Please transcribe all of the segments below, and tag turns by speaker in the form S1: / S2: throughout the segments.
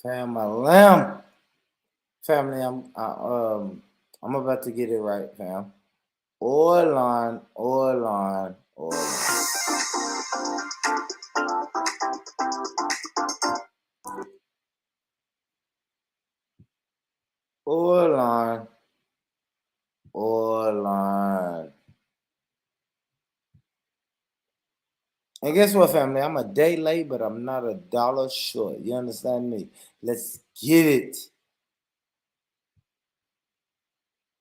S1: Family, I'm about to get it right, fam. Orlon. And guess what, family? I'm a day late, but I'm not a dollar short. You understand me? Let's get it.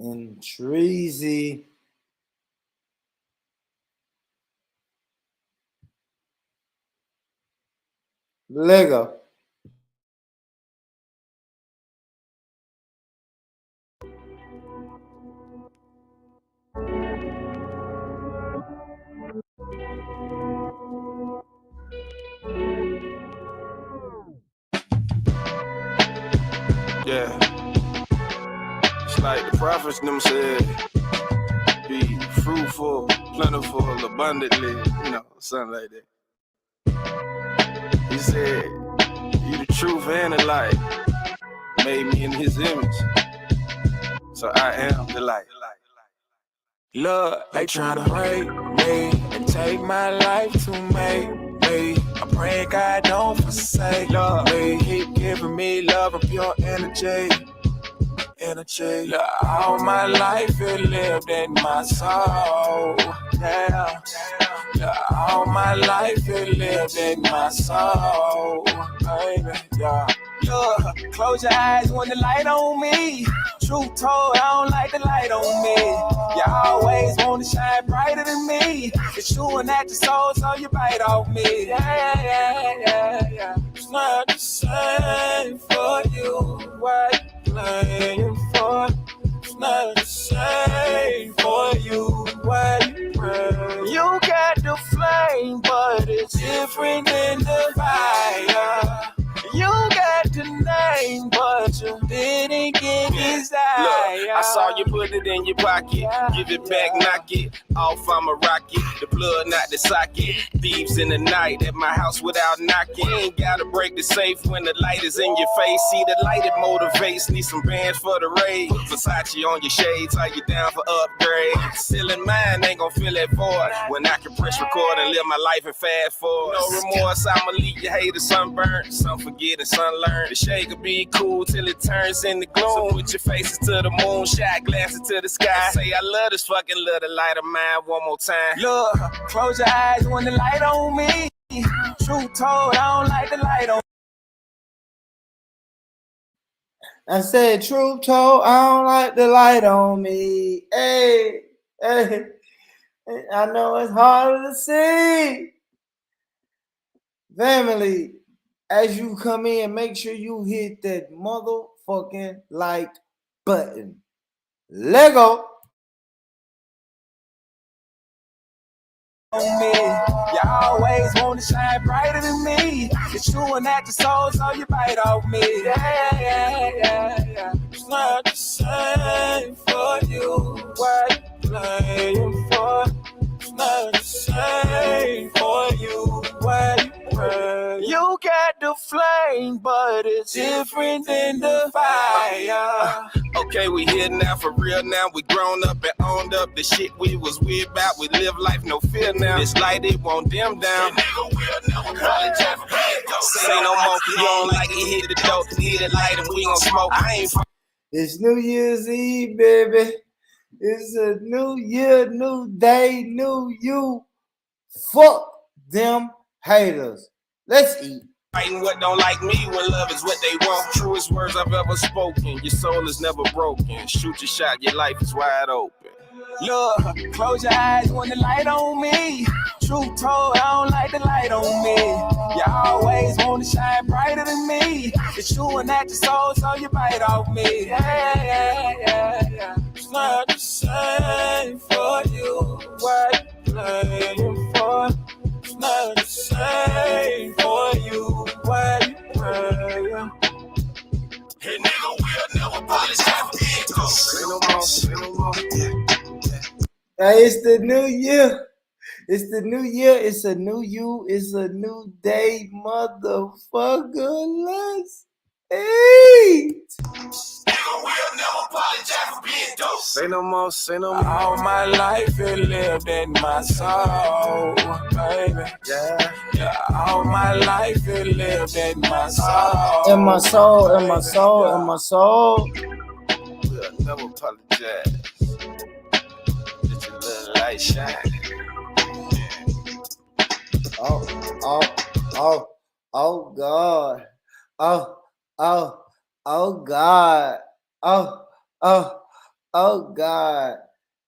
S1: And Treasy. Lego.
S2: Yeah, it's like the prophets them said, be fruitful, plentiful, abundantly, something like that. He said, you the truth and the light, made me in his image, so I am the light. Lord, they tryna break me and take my life to make me. I pray God don't forsake me. Keep giving me love and pure energy. All my life it lived in my soul. Yeah. All my life it lived in my soul, baby. Yeah. Look, close your eyes when the light on me. Truth told, I don't like the light on me. You always want to shine brighter than me. It's chewing at your soul, so you bite off me. Yeah. It's not the same for you. What you playing for? It's not the same for you. What you pray? You got the flame, but it's different than the fire. You got the name, but you didn't get desire. Look, I saw you put it in your pocket. Give it back, knock it off, I'm a rocket. The plug, not the socket. Thieves in the night at my house without knocking. Ain't gotta break the safe when the light is in your face. See, the light it motivates. Need some bands for the raid. Versace on your shades, are you down for upgrade? Still in mine, ain't gon' feel that void. When I can press record and live my life and fast forward. No remorse, I'ma leave your haters sunburned. Some forget and some learn. The shade could be cool till it turns into gloom. So put your faces to the moon, shot glasses to the sky. Say I love this fucking little light of mine one more time. Look, close your eyes when the light on me. Truth told, I don't like the light on me.
S1: I said, truth told, I don't like the light on me. Hey. I know it's harder to see. Family, as you come in, make sure you hit that motherfucking like button. Lego.
S2: On me. You always want to shine brighter than me. It's chewing at your soul, so you bite off me. Yeah. It's not the same for you. What you playing for? It's not the same for you. What you pray? You got the flame, but it's different than the fire. Okay, we here now for real now. We grown up and owned up the shit we was weird about. We live life no fear now. This light it won't dim down. Say no more, you don't like it, hit the dope, hit it light and we gon' smoke. I ain't.
S1: It's New Year's Eve, baby. It's a new year, new day, new you. Fuck them haters. Let's eat.
S2: Fighting what don't like me when love is what they want. Truest words I've ever spoken. Your soul is never broken. Shoot your shot, your life is wide open. Look, close your eyes when the light on me. Truth told, I don't like the light on me. You always want to shine brighter than me. It's chewing at your soul, so you bite off me. Yeah. It's not the same for you. What you playing for? It's not the same for you. What you pray? Hey nigga, we'll never apologize for being Say no more.
S1: Hey, it's the new year. It's the new year. It's a new you. It's a new day, motherfucker. Let's Eat.
S2: Say no more, say no more. All my life it lived in my soul, baby. Yeah. All my life it lived in my soul.
S1: In my soul, in my soul, in my soul.
S2: We'll never apologize. Let your little light shine.
S1: Oh God. Oh God. Oh God.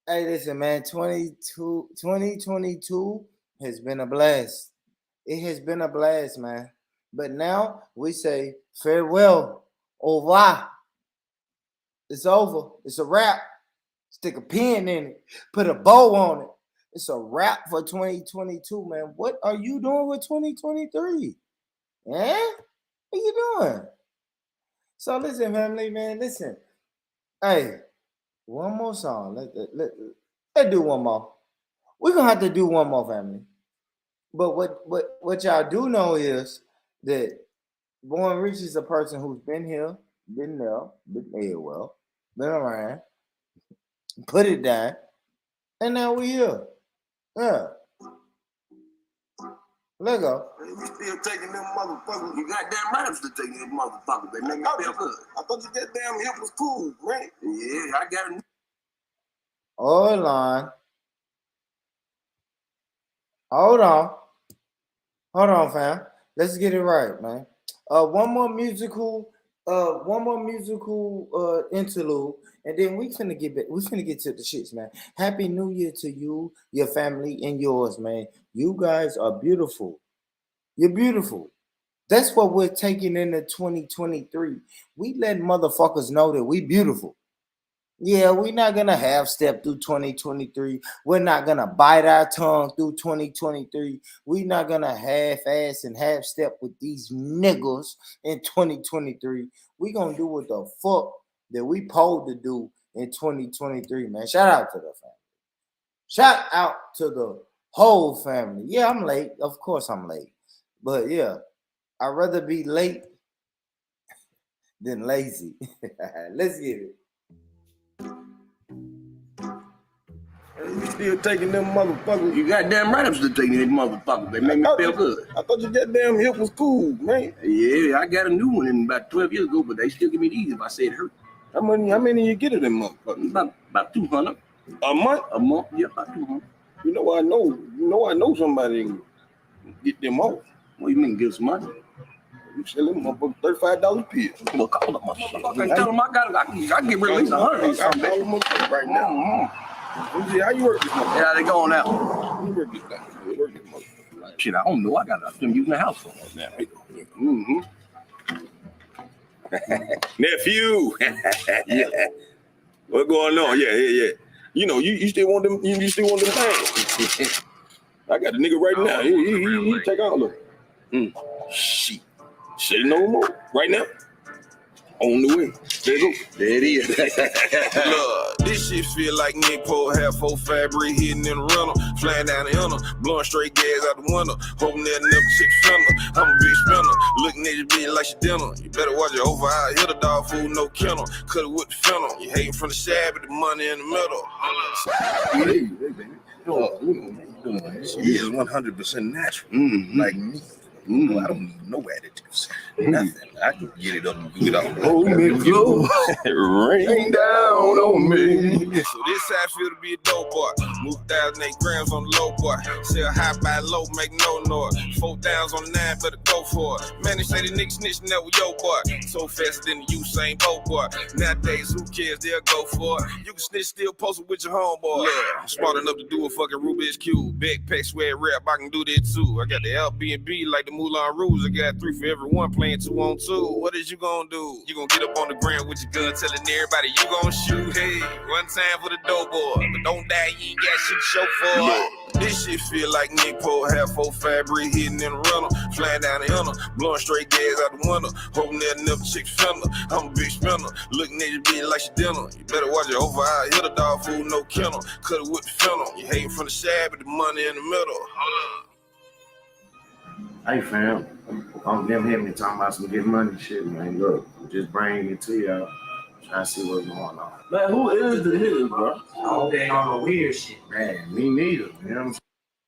S1: Hey, listen, man, 2022 has been a blast. It has been a blast, man. But now we say farewell. Au revoir. It's over. It's a wrap. Stick a pin in it. Put a bow on it. It's a wrap for 2022, man. What are you doing with 2023? Yeah? What you doing? So listen, family, man. Listen. Hey, one more song. Let's do one more. We're gonna have to do one more, family. But what y'all do know is that Born Rich is a person who's been here, been there, been well, been around, put it down, and now we here. Yeah. Let go.
S3: You still taking them motherfuckers. You goddamn right I'm still taking them motherfuckers. They make me feel good. I thought you goddamn hip was cool, man. Yeah, I got it.
S1: Hold on. Hold on, fam. Let's get it right, man. One more musical interlude, and then we finna get back. We finna get to the shits, man. Happy New Year to you, your family, and yours, man. You guys are beautiful. You're beautiful. That's what we're taking into 2023. We let motherfuckers know that we beautiful. Yeah, we're not gonna half step through 2023. We're not gonna bite our tongue through 2023. We're not gonna half ass and half step with these niggas in 2023. We're gonna do what the fuck that we told to do in 2023, man. Shout out to the family. Shout out to the whole family. Yeah, I'm late. Of course I'm late. But yeah, I'd rather be late than lazy. Let's get it.
S3: You still taking them motherfuckers.
S4: You goddamn right I'm still taking them motherfuckers. They make me feel good.
S3: I thought your goddamn hip was cool, man.
S4: Yeah, I got a new one in about 12 years ago, but they still give me these if I say it hurt.
S3: How many you get of them motherfuckers?
S4: About 200.
S3: A month?
S4: A month, yeah, about 200.
S3: You know I know somebody can get them off.
S4: What do you mean, give some money?
S3: You sell them motherfuckers $35 a piece.
S4: Well, call them motherfuckers. Tell them I can get rid of at least 100.
S3: I call them up right now. How you work this motherfucker?
S4: Yeah, they going out.
S3: You work this guy. You work this motherfucker.
S4: Shit, I don't know. I got them using the house for now.
S3: Mm-hmm. Nephew. Yeah. What's going on? Yeah. You know, you still want them. You still want them things. I got a nigga right now. He take all of it. Shit. Say no more. Right now. On the way. There you go. There it is.
S2: Look, this shit feel like Nick Poe, half full fabric hitting in the rental, flying down the inner, blowing straight gas out the window, hoping that never chick fender. I'm a big spender, looking at your bitch like she dinner. You better watch it over, I hit a dog food, no kennel, cut it with the fennel. You hating from the side, but the money in the middle.
S3: Hey, baby. She is 100% natural, like me. I don't need no additives. Nothing. I can get it up and do it all.
S2: Oh, you rain down on me. So this how I feel to be a dope boy. Move 1,008 grams on the low boy. Sell high by low, make no noise. 4 downs on 9, better go for it. Man, they say the niggas snitching that with your boy. So faster than the Usain Bolt boy. Nowadays, who cares? They'll go for it. You can snitch still post it with your homeboy. Yeah, I'm smart enough to do a fucking Rubik's Cube. Backpack, sweat rap, I can do that too. I got the Airbnb like the Moulin Rouge. I got 3 for every one playing 2 on 2. What is you gonna do? You gonna get up on the ground with your gun telling everybody you gonna shoot. Hey, one time for the dope boy. But don't die, you ain't got shit to show for it. This shit feel like Nick Poe, half full fabric hitting in the rental, flying down the inner, blowing straight gas out the window, hoping that never chick fender. I'm a big spender, looking at your bitch like she dinner. You better watch it over, I hit a dog food, no kennel, cut it with the fennel. You hating from the side, but the money in the middle. Hold up.
S5: Hey fam, I'm them hit me talking about some get money shit, man. Look, I'm just bringing it to y'all. Trying to see what's going on.
S4: Man, who is the hitters, bro?
S5: Oh, they on the weird shit. Man, me neither. You know what I'm saying?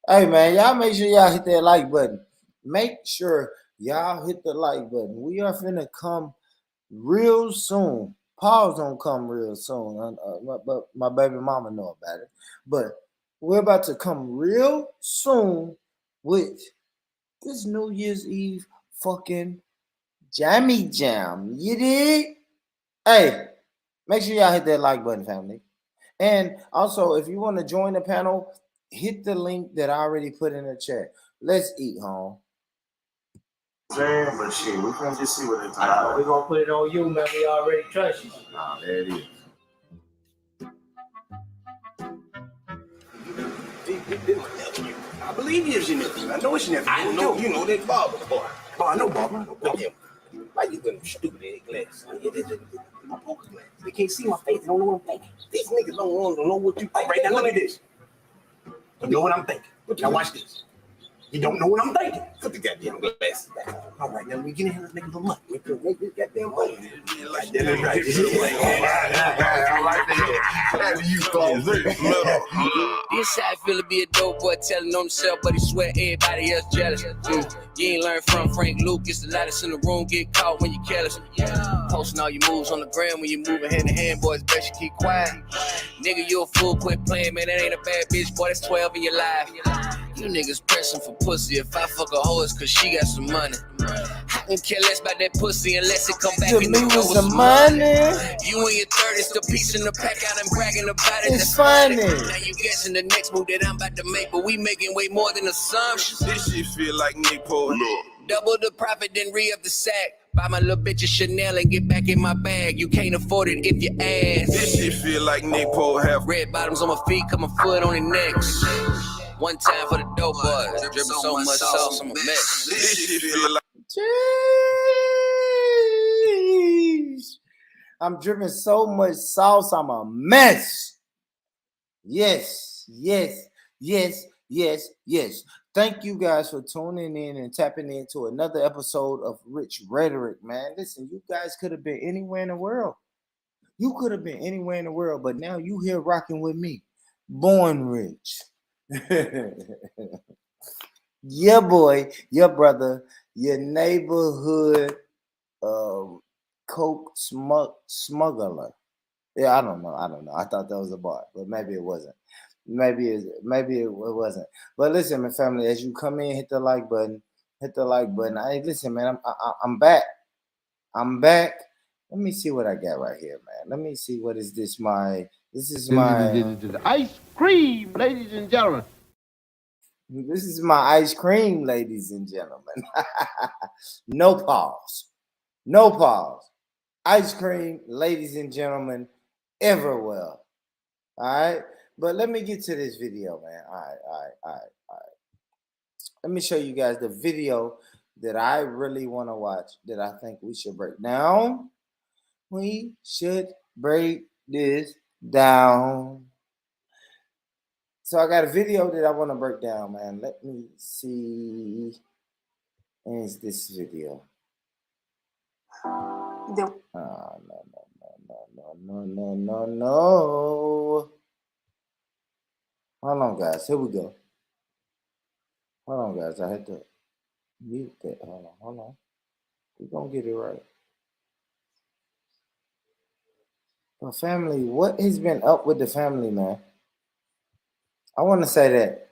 S1: Hey man, y'all make sure y'all hit that like button. Make sure y'all hit the like button. We are finna come real soon. Paul's gonna come real soon. But my baby mama know about it. But we're about to come real soon with this New Year's Eve fucking jammy jam. You dig? Hey, make sure y'all hit that like button, family. And also, if you want to join the panel, hit the link that I already put in the chat. Let's eat, home.
S5: Saying, but shit, we gonna just see what it's about.
S6: We're gonna put it on you, man. We already trust you.
S5: Nah, there it is.
S4: I believe he is your nephew. I know it's your nephew.
S3: I know, you know that Bob boy.
S4: Oh, I know, Barbara.
S3: Look at him. Why you with them stupid ass glasses?
S4: My poker glass. They can't see my face. They don't know what I'm thinking.
S3: These niggas don't know what you think.
S4: All right, now look at this. You know what I'm thinking. Now watch this. You don't know what I'm thinking.
S3: Put the goddamn glasses back.
S4: All right, now we get in here. Let's make a little money.
S3: We can make this goddamn money.
S4: Like that is right.
S7: This how I feel to be a dope boy telling on himself, but he swear everybody else jealous. You ain't learn from Frank Lucas. The loudest in the room get caught when you careless. Posting all your moves on the gram when you moving hand to hand, boys. Bet you keep quiet. Nigga, you a fool. Quit playing, man. That ain't a bad bitch, boy. That's 12 in your life. You niggas pressing for pussy. If I fuck a hoe, it's cause she got some money. I don't care less about that pussy unless it come back
S1: To
S7: and
S1: me
S7: it
S1: with
S7: goes
S1: some money.
S7: You in your 30s, the piece in the pack out and bragging about it.
S1: It's
S7: That's
S1: funny.
S7: Now you guessing the next move that I'm about to make, but we making way more than assumptions.
S3: This shit feel like Nick Poe.
S7: Double the profit, then re-up the sack. Buy my little bitch a Chanel and get back in my bag. You can't afford it if you ask.
S3: This shit feel like Nick Poe have.
S7: Red bottoms on my feet, cut my foot on their necks. One time for the dope boys. Dripping so much sauce, I'm a mess.
S3: This shit feel like.
S1: Jeez. I'm dripping so much sauce, I'm a mess. Yes, yes, yes, yes, yes. Thank you guys for tuning in and tapping into another episode of Rich Rhetoric, man. Listen, you guys could have been anywhere in the world. You could have been anywhere in the world, but now you here rocking with me. Born rich. Your boy, your brother, your neighborhood coke smuggler. Yeah, I don't know. I thought that was a bar, but maybe it wasn't. Maybe it wasn't. But listen, my family, as you come in, hit the like button. Hit the like button. Hey, listen, man, I'm back. I'm back. Let me see what I got right here, man. Let me see what is this. This is my
S8: ice cream, ladies and gentlemen.
S1: This is my ice cream, ladies and gentlemen. No pause. No pause. Ice cream, ladies and gentlemen, everywhere. All right. But let me get to this video, man. All right. Let me show you guys the video that I really want to watch that I think we should break down. We should break this down. So I got a video that I want to break down, man. Let me see. Is this video? No. No. Hold on, guys. Here we go. Hold on, guys. I had to mute that. Hold on. We're going to get it right. Well, family, what has been up with the family, man? I want to say that.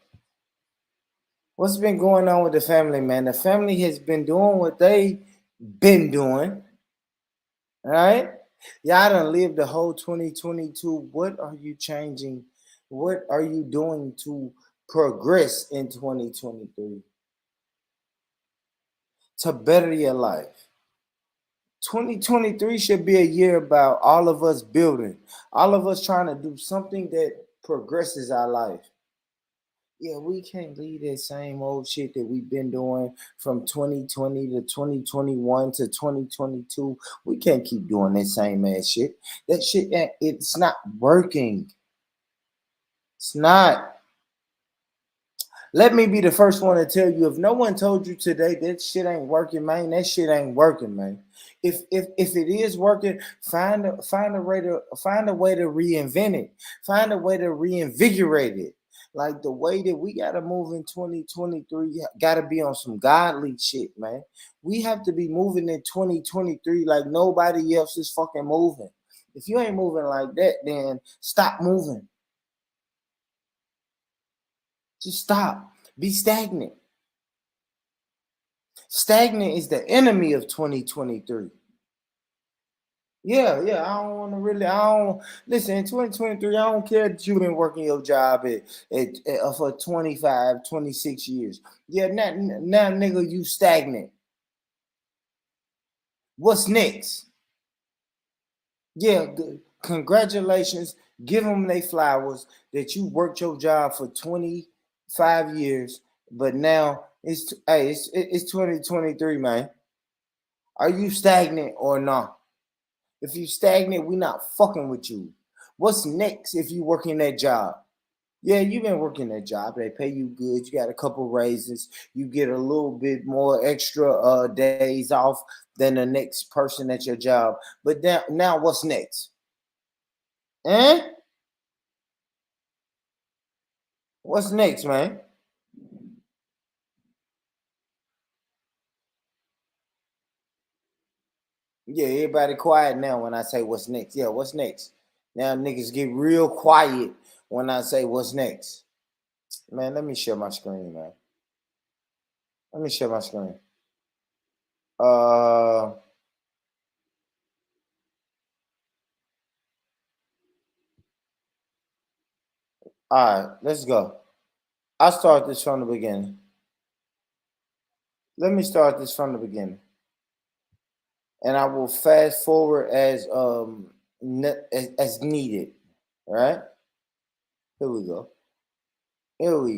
S1: What's been going on with the family, man? The family has been doing what they been doing. All right? Y'all done lived the whole 2022. What are you changing? What are you doing to progress in 2023? To better your life. 2023 should be a year about all of us building. All of us trying to do something that progresses our life. Yeah, we can't leave that same old shit that we've been doing from 2020 to 2021 to 2022. We can't keep doing that same ass shit. That shit, it's not working. It's not. Let me be the first one to tell you, if no one told you today that shit ain't working, man, that shit ain't working, man. If it is working, find a way to reinvent it. Find a way to reinvigorate it. Like the way that we gotta move in 2023, gotta be on some godly shit, man. We have to be moving in 2023 like nobody else is fucking moving. If you ain't moving like that, then stop moving. Just stop. Be stagnant. Stagnant is the enemy of 2023. Yeah. I don't want to really. I don't listen. In 2023, I don't care that you've been working your job for 25, 26 years. Yeah, now, nigga, you stagnant. What's next? Yeah, congratulations. Give them their flowers that you worked your job for 25 years, but now it's 2023, man. Are you stagnant or not? If you stagnant, we not fucking with you. What's next if you working that job? Yeah, you've been working that job. They pay you good. You got a couple raises. You get a little bit more extra days off than the next person at your job. But now what's next? What's next, man? Yeah, everybody quiet now when I say what's next. Yeah, what's next? Now niggas get real quiet when I say what's next. Man, let me share my screen, man. Let me share my screen. All right, let's go. I'll start this from the beginning. Let me start this from the beginning. And I will fast forward as needed. All right? Here we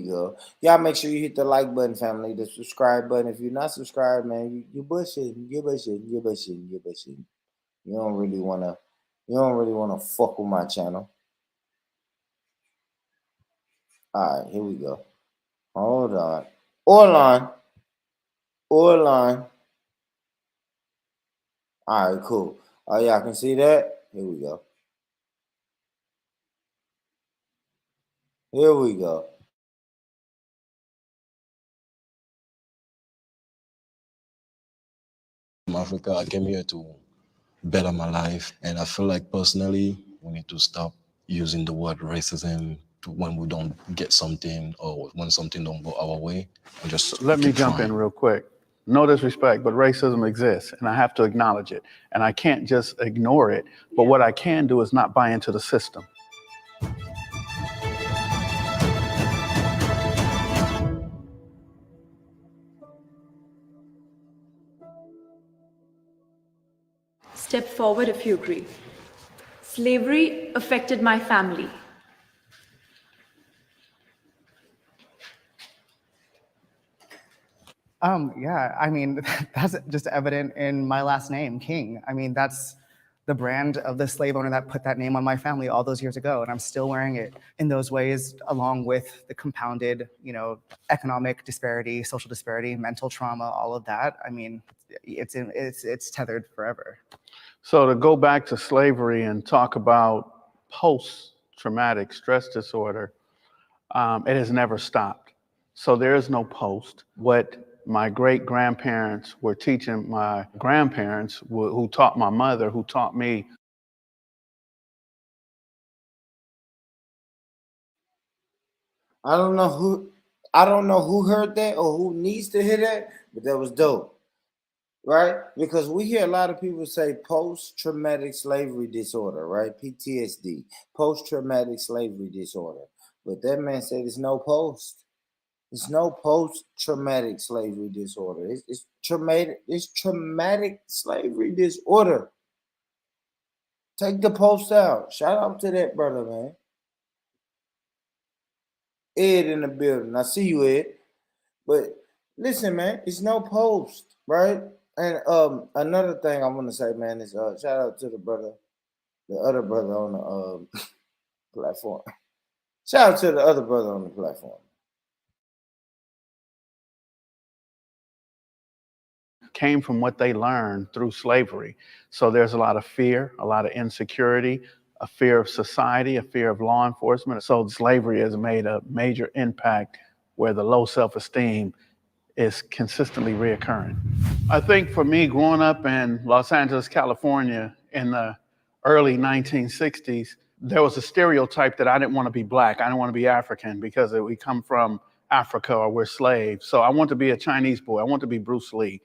S1: go. Y'all make sure you hit the like button, family, the subscribe button. If you're not subscribed, man, you bullshitting. You don't really wanna fuck with my channel. All right, here we go. Hold on. Orlon. All right, cool. Oh, y'all can see that? Here we go.
S9: From Africa, I came here to better my life, and I feel like personally we need to stop using the word racism when we don't get something or when something don't go our way, and just
S10: Let me
S9: keep
S10: jump
S9: trying.
S10: in real quick. No disrespect, but racism exists, and I have to acknowledge it. And I can't just ignore it, but what I can do is not buy into the system.
S11: Step forward if you agree. Slavery affected my family.
S12: Yeah, I mean, that's just evident in my last name, King. I mean, that's the brand of the slave owner that put that name on my family all those years ago, and I'm still wearing it in those ways, along with the compounded, economic disparity, social disparity, mental trauma, all of that. I mean, it's tethered forever.
S10: So to go back to slavery and talk about post-traumatic stress disorder, it has never stopped. So there is no post. What my great-grandparents were teaching my grandparents, who taught my mother, who taught me.
S1: I don't know who heard that or who needs to hear that, but that was dope. Right? Because we hear a lot of people say post-traumatic slavery disorder, right? PTSD, post-traumatic slavery disorder. But that man said it's no post. It's no post-traumatic slavery disorder. It's traumatic. It's traumatic slavery disorder. Take the post out. Shout out to that brother, man. Ed in the building. I see you, Ed. But listen, man, it's no post, right? And another thing I want to say, man, is shout out to the other brother on the platform. Shout out to the other brother on the platform.
S10: came from what they learned through slavery. So there's a lot of fear, a lot of insecurity, a fear of society, a fear of law enforcement. So slavery has made a major impact where the low self-esteem is consistently reoccurring. I think for me, growing up in Los Angeles, California in the early 1960s, there was a stereotype that I didn't want to be black. I didn't want to be African because we come from Africa or we're slaves. So I want to be a Chinese boy. I want to be Bruce Lee.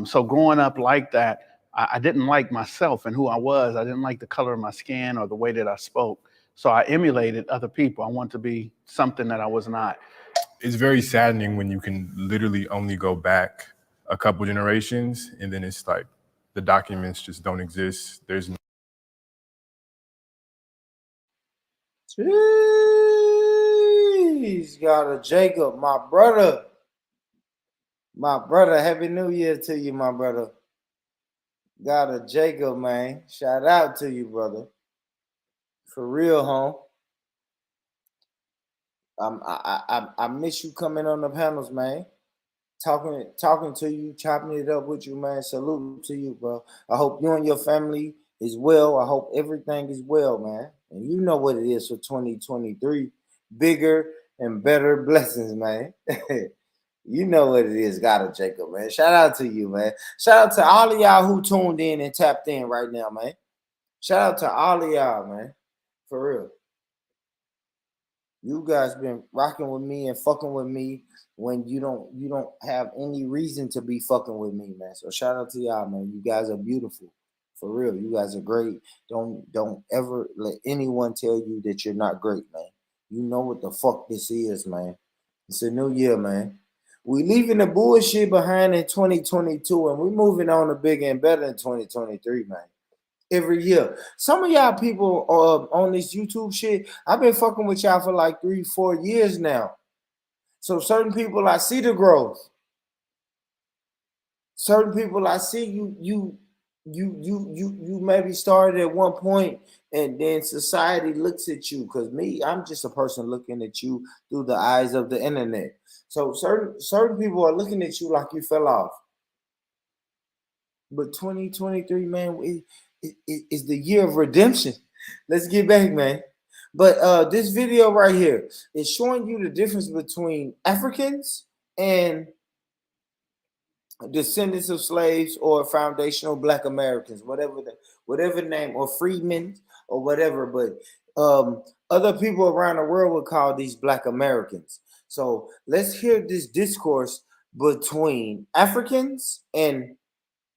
S10: So growing up like that, I didn't like myself and who I was. I didn't like the color of my skin or the way that I spoke. So I emulated other people. I wanted to be something that I was not.
S13: It's very saddening when you can literally only go back a couple generations and then it's like the documents just don't exist. There's no.
S1: Jeez, got a Jacob, my brother. My brother, Happy New Year to you, my brother. Got a Jacob, man. Shout out to you, brother. For real, home. I miss you coming on the panels, man. Talking to you, chopping it up with you, man. Salute to you, bro. I hope you and your family is well. I hope everything is well, man. And you know what it is for 2023. Bigger and better blessings, man. You know what it is, got it, Jacob, man. Shout out to you, man. Shout out to all of y'all who tuned in and tapped in right now, man. Shout out to all of y'all, man. For real. You guys been rocking with me and fucking with me when you don't have any reason to be fucking with me, man. So shout out to y'all, man. You guys are beautiful. For real. You guys are great. Don't ever let anyone tell you that you're not great, man. You know what the fuck this is, man. It's a new year, man. We leaving the bullshit behind in 2022 and we moving on to bigger and better in 2023, man. Every year. Some of y'all people on this YouTube shit, I've been fucking with y'all for like 3-4 years now. So certain people, I see the growth. Certain people, I see you maybe started at one point and then society looks at you. Because me, I'm just a person looking at you through the eyes of the internet. So certain people are looking at you like you fell off. But 2023, man, is the year of redemption. Let's get back, man. But this video right here is showing you the difference between Africans and descendants of slaves or foundational Black Americans, whatever name, or freedmen or whatever. But other people around the world would call these Black Americans. So let's hear this discourse between Africans and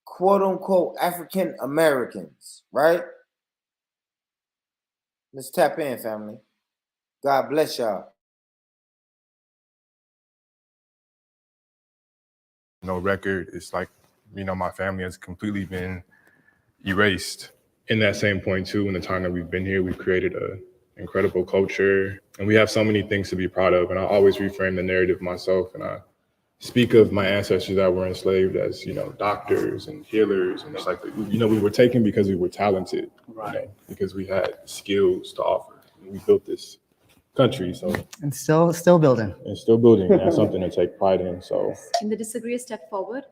S1: quote unquote African Americans, right? Let's tap in, family. God bless y'all.
S13: No record. It's like, my family has completely been erased. In that same point too, in the time that we've been here, we've created an incredible culture and we have so many things to be proud of. And I always reframe the narrative myself and I speak of my ancestors that were enslaved as, doctors and healers. And it's like, we were taken because we were talented, right? Because we had skills to offer. And we built this country, so.
S12: And still building.
S13: And still building, and that's something to take pride in, so.
S11: Can the disagree step forward?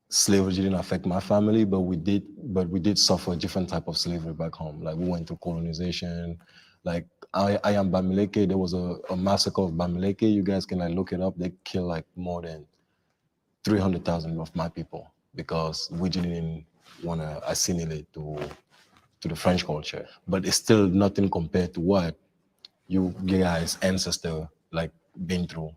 S9: Slavery didn't affect my family, but we did suffer a different type of slavery back home. Like we went through colonization. Like I am Bamileke. There was a massacre of Bamileke. You guys can look it up. They killed like more than 300,000 of my people because we didn't want to assimilate to the French culture. But it's still nothing compared to what you guys' ancestor been through.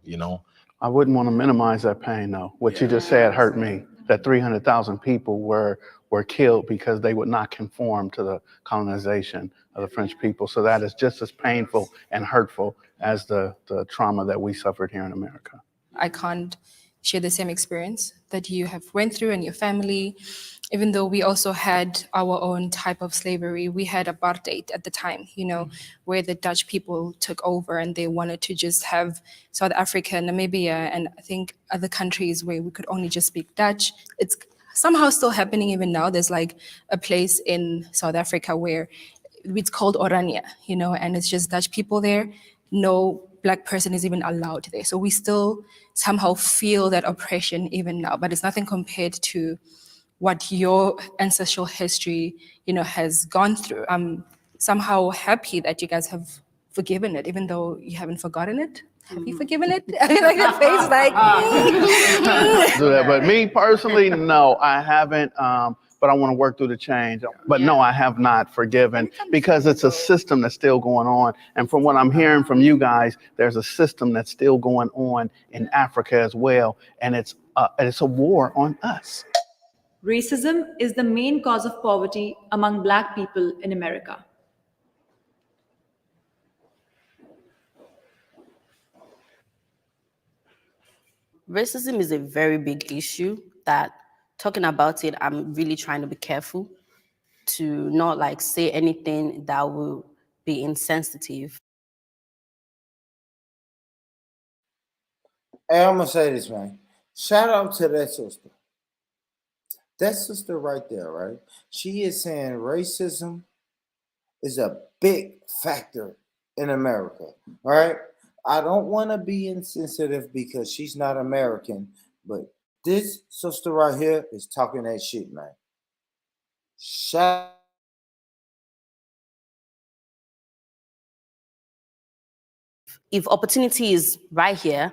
S10: I wouldn't want to minimize that pain though. What you just said hurt me. That 300,000 people were killed because they would not conform to the colonization of the French people. So that is just as painful and hurtful as the trauma that we suffered here in America.
S14: I can't share the same experience that you have went through and your family, even though we also had our own type of slavery. We had apartheid at the time, where the Dutch people took over and they wanted to just have South Africa, Namibia, and I think other countries where we could only just speak Dutch. It's somehow still happening even now. There's like a place in South Africa where it's called Oranje, and it's just Dutch people there. No Black person is even allowed there. So we still somehow feel that oppression even now, but it's nothing compared to what your ancestral history, has gone through. I'm somehow happy that you guys have forgiven it, even though you haven't forgotten it. Have you forgiven it? I mean, like your face, like.
S10: Do that. But me personally, no, I haven't. But I want to work through the change. But no, I have not forgiven because it's a system that's still going on. And from what I'm hearing from you guys, there's a system that's still going on in Africa as well. And it's a war on us.
S11: Racism is the main cause of poverty among Black people in America.
S15: Racism is a very big issue that talking about it, I'm really trying to be careful to not like say anything that will be insensitive.
S1: Hey, I'm gonna say this, man. Shout out to that sister. That sister right there, right? She is saying racism is a big factor in America, right? I don't want to be insensitive because she's not American, but this sister right here is talking that shit, man. Shout
S15: If opportunity is right here,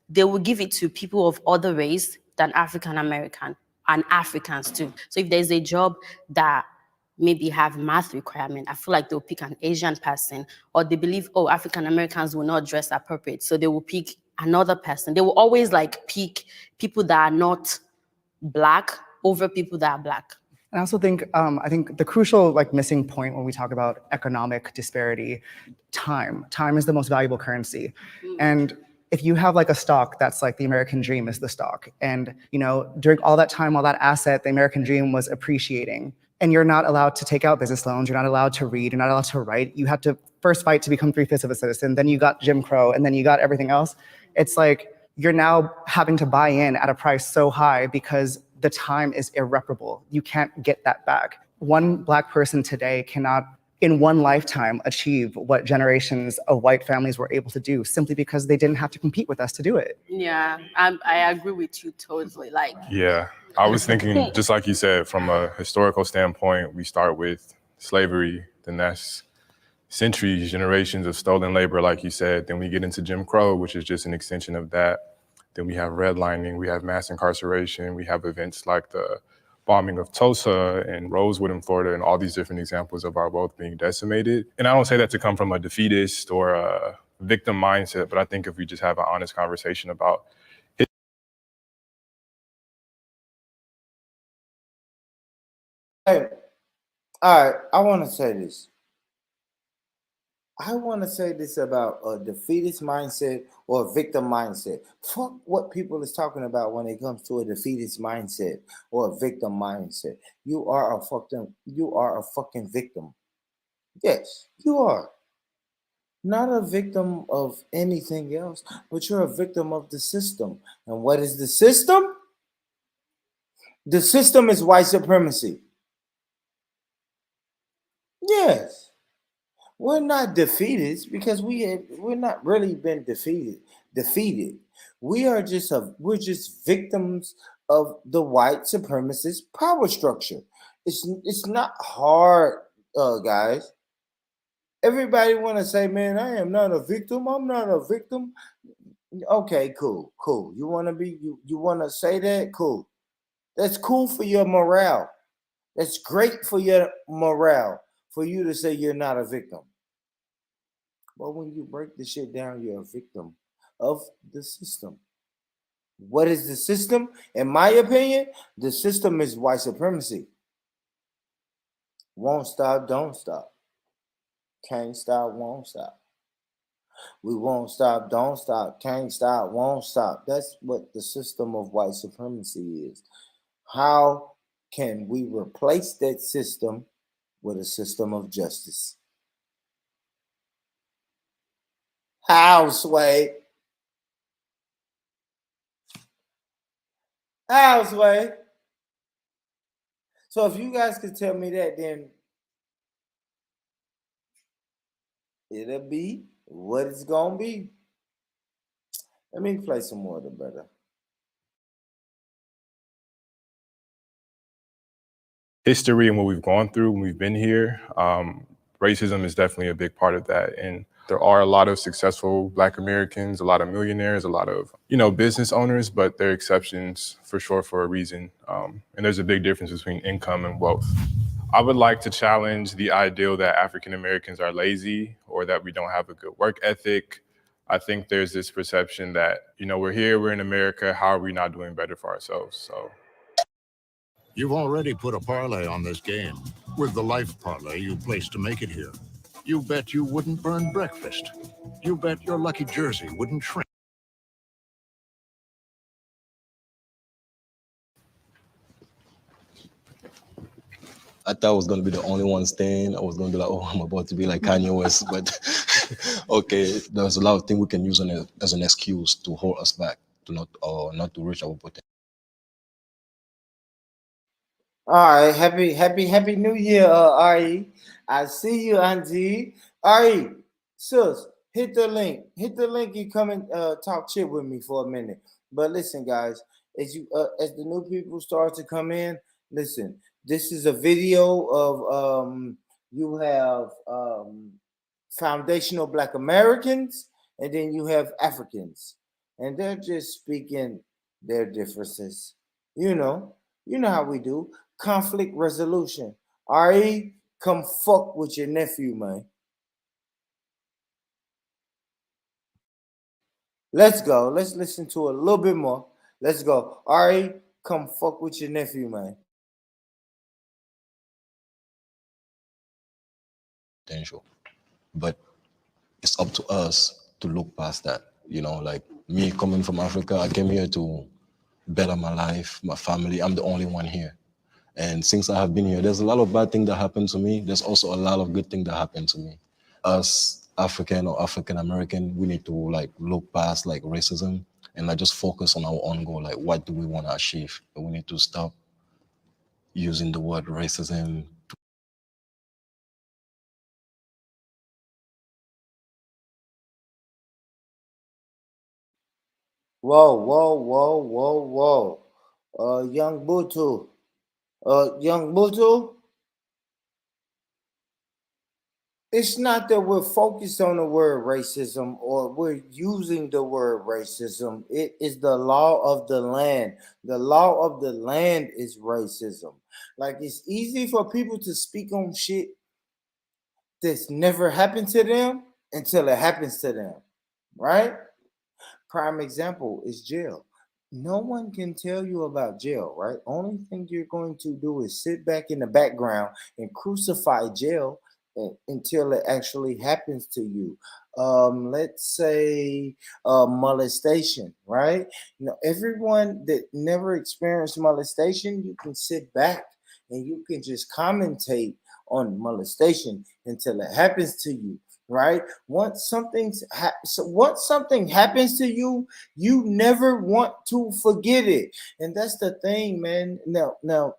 S15: they will give it to people of other race than African American and Africans too. So if there's a job that maybe have math requirement, I feel like they'll pick an Asian person, or they believe, oh, African Americans will not dress appropriate, so they will pick another person. They will always like pick people that are not Black over people that are Black.
S12: And I also think, I think the crucial missing point when we talk about economic disparity, time is the most valuable currency. And if you have a stock that's like the American dream is the stock, and during all that time, all that asset, the American dream was appreciating, and you're not allowed to take out business loans, you're not allowed to read, you're not allowed to write, you have to first fight to become 3/5 of a citizen, then you got Jim Crow, and then you got everything else. It's like you're now having to buy in at a price so high because the time is irreparable. You can't get that back. One Black person today cannot, in one lifetime, achieve what generations of white families were able to do simply because they didn't have to compete with us to do it.
S15: Yeah, I agree with you totally.
S13: Yeah, I was thinking, just like you said, from a historical standpoint, we start with slavery, then that's centuries, generations of stolen labor, like you said. Then we get into Jim Crow, which is just an extension of that. Then we have redlining, we have mass incarceration, we have events like the bombing of Tulsa and Rosewood in Florida, and all these different examples of our wealth being decimated. And I don't say that to come from a defeatist or a victim mindset, but I think if we just have an honest conversation about it.
S1: Hey, all right, I want to say this. I want to say this about a defeatist mindset or a victim mindset. Fuck what people is talking about when it comes to a defeatist mindset or a victim mindset. You are a fucking victim. Yes, you are. Not a victim of anything else, but you're a victim of the system. And what is the system? The system is white supremacy. Yes. We're not defeated because we're not really been defeated. We're just victims of the white supremacist power structure. It's not hard, guys. Everybody want to say, man, I am not a victim. I'm not a victim. Okay, cool. You want to you want to say that? Cool. That's cool for your morale. That's great for your morale for you to say you're not a victim. But when you break the shit down, you're a victim of the system. What is the system? In my opinion, the system is white supremacy. Won't stop, don't stop. Can't stop, won't stop. We won't stop, don't stop. Can't stop, won't stop. That's what the system of white supremacy is. How can we replace that system with a system of justice? How, Sway? How, Sway? So if you guys could tell me that, then it'll be what it's gonna be. Let me play some more of the brother.
S13: History and what we've gone through when we've been here, racism is definitely a big part of that. And there are a lot of successful Black Americans, a lot of millionaires, a lot of, business owners, but they're exceptions for sure for a reason. And there's a big difference between income and wealth. I would like to challenge the ideal that African Americans are lazy or that we don't have a good work ethic. I think there's this perception that, we're here, we're in America, how are we not doing better for ourselves? So.
S16: You've already put a parlay on this game with the life parlay you placed to make it here. You bet you wouldn't burn breakfast. You bet your lucky jersey wouldn't shrink.
S9: I thought I was going to be the only one staying. I was going to be like, oh, I'm about to be like Kanye West. But okay, there's a lot of things we can use as an excuse to hold us back, to not to reach our potential.
S1: All right, happy New Year, Ari. I see you, Auntie. Ari, sis, hit the link. Hit the link and come and talk shit with me for a minute. But listen, guys, as the new people start to come in, listen. This is a video of you have foundational Black Americans, and then you have Africans, and they're just speaking their differences. You know how we do. Conflict resolution. Ari, come fuck with your nephew, man. Let's go. Let's listen to a little bit more. Let's go. Ari, come fuck with your nephew, man.
S9: Potential. But it's up to us to look past that. Like me coming from Africa, I came here to better my life, my family. I'm the only one here. And since I have been here, there's a lot of bad things that happen to me. There's also a lot of good things that happen to me. Us African or African American, we need to look past racism and just focus on our own goal. Like, what do we want to achieve? And we need to stop using the word racism.
S1: Whoa. Young Butu. Young Butu. It's not that we're focused on the word racism or we're using the word racism. It is the law of the land. The law of the land is racism. Like, it's easy for people to speak on shit that's never happened to them until it happens to them, right? Prime example is jail. No one can tell you about jail, right? Only thing you're going to do is sit back in the background and crucify jail until it actually happens to you. Let's say molestation, right? Everyone that never experienced molestation, you can sit back and you can just commentate on molestation until it happens to you, right? Once something happens to you, you never want to forget it, and that's the thing, man. Now,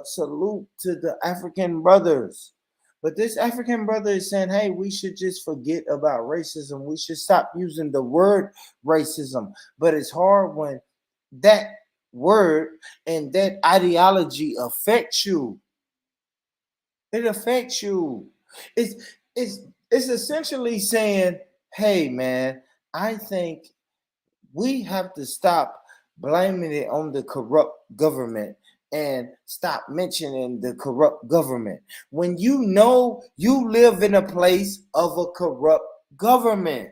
S1: salute to the African brothers. But this African brother is saying, hey, we should just forget about racism. We should stop using the word racism. But it's hard when that word and that ideology affects you. It affects you. It's essentially saying, hey, man, I think we have to stop blaming it on the corrupt government and stop mentioning the corrupt government when you know you live in a place of a corrupt government.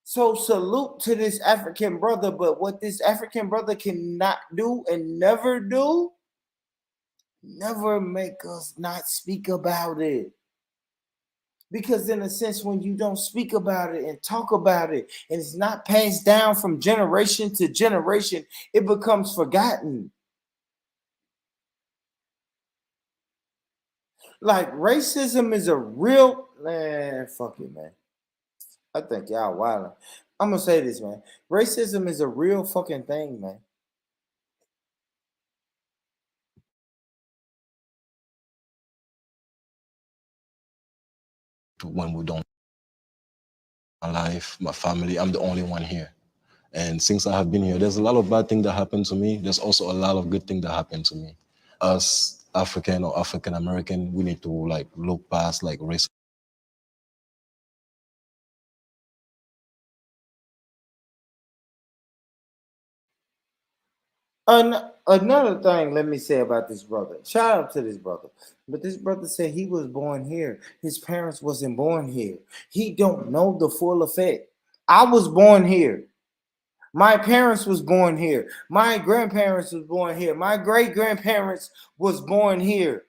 S1: So salute to this African brother, but what this African brother cannot do and never do, never make us not speak about it. Because in a sense, when you don't speak about it and talk about it, and it's not passed down from generation to generation, it becomes forgotten. Like, racism is a real, man, fuck it, man. I think y'all wildin'. I'm gonna say this, man. Racism is a real fucking thing, man.
S9: When we don't, my life, my family, I'm the only one here. And since I have been here, there's a lot of bad things that happened to me. There's also a lot of good things that happened to me. Us African or African American, we need to like look past like race.
S1: Another thing, let me say about this brother. Shout out to this brother. But this brother said he was born here. His parents wasn't born here. He don't know the full effect. I was born here. My parents was born here. My grandparents was born here. My great grandparents was born here.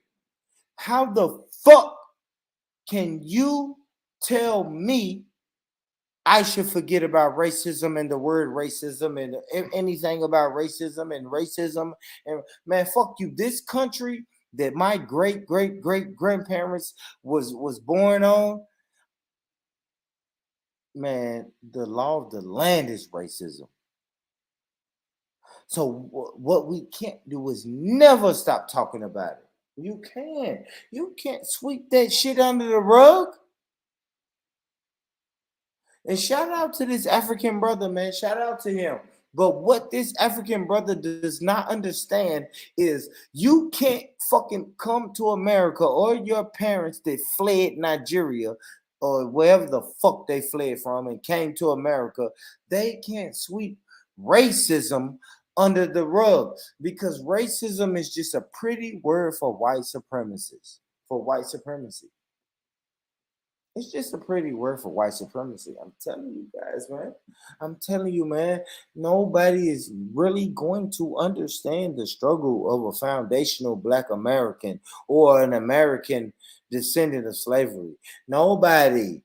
S1: How the fuck can you tell me I should forget about racism and the word racism and anything about racism and racism? And man, fuck you. This country that my great grandparents was born on, man, the law of the land is racism. So what we can't do is never stop talking about it. You can't sweep that shit under the rug. And shout out to this African brother, man. Shout out to him. But what this African brother does not understand is you can't fucking come to America, or your parents that fled Nigeria or wherever the fuck they fled from and came to America, they can't sweep racism under the rug, because racism is just a pretty word for white supremacists, for white supremacy. It's just a pretty word for white supremacy. I'm telling you guys, man. I'm telling you, man. Nobody is really going to understand the struggle of a foundational Black American or an American descendant of slavery. Nobody.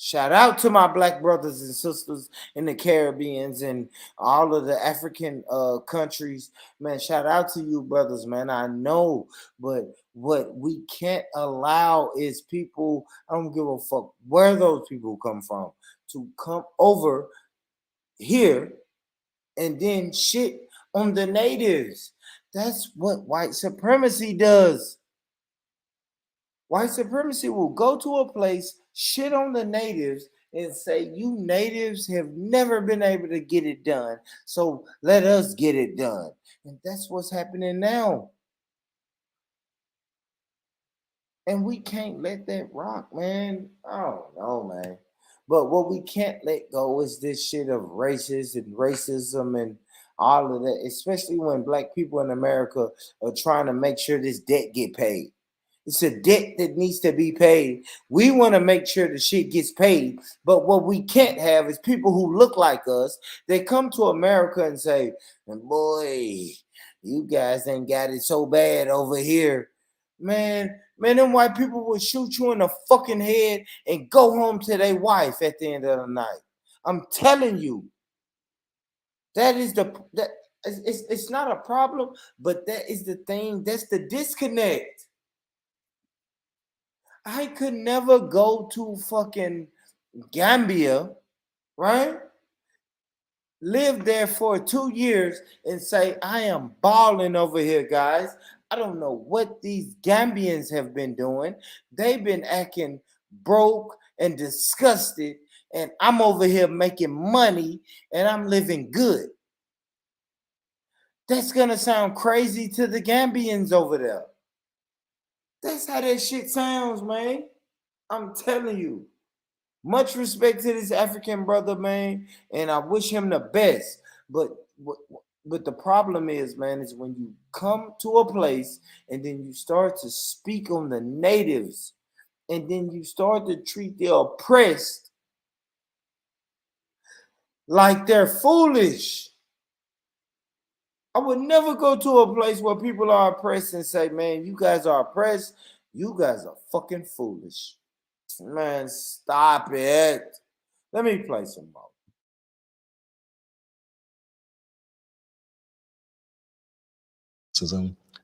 S1: Shout out to my Black brothers and sisters in the Caribbeans and all of the African countries. Man, shout out to you, brothers, man. I know, but what we can't allow is people, I don't give a fuck where those people come from, to come over here and then shit on the natives. That's what white supremacy does. White supremacy will go to a place, shit on the natives, and say, you natives have never been able to get it done, so let us get it done. And that's what's happening now. And we can't let that rock, man. I don't know, man. But what we can't let go is this shit of racist and racism and all of that, especially when Black people in America are trying to make sure this debt get paid. It's a debt that needs to be paid. We want to make sure the shit gets paid. But what we can't have is people who look like us. They come to America and say, boy, you guys ain't got it so bad over here. Man, them white people will shoot you in the fucking head and go home to their wife at the end of the night. I'm telling you. That is it's not a problem, but that is the thing. That's the disconnect. I could never go to fucking Gambia, right? Live there for 2 years and say, I am balling over here, guys. I don't know what these Gambians have been doing. They've been acting broke and disgusted, and I'm over here making money and I'm living good. That's gonna sound crazy to the Gambians over there. That's how that shit sounds, man. I'm telling you. Much respect to this African brother, man, and I wish him the best. But the problem is, man, is when you come to a place and then you start to speak on the natives, and then you start to treat the oppressed like they're foolish. I would never go to a place where people are oppressed and say, man, you guys are oppressed. You guys are fucking foolish. Man, stop it. Let me play some more.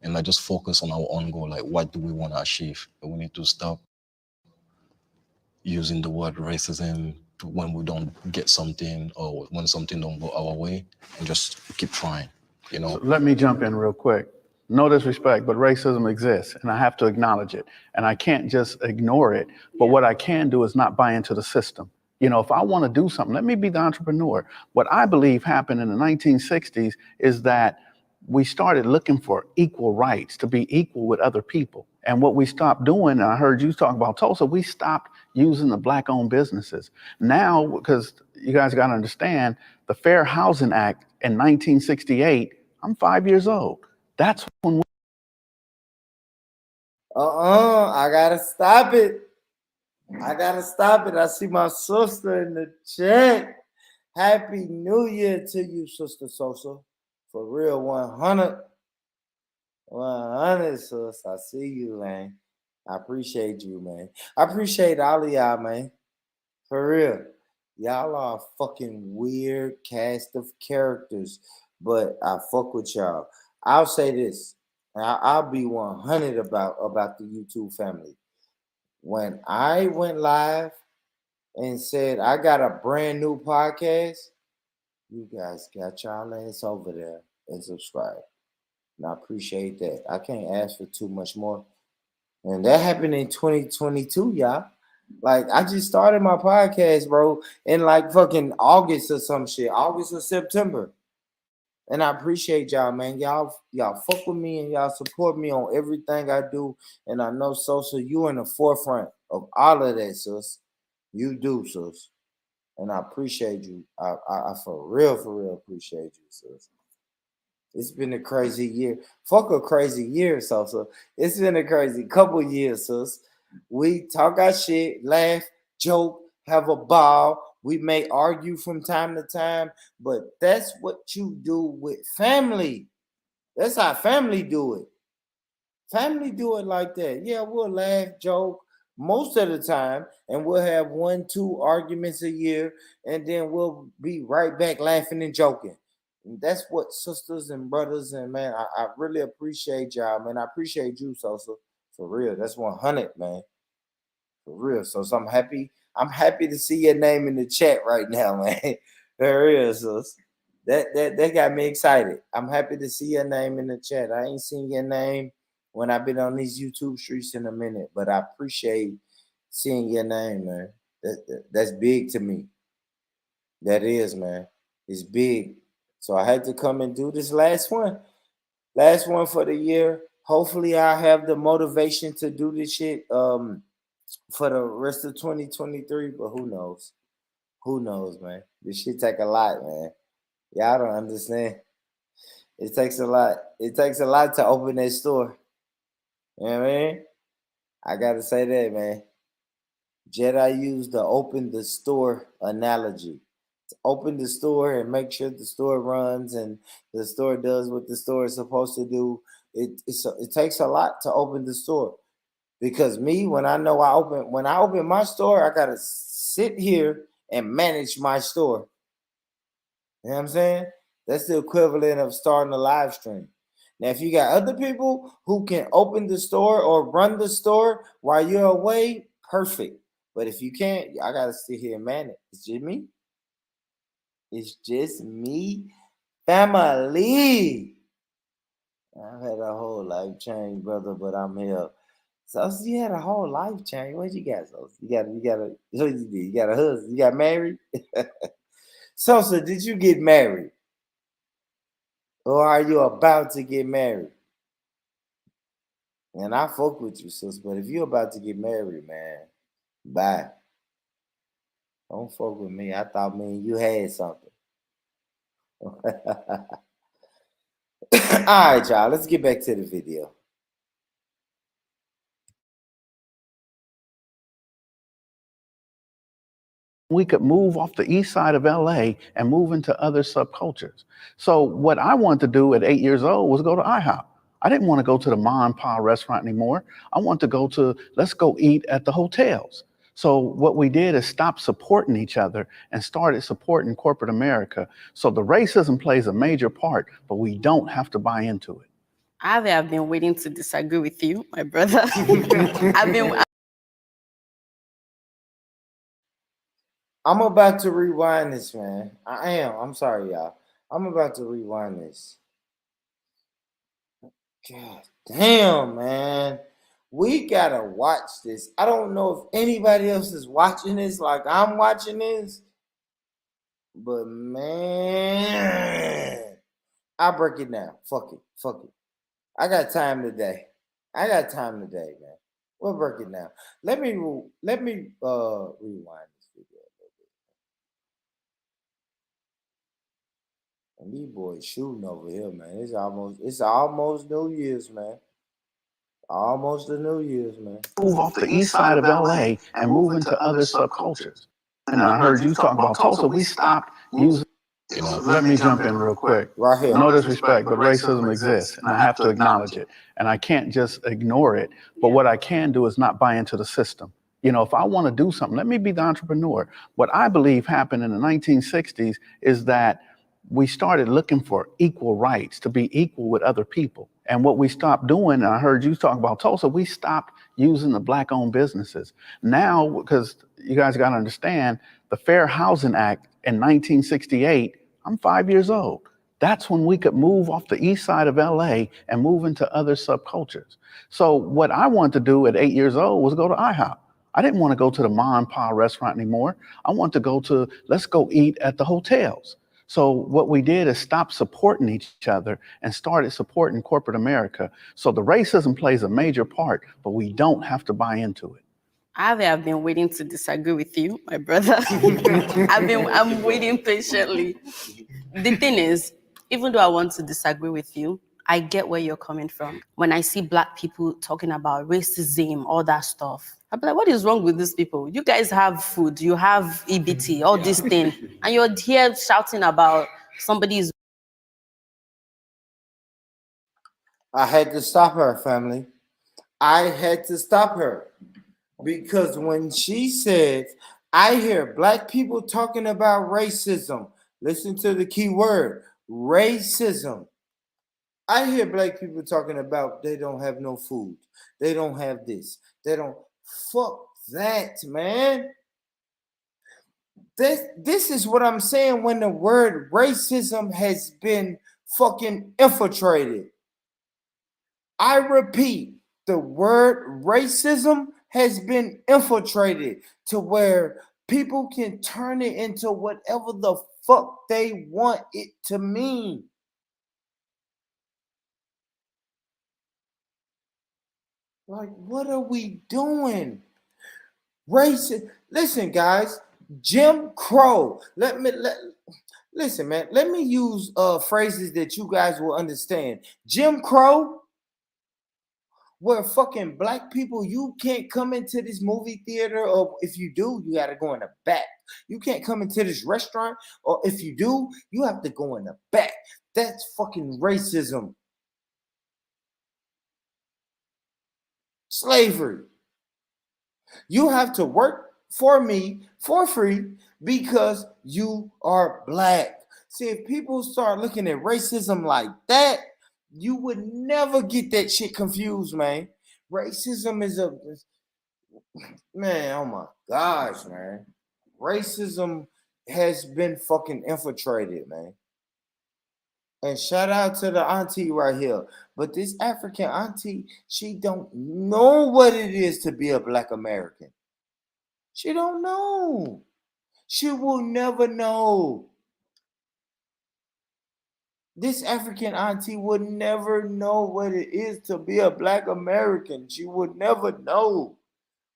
S9: And like just focus on our own goal. Like, what do we want to achieve? And we need to stop using the word racism when we don't get something or when something don't go our way, and just keep trying. You know.
S10: So let me jump in real quick. No disrespect, but racism exists, and I have to acknowledge it. And I can't just ignore it. But what I can do is not buy into the system. You know, if I want to do something, let me be the entrepreneur. What I believe happened in the 1960s is that we started looking for equal rights, to be equal with other people. And what we stopped doing, and I heard you talk about Tulsa, we stopped using the Black-owned businesses. Now, because you guys got to understand, the Fair Housing Act in 1968, I'm 5 years old. That's when we
S1: I gotta stop it. I gotta stop it. I see my sister in the chat. Happy New Year to you, Sister Sosa. For real, 100. 100, sis. I see you, man. I appreciate you, man. I appreciate all of y'all, man. For real. Y'all are a fucking weird cast of characters, but I fuck with y'all. I'll say this. I'll be 100 about the YouTube family. When I went live and said I got a brand new podcast, you guys got y'all ass over there and subscribe. And I appreciate that. I can't ask for too much more. And that happened in 2022, y'all. Like, I just started my podcast, bro, in like fucking August or some shit. August or September. And I appreciate y'all, man. Y'all fuck with me and y'all support me on everything I do. And I know, Sosa, you in the forefront of all of that, sis. You do, sis. And I appreciate you. I for real appreciate you, sis. It's been a crazy year. Fuck a crazy year, Sosa. It's been a crazy couple years, sis. We talk our shit, laugh, joke, have a ball. We may argue from time to time, but that's what you do with family. That's how family do it. Family do it like that. Yeah, we'll laugh, joke most of the time, and we'll have 1-2 arguments a year, and then we'll be right back laughing and joking. And that's what sisters and brothers, and man, I really appreciate y'all, man. I appreciate you, Sosa. For real. That's 100, man. For real. So I'm happy. I'm happy to see your name in the chat right now, man. For real, sis. That got me excited. I'm happy to see your name in the chat. I ain't seen your name when I've been on these YouTube streets in a minute, but I appreciate seeing your name, man. That's big to me. That is, man. It's big. So I had to come and do this last one. Last one for the year. Hopefully I have the motivation to do this shit for the rest of 2023, but who knows? Who knows, man? This shit take a lot, man. Y'all don't understand. It takes a lot. It takes a lot to open that store. You know what I mean? I gotta say that, man. Jedi used the open the store analogy. To open the store and make sure the store runs and the store does what the store is supposed to do. It takes a lot to open the store. Because me, when I open my store, I gotta sit here and manage my store. You know what I'm saying? That's the equivalent of starting a live stream. Now, if you got other people who can open the store or run the store while you're away, perfect. But if you can't, I gotta sit here and manage. It's just me. It's just me. Family. I've had a whole life change, brother, but I'm here. So you had a whole life change. What you got, so you got what you did? You got a husband. You got married. Sosa, did you get married? Or are you about to get married? And I fuck with you, sis, but if you're about to get married, man, bye. Don't fuck with me. I thought, man, you had something. All right, y'all. Let's get back to the video.
S10: we could move off the east side of LA and move into other subcultures. So what I wanted to do at 8 years old was go to IHOP. I didn't want to go to the mom and pop restaurant anymore. I want to go to, let's go eat at the hotels. So what we did is stop supporting each other and started supporting corporate America. So the racism plays a major part, but we don't have to buy into it.
S15: I've been waiting to disagree with you, my brother.
S1: I'm about to rewind this, man. I am. I'm sorry, y'all. I'm about to rewind this. God damn, man. We gotta watch this. I don't know if anybody else is watching this like I'm watching this, but man, I break it down. Fuck it. I got time today. Man. We'll break it down. Let me rewind this video a little bit. And these boys shooting over here, man. It's almost New Year's, man. Almost the New Year's, man.
S10: Move off the east side of LA and move into other subcultures. And I heard you talk about Tulsa. We stopped using. Let me jump in real quick.
S1: Right here.
S10: No disrespect, but racism exists, and I have to acknowledge it. And I can't just ignore it. But what I can do is not buy into the system. If I want to do something, let me be the entrepreneur. What I believe happened in the 1960s is that we started looking for equal rights, to be equal with other people. And what we stopped doing, and I heard you talk about Tulsa, we stopped using the Black-owned businesses. Now, because you guys got to understand, the Fair Housing Act in 1968, I'm 5 years old. That's when we could move off the east side of LA and move into other subcultures. So what I wanted to do at 8 years old was go to IHOP. I didn't want to go to the mom and pop restaurant anymore. I want to go to, let's go eat at the hotels. So what we did is stop supporting each other and started supporting corporate America. So the racism plays a major part, but we don't have to buy into it.
S15: I've been waiting to disagree with you, my brother. I'm waiting patiently. The thing is, even though I want to disagree with you, I get where you're coming from. When I see Black people talking about racism, all that stuff, I'm like, what is wrong with these people? You guys have food, you have EBT, all this thing, and you're here shouting about somebody's.
S1: I had to stop her, family. I had to stop her. Because when she said, I hear Black people talking about racism, listen to the key word, racism. I hear Black people talking about they don't have no food. They don't have this. They don't. Fuck that, man. This is what I'm saying when the word racism has been fucking infiltrated. I repeat, the word racism has been infiltrated to where people can turn it into whatever the fuck they want it to mean. Like, what are we doing? Racist. Listen, guys, Jim Crow. Listen, man. Let me use phrases that you guys will understand. Jim Crow, where fucking Black people, you can't come into this movie theater, or if you do, you got to go in the back. You can't come into this restaurant, or if you do, you have to go in the back. That's fucking racism. Slavery. You have to work for me for free because you are Black. See, if people start looking at racism like that, you would never get that shit confused, man. Racism is man, oh my gosh, man. Racism has been fucking infiltrated, man. And shout out to the auntie right here. But this African auntie, she don't know what it is to be a Black American. She don't know. She will never know. This African auntie would never know what it is to be a Black American. She would never know.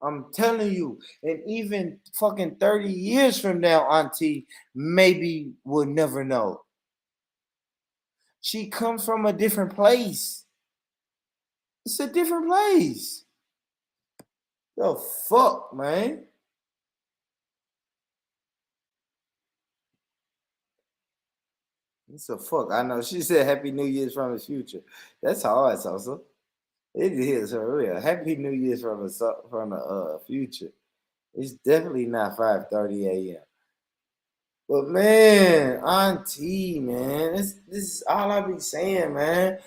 S1: I'm telling you. And even fucking 30 years from now, auntie maybe will never know. She comes from a different place. It's a different place. The fuck, man? It's a fuck. I know. She said Happy New Year's from his future. That's hard, Sosa. It is for real. Happy New Year's from the future. It's definitely not 5:30 a.m. But man, auntie, man, this is all I be saying, man.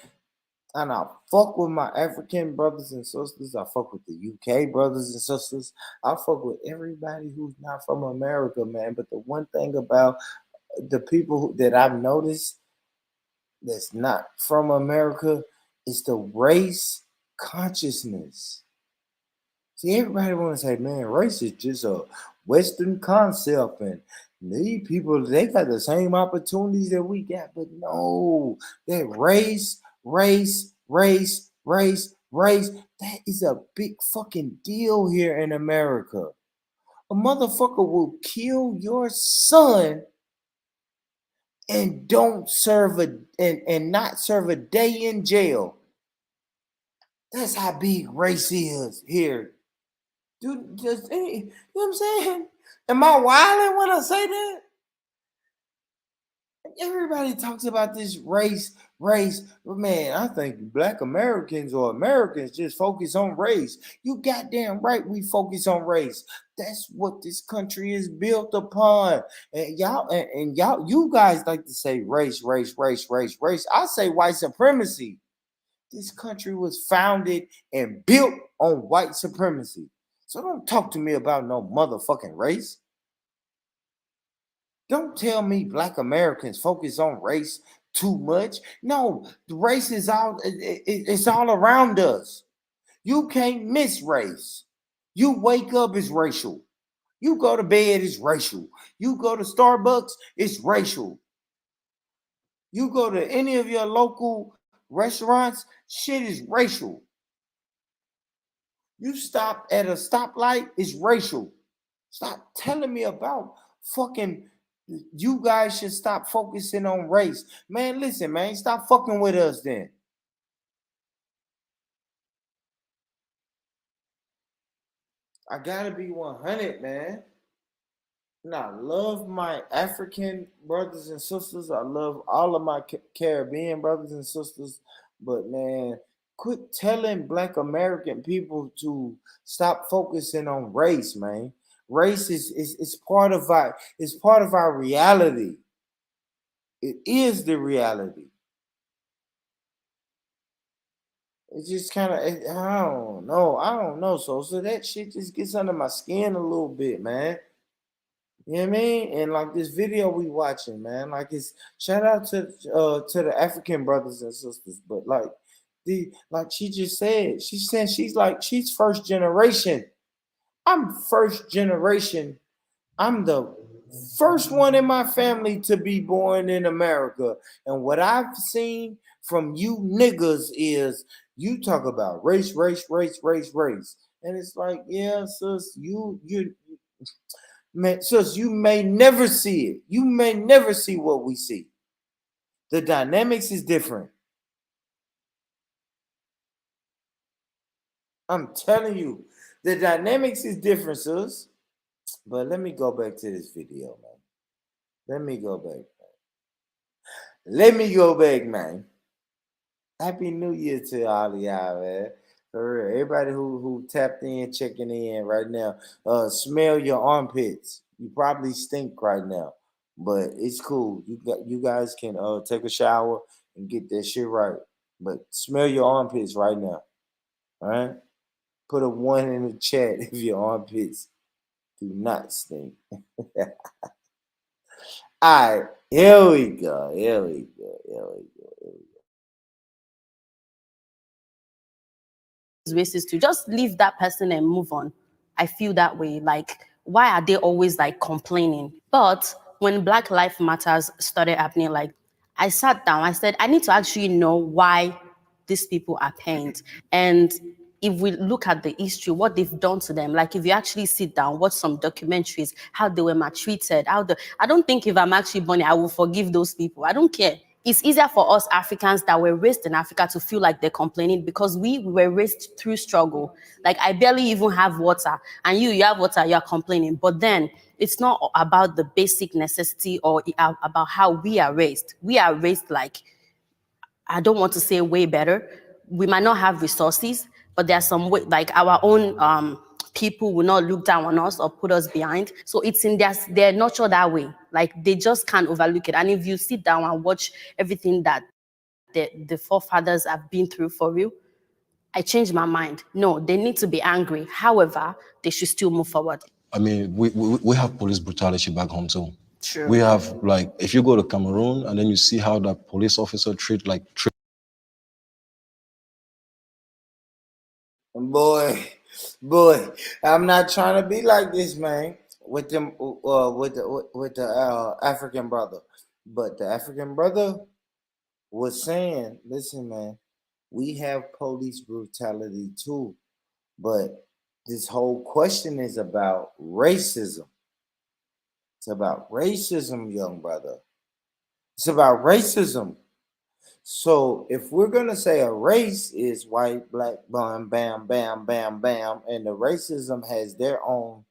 S1: And I fuck with my African brothers and sisters. I fuck with the UK brothers and sisters. I fuck with everybody who's not from America, man. But the one thing about the people that I've noticed that's not from America is the race consciousness. See, everybody want to say, man, race is just a Western concept, and these people, they got the same opportunities that we got, but no, that race, that is a big fucking deal here in America. A motherfucker will kill your son and don't serve and not serve a day in jail. That's how big race is here. Dude, just, you know what I'm saying? Am I wilding when I say that? Everybody talks about this race, but man, I think Black Americans or Americans just focus on race. You goddamn right, we focus on race. That's what this country is built upon. And y'all, you guys like to say race. I say white supremacy. This country was founded and built on white supremacy. So don't talk to me about no motherfucking race. Don't tell me Black Americans focus on race too much. No, race is it's all around us. You can't miss race. You wake up, it's racial. You go to bed, it's racial. You go to Starbucks, it's racial. You go to any of your local restaurants, shit is racial. You stop at a stoplight, it's racial. Stop telling me about fucking, you guys should stop focusing on race. Man, listen, man, stop fucking with us then. I gotta be 100, man. And I love my African brothers and sisters. I love all of my Caribbean brothers and sisters. But man, quit telling Black American people to stop focusing on race, man. Race is part of our reality. It is the reality. It's just kind of, I don't know. So that shit just gets under my skin a little bit, man. You know what I mean? And like this video we watching, man, like it's shout out to the African brothers and sisters, but like she just said, she's first generation. I'm first generation. I'm the first one in my family to be born in America. And what I've seen from you niggas is you talk about race. And it's like, yeah, sis, man, sis, you may never see it. You may never see what we see. The dynamics is different. I'm telling you, the dynamics is different, sis. But let me go back to this video, man. Let me go back, man. Happy New Year to all of y'all, man. For real. Everybody who tapped in, checking in right now. Smell your armpits. You probably stink right now, but it's cool. You guys can take a shower and get that shit right. But smell your armpits right now. All right? Put a 1 in the chat if your armpits do not stink. All right, here we go.
S15: Racist to just leave that person and move on. I feel that way. Like, why are they always like complaining? But when Black Lives Matters started happening, like I sat down, I said, I need to actually know why these people are pained. And if we look at the history, what they've done to them, like if you actually sit down, watch some documentaries, how they were maltreated, I don't think if I'm actually born, I will forgive those people. I don't care. It's easier for us Africans that were raised in Africa to feel like they're complaining because we were raised through struggle. Like I barely even have water, and you have water, you're complaining. But then it's not about the basic necessity or about how we are raised. We are raised like, I don't want to say way better. We might not have resources, but there's some way, like our own people will not look down on us or put us behind. So it's in they're nurtured that way. Like they just can't overlook it. And if you sit down and watch everything that the forefathers have been through for real, I changed my mind. No, they need to be angry. However, they should still move forward.
S9: I mean, we have police brutality back home too.
S15: True.
S9: We have, like, if you go to Cameroon and then you see how that police officer
S1: Boy, Boy, I'm not trying to be like this, man. With them, with the African brother, but the African brother was saying, "Listen, man, we have police brutality too, but this whole question is about racism. It's about racism, young brother. It's about racism. So if we're gonna say a race is white, black, bam, bam, bam, bam, bam, and the racism has their own,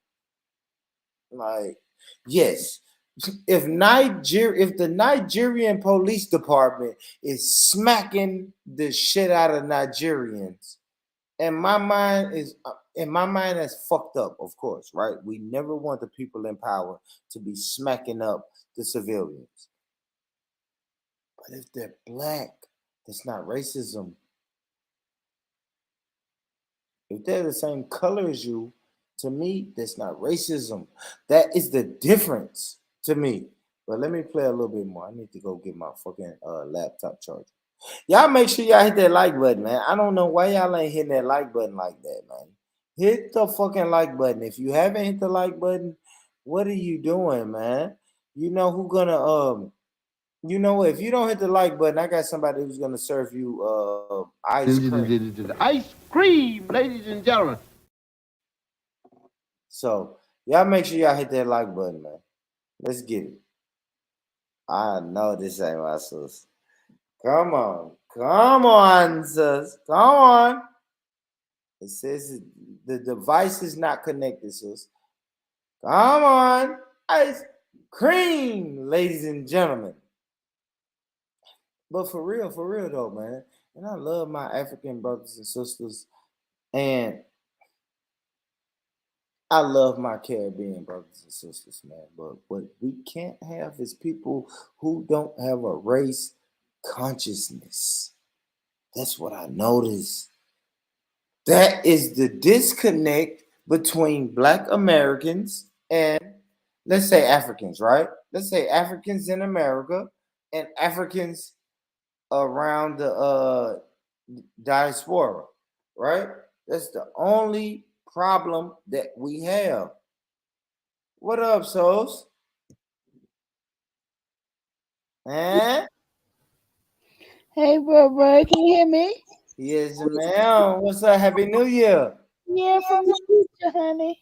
S1: like, yes, if the Nigerian police department is smacking the shit out of Nigerians, and my mind is in my mind that's fucked up, of course, right? We never want the people in power to be smacking up the civilians. But if they're black, that's not racism. If they're the same color as you, to me, that's not racism. That is the difference to me. But let me play a little bit more. I need to go get my fucking laptop charger. Y'all make sure y'all hit that like button, man. I don't know why y'all ain't hitting that like button like that, man. Hit the fucking like button. If you haven't hit the like button, what are you doing, man? You know who gonna you know what? If you don't hit the like button, I got somebody who's gonna serve you ice cream.
S8: Ice cream, ladies and gentlemen.
S1: So y'all make sure y'all hit that like button, man. Let's get it. I know this ain't my sis. Come on, sis. Come on. It says the device is not connected, sis. Come on, ice cream, ladies and gentlemen. But for real though, man. And I love my African brothers and sisters, and I love my Caribbean brothers and sisters, man. But what we can't have is people who don't have a race consciousness. That's what I noticed. That is the disconnect between Black Americans and, let's say, Africans, right? Let's say Africans in America and Africans around the diaspora, right? That's the only problem that we have. What up, souls? Eh?
S17: Hey, bro, can you hear me?
S1: Yes, ma'am. What's up? Happy New Year.
S17: Yeah, from the future, honey.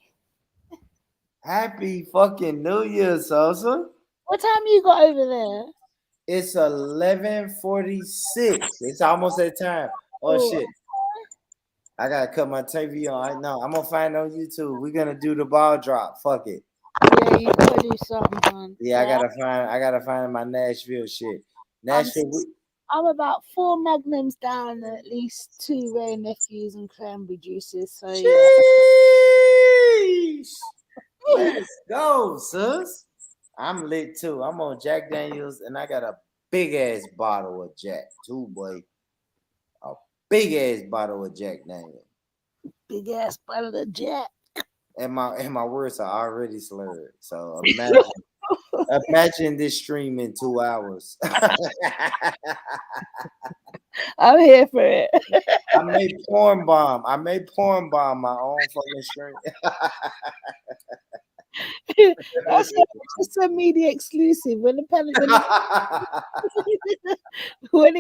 S1: Happy fucking New Year, Sosa.
S17: What time you got over there?
S1: It's 11:46. It's almost that time. Oh shit. I gotta cut my TV on. I know. I'm gonna find on YouTube. We're gonna do the ball drop. Fuck it.
S17: Yeah, you gotta do something, man.
S1: Yeah, I gotta find my Nashville shit. Nashville.
S17: I'm about 4 magnums down, and at least 2 Ray nephews and cranberry juices. So yeah.
S1: Let's go, sis. I'm lit too. I'm on Jack Daniels, and I got a big ass bottle of Jack too, boy. A big ass bottle of Jack Daniels.
S17: Big ass bottle of Jack.
S1: And my words are already slurred. So imagine this stream in 2 hours.
S17: I'm here for it.
S1: I made porn bomb my own fucking stream.
S17: That's just a media exclusive. When it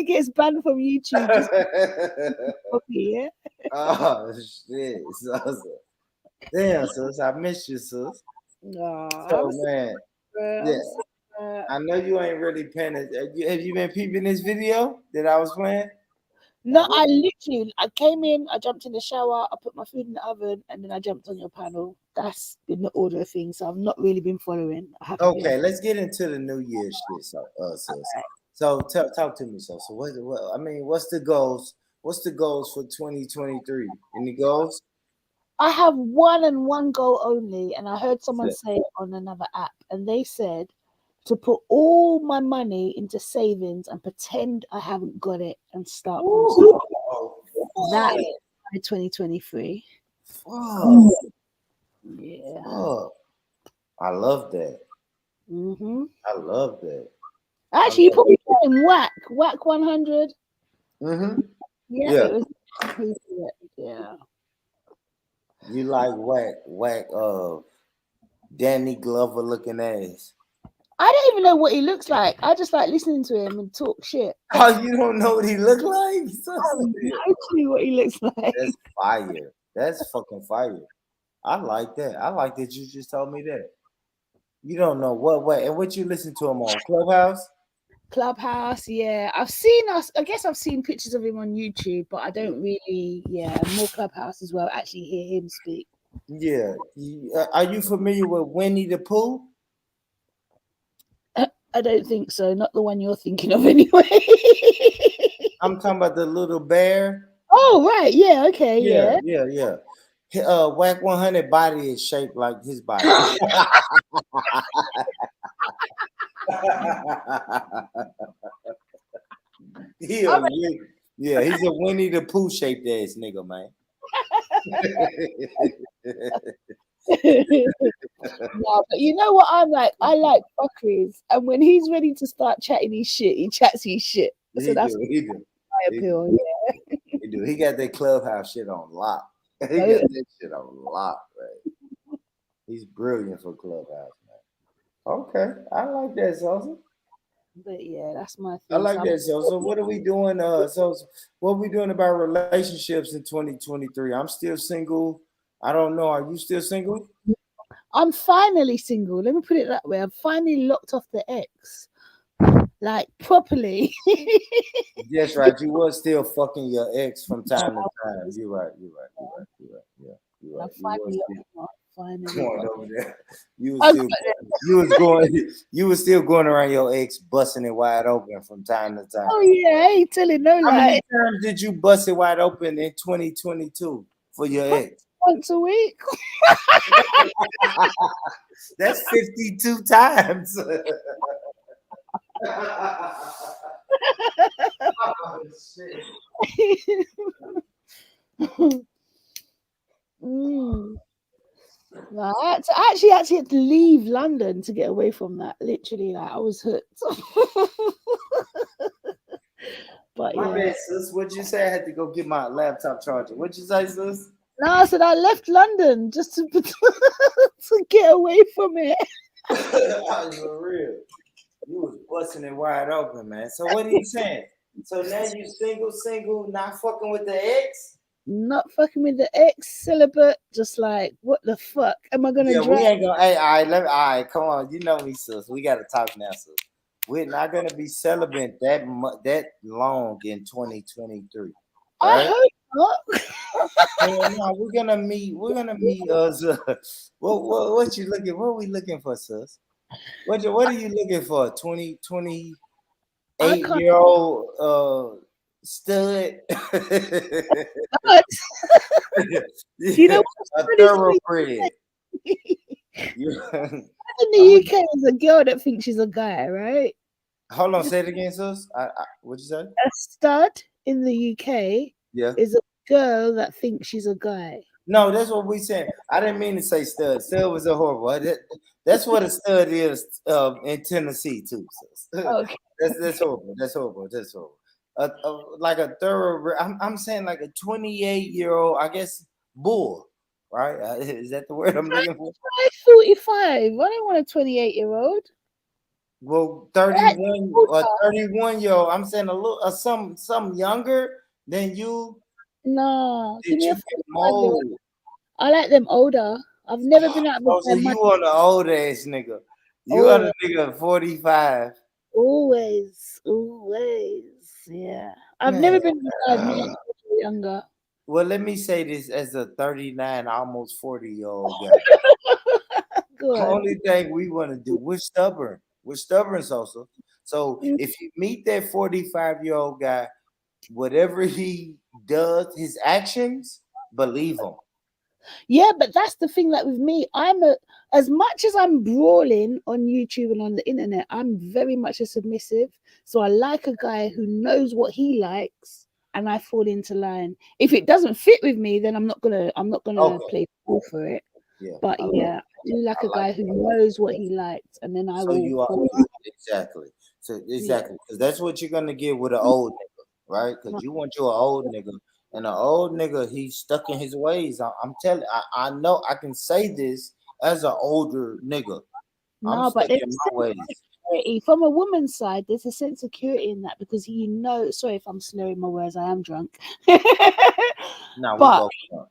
S17: gets banned from YouTube, just copy, yeah.
S1: Oh shit, damn, sis, I miss you, sis. So man, yeah, I know you ain't really paying it. Have you been peeping this video that I was playing?
S17: No, I came in, I jumped in the shower, I put my food in the oven, and then I jumped on your panel. That's been the order of things. So I've not really been following.
S1: Okay, let's get into the New Year's shit, sis. So talk to me, so what? I mean, what's the goals? What's the goals for 2023? Any goals?
S17: I have one and one goal only, and I heard someone say it on another app, and they said to put all my money into savings and pretend I haven't got it and start that is my 2023. Yeah.
S1: I love that.
S17: Mm-hmm.
S1: I love that.
S17: Actually, you probably getting whack 100.
S1: Mm-hmm.
S17: Yeah.
S1: Yeah.
S17: It was, yeah.
S1: You like whack Danny Glover looking ass.
S17: I don't even know what he looks like. I just like listening to him and talk shit.
S1: Oh, you don't know what he look like?
S17: Actually, what he looks like.
S1: That's fire. That's fucking fire. I like that. I like that you just told me that. You don't know what and what you listen to him on Clubhouse?
S17: Clubhouse, yeah. I've seen us. I guess I've seen pictures of him on YouTube, but I don't really. Yeah, more Clubhouse as well. Actually, hear him speak.
S1: Yeah. Are you familiar with Winnie the Pooh?
S17: I don't think so. Not the one you're thinking of, anyway.
S1: I'm talking about the little bear.
S17: Oh right, yeah, okay, yeah.
S1: Yeah. Whack 100 body is shaped like his body. He's a Winnie the Pooh shaped ass nigga, man.
S17: No, but you know what I'm like? I like fuckeries, and when he's ready to start chatting his shit, he chats his shit. So that's
S1: he do.
S17: my appeal. Yeah.
S1: He do. He got that Clubhouse shit on lock. He got that shit on lock, right? He's brilliant for Clubhouse, man. Okay, I like that, Sosa.
S17: But yeah, that's my thing.
S1: I like that. So what are we doing? What are we doing about relationships in 2023? I'm still single. I don't know. Are you still single?
S17: I'm finally single. Let me put it that way. I'm finally locked off the ex, like properly.
S1: That's right. You was still fucking your ex from time to time. You're right. Yeah, you're right. Going over there. You was still going around your ex, busting it wide open from time to time.
S17: Oh yeah, I ain't telling no lie.
S1: How many times did you bust it wide open in 2022 for your ex?
S17: Once a week.
S1: That's 52 times. Oh, shit.
S17: No, I actually had to leave London to get away from that. Literally, like I was hooked. But
S1: My
S17: yeah.
S1: bad, sis. What'd you say? I had to go get my laptop charger. What'd you say, sis?
S17: No, I said I left London just to to get away from it.
S1: For real. You was busting it wide open, man. So what are you saying? So now you single, not fucking with the ex?
S17: Not fucking with the ex, celibate, just like what the fuck am I gonna
S1: We
S17: drag?
S1: ain't gonna. Hey, all right, come on. You know me, sis. We gotta talk now, sis. We're not gonna be celibate that long in 2023. Right?
S17: I hope not.
S1: No, we're gonna meet. Us. What you looking? What are we looking for, sis? What are you looking for? 28-year-old stud.
S17: You know
S1: a thoroughbred.
S17: In the UK, there's a girl that thinks she's a guy, right?
S1: Hold on, say it again, sis. What'd you say?
S17: A stud in the UK is a girl that thinks she's a guy.
S1: No, that's what we said. I didn't mean to say stud. Stud was a horrible. That's what a stud is in Tennessee too. Sis.
S17: Okay.
S1: That's horrible. That's horrible. Like a thoroughbred. I'm saying like a 28-year-old, I guess, bull. Right? Is that the word I'm looking for?
S17: 45. I don't want a 28-year-old.
S1: Well, 31 or 31-year-old. I'm saying a little, some younger than you.
S17: No,
S1: Did you get old?
S17: I like them older. I've never been out with
S1: So you on the old ass nigga. You on the nigga 45.
S17: Always. Yeah. I've never been younger.
S1: Well, let me say this as a 39, almost 40-year-old guy. The only thing we want to do, we're stubborn. We're stubborn, Sosa. So if you meet that 45-year-old guy, whatever he does, his actions, believe him.
S17: Yeah, but that's the thing. Like with me, as much as I'm brawling on YouTube and on the internet, I'm very much a submissive. So I like a guy who knows what he likes, and I fall into line. If it doesn't fit with me, then I'm not gonna play ball for it.
S1: Yeah.
S17: But yeah, I do like a guy who knows what he likes, and then I
S1: So
S17: will.
S1: you are exactly. So exactly, because that's what you're gonna get with an old nigga, right? Because you want your old nigga And the old nigga, he's stuck in his ways. I'm telling, I know I can say this as an older nigga. I'm
S17: No, but
S1: stuck
S17: there's
S1: in
S17: a
S1: my
S17: sense
S1: ways.
S17: of security from a woman's side. There's a sense of security in that because you know. Sorry if I'm slurring my words. I am drunk.
S1: Now we
S17: But
S1: both drunk.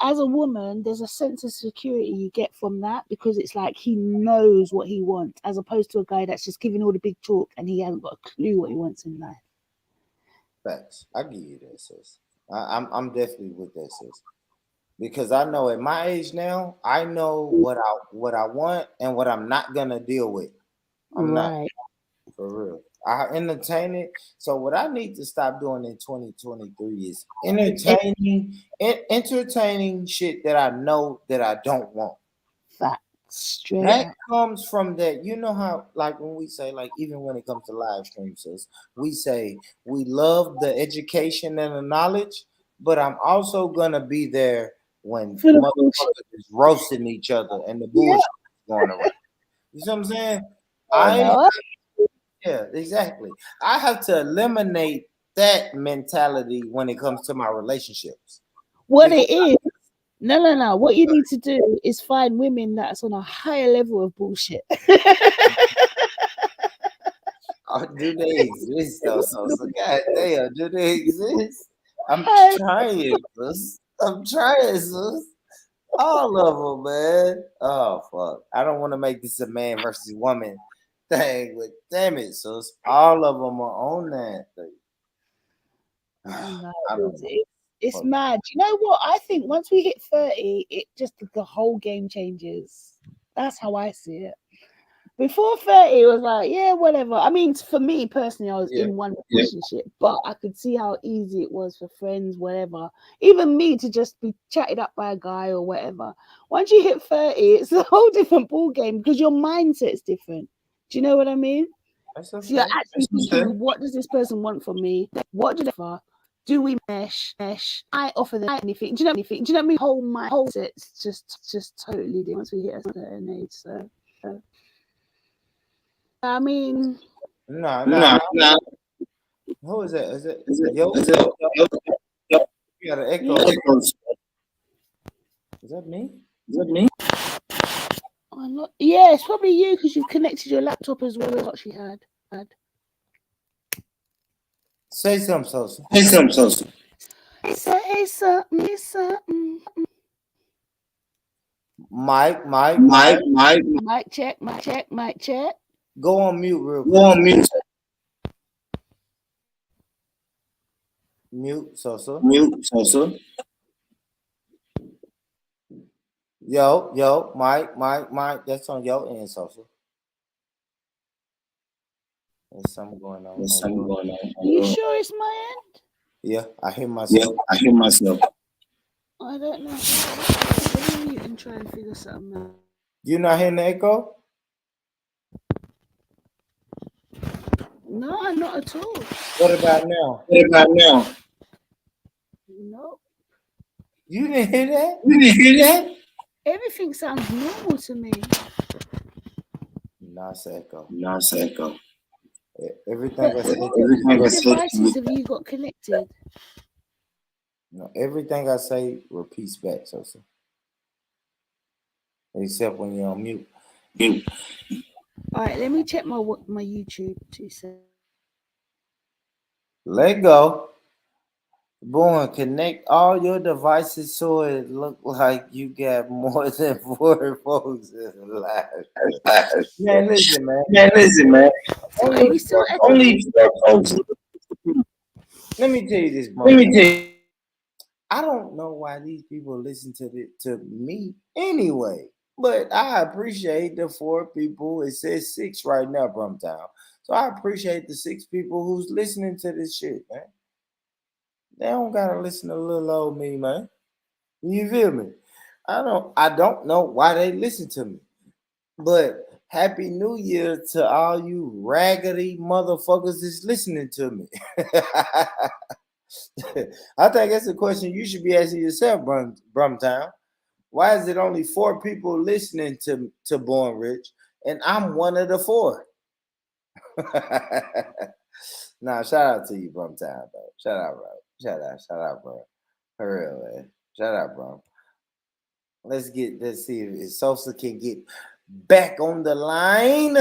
S17: as a woman, there's a sense of security you get from that because it's like he knows what he wants, as opposed to a guy that's just giving all the big talk and he hasn't got a clue what he wants in life.
S1: Facts. I give you that, sis. I'm definitely with that, sis. Because I know at my age now, I know what I want and what I'm not gonna deal with. I'm not,
S17: Right.
S1: for real. I entertain it. So what I need to stop doing in 2023 is entertaining shit that I know that I don't want.
S17: Facts. Straight
S1: That
S17: up.
S1: comes from that. You know how, like, when we say, like, even when it comes to live streams, we say we love the education and the knowledge, but I'm also gonna be there when
S17: For the bullshit.
S1: motherfuckers is roasting each other and the
S17: Yeah.
S1: bullshit is going around. You see what I'm saying?
S17: Oh, no.
S1: Yeah, exactly. I have to eliminate that mentality when it comes to my relationships.
S17: What it is. No. What you need to do is find women that's on a higher level of bullshit.
S1: Do they exist though? So god damn, do they exist? I'm trying, sis. I'm trying, sis. All of them, man. Oh fuck. I don't want to make this a man versus woman thing, but damn it, sis. All of them are on that thing.
S17: No,
S1: I don't know.
S17: it's
S1: Fuck.
S17: mad. You know what? I think once we hit 30, it just the whole game changes. That's how I see it. Before 30, it was like, yeah, whatever. I mean, for me personally, I was in one relationship, but I could see how easy it was for friends, whatever. Even me to just be chatted up by a guy or whatever. Once you hit 30, it's a whole different ball game because your mindset's different. Do you know what I mean? So you're actually thinking, what does this person want from me? What do they offer? Do we mesh? I offer them anything. Do you know anything? Do you know what I mean? My whole set's just totally different once we hit a certain age. So I mean,
S1: No. Who is that? Is it yo? You got an echo. Is that me?
S17: I'm not, yeah, it's probably you because you've connected your laptop as well as what she had.
S1: Say something, Sosa.
S17: Say something.
S1: Mike.
S17: Mic check.
S1: Go on mute real quick. Mute, Sosa. Yo, Mike. That's on your end, Sosa. There's something going on.
S17: You sure it's my end?
S1: Yeah, I hear myself.
S17: I don't know. Let me mute and try and figure something out.
S1: You not hearing the echo?
S17: No, not at all.
S1: What about now?
S17: No.
S1: You didn't hear that?
S17: Everything sounds normal to me.
S1: Nah, it's echo.
S17: But
S1: Everything I said.
S17: what devices have you got connected?
S1: No, everything I say repeats back, Sosa. Except when you're on mute.
S17: All right, let me check my YouTube 2 seconds.
S1: Let go. Boy, connect all your devices so it look like you got more than 4 folks in the live. Man, listen, man.
S17: Are we still
S1: Only Let me tell you this, bro. I don't know why these people listen to me anyway, but I appreciate the 4 people. It says 6 right now, Brumtown. So I appreciate the 6 people who's listening to this shit, man. They don't gotta listen to little old me, man. You feel me? I don't know why they listen to me. But Happy New Year to all you raggedy motherfuckers that's listening to me. I think that's a question you should be asking yourself, Brumtown. Why is it only 4 people listening to Born Rich, and I'm one of the 4? Nah, shout out to you, Brumtown, though. Shout out, bro. Shut up, bro. For real, man. Shut up, bro. Let's see if Sosa can get back on the line.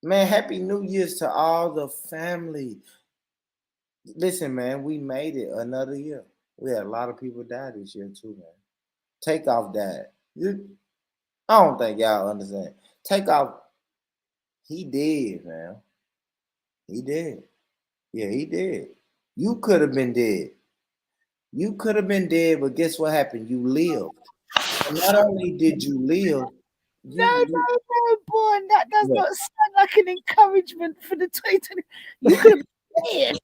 S1: Man, happy New Year's to all the family. Listen, man, we made it another year. We had a lot of people die this year too, man. Takeoff died. I don't think y'all understand. Takeoff, he did, man. He did. Yeah, he did. You could have been dead. You could have been dead, but guess what happened? You lived. And not only did you live,
S17: No, boy, that does
S1: What?
S17: not sound like an encouragement for the 2020. You could have been dead.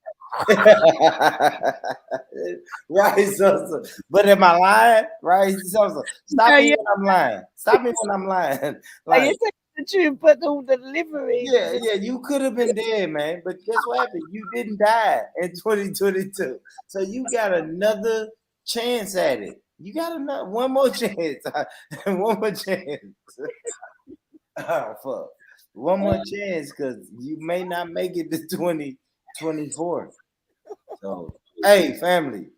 S1: Right, Sosa. But am I lying? Right, Sosa. Stop
S17: No,
S1: me
S17: you-
S1: when I'm lying. Stop me when I'm lying.
S17: You're
S1: Like,
S17: telling the truth, but the delivery.
S1: yeah, you could have been dead, man. But guess what happened? You didn't die in 2022. So you got another chance at it. You got one more chance. One more chance. Oh, fuck. One more chance because you may not make it to 2024. So, hey, family,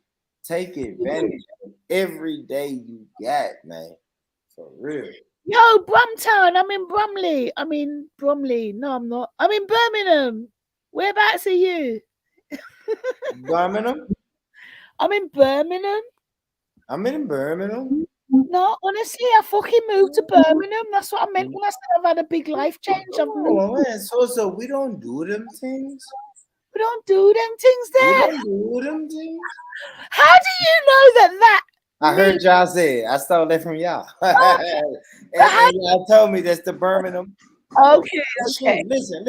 S1: take advantage of every day you got, man. For real.
S17: Yo, Brumtown. I'm in Brumley. Bromley. No, I'm not. I'm in Birmingham. Whereabouts are you?
S1: Birmingham?
S17: I'm in Birmingham.
S1: I'm in Birmingham.
S17: No, honestly, I fucking moved to Birmingham. That's what I meant when I said I've had a big life change.
S1: Oh, man. So we don't do them things?
S17: We don't do them things
S1: We
S17: there.
S1: don't do them things?
S17: How do you know that?
S1: I heard y'all say it. I stole that from y'all. and y'all told me that's the Birmingham.
S17: Okay, okay.
S1: Listen.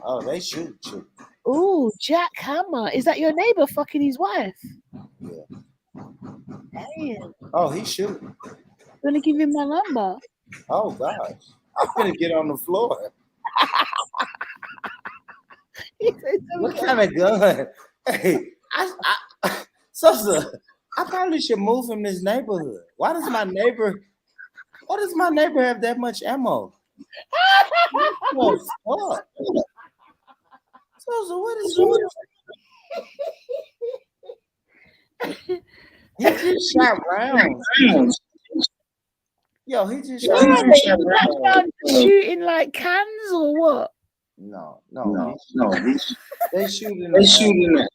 S1: Oh, they shoot.
S17: Oh, Jack Hammer. Is that your neighbor fucking his wife?
S1: Yeah.
S17: Damn.
S1: Oh, he shooting.
S17: Gonna give him my number.
S1: Oh gosh. I'm gonna get on the floor. What kind of gun? Hey, Sosa, I probably should move from this neighborhood. Why does my neighbor have that much ammo? What the fuck? Sosa, what is wrong? He just shot rounds. Yo, he just shot rounds.
S17: Shooting like cans or what?
S1: No. They shooting. They shooting.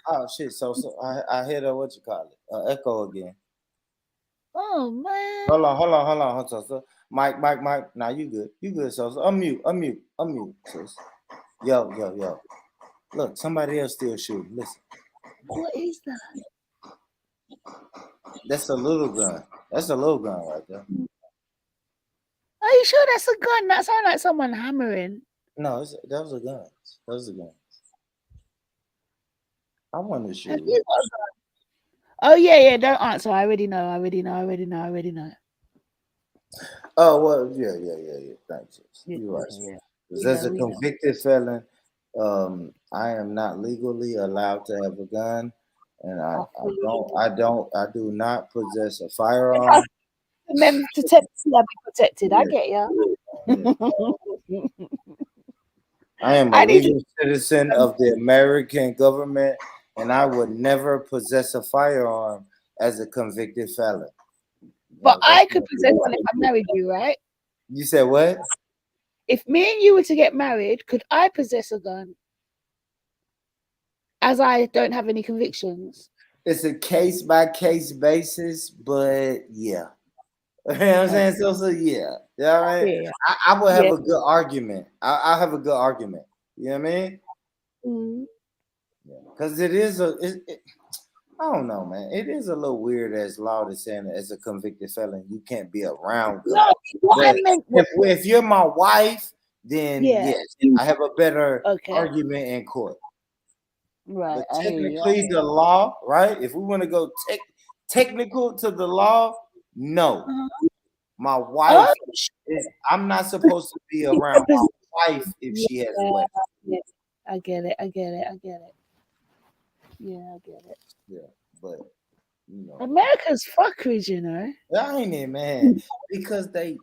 S1: Oh shit! So I hit a what you call it? Echo again.
S17: Oh man.
S1: Hold on. So Mike. Nah, you good? You good? So unmute. Sis. Yo. Look, somebody else still shooting. Listen.
S17: What is that?
S1: That's a little gun. That's a little gun right there.
S17: Are you sure that's a gun? That sounds like someone hammering.
S1: No, that was a gun. That was a gun. I want to shoot.
S17: Have you got a gun? Oh yeah. Don't answer. I already know.
S1: Oh well, yeah. Thanks. You're right.
S17: Yeah.
S1: Because as a convicted felon, I am not legally allowed to have a gun, and I do not possess a firearm.
S17: Remember to be protected. I get you.
S1: I am a legal citizen of the American government, and I would never possess a firearm as a convicted felon.
S17: But I could possess one if I married you, right?
S1: You said what?
S17: If me and you were to get married, could I possess a gun? As I don't have any convictions.
S1: It's a case by case basis, but yeah. You know what I'm saying? So yeah. You know what I mean?
S17: Yeah.
S1: I would have a good argument. I have a good argument. You know what I mean?
S17: Mm-hmm.
S1: Because it is I don't know, man. It is a little weird as law that's saying that as a convicted felon, you can't be around.
S17: No,
S1: if you're my wife, then yes, I have a better argument in court.
S17: Right.
S1: But technically, the law, right? If we want to go technical to the law, no. My wife I'm not supposed to be around my wife if she has a weapon.
S17: Yeah, I get it. Yeah, I get it.
S1: Yeah, but
S17: America's fuckers, you know.
S1: That ain't it, man. Because they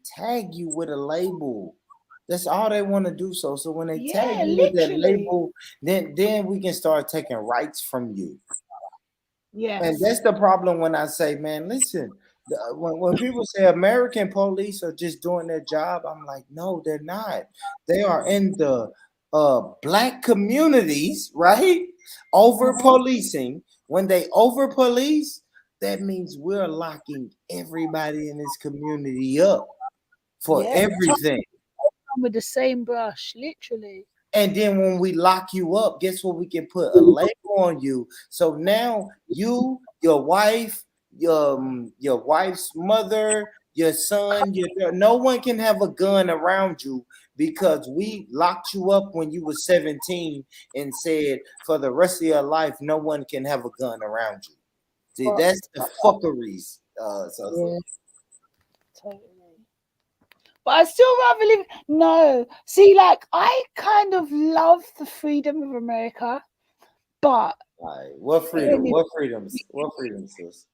S1: tag you with a label. That's all they want to do. So when they tag
S17: Yeah,
S1: you with that
S17: literally.
S1: label, then we can start taking rights from you.
S17: Yes.
S1: And that's the problem when I say, man, listen, when people say American police are just doing their job, I'm like, no, they're not. They are in the black communities, right? Over policing. When they over police, that means we're locking everybody in this community up for
S17: Yeah,
S1: everything.
S17: with the same brush, literally.
S1: And then when we lock you up, guess what? We can put a label on you. So now you, your wife, your wife's mother, your son, no one can have a gun around you because we locked you up when you were 17 and said for the rest of your life, no one can have a gun around you. See, that's the fuckeries.
S17: Yeah. Totally. But I still rather live. No, see, like I kind of love the freedom of America, but
S1: what freedom? What freedoms? What freedoms, sis?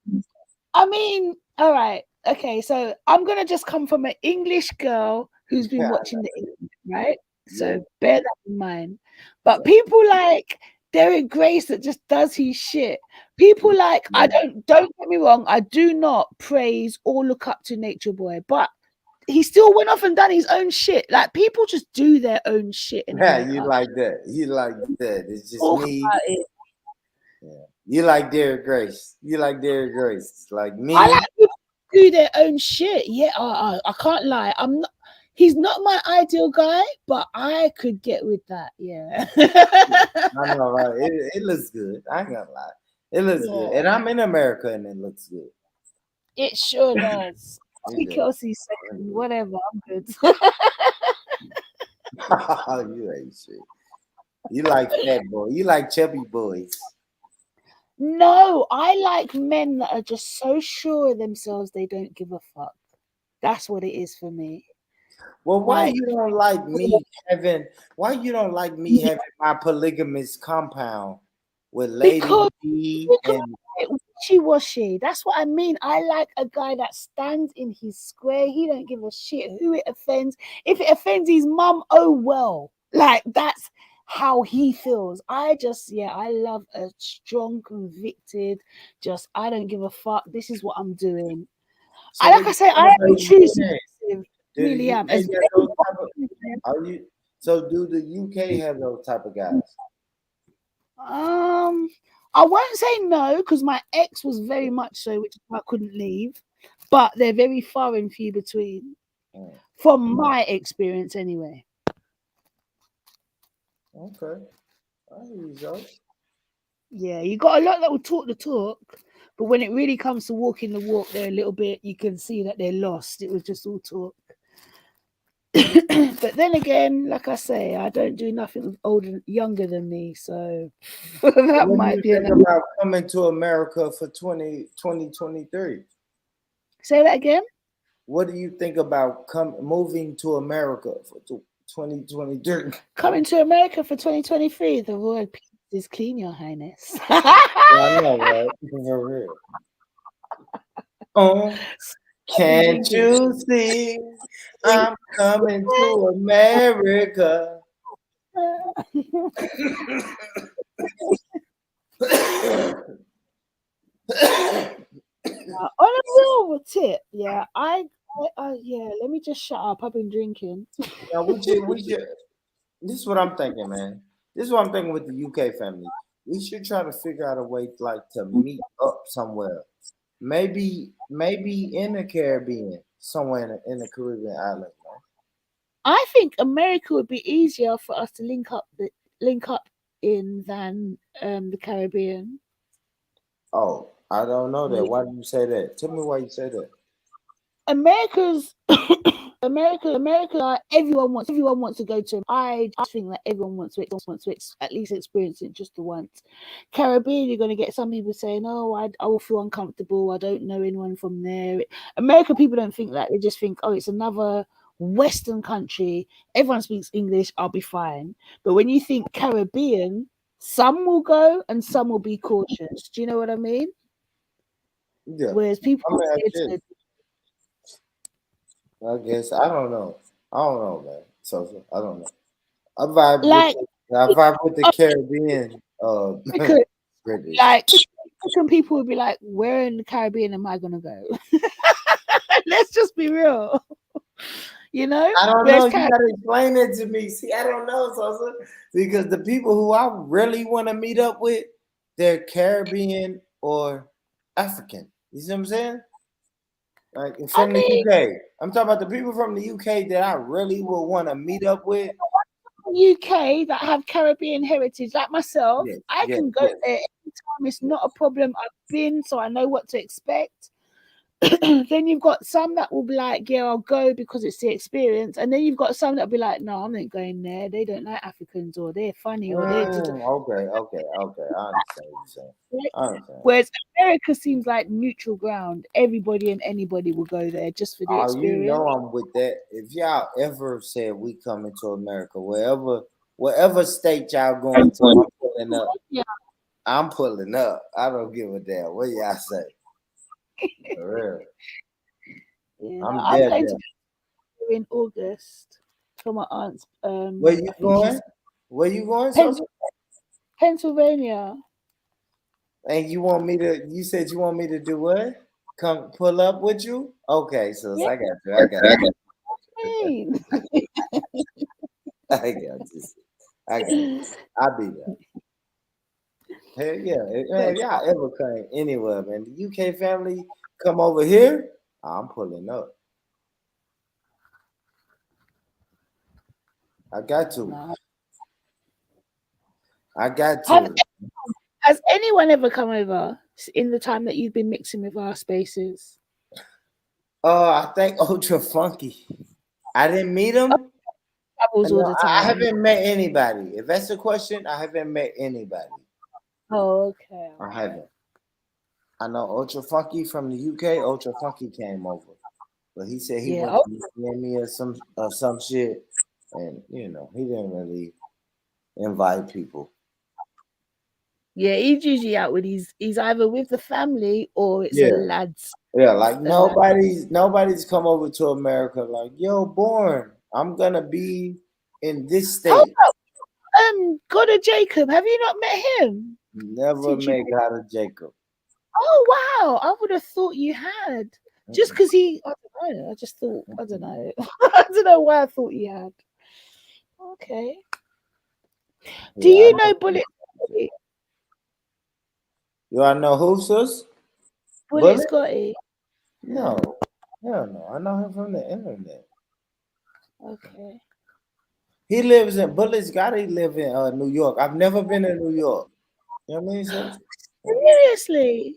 S17: I mean, all right, okay. So I'm gonna just come from an English girl who's been watching the English, right? So bear that in mind. But people like Derek Grace that just does his shit. People like don't get me wrong. I do not praise or look up to Nature Boy, but he still went off and done his own shit. Like people just do their own shit in
S1: Yeah,
S17: America.
S1: you like that. You like that. It's just
S17: Talk
S1: me.
S17: about it.
S1: Yeah. You like Derek Grace. You like Derek Grace. It's like me.
S17: I like people do their own shit. Yeah, I can't lie. I'm not. He's not my ideal guy, but I could get with that. Yeah.
S1: I know, right? It looks good. I ain't gonna lie. It looks good. And I'm in America and it looks good.
S17: It sure does.
S1: It does.
S17: Kelsey second, whatever. I'm good.
S1: You ain't shit. You like fat boy. You like chubby boys.
S17: No, I like men that are just so sure of themselves they don't give a fuck. That's what it is for me.
S1: Well, why
S17: Like,
S1: you don't like me having? Why you don't like me having my polygamous compound with Lady
S17: because
S1: B
S17: because
S1: and
S17: wishy-washy. That's what I mean. I like a guy that stands in his square. He don't give a shit who it offends. If it offends his mum, oh well. Like that's how he feels. I love a strong, convicted, just I don't give a fuck. This is what I'm doing.
S1: So
S17: Like I say, I am too submissive.
S1: Do
S17: Really
S1: the
S17: am.
S1: UK got those type of, are you? So do the UK have those type of guys?
S17: I won't say no because my ex was very much so, which is why I couldn't leave. But they're very far and few between, from my experience, anyway.
S1: Okay, I hear you.
S17: Yeah, you got a lot that will talk the talk, but when it really comes to walking the walk, they're a little bit. You can see that they're lost. It was just all talk. But then again, like I say, I don't do nothing with younger than me, so that
S1: What
S17: might
S1: do you
S17: be
S1: think about coming to America for 2023?
S17: Say that again.
S1: What do you think about moving to America for 2023?
S17: Coming to America for 2023, the royal peace is clean, Your Highness.
S1: Yeah, I know, right? For real. Oh, can't you see? I'm coming to America.
S17: On a real tip, yeah, let me just shut up. I've been drinking.
S1: Yeah, we should. This is what I'm thinking, man. This is what I'm thinking with the UK family. We should try to figure out a way to meet up somewhere. Maybe in the Caribbean, somewhere in the Caribbean island, man.
S17: I think America would be easier for us to link up in than the Caribbean.
S1: Oh, I don't know that. Why do you say that? Tell me why you say that.
S17: America, everyone wants to go to. I think that everyone wants to at least experience it just the once. Caribbean, you're going to get some people saying, "Oh, I will feel uncomfortable. I don't know anyone from there." America, people don't think that. They just think, "Oh, it's another Western country. Everyone speaks English. I'll be fine." But when you think Caribbean, some will go and some will be cautious. Do you know what I mean?
S1: Yeah.
S17: Whereas people
S1: I guess I don't know. I don't know, man. So I don't know. I vibe
S17: Like,
S1: with the Caribbean.
S17: because,
S1: British.
S17: like, African people would be like, where in the Caribbean am I gonna go? Let's just be real. You know?
S1: I don't
S17: Where's
S1: know. You gotta explain it to me. See, I don't know, Sosa, because the people who I really want to meet up with, they're Caribbean or African. You see what I'm saying? Like from the UK. I'm talking about the people from the UK that I really would want to meet up with.
S17: UK that have Caribbean heritage, like myself,
S1: Yes,
S17: I
S1: yes,
S17: can go
S1: yes.
S17: there anytime. It's not a problem. I've been, so I know what to expect. Then you've got some that will be like, yeah, I'll go because it's the experience. And then you've got some that'll be like, no, I'm not going there. They don't like Africans, or they're funny, or they're just.
S1: Okay. I understand what you're saying. I understand.
S17: Whereas America seems like neutral ground. Everybody and anybody will go there just for the
S1: Oh,
S17: experience.
S1: you know I'm with that. If y'all ever said we coming to America, wherever state y'all going to, I'm pulling up.
S17: Yeah.
S1: I'm pulling up. I don't give a damn what y'all say. For real.
S17: Yeah,
S1: I'm
S17: I'm
S1: dead.
S17: going to in August for my aunt's.
S1: Where you going? Where you going?
S17: Pennsylvania.
S1: And you want me to? You said you want me to do what? Come pull up with you? Okay, so
S17: Yeah.
S1: I got you. I got you. I got you. I'll be there. Hell yeah. Man, if y'all ever come anywhere, man, the UK family come over here, I'm pulling up. I got to. I got to.
S17: Has anyone ever come over in the time that you've been mixing with our spaces?
S1: I think Ultra Funky. I didn't meet him.
S17: Travels all the time.
S1: I haven't met anybody. If that's the question, I haven't met anybody.
S17: Oh, okay.
S1: I haven't. I know Ultra Funky from the UK. Ultra Funky came over, but he said he went to Miami or some shit, and you know he didn't really invite people.
S17: Yeah, he's usually out with he's either with the family or it's a lads.
S1: Yeah, like nobody's come over to America like, yo, Born, I'm gonna be in this state.
S17: God of Jacob, have you not met him?
S1: Never met God of Jacob.
S17: Oh wow, I would have thought you had. Just because I don't know. I just thought, I don't know. I don't know why I thought you had. Okay. Do you know Bullet?
S1: You all know who, sis?
S17: Bullet Scotty?
S1: No. Hell no. I know him from the internet.
S17: Okay.
S1: He lives in Bullet Scotty live in New York. I've never been to New York. You know what I mean, sis?
S17: Seriously?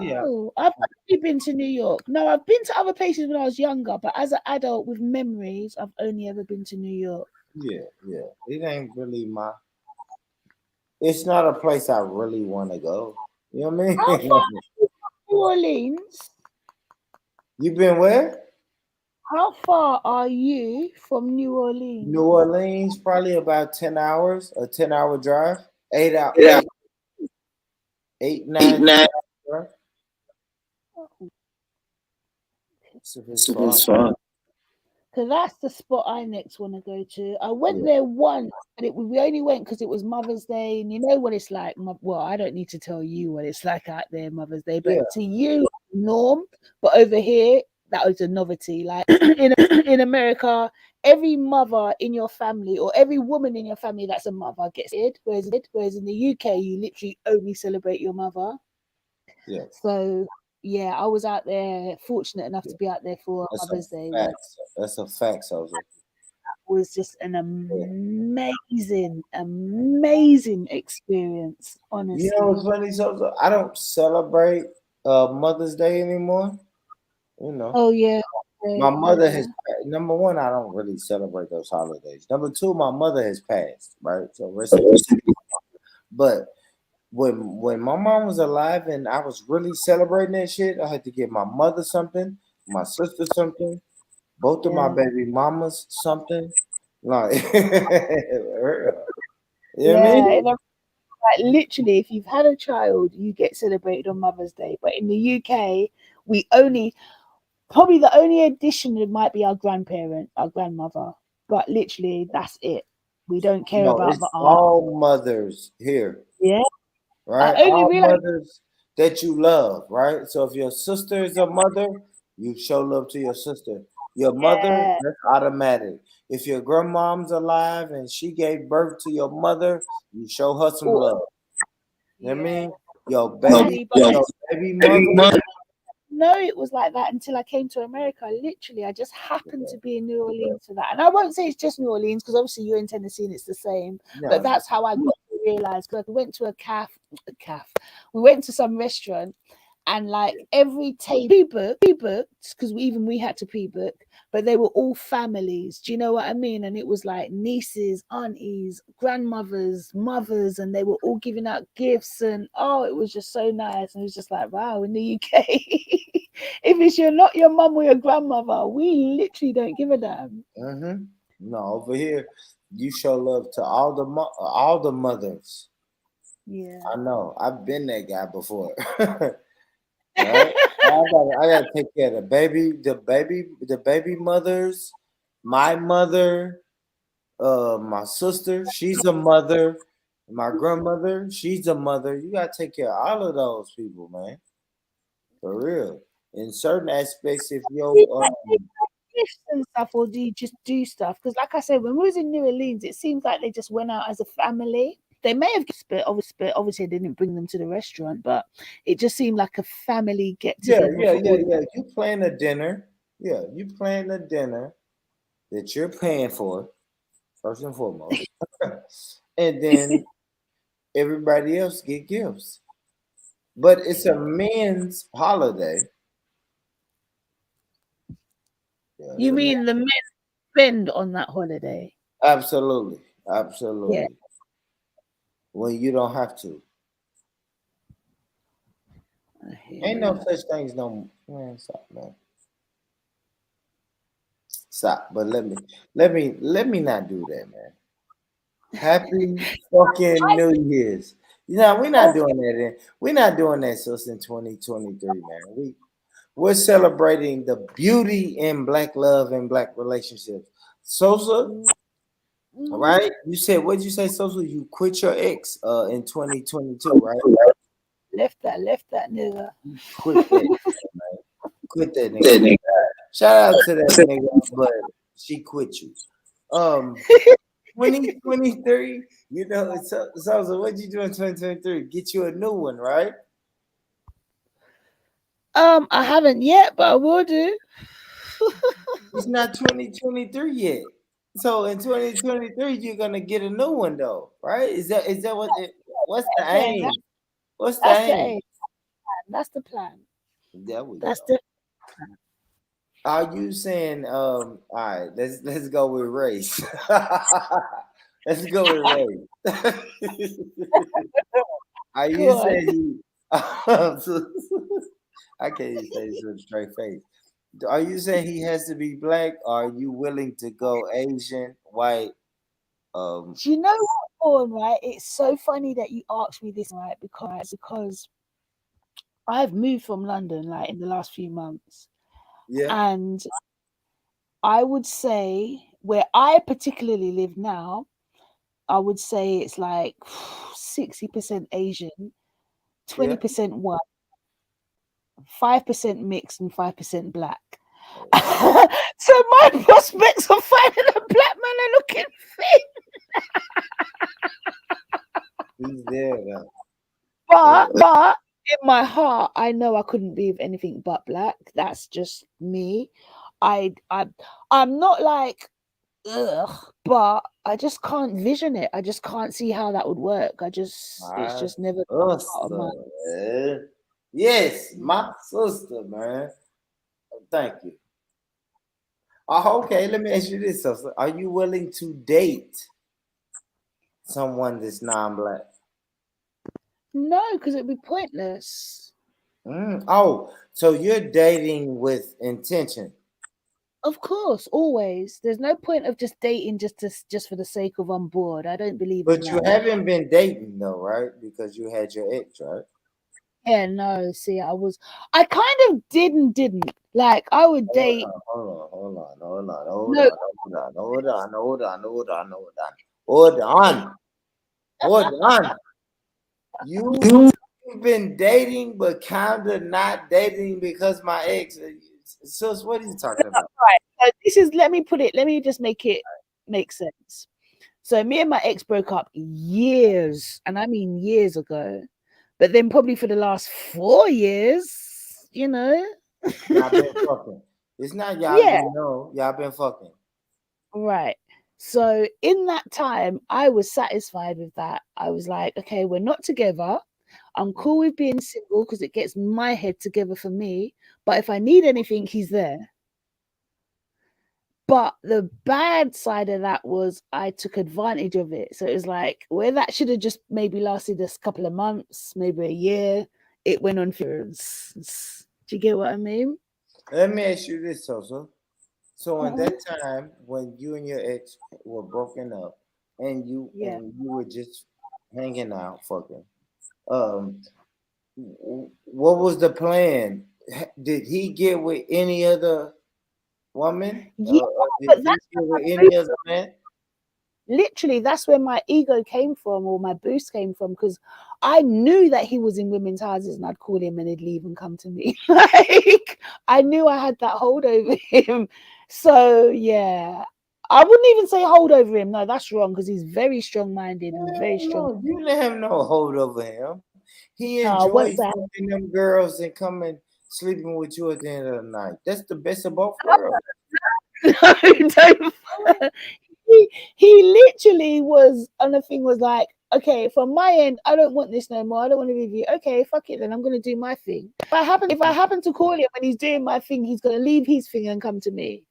S1: Yeah.
S17: Oh, I've only been to New York. No, I've been to other places when I was younger, but as an adult with memories, I've only ever been to New York.
S1: Yeah. It ain't really it's not a place I really want to go. You know what I mean?
S17: How far New Orleans?
S1: You been where?
S17: How far are you from New Orleans?
S1: New Orleans, probably about 10 hours, a 10-hour drive. 8 hours.
S17: Yeah.
S1: 8, 9. It's far.
S17: So that's the spot I next want to go to. I went there once, but we only went because it was Mother's Day, and you know what it's like. Well, I don't need to tell you what it's like out there Mother's Day, but to you, norm. But over here, that was a novelty. Like in America, every mother in your family or every woman in your family that's a mother gets it. Whereas in the UK, you literally only celebrate your mother.
S1: Yeah.
S17: So yeah, I was out there, fortunate enough to be out there for Mother's Day.
S1: That's a fact, Sosa.
S17: Was just an amazing experience, honestly.
S1: You know what's funny, Sosa? I don't celebrate Mother's Day anymore. You know.
S17: Oh yeah.
S1: My mother has number one, I don't really celebrate those holidays. Number two, my mother has passed, right? So rest in peace. But when my mom was alive and I was really celebrating that shit, I had to give my mother something, my sister something, both of my baby mamas something. Like, you know what I mean?
S17: Like literally, if you've had a child, you get celebrated on Mother's Day. But in the UK, probably the only addition might be our grandparent, our grandmother. but literally that's it. We don't care
S1: No,
S17: about
S1: it's
S17: the art.
S1: all mothers here,
S17: Yeah.
S1: right?
S17: I only
S1: All
S17: realized
S1: mothers that you love, right? So if your sister is a mother, you show love to your sister. Your mother,
S17: Yeah.
S1: that's automatic. If your grandmom's alive and she gave birth to your mother, you show her some love. You know what I mean? Your baby, your baby mother.
S17: No, it was like that until I came to America. Literally, I just happened to be in New Orleans for that. And I won't say it's just New Orleans because obviously you're in Tennessee and it's the same. But that's how I got to realize, because I went to a we went to some restaurant, and like every table pre-booked, because we had to pre-book, but they were all families. Do you know what I mean? And it was like nieces, aunties, grandmothers, mothers, and they were all giving out gifts, and oh, it was just so nice. And it was just like, wow, in the UK, if it's not your mum or your grandmother, we literally don't give a damn.
S1: No, over here, you show love to all the mothers.
S17: Yeah,
S1: I know. I've been that guy before. Right? I gotta take care of the baby mothers, my mother, my sister, she's a mother, my grandmother, she's a mother. You gotta take care of all of those people, man. For real. In certain aspects, if
S17: gifts and stuff, or do you just do stuff? Because like I said, when we was in New Orleans, it seems like they just went out as a family. They may have but obviously they didn't bring them to the restaurant, but it just seemed like a family get together.
S1: yeah. You plan a dinner. Yeah, you plan a dinner that you're paying for, first and foremost. And then everybody else get gifts. But it's a men's holiday. Yeah,
S17: You mean the men spend on that holiday?
S1: Absolutely.
S17: Yeah.
S1: When you don't have to. Ain't no such thing as no man. Stop, man. Stop. But let me not do that, man. Happy fucking New Year's. You know, we're not doing that. We're not doing that since in 2023, man. We're celebrating the beauty in Black love and Black relationships. Sosa, right? You said, what'd you say, Sosa? You quit your ex in 2022, right?
S17: Left that nigga.
S1: Quit that, man. Quit that nigga. Shout out to that nigga, but she quit you. 2023, you know, Sosa, what'd you do in 2023? Get you a new one, right?
S17: I haven't yet, but I will do.
S1: It's not 2023 yet. So in 2023, you're gonna get a new one though, right? Is that what's the aim? What's the aim?
S17: That's the plan.
S1: There we
S17: That's
S1: go.
S17: the
S1: Are you saying all right, let's go with race. Let's go with race. Are you saying I can't even say this with a straight face. Are you saying he has to be Black, or are you willing to go Asian, white?
S17: Do you know what, Paul, right? It's so funny that you asked me this, right? Because I've moved from London like in the last few months.
S1: Yeah.
S17: And I would say where I particularly live now, I would say it's like 60% Asian, 20% white, 5% mixed, and 5% Black. So my prospects of finding a Black man are looking thin.
S1: He's there now.
S17: But in my heart, I know I couldn't be with anything but Black. That's just me. I'm not like but I just can't vision it. I just can't see how that would work. It's just never part of my.
S1: Yes, my sister, man. Thank you. Okay, let me ask you this, sister. Are you willing to date someone that's non-Black?
S17: No, because it'd be pointless.
S1: Oh, so you're dating with intention?
S17: Of course, always. There's no point of just dating just for the sake of I'm bored. I don't believe in that.
S1: But you haven't been dating though, right? Because you had your ex, right?
S17: Yeah, no. See, I kind of did and didn't. Like I would date.
S1: Hold on. You've been dating, but kind of not dating because my ex. So what are you talking about?
S17: Right. So let me just make it make sense. So me and my ex broke up years, and I mean years ago. But then probably for the last 4 years,
S1: Y'all been fucking. It's not y'all,
S17: Yeah.
S1: y'all been fucking.
S17: Right. So in that time, I was satisfied with that. I was like, okay, we're not together. I'm cool with being single because it gets my head together for me. But if I need anything, he's there. But the bad side of that was I took advantage of it. So it was like where that should have just maybe lasted a couple of months, maybe a year, it went on for years. Do you get what I mean?
S1: Let me ask you this, Sosa. So at that time, when you and your ex were broken up, and you were just hanging out, fucking, what was the plan? Did he get with any other woman?
S17: Yeah,
S1: did he get with any other man?
S17: Literally, that's where my ego came from, or my boost came from, because I knew that he was in women's houses, and I'd call him, and he'd leave and come to me. Like I knew I had that hold over him. So yeah, I wouldn't even say hold over him. No, that's wrong, because he's very strong-minded and very strong.
S1: No, you didn't have no hold over him. He
S17: No,
S1: enjoyed
S17: what's that?
S1: fucking them girls and coming sleeping with you at the end of the night. That's the best of both worlds.
S17: No, don't. He literally was on the thing, was like, okay, from my end, I don't want this no more. I don't want to leave you. Okay, fuck it then. I'm gonna do my thing. If I happen to call him when he's doing my thing, he's gonna leave his thing and come to me.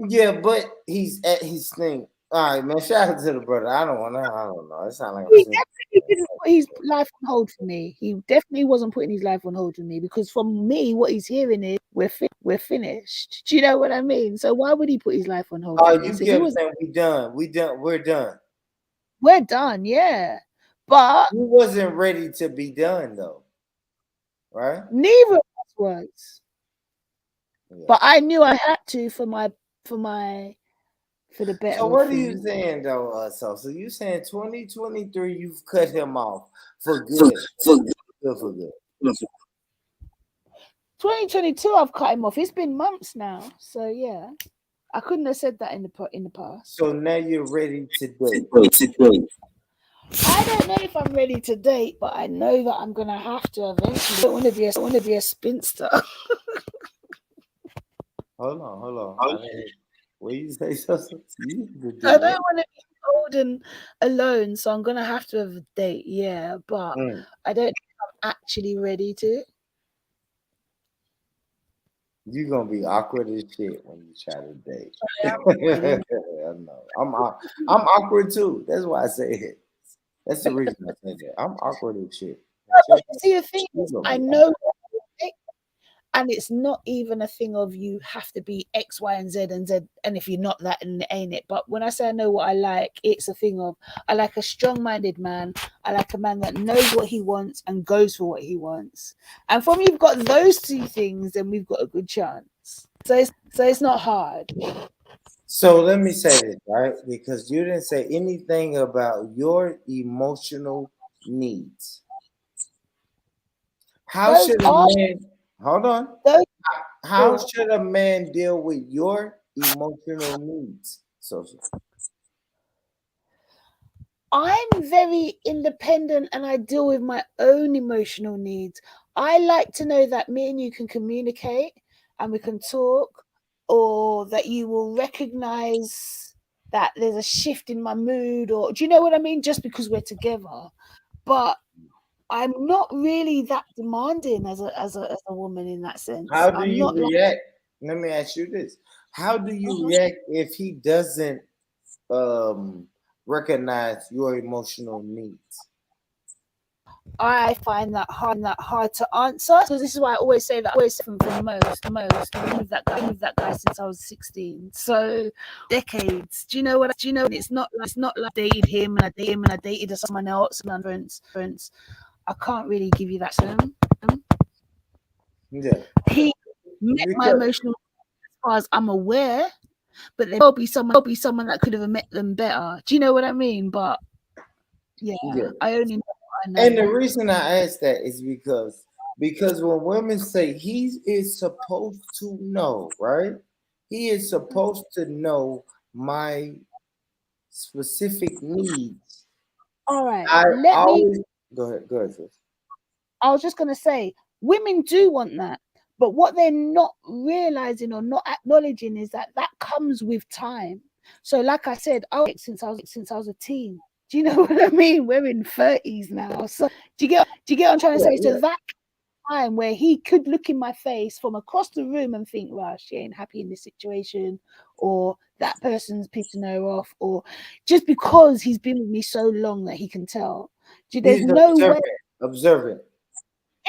S1: Yeah, but he's at his thing. All right, man. Shout out to the brother. I don't know. It sounds like
S17: He definitely didn't put his life on hold for me. He definitely wasn't putting his life on hold for me, because from me, what he's hearing is we're finished. Do you know what I mean? So why would he put his life on hold?
S1: Oh,
S17: for me?
S1: you
S17: So
S1: kept saying we're done.
S17: We're done, yeah. But
S1: he wasn't ready to be done though, right?
S17: Neither of us was. Yeah. But I knew I had to for the better.
S1: So what are you saying though, so you saying 2023 you've cut him off for good. For good.
S17: 2022 I've cut him off. It's been months now. So yeah. I couldn't have said that in the past.
S1: So now you're ready to date.
S17: I don't know if I'm ready to date, but I know that I'm gonna have to eventually. I don't want to be a spinster.
S1: Hold on. What you say, something?
S17: I don't want to be old and alone, so I'm gonna have to have a date. Yeah, but I don't think I'm actually ready to.
S1: You're gonna be awkward as shit when you try to date. I know. I'm awkward too. That's why I say it. That's the reason I say that. I'm awkward as shit.
S17: See, the thing is, I know, and it's not even a thing of you have to be X, Y, and Z, and if you're not that, then it ain't it. But when I say I know what I like, it's a thing of I like a strong-minded man. I like a man that knows what he wants and goes for what he wants. And from you've got those two things, then we've got a good chance. So it's not hard.
S1: So let me say this, right? Because you didn't say anything about your emotional needs. How should a man hold on? How should a man deal with your emotional needs, Sosa?
S17: I'm very independent and I deal with my own emotional needs. I like to know that me and you can communicate and we can talk, or that you will recognize that there's a shift in my mood, or do you know what I mean? Just because we're together. But I'm not really that demanding as a woman in that sense.
S1: How do you react? Let me ask you this. How do you react if he doesn't recognize your emotional needs?
S17: I find that hard to answer. So this is why I always say that. I always say from most. I've been with that guy since I was 16. So decades. Do you know what? It's not like I dated him and I dated someone else and friends. I can't really give you that term.
S1: Yeah.
S17: met my emotional as far as I'm aware, but there'll be someone that could have met them better. Do you know what I mean? But yeah. I only know what I know.
S1: And the reason I ask that is because when women say he is supposed to know, right? He is supposed to know my specific needs.
S17: All right,
S1: I
S17: let me.
S1: always go ahead, sis.
S17: I was just gonna say, women do want that, but what they're not realizing or not acknowledging is that comes with time. So, like I said, since I was a teen. Do you know what I mean? We're in 30s now. So, do you get what I'm trying to say? So that time where he could look in my face from across the room and think, "Well, she ain't happy in this situation," or that person's pissing her off, or just because he's been with me so long that he can tell. There's
S1: He's
S17: no way.
S1: observant.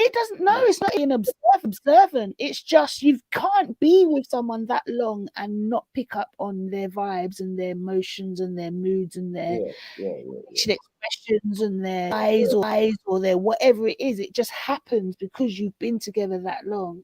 S17: It doesn't. No, it's not being observant. It's just you can't be with someone that long and not pick up on their vibes and their emotions and their moods and their facial expressions and their eyes or their whatever it is. It just happens because you've been together that long.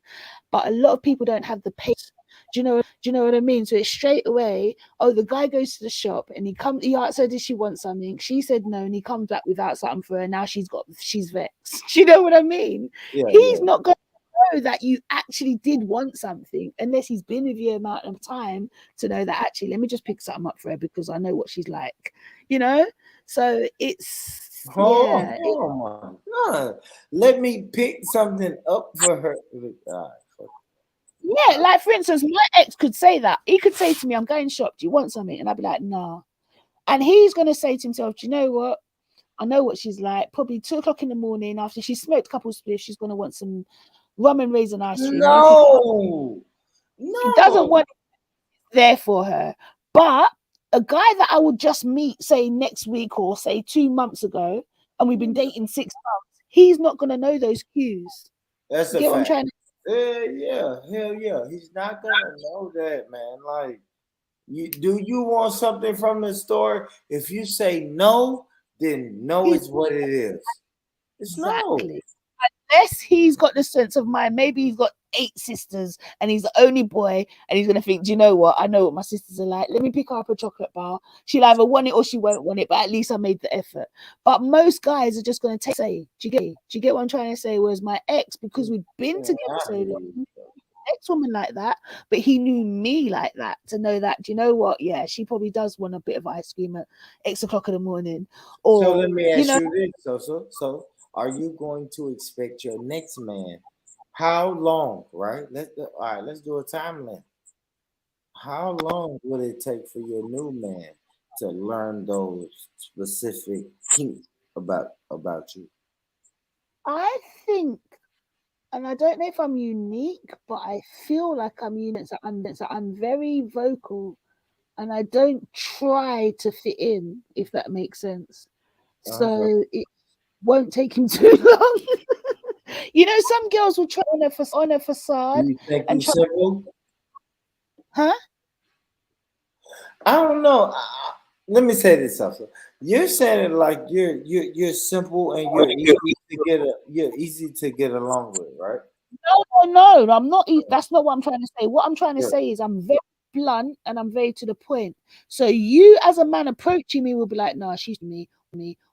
S17: But a lot of people don't have the patience. Do you know what I mean? So it's straight away. Oh, the guy goes to the shop and he asks her, did she want something? She said no, and he comes back without something for her. Now she's vexed. Do you know what I mean? He's not going to know that you actually did want something unless he's been with you amount of time to know that actually, let me just pick something up for her because I know what she's like. You know? So it's
S1: Oh my God. Let me pick something up for her.
S17: Yeah, like for instance, my ex could say that. He could say to me, I'm going shop, do you want something? And I'd be like, nah. And he's gonna say to himself, do you know what? I know what she's like. Probably 2:00 in the morning after she smoked a couple of spliffs, she's gonna want some rum and raisin ice cream.
S1: No.
S17: She doesn't want it there for her. But a guy that I would just meet, say next week or say 2 months ago, and we've been dating 6 months, he's not gonna know those cues.
S1: That's a
S17: Get what I'm
S1: fact.
S17: trying to
S1: Yeah, hell yeah. He's not gonna know that, man. Like, do you want something from the store? If you say no, then no is what it is. It's
S17: exactly. Unless he's got the sense of mind, maybe he's got 8 sisters and he's the only boy, and he's gonna think, do you know what? I know what my sisters are like. Let me pick her up a chocolate bar. She'll either want it or she won't want it, but at least I made the effort. But most guys are just gonna say, do you get what I'm trying to say? Whereas my ex, because we've been together so long, ex-woman like that, but he knew me like that to know that, do you know what? Yeah, she probably does want a bit of ice cream at 8:00 in the morning. Or
S1: so let me ask you this. So are you going to expect your next man? How long, right? Let's do a timeline. How long would it take for your new man to learn those specific hints about you?
S17: I think, and I don't know if I'm unique, but I feel like I'm unique. So I'm very vocal and I don't try to fit in, if that makes sense. So it won't take him too long. You know, some girls will try on a facade.
S1: Do you think
S17: and
S1: you simple?
S17: Huh?
S1: I don't know. Let me say this also. You're saying it like you're simple and you're easy to get along with, right?
S17: No, I'm not. That's not what I'm trying to say. What I'm trying to say is I'm very blunt and I'm very to the point. So you, as a man approaching me, will be like, "Nah, she's me,"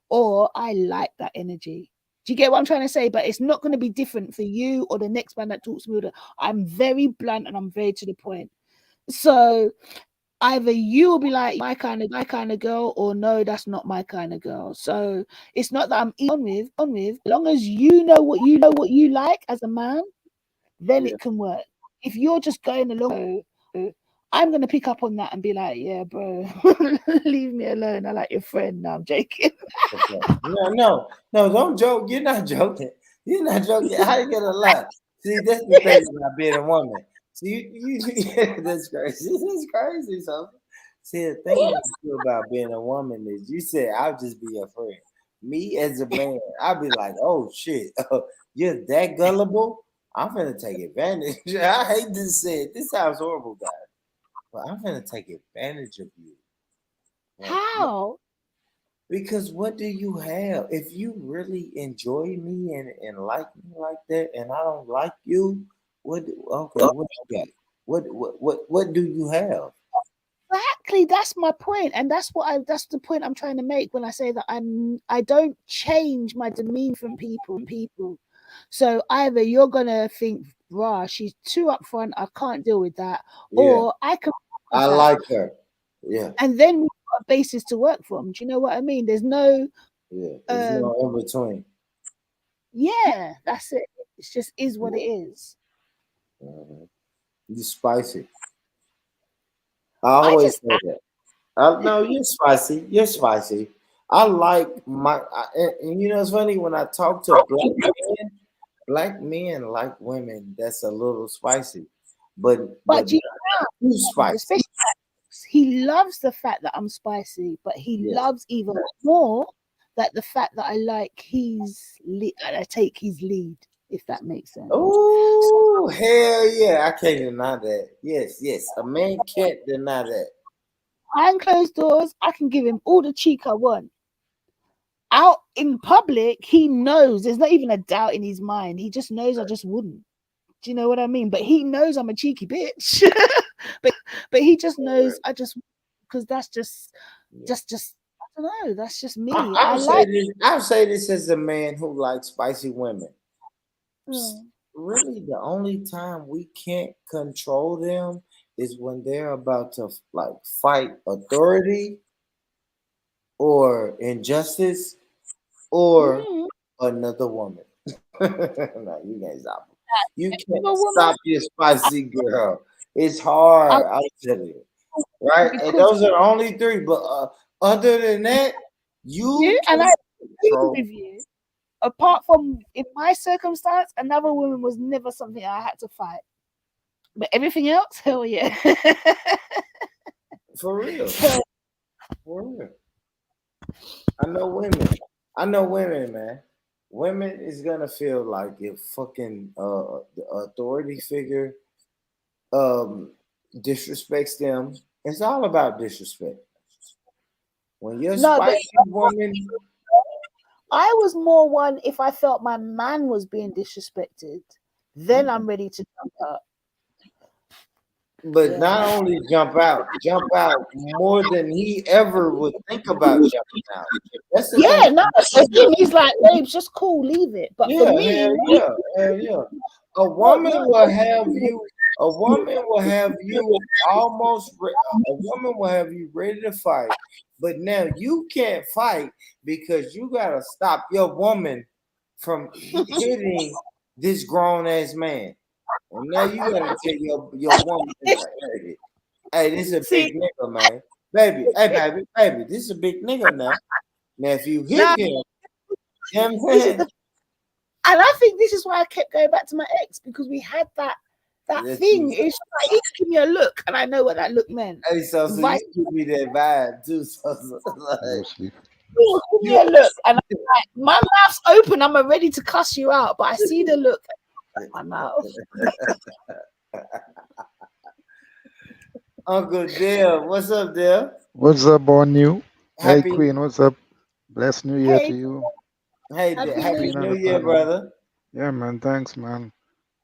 S17: or "I like that energy." Do you get what I'm trying to say? But it's not going to be different for you or the next man that talks to me. I'm very blunt and I'm very to the point. So either you will be like my kind of girl, or no, that's not my kind of girl. So it's not that I'm on with. As long as you know what you like as a man, then it can work. If you're just going along, I'm gonna pick up on that and be like, yeah, bro, leave me alone. I like your friend. No, I'm joking.
S1: No, don't joke. You're not joking. You're not joking. How you gonna laugh? See, that's the thing about being a woman. See, that's crazy. That's crazy, so. See, the thing about being a woman is you said I'll just be your friend. Me as a man, I'll be like, oh shit, you're that gullible? I'm gonna take advantage. I hate to say it. This sounds horrible, guys. But I'm gonna take advantage of you.
S17: How?
S1: Because what do you have? If you really enjoy me and like me like that, and I don't like you, What? Okay, what you got? What do you have?
S17: Exactly, that's my point, and that's the point I'm trying to make when I say that I don't change my demeanor from people. So either you're gonna think, "Rah, she's too upfront. I can't deal with that,"
S1: Yeah,
S17: or I can work with
S1: I
S17: that,
S1: like her. Yeah,
S17: and then we've got a basis to work from. Do you know what I mean? There's no,
S1: yeah. There's no in between.
S17: yeah, that's it. It's just is what it is.
S1: Mhm. You spicy. I
S17: I
S1: always
S17: just
S1: say that. No, you're spicy. You're spicy. I like and you know it's funny when I talk to black men like women that's a little spicy, but
S17: But you
S1: too
S17: know,
S1: spicy.
S17: especially he loves the fact that I'm spicy, but he
S1: Yes.
S17: loves even more that the fact that I like I take his lead, if that makes sense.
S1: Oh hell yeah! I can't deny that. Yes, yes. A man can't deny that.
S17: Behind closed doors, I can give him all the cheek I want. Out in public, he knows there's not even a doubt in his mind. He just knows I just wouldn't. Do you know what I mean? But he knows I'm a cheeky bitch. but he just knows I just because that's just I don't know. That's just me. I
S1: I'll say
S17: like.
S1: this. I'll say this as a man who likes spicy women.
S17: Mm.
S1: Really, the only time we can't control them is when they're about to like fight authority or injustice or
S17: Mm.
S1: another woman. No, you can't stop them. You can't
S17: Another woman,
S1: stop your spicy girl. It's hard. I'll tell you. Right? And
S17: because
S1: those are the only three. But other than that,
S17: you
S1: you
S17: and
S1: can
S17: I agree
S1: control.
S17: with you. Apart from in my circumstance, another woman was never something I had to fight. But everything else, hell yeah.
S1: For real. For real. I know women. I know women, man. Women is gonna feel like if fucking the authority figure um disrespects them. It's all about disrespect. When you're
S17: No, but
S1: spicy woman,
S17: I was more one if I felt my man was being disrespected, then I'm ready to jump up.
S1: but not
S17: Yeah.
S1: only jump out more than he ever would think about jumping out. That's the thing.
S17: Yeah, no, for him, he's like, babes, just cool, leave it. But for
S1: Yeah,
S17: me,
S1: hell yeah, hell yeah. A woman
S17: you're
S1: will have you. A woman will have you a woman will have you ready to fight, but now you can't fight because you gotta stop your woman from hitting this grown ass man. And now you gotta tell your woman, hey, this is a
S17: see,
S1: big nigga, man. Baby, hey, baby, this is a big nigga now. Now, if you hit
S17: now
S1: him, you know what I'm
S17: this is
S1: saying?
S17: the, and I think this is why I kept going back to my ex because we had that
S1: That's
S17: thing.
S1: you.
S17: It's like he give me a look, and I know what that look meant.
S1: Hey, so you give me that vibe too. Like,
S9: Mostly.
S17: Give me a look, and I'm like, my mouth's open. I'm ready to cuss you out, but I see the look at my mouth.
S1: Uncle Dale, what's up, Dale?
S18: What's up, on you? Hey,
S1: Happy,
S18: Queen, what's up? Blessed New Year to
S17: Hey,
S18: you.
S1: hey,
S17: happy New
S1: happy
S18: Queen
S17: Year.
S18: of
S1: New
S18: the
S1: Year,
S18: panel.
S1: brother.
S18: Yeah, man, thanks, man.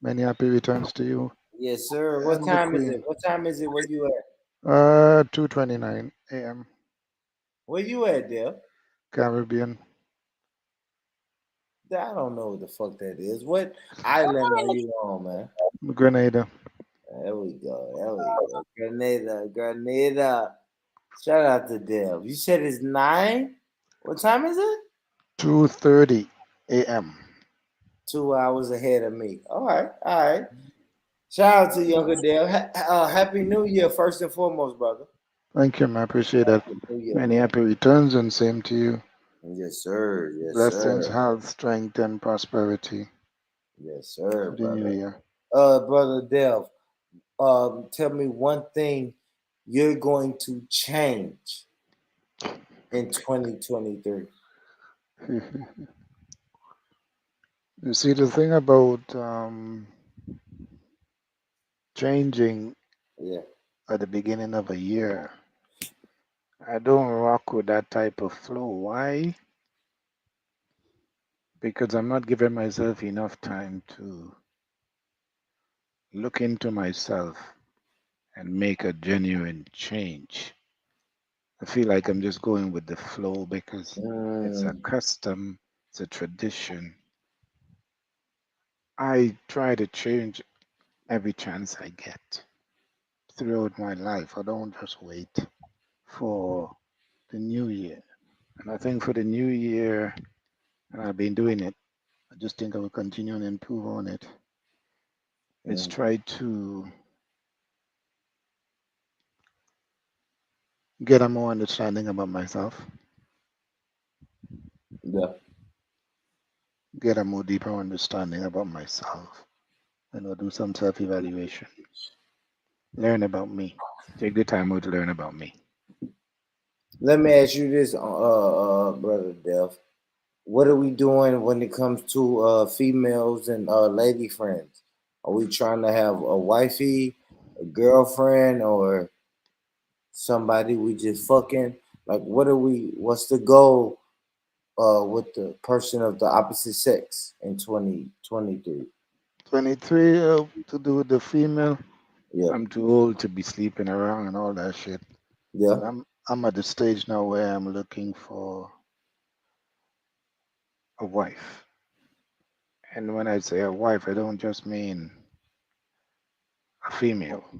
S18: Many happy returns to you.
S1: Yes, sir. What
S18: And the
S1: time is it?
S18: Queen.
S1: What time is it? Where you at?
S18: 2:29 a.m.
S1: Where you at, Dale?
S18: Caribbean.
S1: I don't know what the fuck that is. What island are you on, man?
S18: Grenada.
S1: There we go. There we go. Grenada, Grenada. Shout out to Dale. You said it's 9? What time is it?
S18: 2:30 a.m.
S1: 2 hours ahead of me. All right, all right. Shout out to Younger Dale. Happy New Year, first and foremost, brother.
S18: Thank you, man. I appreciate that.
S1: Happy New Year,
S18: Many
S1: man.
S18: happy returns and same to you.
S1: Yes, sir. Yes,
S18: Blessings,
S1: sir.
S18: health, strength, and prosperity
S1: Yes, sir,
S18: for the new
S1: brother.
S18: year.
S1: Brother Dale, tell me one thing you're going to change in 2023.
S18: You see, the thing about changing
S1: Yeah.
S18: at the beginning of a year, I don't rock with that type of flow. Why? Because I'm not giving myself enough time to look into myself and make a genuine change. I feel like I'm just going with the flow because it's a custom, it's a tradition. I try to change every chance I get throughout my life. I don't just wait for the new year. And I think for the new year, and I've been doing it, I just think I will continue and improve on it. It's try to get a more understanding about myself,
S1: Yeah.
S18: get a more deeper understanding about myself, and I'll do some self-evaluation. Learn about me. Take the time out to learn about me.
S1: Let me ask you this, brother Dev. What are we doing when it comes to females and lady friends? Are we trying to have a wifey, a girlfriend, or somebody we just fucking? Like, what are we? What's the goal with the person of the opposite sex in 2023?
S18: 23 to do with the female.
S1: Yeah.
S18: I'm too old to be sleeping around and all that shit.
S1: Yeah.
S18: But I'm at the stage now where I'm looking for a wife. And when I say a wife, I don't just mean a female. I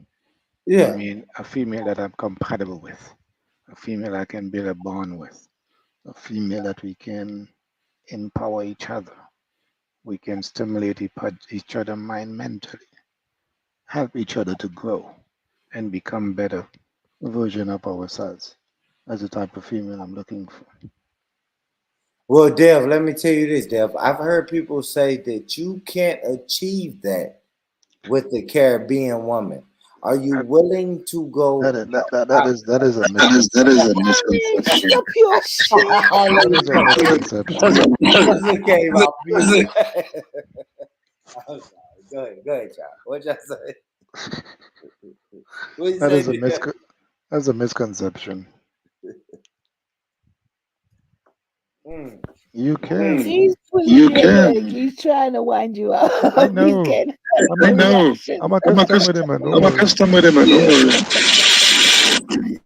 S1: Yeah.
S18: mean a female that I'm compatible with, a female I can build a bond with, a female that we can empower each other. We can stimulate each other mind mentally, help each other to grow and become better version of ourselves. That's the type of female I'm looking for.
S1: Well, Dev, let me tell you this, Dev. I've heard people say that you can't achieve that with the Caribbean woman. Are you willing to go?
S18: That is a
S17: I
S18: misconception.
S17: mean, stop your shit.
S18: That is a misconception.
S1: It came out beautiful. I'm sorry. Go ahead, child. What y'all say? What you
S18: That
S1: say,
S18: is a
S1: Dev?
S18: that's a misconception.
S1: Mm.
S18: You can.
S17: He's pulling your leg. He's trying to wind you up.
S18: I
S17: He's
S18: know.
S17: getting
S18: I'm
S17: a
S18: a,
S17: reaction.
S18: I'm a customer, them, man. Don't
S3: I'm a
S18: worry.
S3: customer, them, man. Don't worry.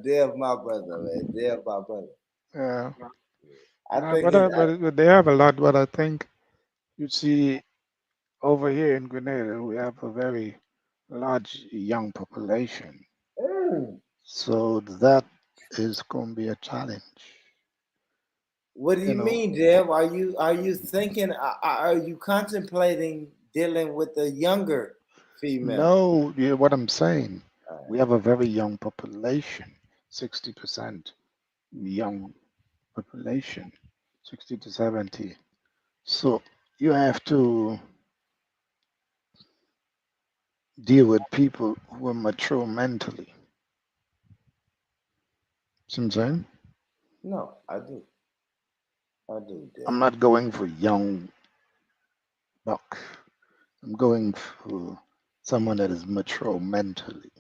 S1: Dev, my brother, man. Dev, my brother.
S18: Yeah.
S1: I think
S18: But they have a lot. But I think you see over here in Grenada, we have a very large young population. So that is going to be a challenge.
S1: What do
S18: You
S1: you
S18: know,
S1: mean, Dev? Are you thinking? Are you contemplating dealing with a younger female?
S18: no, what I'm saying, we have a very young population, 60% young population, 60 to 70. So you have to deal with people who are mature mentally. See what I'm saying?
S1: No, I do. I do, Dev.
S18: I'm not going for young buck. I'm going for someone that is mature mentally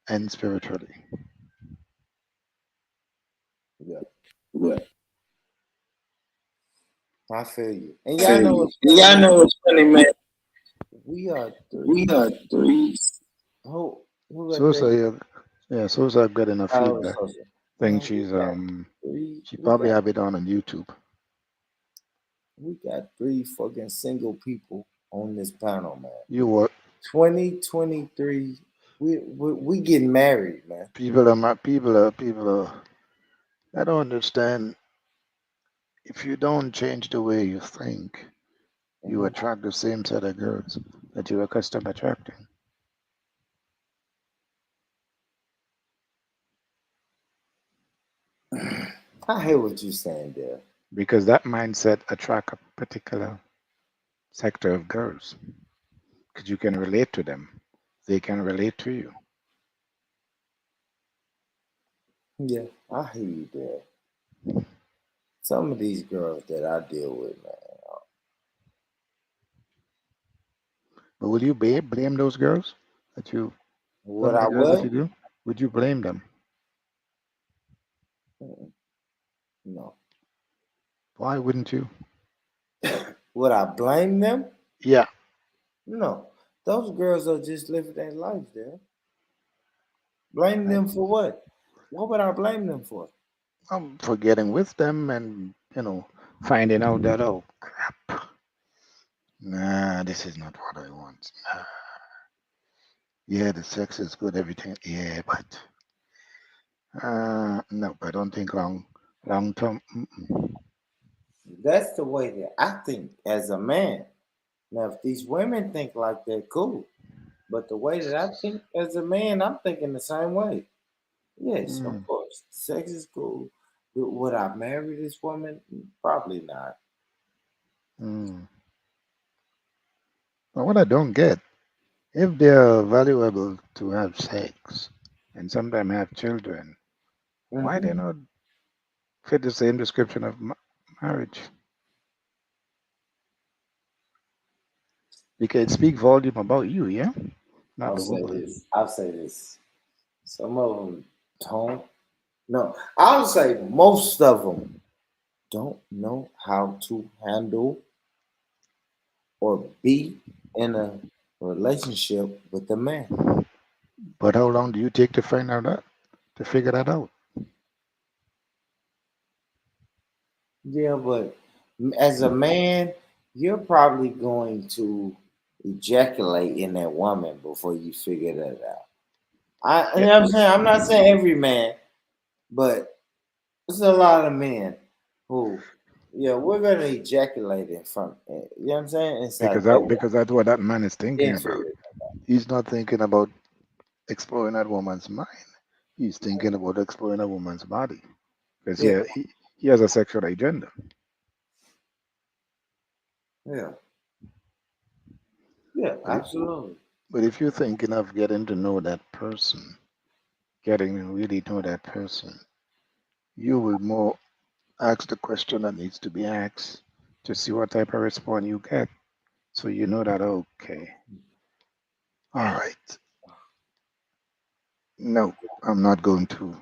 S18: and spiritually.
S1: Yeah,
S3: Yeah.
S1: I feel you. And y'all know what's funny,
S3: Y'all
S1: man?
S3: know what's funny, man.
S1: We are
S3: We
S1: three.
S3: are three.
S1: Who got
S18: Sosa,
S1: that?
S18: Sosa got enough
S1: Oh,
S18: feedback.
S1: Sosa.
S18: Think
S1: Man, we
S18: she's
S1: got three.
S18: she
S1: We
S18: probably
S1: got
S18: have it on YouTube.
S1: we got three fucking single people on this panel, man.
S18: You what?
S1: 2023. We getting married, man.
S18: People are. I don't understand. If you don't change the way you think, you attract the same set of girls that you're accustomed attracting.
S1: I hear what you're saying there.
S18: Because that mindset attract a particular sector of girls. Because you can relate to them. They can relate to you.
S1: Yeah, I hear you there. Some of these girls that I deal with, man.
S18: But will you blame those girls that you,
S1: What
S18: some of
S1: I
S18: the girls that you
S1: will?
S18: do? Would you blame them?
S1: No.
S18: Why wouldn't you?
S1: Would I blame them?
S18: Yeah.
S1: No. Those girls are just living their life there. Blame them for what? What would I blame them for?
S18: For getting with them and, finding out that, oh, crap. Nah, this is not what I want. Nah. Yeah, the sex is good, everything. Yeah, but no, I don't think long term.
S1: That's the way that I think as a man. Now, if these women think like that, cool. But the way that I think as a man, I'm thinking the same way. Yes, of course, sex is cool. Would I marry this woman? Probably not.
S18: But what I don't get, if they're valuable to have sex and sometimes have children, why they not fit the same description of marriage? Because it speak volume about you, yeah, not
S1: I'll
S18: the
S1: say
S18: woman.
S1: this. I'll say this. Some of them don't. No, I'll say most of them don't know how to handle or be in a relationship with a man.
S18: But how long do you take to find out that, to figure that out?
S1: Yeah, but as a man, you're probably going to ejaculate in that woman before you figure that out. You know what I'm saying? I'm not saying every man, but there's a lot of men who, yeah, we're gonna ejaculate in front. You know what I'm saying? Inside that woman.
S18: Because that's what that man is thinking
S1: Then
S18: about.
S1: figure it out.
S18: He's not thinking about exploring that woman's mind. He's thinking about exploring a woman's body. Because
S1: Yeah,
S18: he has a sexual agenda.
S1: yeah, yeah,
S18: But
S1: absolutely.
S18: but if you're thinking of getting to know that person, getting to really know that person, you will more ask the question that needs to be asked to see what type of response you get. So you know that, okay, all right, no, I'm not going to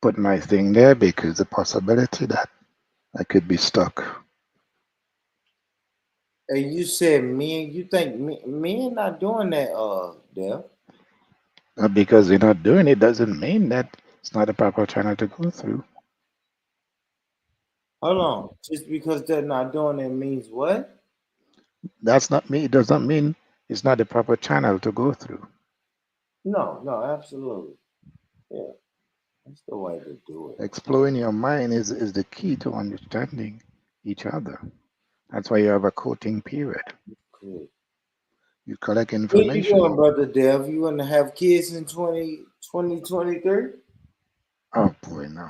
S18: put my thing there because the possibility that I could be stuck.
S1: And you said men, you think men not doing that, Dale?
S18: Because you're not doing it doesn't mean that it's not a proper channel to go through.
S1: Hold on. Just because they're not doing it means what?
S18: That's not me. It does not mean it's not the proper channel to go through.
S1: No, no, absolutely. Yeah, that's the way to do it.
S18: Exploring your mind is the key to understanding each other. That's why you have a courting period.
S1: Cool.
S18: You collect
S1: Where you going,
S18: information.
S1: brother Dev? You want to have kids in 2023?
S18: Oh boy, no.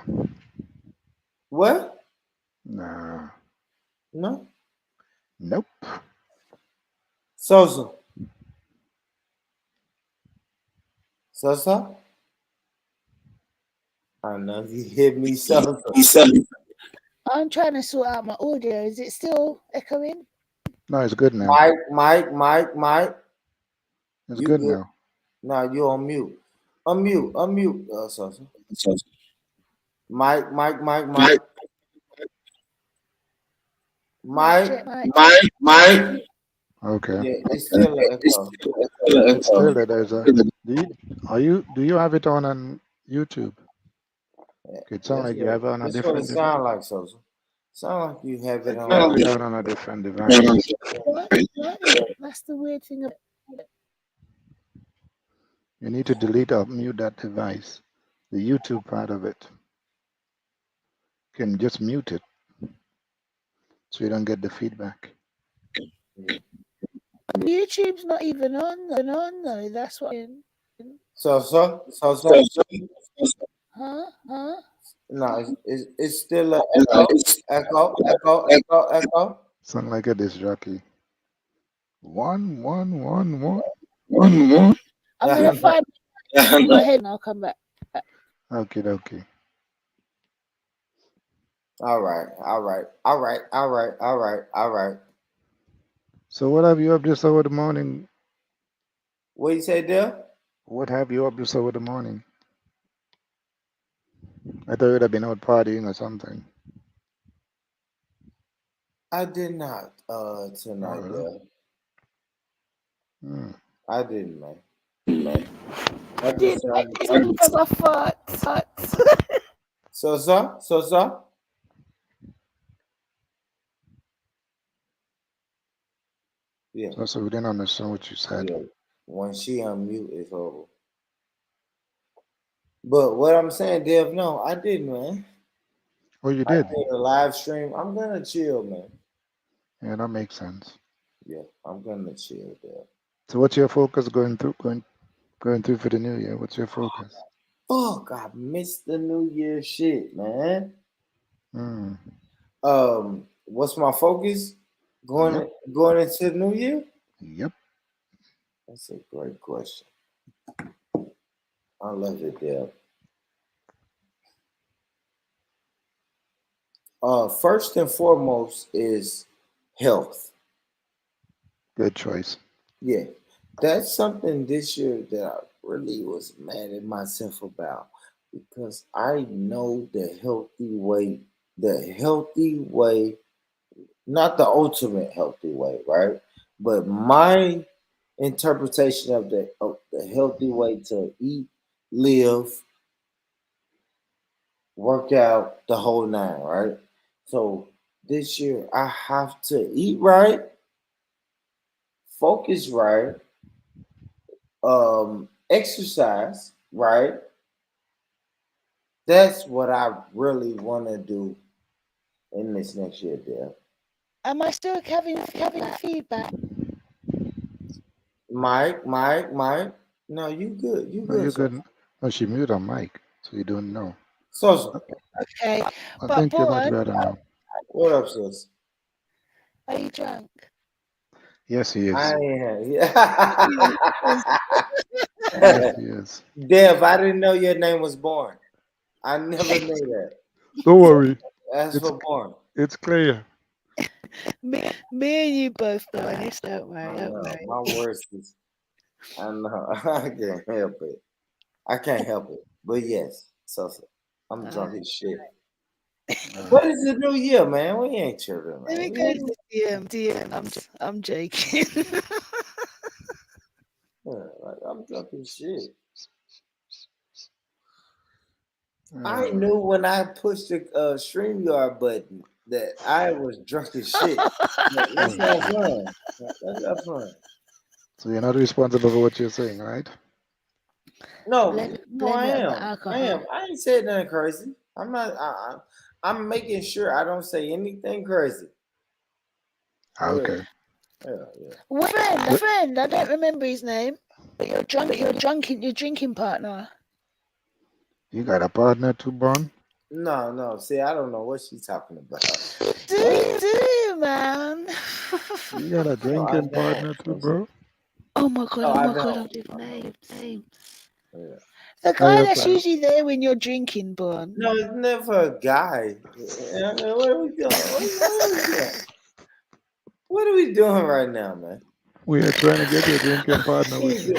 S1: What?
S18: Nah.
S1: No?
S18: Nope.
S1: Sosa. Sosa? I know you hit me, Sosa.
S17: I'm trying to sort out my audio. Is it still echoing?
S18: No, it's good now.
S1: Mike.
S18: It's
S1: You
S18: good
S1: good?
S18: now.
S1: Now you on mute. Unmute, Sosa. Mike.
S17: Check
S1: Mike.
S18: Okay.
S1: Yeah, it's still an echo.
S18: It's still there. There's a. Do you have it on YouTube? It sounds like you have it on a
S1: That's what it
S18: different device.
S1: sound like, Sosa. Sound like you have it
S18: You
S1: on.
S18: have it on a different device.
S17: What? That's the weird thing about
S18: You need to delete or mute that device. The YouTube part of it. You can just mute it so you don't get the feedback.
S17: YouTube's not even on though. That's what
S1: Sosa.
S17: Huh?
S1: No, it's still an echo.
S18: Sound like a disc jockey. One.
S17: I'm gonna find my head and I'll come back.
S18: Okay.
S1: All right.
S18: So what have you up this hour of the morning?
S1: What you say there?
S18: What have you up this hour of the morning? I thought you'd have been out partying or something.
S1: I did not tonight
S18: really?
S1: there. I didn't, man.
S17: I did because I thought.
S1: So. Yeah.
S18: So we didn't understand what you said.
S1: Yeah. When she unmute, it's horrible. But what I'm saying, Dev, no, I didn't, man.
S18: Oh, you
S1: I
S18: did?
S1: did a live stream. I'm gonna chill, man.
S18: Yeah, that makes sense.
S1: Yeah, I'm gonna chill, Dev.
S18: So what's your focus going through for the new year? What's your focus?
S1: Fuck, I missed the New Year shit, man.
S18: Mm.
S1: What's my focus going into the New Year?
S18: Yep.
S1: That's a great question. I love it, Dev. First and foremost is health.
S18: Good choice.
S1: Yeah, that's something this year that I really was mad at myself about because I know the healthy way, not the ultimate healthy way, right? But my interpretation of the healthy way to eat, live, work out, the whole nine, right? So this year I have to eat right, focus right, exercise right. That's what I really want to do in this next year, Dale.
S17: Am I still having feedback?
S1: Mike. No, you good. You
S18: No,
S1: good,
S18: you're
S1: sir.
S18: good. No, she muted her mic, so you don't know.
S1: So,
S17: Okay,
S18: I
S17: but
S18: think you might
S17: Born,
S18: rather know.
S1: what up, sis?
S17: are you drunk?
S18: Yes, he is.
S1: I am.
S18: Yes, he is.
S1: Dev, I didn't know your name was Born. I never knew that.
S18: Don't worry.
S1: That's for Born.
S18: It's clear.
S17: Me and you both, honest. Don't worry. Don't worry.
S1: My worst is, I know. I can't help it. I can't help it. But yes, so I'm drunk as shit. What is the new year, man? We ain't tripping,
S17: Let me
S1: man.
S17: go to DM. I'm joking.
S1: I'm drunk as shit. I knew when I pushed the StreamYard button that I was drunk as shit. Let's have fun. Let's have fun.
S18: So you're not responsible for what you're saying, right?
S1: No,
S17: blame
S1: I
S17: it on the
S1: am.
S17: alcohol.
S1: I ain't said nothing crazy. I'm not. I'm making sure I don't say anything crazy.
S18: Okay.
S1: Yeah.
S17: What friend? I don't remember his name. But you're drunk. Your drinking partner.
S18: You got a partner too, Born?
S1: No. See, I don't know what she's talking about.
S17: Do man.
S18: You got a drinking partner too, bro?
S17: Oh my god! I did names.
S1: Yeah.
S17: The guy that's usually there when you're drinking, Born.
S1: No, it's never a guy. What are we doing? What are we doing right now, man?
S18: We are trying to get your drinking partner with you.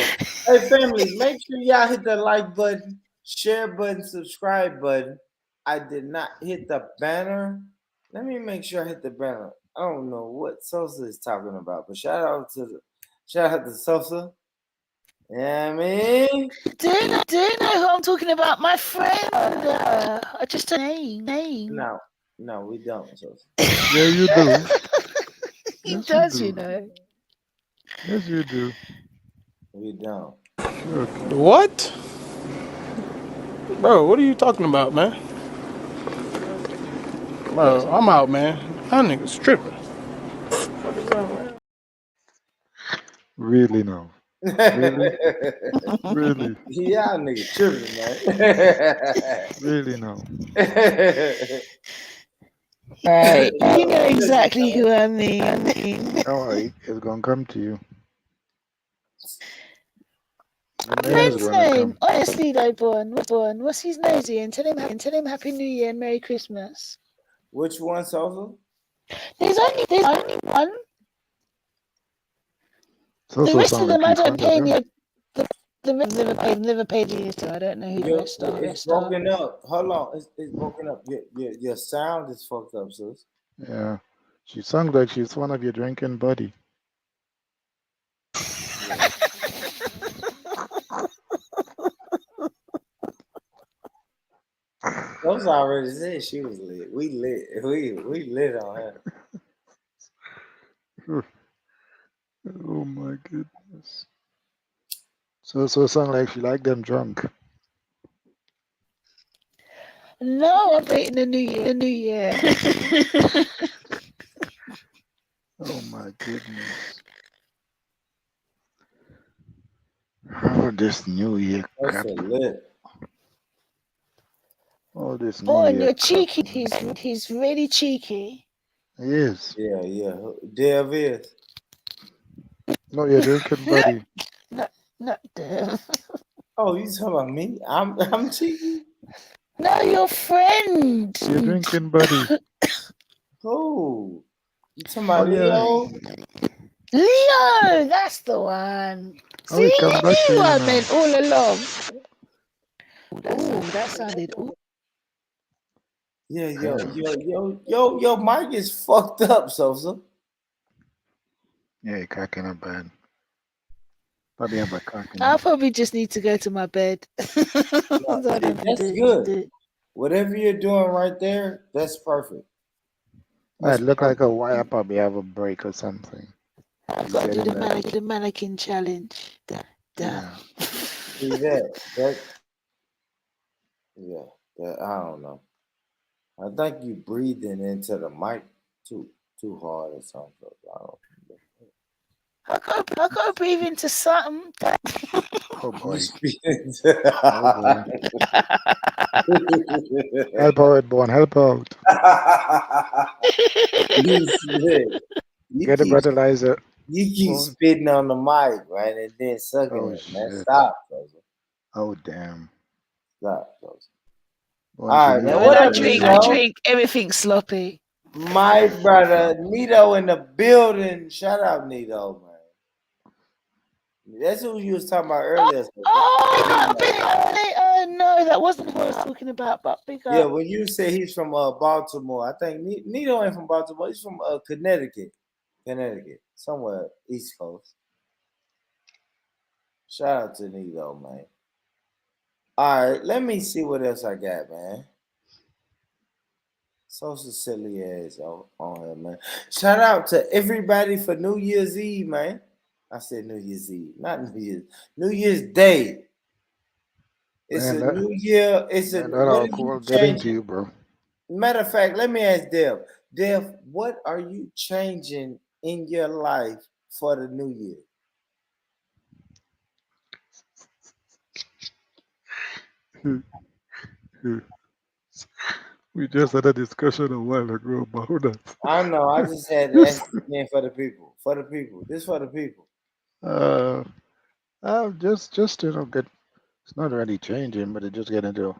S1: Hey, family, make sure y'all hit the like button, share button, subscribe button. I did not hit the banner. Let me make sure I hit the banner. I don't know what Sosa is talking about, but shout out to Sosa. Yeah, I mean,
S17: do you know who I'm talking about? My friend. I just a name.
S1: No, we don't, Sosa.
S18: Yeah, you do.
S17: He
S18: Yes,
S17: does,
S18: you
S17: you
S18: do.
S17: know.
S18: Yes, you do.
S1: We don't.
S18: Sure.
S19: What? Bro, what are you talking about, man? Bro, I'm out, man. That nigga's tripping.
S18: Really now? Really? Really?
S1: Y'all nigga tripping, man.
S18: Really now?
S17: Right. You know exactly who I mean.
S18: Oh, it's gonna come to you. The name is
S17: Friend's
S18: gonna
S17: name.
S18: come.
S17: Honestly though, Born. What's his nose in? Tell him Happy New Year and Merry Christmas.
S1: Which one, Sosa?
S17: There's only one.
S18: So
S17: The rest
S18: sound
S17: of
S18: like
S17: them I
S18: you
S17: don't
S18: found
S17: pay
S18: a
S17: any.
S18: job.
S17: Never paid you, so I don't know who the rest are.
S1: It's broken up. Hold on, it's broken up. Your sound is fucked up, sis.
S18: Yeah. She sounds like she's one of your drinking buddy.
S1: Those already said she was lit. We lit. We lit on her.
S18: Oh my goodness. So it sound like she like them drunk.
S17: No, I'm waiting the new year. The new year.
S18: Oh my goodness. Oh, this New Year
S1: That's
S18: crap.
S1: a lit.
S18: Oh, this New
S17: Boy, and
S18: Year
S17: you're
S18: crap.
S17: cheeky. He's really cheeky.
S18: He is.
S1: Yeah. Dev is.
S18: No, you're drinking, buddy.
S17: Not Dev.
S1: Oh, you talking about me? I'm cheeky.
S17: No, your friend.
S18: You're drinking, buddy.
S1: Who? You talking
S18: Oh
S1: about
S18: yeah.
S1: Leo?
S17: Leo, that's the one.
S18: Oh,
S17: See,
S18: he come back to
S17: who
S18: you
S17: I
S18: now.
S17: meant all along. Ooh, that sounded. Ooh.
S1: Yeah,
S18: Damn.
S1: your mic is fucked up, Sosa.
S18: Yeah, you're cracking up bad. Probably have a cracking.
S17: I probably just need to go to my bed.
S1: No, that's good. Whatever you're doing right there, that's perfect.
S18: It look like a wire probably have a break or something.
S17: I've got to do the mannequin challenge. Damn.
S18: Yeah.
S1: See that I don't know. I think you breathing into the mic too hard or something. I don't
S17: I gotta breathe into something.
S18: Oh boy.
S1: Oh
S18: boy. Help out, Born. Help out. Get a breathalyzer.
S1: You keep
S18: Born.
S1: spitting on the mic, right, and then sucking
S18: Oh
S1: it, man.
S18: shit.
S1: Stop, brother.
S18: Oh damn.
S1: Stop, brother.
S18: Born,
S1: All
S18: can
S1: right,
S18: you
S1: man.
S17: When
S1: What
S17: I
S1: up,
S17: drink,
S1: Nito?
S17: everything's sloppy.
S1: My brother Nito in the building. Shout out Nito, man. That's who you was talking about earlier.
S17: No, that wasn't who I was talking about. But big up.
S1: Yeah, when you say he's from Baltimore, I think Nito ain't from Baltimore. He's from Connecticut, somewhere East Coast. Shout out to Nito, man. All right, let me see what else I got, man. So silly ass on here, man. Shout out to everybody for New Year's Eve, man. I said New Year's Eve, not New Year's Day. It's
S18: Man,
S1: a
S18: that,
S1: new year.
S18: that
S1: What
S18: all
S1: are you
S18: cool getting to
S1: changing?
S18: you, bro.
S1: Matter of fact, let me ask Dev. Dev, what are you changing in your life for the new year?
S18: We just had a discussion a while ago about that.
S1: I know. I just had to ask again for the people. For the people. This for the people.
S18: Just get. It's not really changing, but it just getting to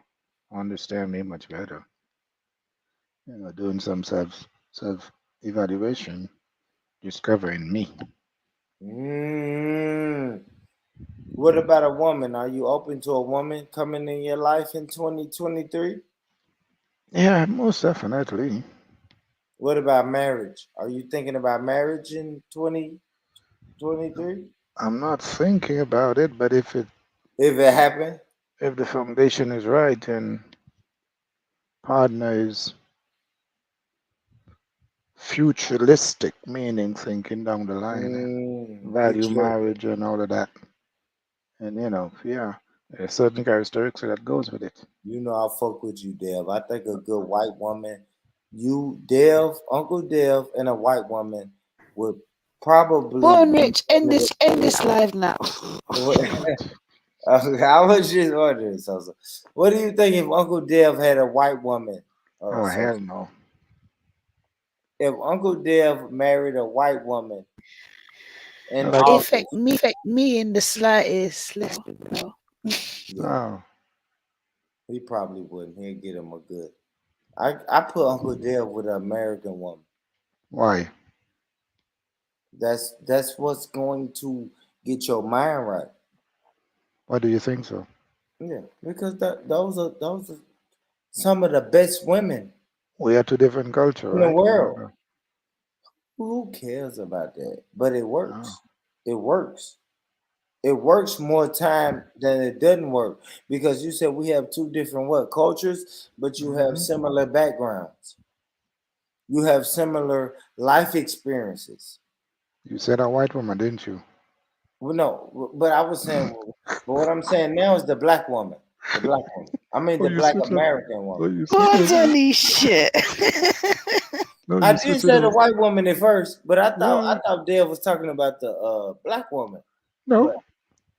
S18: understand me much better. Doing some self evaluation, discovering me.
S1: What about a woman? Are you open to a woman coming in your life in 2023?
S18: Yeah, most definitely.
S1: What about marriage? Are you thinking about marriage in 2023?
S18: I'm not thinking about it, but if it
S1: happened,
S18: if the foundation is right and partner is futuristic, meaning thinking down the line, value marriage and all of that, and there's certain characteristics that goes with it.
S1: You know, I fuck with you, Dev. I think a good white woman, you, Dev, Uncle Dev, and a white woman would probably.
S17: Born Rich, end this live now.
S1: I was just wondering, Sosa. What do you think if Uncle Dev had a white woman?
S18: Oh hell no.
S1: If Uncle Dev married a white woman, and
S17: affect me in the slightest. Let's go.
S18: Oh.
S1: He probably wouldn't. He'd get him a good. I put Uncle Dev with an American woman.
S18: Why?
S1: That's what's going to get your mind right.
S18: Why do you think so?
S1: Yeah, because those are some of the best women
S18: We are two different cultures,
S1: in
S18: right?
S1: the world.
S18: Remember?
S1: Who cares about that? But it works. It works. It works more time than it doesn't work because you said we have two different cultures, but you have similar backgrounds. You have similar life experiences.
S18: You said a white woman, didn't you?
S1: Well, no, but I was saying, but what I'm saying now is the black woman, the black woman. I mean,
S18: Oh,
S1: the
S18: you
S1: black
S18: switch up.
S1: American
S18: Oh,
S1: woman.
S18: you switch up.
S17: Holy shit.
S18: No,
S1: I
S18: you
S1: did
S18: switch
S1: say
S18: it
S1: the
S18: up.
S1: white woman at first, but I
S18: Yeah.
S1: thought Dave was talking about the black woman.
S18: No,
S1: But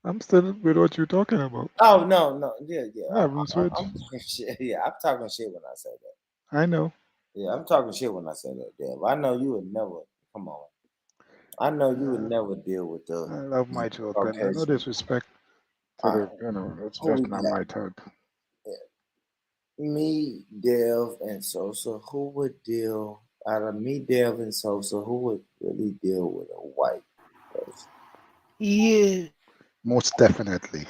S18: I'm still with what you're talking about.
S1: oh no, yeah.
S18: I haven't switched.
S1: I'm talking shit. Yeah, I'm talking shit when I say that.
S18: I know.
S1: Yeah, I'm talking shit when I say that, Dave. I know you would never. Come on. I know you would never deal with the
S18: I love my children. No
S1: Caucasian.
S18: disrespect to the, it's
S1: Who
S18: just
S1: we
S18: not
S1: got?
S18: my type.
S1: Me, Dev, and Sosa. Who would deal out of me, Dev, and Sosa? Who would really deal with a white person?
S17: You.
S18: Most definitely.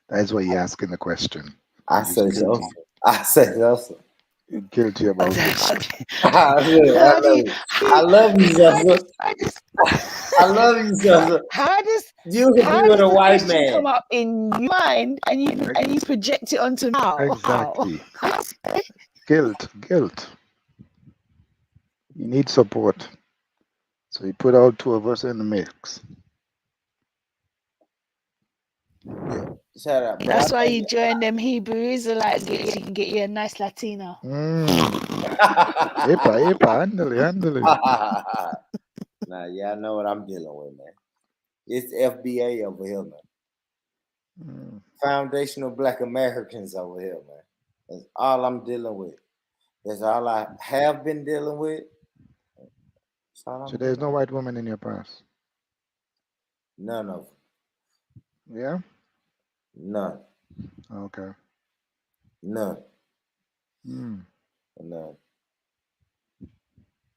S18: That is why you're asking the question.
S1: I say Sosa. I say Sosa.
S18: You're guilty about it.
S1: I love you, Sosa. I love you, Sosa.
S17: How does
S1: you could be with a
S17: the
S1: white
S17: question
S1: man
S17: come up in your mind and you project it onto now?
S18: Exactly. Guilt. You need support. So you put all two of us in the mix.
S1: Yeah. Shut up.
S17: That's why you join them Hebrew Israelites so you can get you a nice Latina.
S18: Epa, handle.
S1: Nah, yeah, I know what I'm dealing with, man. It's FBA over here, man. Foundational Black Americans over here, man. That's all I'm dealing with. That's all I have been dealing with.
S18: So there's no white woman in your past?
S1: None of them.
S18: Yeah?
S1: None.
S18: Okay.
S1: None.
S18: Mm.
S1: None.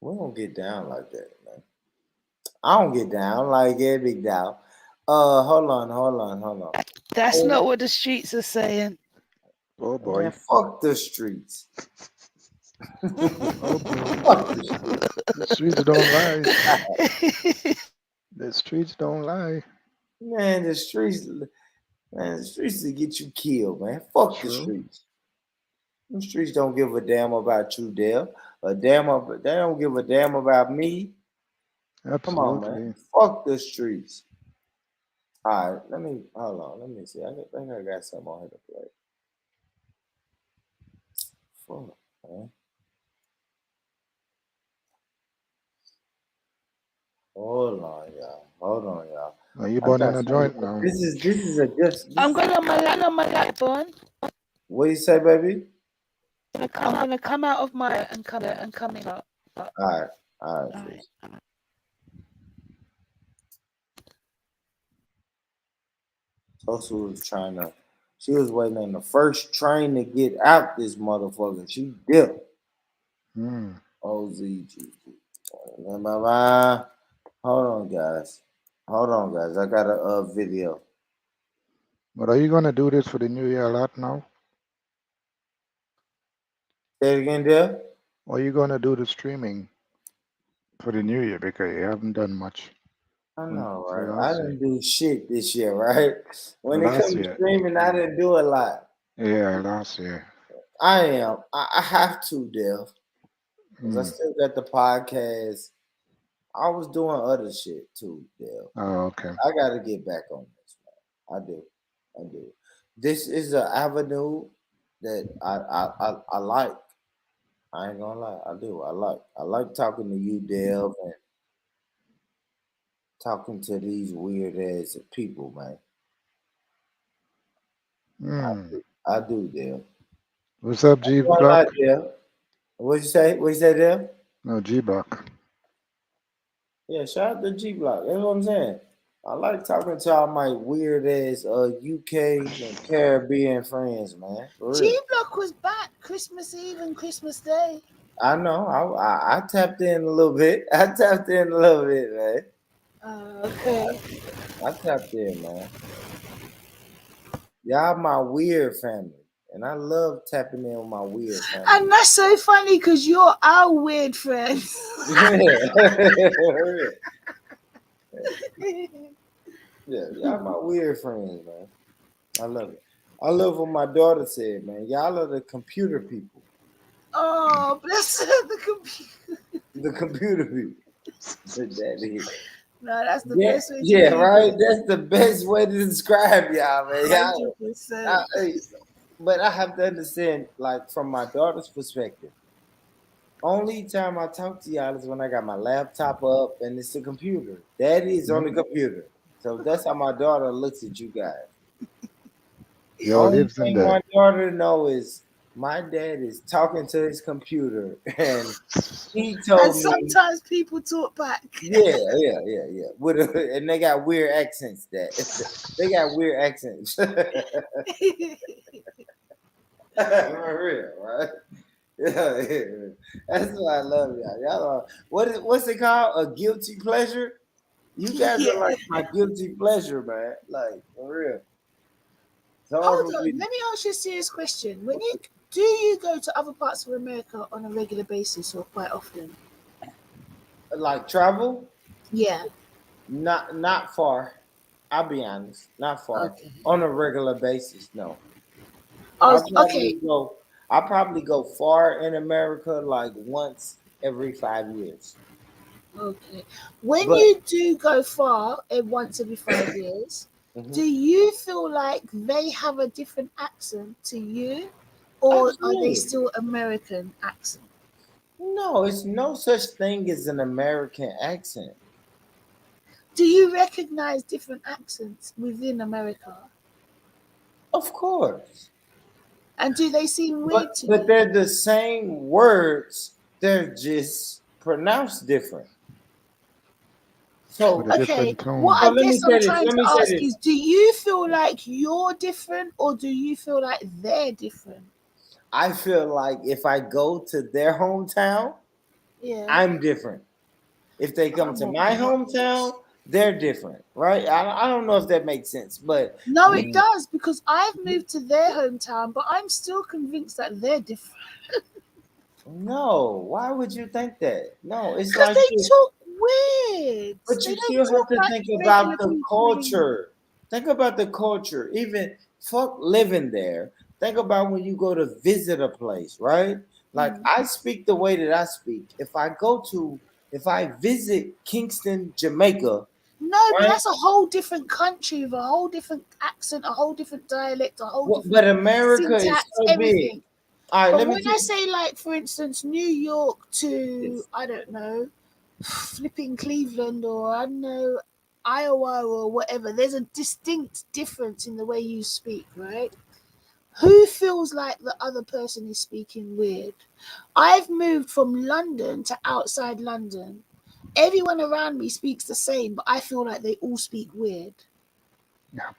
S1: We don't get down like that, man. I don't get down like that, big dog. Hold on.
S17: That's not what the streets are saying.
S18: Oh boy.
S1: Man, fuck the streets.
S18: Oh boy.
S1: Fuck the streets.
S18: The streets don't lie. The streets don't lie.
S1: Man, the streets to get you killed, man. Fuck the streets. The streets don't give a damn about you, Dale. They don't give a damn about me.
S18: Absolutely.
S1: Come on, man. Fuck the streets. All right, hold on. Let me see. I think I got something on here to play. Fuck, man. Hold on, y'all.
S18: Are you burning a joint now?
S1: This is a just.
S17: I'm gonna my light on.
S1: What you say, baby?
S17: I'm gonna come out of my and come in up.
S1: All right. Tulsa was she was waiting on the first train to get out this motherfucker. She dipped. OZG. Hold on, guys. I got a video.
S18: But are you gonna do this for the New Year a lot now?
S1: Say it again, Dale.
S18: Or are you gonna do the streaming for the New Year because you haven't done much?
S1: I know, right? I didn't do shit this year, right? When it comes to streaming, I didn't do a lot.
S18: Yeah, last year.
S1: I am. I have to, Dale. Because I still got the podcast. I was doing other shit too, Dale.
S18: Oh, okay.
S1: I got to get back on this, man. I do. This is an avenue that I like. I ain't gonna lie, I do. I like talking to you, Dale, and talking to these weird ass people, man. I do, Dale.
S18: What's up, G Block?
S1: What'd you say? What you say, Dale?
S18: No, G Block.
S1: Yeah, shout out to G Block. That's what I'm saying. I like talking to all my weird ass UK and Caribbean friends, man.
S17: G Block was back Christmas Eve and Christmas Day.
S1: I know. I tapped in a little bit. Man.
S17: Okay.
S1: I tapped in, man. Y'all my weird family. And I love tapping in with my weird family.
S17: And that's so funny because you're our weird friend.
S1: Yeah, y'all my weird friends, man. I love it. I love what my daughter said, man. Y'all are the computer people.
S17: Oh, bless the computer.
S1: The computer people. That is.
S17: No, that's the
S1: Yeah,
S17: best way to
S1: yeah,
S17: leave
S1: right.
S17: it.
S1: That's the best way to describe y'all, man. Y'all,
S17: 100%.
S1: hey, but I have to understand, like, from my daughter's perspective. Only time I talk to y'all is when I got my laptop up and it's a computer. Daddy is on the computer. So that's how my daughter looks at you guys.
S18: He all
S1: Only
S18: lives in
S1: thing my
S18: there.
S1: daughter know is my dad is talking to his computer and he
S17: And
S1: told me,
S17: sometimes people talk back.
S1: yeah. With and they got weird accents that they got weird accents. For real, right? Yeah. That's why I love y'all. Y'all are, what's it called? A guilty pleasure? You guys are like my guilty pleasure, man. Like for real. It's hard
S17: Hold
S1: for
S17: on,
S1: me
S17: let me ask you a serious question. When you do you go to other parts of America on a regular basis or quite often?
S1: to like travel.
S17: Yeah.
S1: Not far. I'll be honest. Not far.
S17: Okay.
S1: On a regular basis, no.
S17: Oh,
S1: I'll
S17: okay.
S1: probably go I'll probably go far in America like once every 5 years.
S17: Okay. When
S1: But
S17: you do go far, once every 5 years, do
S1: mhm,
S17: you feel like they have a different accent to you, or are they
S1: absolutely.
S17: still American accent?
S1: No, it's no such thing as an American accent.
S17: Do you recognize different accents within America?
S1: Of course.
S17: And do they seem
S1: But
S17: weird to
S1: but
S17: you?
S1: they're the same words, they're just pronounced different.
S18: With
S1: So
S18: a
S17: Okay,
S18: different
S17: what
S18: tone.
S17: I
S1: so let me
S17: guess I'm
S1: say this.
S17: trying
S1: Let
S17: to
S1: me say
S17: ask
S1: this.
S17: is, do you feel like you're different, or do you feel like they're different?
S1: I feel like if I go to their hometown,
S17: Yeah.
S1: I'm different. If they come to
S17: Oh
S1: my
S17: my
S1: hometown,
S17: gosh.
S1: they're different, right? I don't know if that makes sense, but
S17: No, it
S1: when
S17: does, because I've moved to their hometown, but I'm still convinced that they're different.
S1: no, why would you think that? No, it's
S17: Because
S1: like
S17: they
S1: this.
S17: talk weird.
S1: But
S17: They
S1: you
S17: don't
S1: still have
S17: talk
S1: to
S17: like
S1: think
S17: regular
S1: about the
S17: people anymore.
S1: culture. Think about the culture. Even fuck living there. Think about when you go to visit a place, right? Like
S17: Mm.
S1: I speak the way that I speak. If I visit Kingston, Jamaica,
S17: No, but
S1: right?
S17: that's a whole different country with a whole different accent, a whole different dialect, a whole different
S1: But America is
S17: syntax,
S1: so big.
S17: everything.
S1: All right,
S17: But
S1: let me
S17: when
S1: tell
S17: I
S1: you
S17: say, like, for instance, New York to,
S1: this.
S17: I don't know, flipping Cleveland, or I don't know, Iowa or whatever, there's a distinct difference in the way you speak, right? Who feels like the other person is speaking weird? I've moved from London to outside London. Everyone around me speaks the same, but I feel like they all speak weird.
S18: Yeah.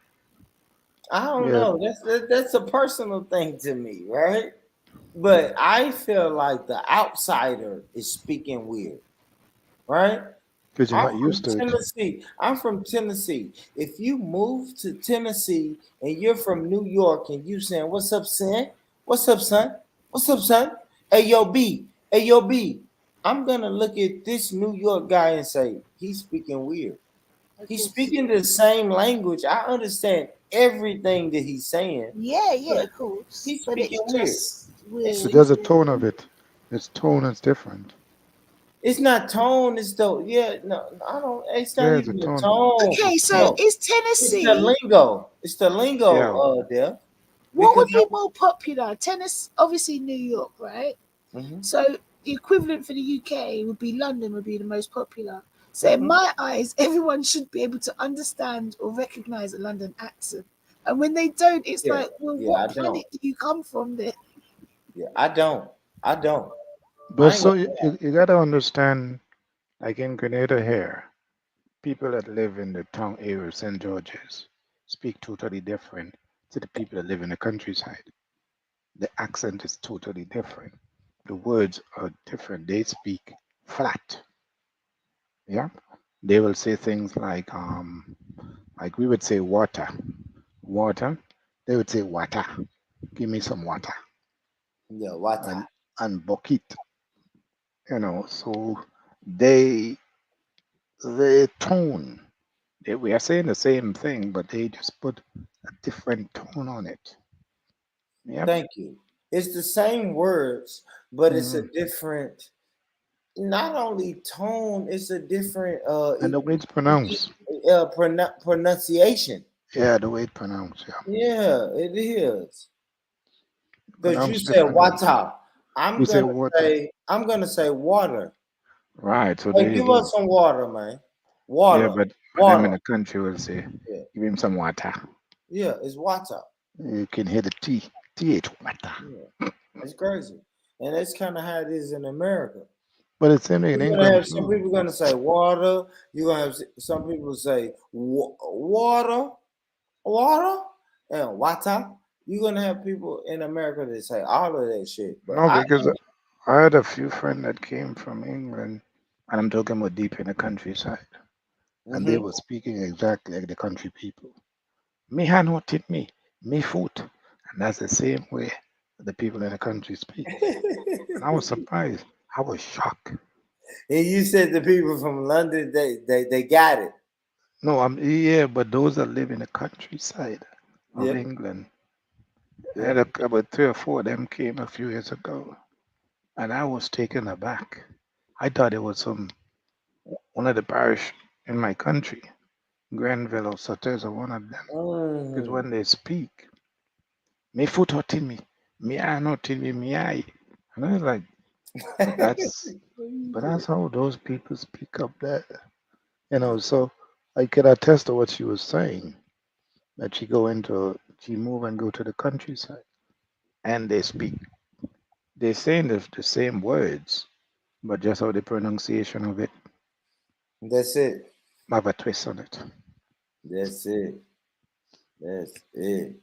S1: I don't
S18: Yeah.
S1: know. That's a personal thing to me, right? But I feel like the outsider is speaking weird, right?
S18: Because you're
S1: I'm
S18: not
S1: from
S18: used to it.
S1: Tennessee. I'm from Tennessee. If you move to Tennessee and you're from New York and you saying, "What's up, son? What's up, son? What's up, son? Hey, yo, B. Hey, yo, B." I'm gonna look at this New York guy and say, "He's speaking weird."
S17: Of
S1: He's
S17: course.
S1: speaking the same language. I understand everything that he's saying,
S17: Yeah, yeah,
S1: but
S17: of course.
S1: he's
S17: But
S1: speaking
S17: it's
S1: weird.
S17: just
S1: It's
S18: But
S17: weird.
S18: there's a
S17: Yeah.
S18: tone of it. Its tone is different.
S1: it's not tone. It's the yeah. No, I don't. It's not
S18: There's a
S1: even the
S18: tone.
S1: tone.
S17: Okay,
S18: It's
S17: so
S18: tone.
S1: No,
S17: is
S1: it's the
S17: Tennessee,
S1: lingo. It's the lingo.
S18: Yeah.
S1: There
S17: what
S1: because
S17: would be more popular? Tennis, obviously New York, right?
S1: mhm,
S17: So the equivalent for the UK would be London would be the most popular. So in
S1: mhm.
S17: my eyes, everyone should be able to understand or recognize a London accent. And when they don't, it's
S1: Yeah,
S17: like, well,
S1: yeah.
S17: what
S1: I don't.
S17: planet do you come from then?
S1: Yeah, I don't. I don't.
S18: But
S1: I ain't
S18: so
S1: gonna
S18: you,
S1: lie.
S18: you, you gotta understand, like in Grenada here, people that live in the town area of St. George's speak totally different to the people that live in the countryside. The accent is totally different. The words are different. They speak flat. Yeah. They will say things like we would say water. Water. They would say water. Give me some water.
S1: Yeah, what?
S18: And bucket. So they the tone, we are saying the same thing, but they just put a different tone on it. Yep.
S1: Thank you. It's the same words, but it's a
S18: Mhm.
S1: different, not only tone, it's a different
S18: And the way it's pronounced.
S1: pronunciation.
S18: Yeah, the way it's pronounced. Yeah.
S1: Yeah, it is. Because you
S18: Pronounced
S1: said
S18: differently.
S1: water.
S18: We say water.
S1: I'm gonna say water.
S18: Right. So
S1: Hey,
S18: there you
S1: give
S18: go.
S1: us some water, man.
S18: Yeah,
S1: Water.
S18: but them in
S1: Water.
S18: the country will say,
S1: Yeah.
S18: give him some water.
S1: Yeah, it's water.
S18: You can hear the T. TH water.
S1: Yeah. It's crazy. And that's kind of how it is in America.
S18: But it's same thing in
S1: You're gonna
S18: England
S1: have some
S18: too.
S1: people gonna say water. You're gonna have some people say water, water, and water. You're gonna have people in America that say all of that shit. But
S18: No,
S1: I
S18: because I had a few friends that came from England, and I'm talking about deep in the countryside, and they were speaking exactly like the country people. Me hand what it me foot, and that's the same way the people in the country speak. And I was surprised. I was shocked.
S1: and you said the people from London they got it.
S18: No, yeah, but those that live in the countryside of
S1: Yep.
S18: England, and
S1: Yep.
S18: about 3 or 4 of them came a few years ago, and I was taken aback. I thought it was one of the parish in my country, Grenville or Sutter's or one of them. Because when they speak, me foot hurting me eye not hurting me eye. And I was like, but that's how those people speak up there. So I can attest to what she was saying. That she move and go to the countryside. And they speak. They're saying the same words, but just how the pronunciation of it
S1: That's it.
S18: have a twist on it.
S1: That's it. That's it.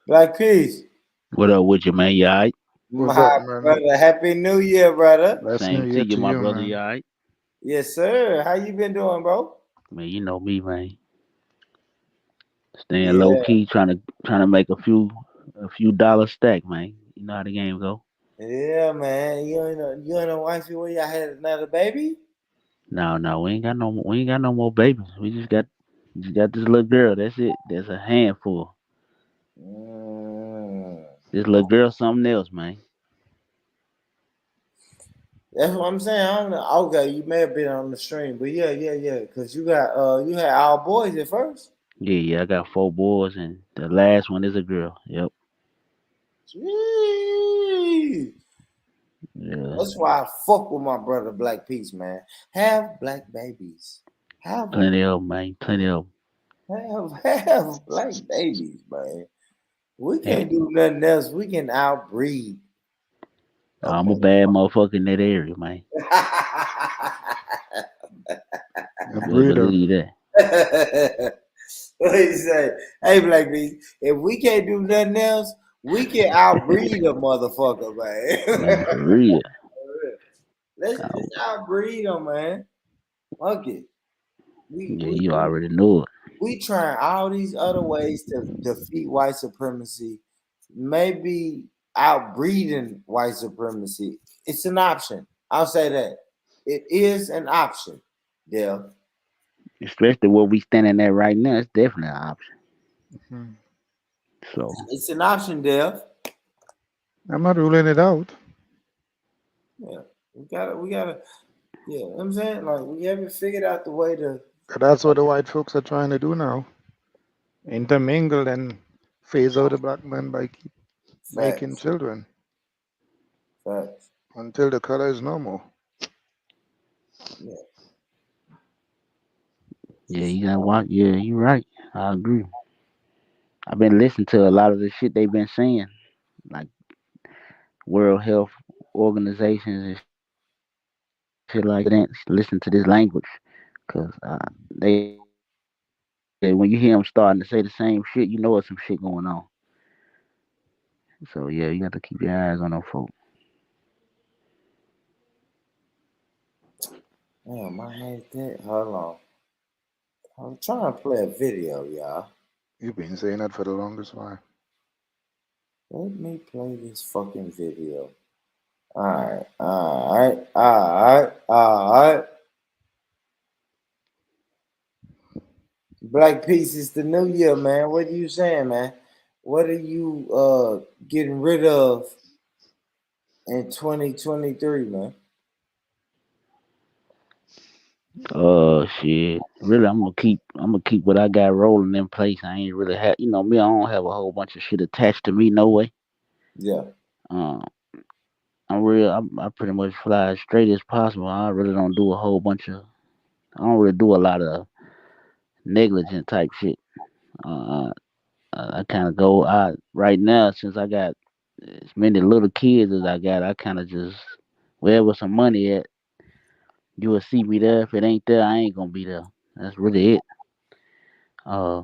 S1: Black Peace.
S20: What up with you, man? You alright?
S18: What's up,
S1: My
S18: man?
S1: brother, Happy New Year, brother.
S18: Bless New
S20: Same to
S18: Year
S20: you,
S18: to
S20: my
S18: you,
S20: brother. You
S18: man.
S20: alright?
S1: Yes, sir. How you been doing, bro?
S20: Man, you know me, man. Staying low
S1: Yeah.
S20: key, trying to make a few dollars stack, man. You know how the game go.
S1: Yeah, man. You and the wifey where y'all had another baby?
S20: No, we ain't got no more babies. We just got this little girl. That's it. That's a handful. This little girl, something else, man.
S1: That's what I'm saying. I don't know. Okay, you may have been on the stream, but yeah. Cause you had all boys at first.
S20: Yeah. I got 4 boys, and the last one is a girl. Yep.
S1: Jeez.
S20: Yeah.
S1: That's why I fuck with my brother Black Peace, man. Have black babies. Have them.
S20: Plenty of 'em, man. Plenty of 'em.
S1: Have black babies, man. We
S20: Hey,
S1: can't do nothing else. We can outbreed.
S20: I'm a bad motherfucker in that area, man.
S18: A
S20: Better
S18: breeder.
S20: believe that.
S1: What he say? Hey, Black Beast, if we can't do nothing else, we can outbreed a motherfucker,
S20: Man,
S1: man.
S20: for real.
S1: Let's just outbreed them, man. Fuck it.
S20: Yeah, you already know it.
S1: We trying all these other ways to defeat white supremacy. Maybe outbreeding white supremacy. It's an option. I'll say that. It is an option. Yeah.
S20: Especially where we standing at right now, it's definitely an option.
S18: Mhm.
S20: So
S1: It's an option, Dev.
S18: I'm not ruling it out.
S1: Yeah. We gotta, yeah, you know what I'm saying? Like we haven't figured out the way to
S18: But that's what the white folks are trying to do now. Intermingle and phase out the black man by keep making
S1: facts.
S18: children
S1: Facts.
S18: until the color is normal.
S1: Yeah.
S20: yeah, you got what? Yeah, you're right. I agree. I've been listening to a lot of the shit they've been saying, like World Health Organizations and shit like that. Listen to this language, cause they when you hear them starting to say the same shit, you know there's some shit going on. So yeah, you got to keep your eyes on them folks.
S1: Damn, I hate that. Hold on. I'm trying to play a video, y'all.
S18: You've been saying that for the longest while.
S1: Let me play this fucking video. Alright. Black Peace is the new year, man. What are you saying, man? What are you getting rid of in 2023, man?
S20: Shit. Really, I'm gonna keep what I got rolling in place. I ain't really have, me. I don't have a whole bunch of shit attached to me. No way.
S1: Yeah.
S20: Uh, I pretty much fly as straight as possible. I really don't do a whole bunch of. I don't really do a lot of negligent type shit. Uh, I kind of go. I right now since I got as many little kids as I got, I kind of just wherever some money at, you will see me there. If it ain't there, I ain't gonna be there. That's really it. Uh,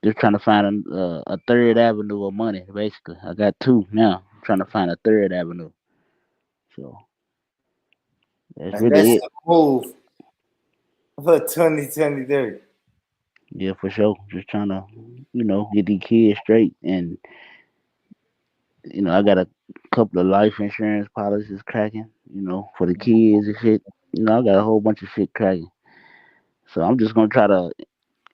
S20: just trying to find a third avenue of money. Basically, I got two now. I'm trying to find a third avenue. So that's
S1: And that's
S20: really it.
S1: the move for 2023.
S20: Yeah, for sure. Just trying to, get these kids straight, and I got a couple of life insurance policies cracking. For the kids and shit. I got a whole bunch of shit cracking. So I'm just gonna try to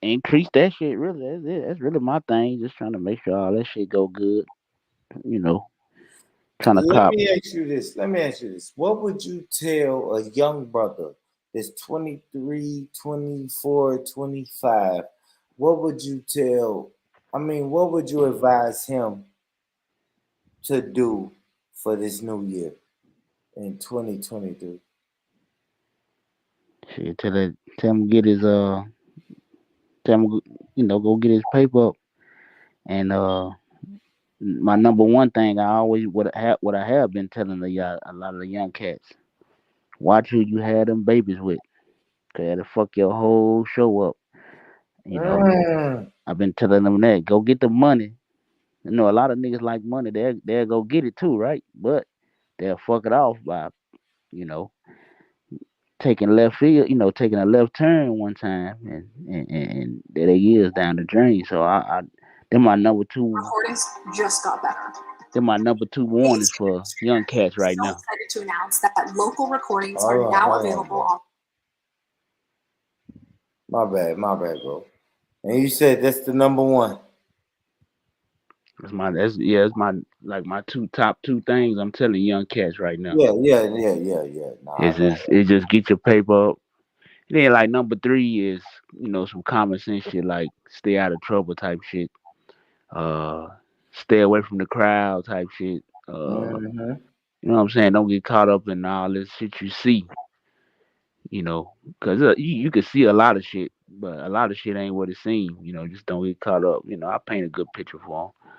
S20: increase that shit. Really, that's it. That's really my thing. Just trying to make sure all that shit go good. You know, trying to
S1: Let
S20: cop.
S1: me ask you this. Let me ask you this. What would you tell a young brother that's 23, 24, 25? What would you tell? I mean, what would you advise him to do for this new year in 2023?
S20: Shit, tell him get his tell him go get his paper up. And my number one thing I always what I have been telling a lot of the young cats. Watch who you had them babies with. Cause that'll fuck your whole show up. You know,
S1: Mm.
S20: I've been telling them that. Go get the money. A lot of niggas like money. They'll go get it too, right? But they'll fuck it off by, you know, taking left field, taking a left turn one time, and there they is down the drain. So then my number two,
S11: Recordings just got better.
S20: then my number two warnings for young cats right
S11: So
S20: now.
S11: excited to announce that local recordings
S1: Hold
S11: are
S1: on,
S11: now
S1: hold on,
S11: available
S1: bro.
S11: on.
S1: My bad, bro. And you said that's the number one.
S20: It's my like my top two things I'm telling young cats right now.
S1: Yeah. Nah, I know.
S20: It just get your paper up. Then like number three is some common sense shit like stay out of trouble type shit. Uh, Stay away from the crowd type shit.
S1: Mm-hmm.
S20: You know what I'm saying? Don't get caught up in all this shit you see. Because you can see a lot of shit, but a lot of shit ain't what it seems. Just don't get caught up. I paint a good picture for them.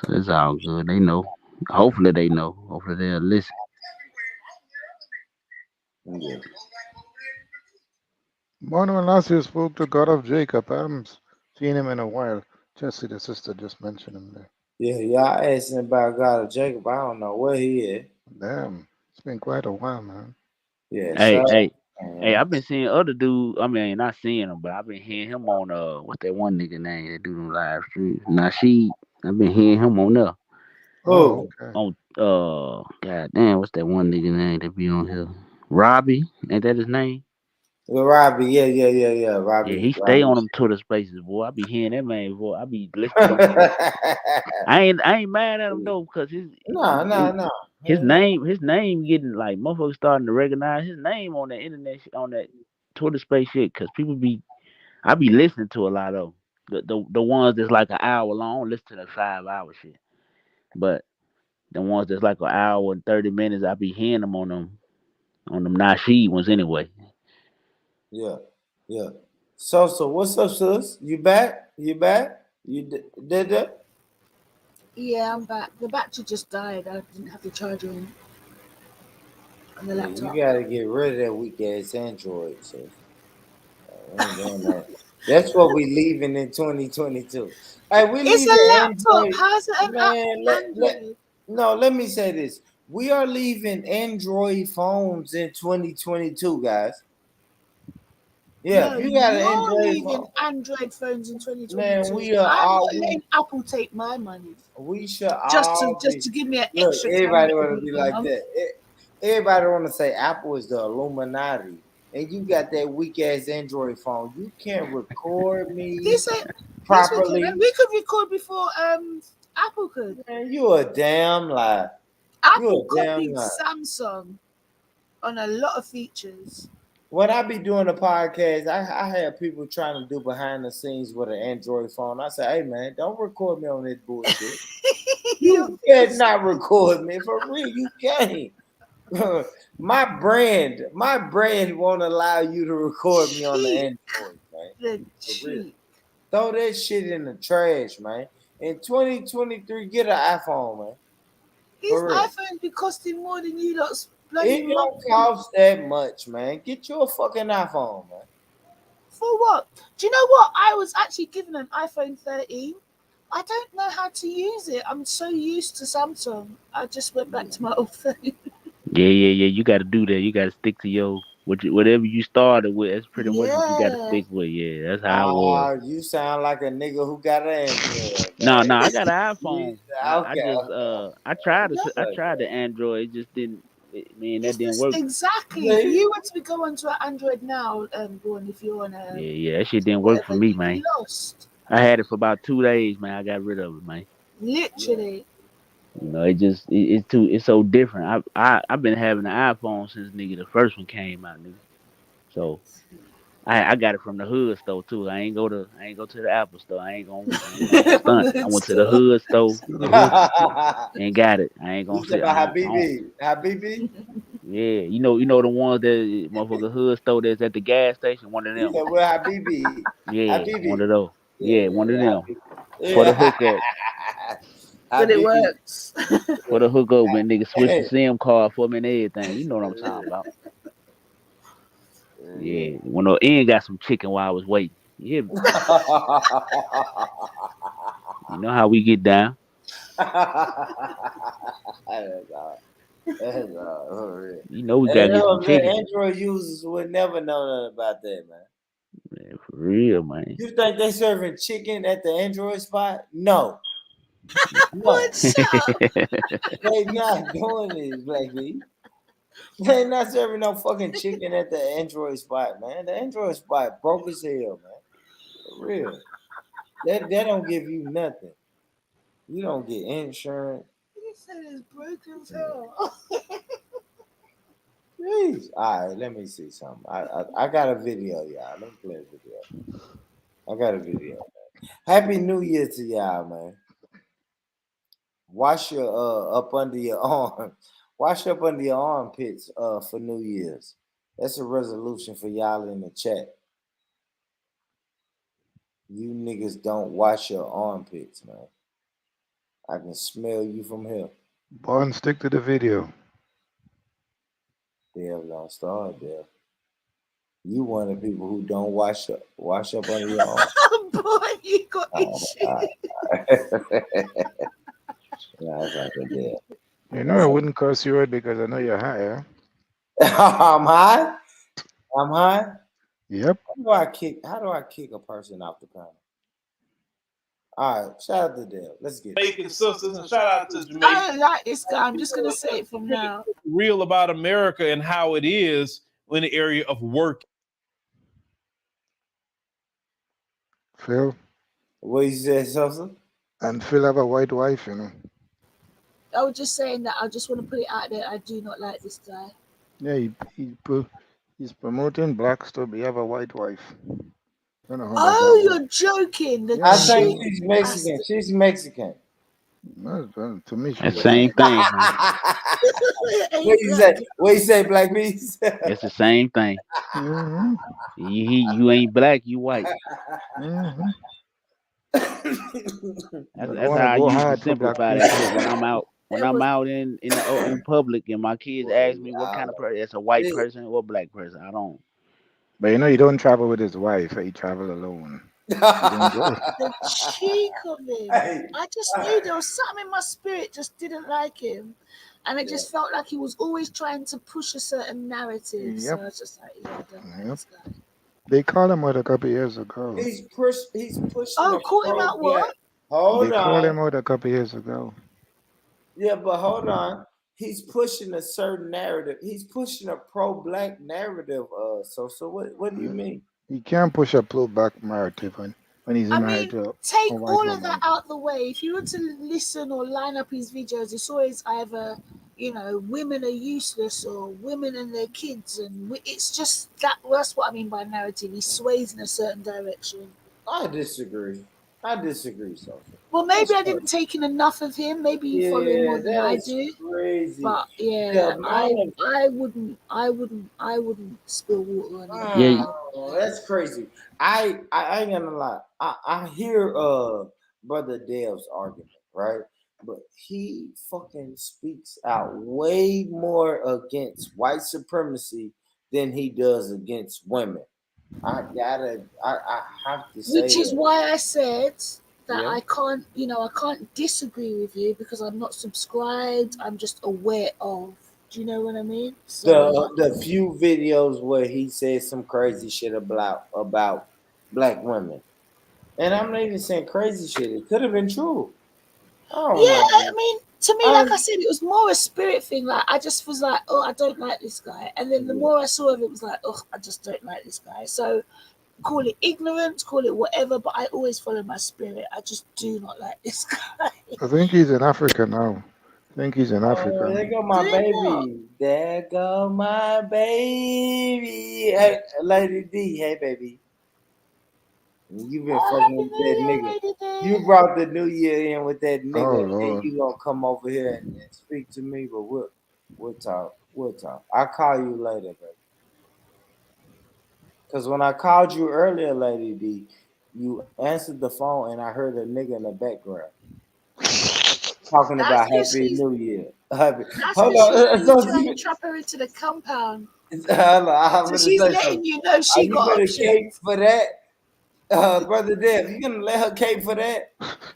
S20: So it's all good. They know. Hopefully they know. Hopefully they'll listen.
S1: Yeah.
S18: Morning, when last you spoke to God of Jacob, I haven't seen him in a while. Jesse, the sister, just mentioned him there.
S1: Yeah, y'all asking about God of Jacob. I don't know where he is.
S18: Damn, it's been quite a while, man.
S1: Yeah,
S20: Hey,
S1: so
S20: hey, hey! I've been seeing other dudes. I mean, not seeing him, but I've been hearing him on what's that one nigga name that do them live streams? Nasheed. I've been hearing him on there.
S18: Oh,
S1: who?
S18: okay.
S20: On god damn, what's that one nigga name that be on here? Robbie, ain't that his name?
S1: Well, Robbie, yeah.
S20: Yeah,
S1: Robbie,
S20: he stay
S1: Robbie.
S20: on them Twitter spaces, boy. I be hearing that man boy. I be listening to him. I ain't mad at him though, cause
S1: No.
S20: his name getting like motherfuckers starting to recognize his name on the internet on that Twitter space shit, cause I be listening to a lot of 'em. The ones that's like an hour long. I don't listen to the 5 hour shit, but the ones that's like an hour and 30 minutes, I be hearing them on them Nasheed ones anyway.
S1: Yeah. So what's up, sis? You back? You back? You did that?
S17: Yeah, I'm back. The battery just died. I didn't have the charger on the
S1: Yeah, you
S17: laptop.
S1: gotta get rid of that weak ass Android, sis. We ain't doing that. That's what we leaving in 2022. Hey, we
S17: It's
S1: leaving
S17: a laptop.
S1: Android.
S17: How's it an
S1: Man,
S17: Android?
S1: no, let me say this. We are leaving Android phones in 2022, guys. Yeah,
S17: No,
S1: if you got an
S17: you're
S1: Android
S17: leaving
S1: phone,
S17: Android phones in
S1: man,
S17: 2022. I'm not letting Apple take my money
S1: we should
S17: just to
S1: all
S17: just
S1: be
S17: to give me an
S1: look,
S17: extra
S1: everybody
S17: camera
S1: wanna
S17: every
S1: be
S17: other
S1: like
S17: month.
S1: that. Everybody wanna say Apple is the Illuminati. and you got that weak ass Android phone. You can't record me
S17: Yes, we can.
S1: properly.
S17: And we could record before Apple could.
S1: Man, you a damn lie.
S17: Apple
S1: You a damn
S17: copied
S1: lie.
S17: Samsung on a lot of features.
S1: When I be doing a podcast, I have people trying to do behind the scenes with an Android phone. I say, hey man, don't record me on this bullshit. You can't not record me for real. You can't. my brand won't allow you to record me on the Android, man.
S17: The
S1: For real.
S17: cheek.
S1: Throw that shit in the trash, man. In 2023, get an iPhone, man.
S17: His
S1: For real.
S17: iPhone be costing more than you lot's bloody
S1: It don't cost that much, man. Get you a fucking iPhone, man.
S17: For what? Do you know what? I was actually given an iPhone 13. I don't know how to use it. I'm so used to Samsung. I just went back to my old phone.
S20: Yeah. You got to do that. You got to stick to your whatever you started with. That's pretty much what you got to
S17: Yeah.
S20: stick with. Yeah, that's how I was.
S1: You sound like a nigga who got an Android.
S20: No,
S1: Man.
S20: I got an iPhone. I
S1: Okay.
S20: just I tried the Android. It just didn't. Man, that
S17: It's
S20: didn't
S17: this,
S20: work.
S17: exactly. If you were to go onto an Android now, Born, if you're on a
S20: Yeah, that shit didn't work for me,
S17: you'd
S20: man.
S17: be lost.
S20: I had it for about 2 days, man. I got rid of it, man.
S17: Literally.
S20: You know, it's so different. I've been having an iPhone since nigga the first one came out, nigga. So I got it from the hood store too. I ain't go to the Apple store. I ain't gonna stunt. I went to the hood store and got it. I ain't
S1: You
S20: gonna
S1: said
S20: say
S1: about Habibi?
S20: yeah, you know the ones that motherfucker hood store that's at the gas station. One of
S1: You
S20: them.
S1: said, well, Habibi.
S20: Yeah,
S1: Habibi.
S20: one of those. Yeah, one of them.
S1: Yeah.
S20: For the hookup.
S17: But it works.
S20: For the hookup when niggas switch the SIM card for me and everything. You know what I'm talking about. Yeah. When the end got some chicken while I was waiting. You hear me? You know how we get down.
S1: That's all, for real.
S20: You know we gotta get some chicken.
S1: Android users would never know nothing about that, man.
S20: Man, for real, man.
S1: You think they serving chicken at the Android spot? No.
S17: What? Shut up.
S1: They not doing this, Black B. They not serving no fucking chicken at the Android spot, man. The Android spot broke as hell, man. For real. That don't give you nothing. You don't get insurance.
S17: You said it's broken as hell.
S1: Jeez. All right, let me see something. I got a video, y'all. Let me play a video. I got a video, man. Happy New Year to y'all, man. Wash your up under your arm. Wash up under your armpits for New Year's. That's a resolution for y'all in the chat. You niggas don't wash your armpits, man. I can smell you from here.
S18: Born, stick to the video.
S1: Dale, don't start there. You one of the people who don't wash up under your arm.
S17: Boy, you got issues.
S18: You know I wouldn't curse you out because I know you're high, huh?
S1: I'm high? I'm high?
S18: Yep.
S1: How do I kick a person off the panel? All right, shout out to Dale. Let's get it.
S21: Jamaican sisters, and shout out to Jamaica.
S17: I don't like this guy. I'm just gonna say it from now.
S21: Real about America and how it is in the area of work.
S18: Phil.
S1: What you said, Sosa?
S18: And Phil have a white wife, you know.
S17: I was just saying that I just want to put it out there. I do not like this guy.
S18: Yeah, he's promoting black stuff. He have a white wife. I don't know how
S17: Oh, you're joking. The
S1: I think
S17: cheap
S1: she's Mexican.
S17: bastard.
S1: She's Mexican.
S18: To me,
S20: That same thing, man.
S1: What you say, Black Beast?
S20: It's the same thing.
S18: Mm-hmm.
S20: You ain't black, you white.
S18: Mm-hmm.
S20: That's how I
S18: go
S20: used to
S18: hard for
S20: simplify
S18: black
S20: that shit when I'm out. When I'm out in public and my kids ask me what kind of person, it's a white person or a black person. I don't.
S18: But you know, he don't travel with his wife. He travel alone. He don't go.
S17: The cheek of him. I just knew there was something in my spirit just didn't like him. And it just felt like he was always trying to push a certain narrative. So I was just like, yeah, I don't like this guy.
S18: They called him out a couple years ago.
S1: He's pushing.
S17: Oh, call him out what?
S1: Hold
S18: They called
S1: on.
S18: him out a couple years ago.
S1: Yeah, but hold on. he's pushing a certain narrative. He's pushing a pro-black narrative. So what do you mean?
S18: He can't push a pullback narrative when he's
S17: I
S18: married
S17: mean,
S18: to a
S17: take
S18: white
S17: all of that
S18: woman.
S17: out the way. If you were to listen or line up his videos, it's always either, women are useless or women and their kids, and it's just that. That's what I mean by narrative. He sways in a certain direction.
S1: I disagree. I disagree, Sosa.
S17: Well, maybe
S1: That's
S17: I didn't
S1: crazy.
S17: take in enough of him. Maybe you follow him more
S1: Yeah,
S17: than I
S1: that's
S17: do.
S1: crazy.
S17: But
S1: The
S17: yeah,
S1: amount
S17: I
S1: of
S17: I wouldn't spill water on him.
S20: Yeah,
S1: that's crazy. I ain't gonna lie. I hear brother Dev's argument, right? But he fucking speaks out way more against white supremacy than he does against women. I have to say
S17: Which is
S1: that.
S17: why I said that
S1: Yeah.
S17: I can't disagree with you because I'm not subscribed. I'm just aware of. Do you know what I mean? So
S1: The few videos where he said some crazy shit about black women. And I'm not even saying crazy shit. It could have been true. I don't
S17: yeah, I
S1: know.
S17: mean, to me,
S1: I
S17: like I said, it was more a spirit thing. Like I just was like, oh, I don't like this guy, and then the
S1: yeah.
S17: more I saw of it, was like, oh, I just don't like this guy. So call it ignorance, call it whatever, but I always follow my spirit. I just do not like this guy.
S18: I think he's in Africa now. I think he's in
S1: Oh,
S18: Africa
S1: there
S18: now.
S1: go my
S17: Did not?
S1: baby. There go my baby. Hey, Lady D. Hey, baby. You been
S17: Oh,
S1: fucking
S17: happy
S1: with
S17: New
S1: that
S17: Year,
S1: nigga.
S17: Lady
S1: You
S17: D.
S1: brought the new year in with that
S18: Oh
S1: nigga, and
S18: Lord.
S1: you gonna come over here and speak to me, but we'll talk. We'll talk. I'll call you later, baby. Because when I called you earlier, Lady D, you answered the phone and I heard a nigga in the background talking
S17: That's
S1: about
S17: because
S1: Happy
S17: she's
S1: New Year. Happy.
S17: that's
S1: Hold
S17: because she's
S1: on.
S17: really
S1: So
S17: trying to trap her into the compound.
S1: hold on, I'm
S17: So
S1: gonna
S17: she's
S1: say something.
S17: letting you know
S1: Are
S17: she
S1: you
S17: got
S1: gonna
S17: options.
S1: cape for that? Brother Dev, you gonna let her cape for that?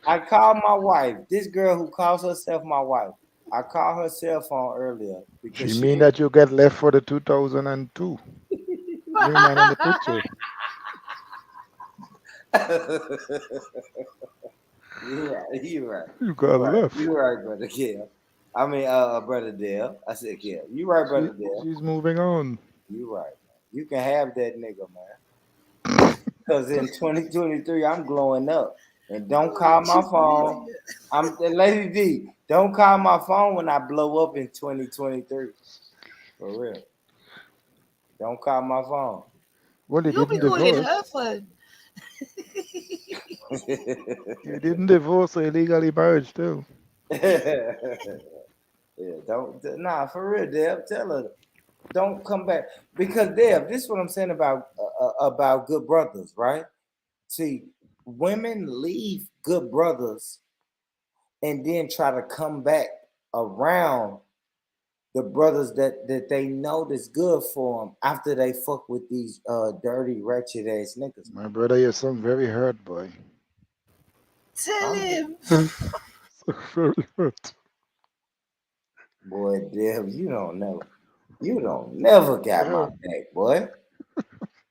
S1: I called my wife, this girl who calls herself my wife. I called her cell phone earlier because
S18: She
S1: she
S18: mean that you get left for the 2002. You're not in the picture.
S1: You're right. You're right.
S18: You
S1: You're
S18: got
S1: right.
S18: left.
S1: You're right, brother Kill. I mean, brother Dale. I said Kill. You right,
S18: She
S1: brother Dale.
S18: she's moving on.
S1: You right, man. You can have that nigga, man. Cause in 2023, I'm glowing up. And don't call my
S17: She's
S1: phone.
S17: losing it.
S1: I'm Lady D. Don't call my phone when I blow up in 2023. For real. Don't call my phone.
S18: Well, you
S17: You'll be
S18: didn't
S17: calling
S18: divorce.
S17: her phone.
S18: You didn't divorce, so illegally married still.
S1: Yeah, don't nah for real, Deb. Tell her don't come back because Deb. This is what I'm saying about good brothers, right? See, women leave good brothers and then try to come back around the brothers that they know that's good for them after they fuck with these dirty, wretched ass niggas.
S18: My brother, you sound very hurt, boy.
S17: Tell
S1: I'm
S17: him.
S18: So very hurt.
S1: boy, Deb. You don't never got my back, boy.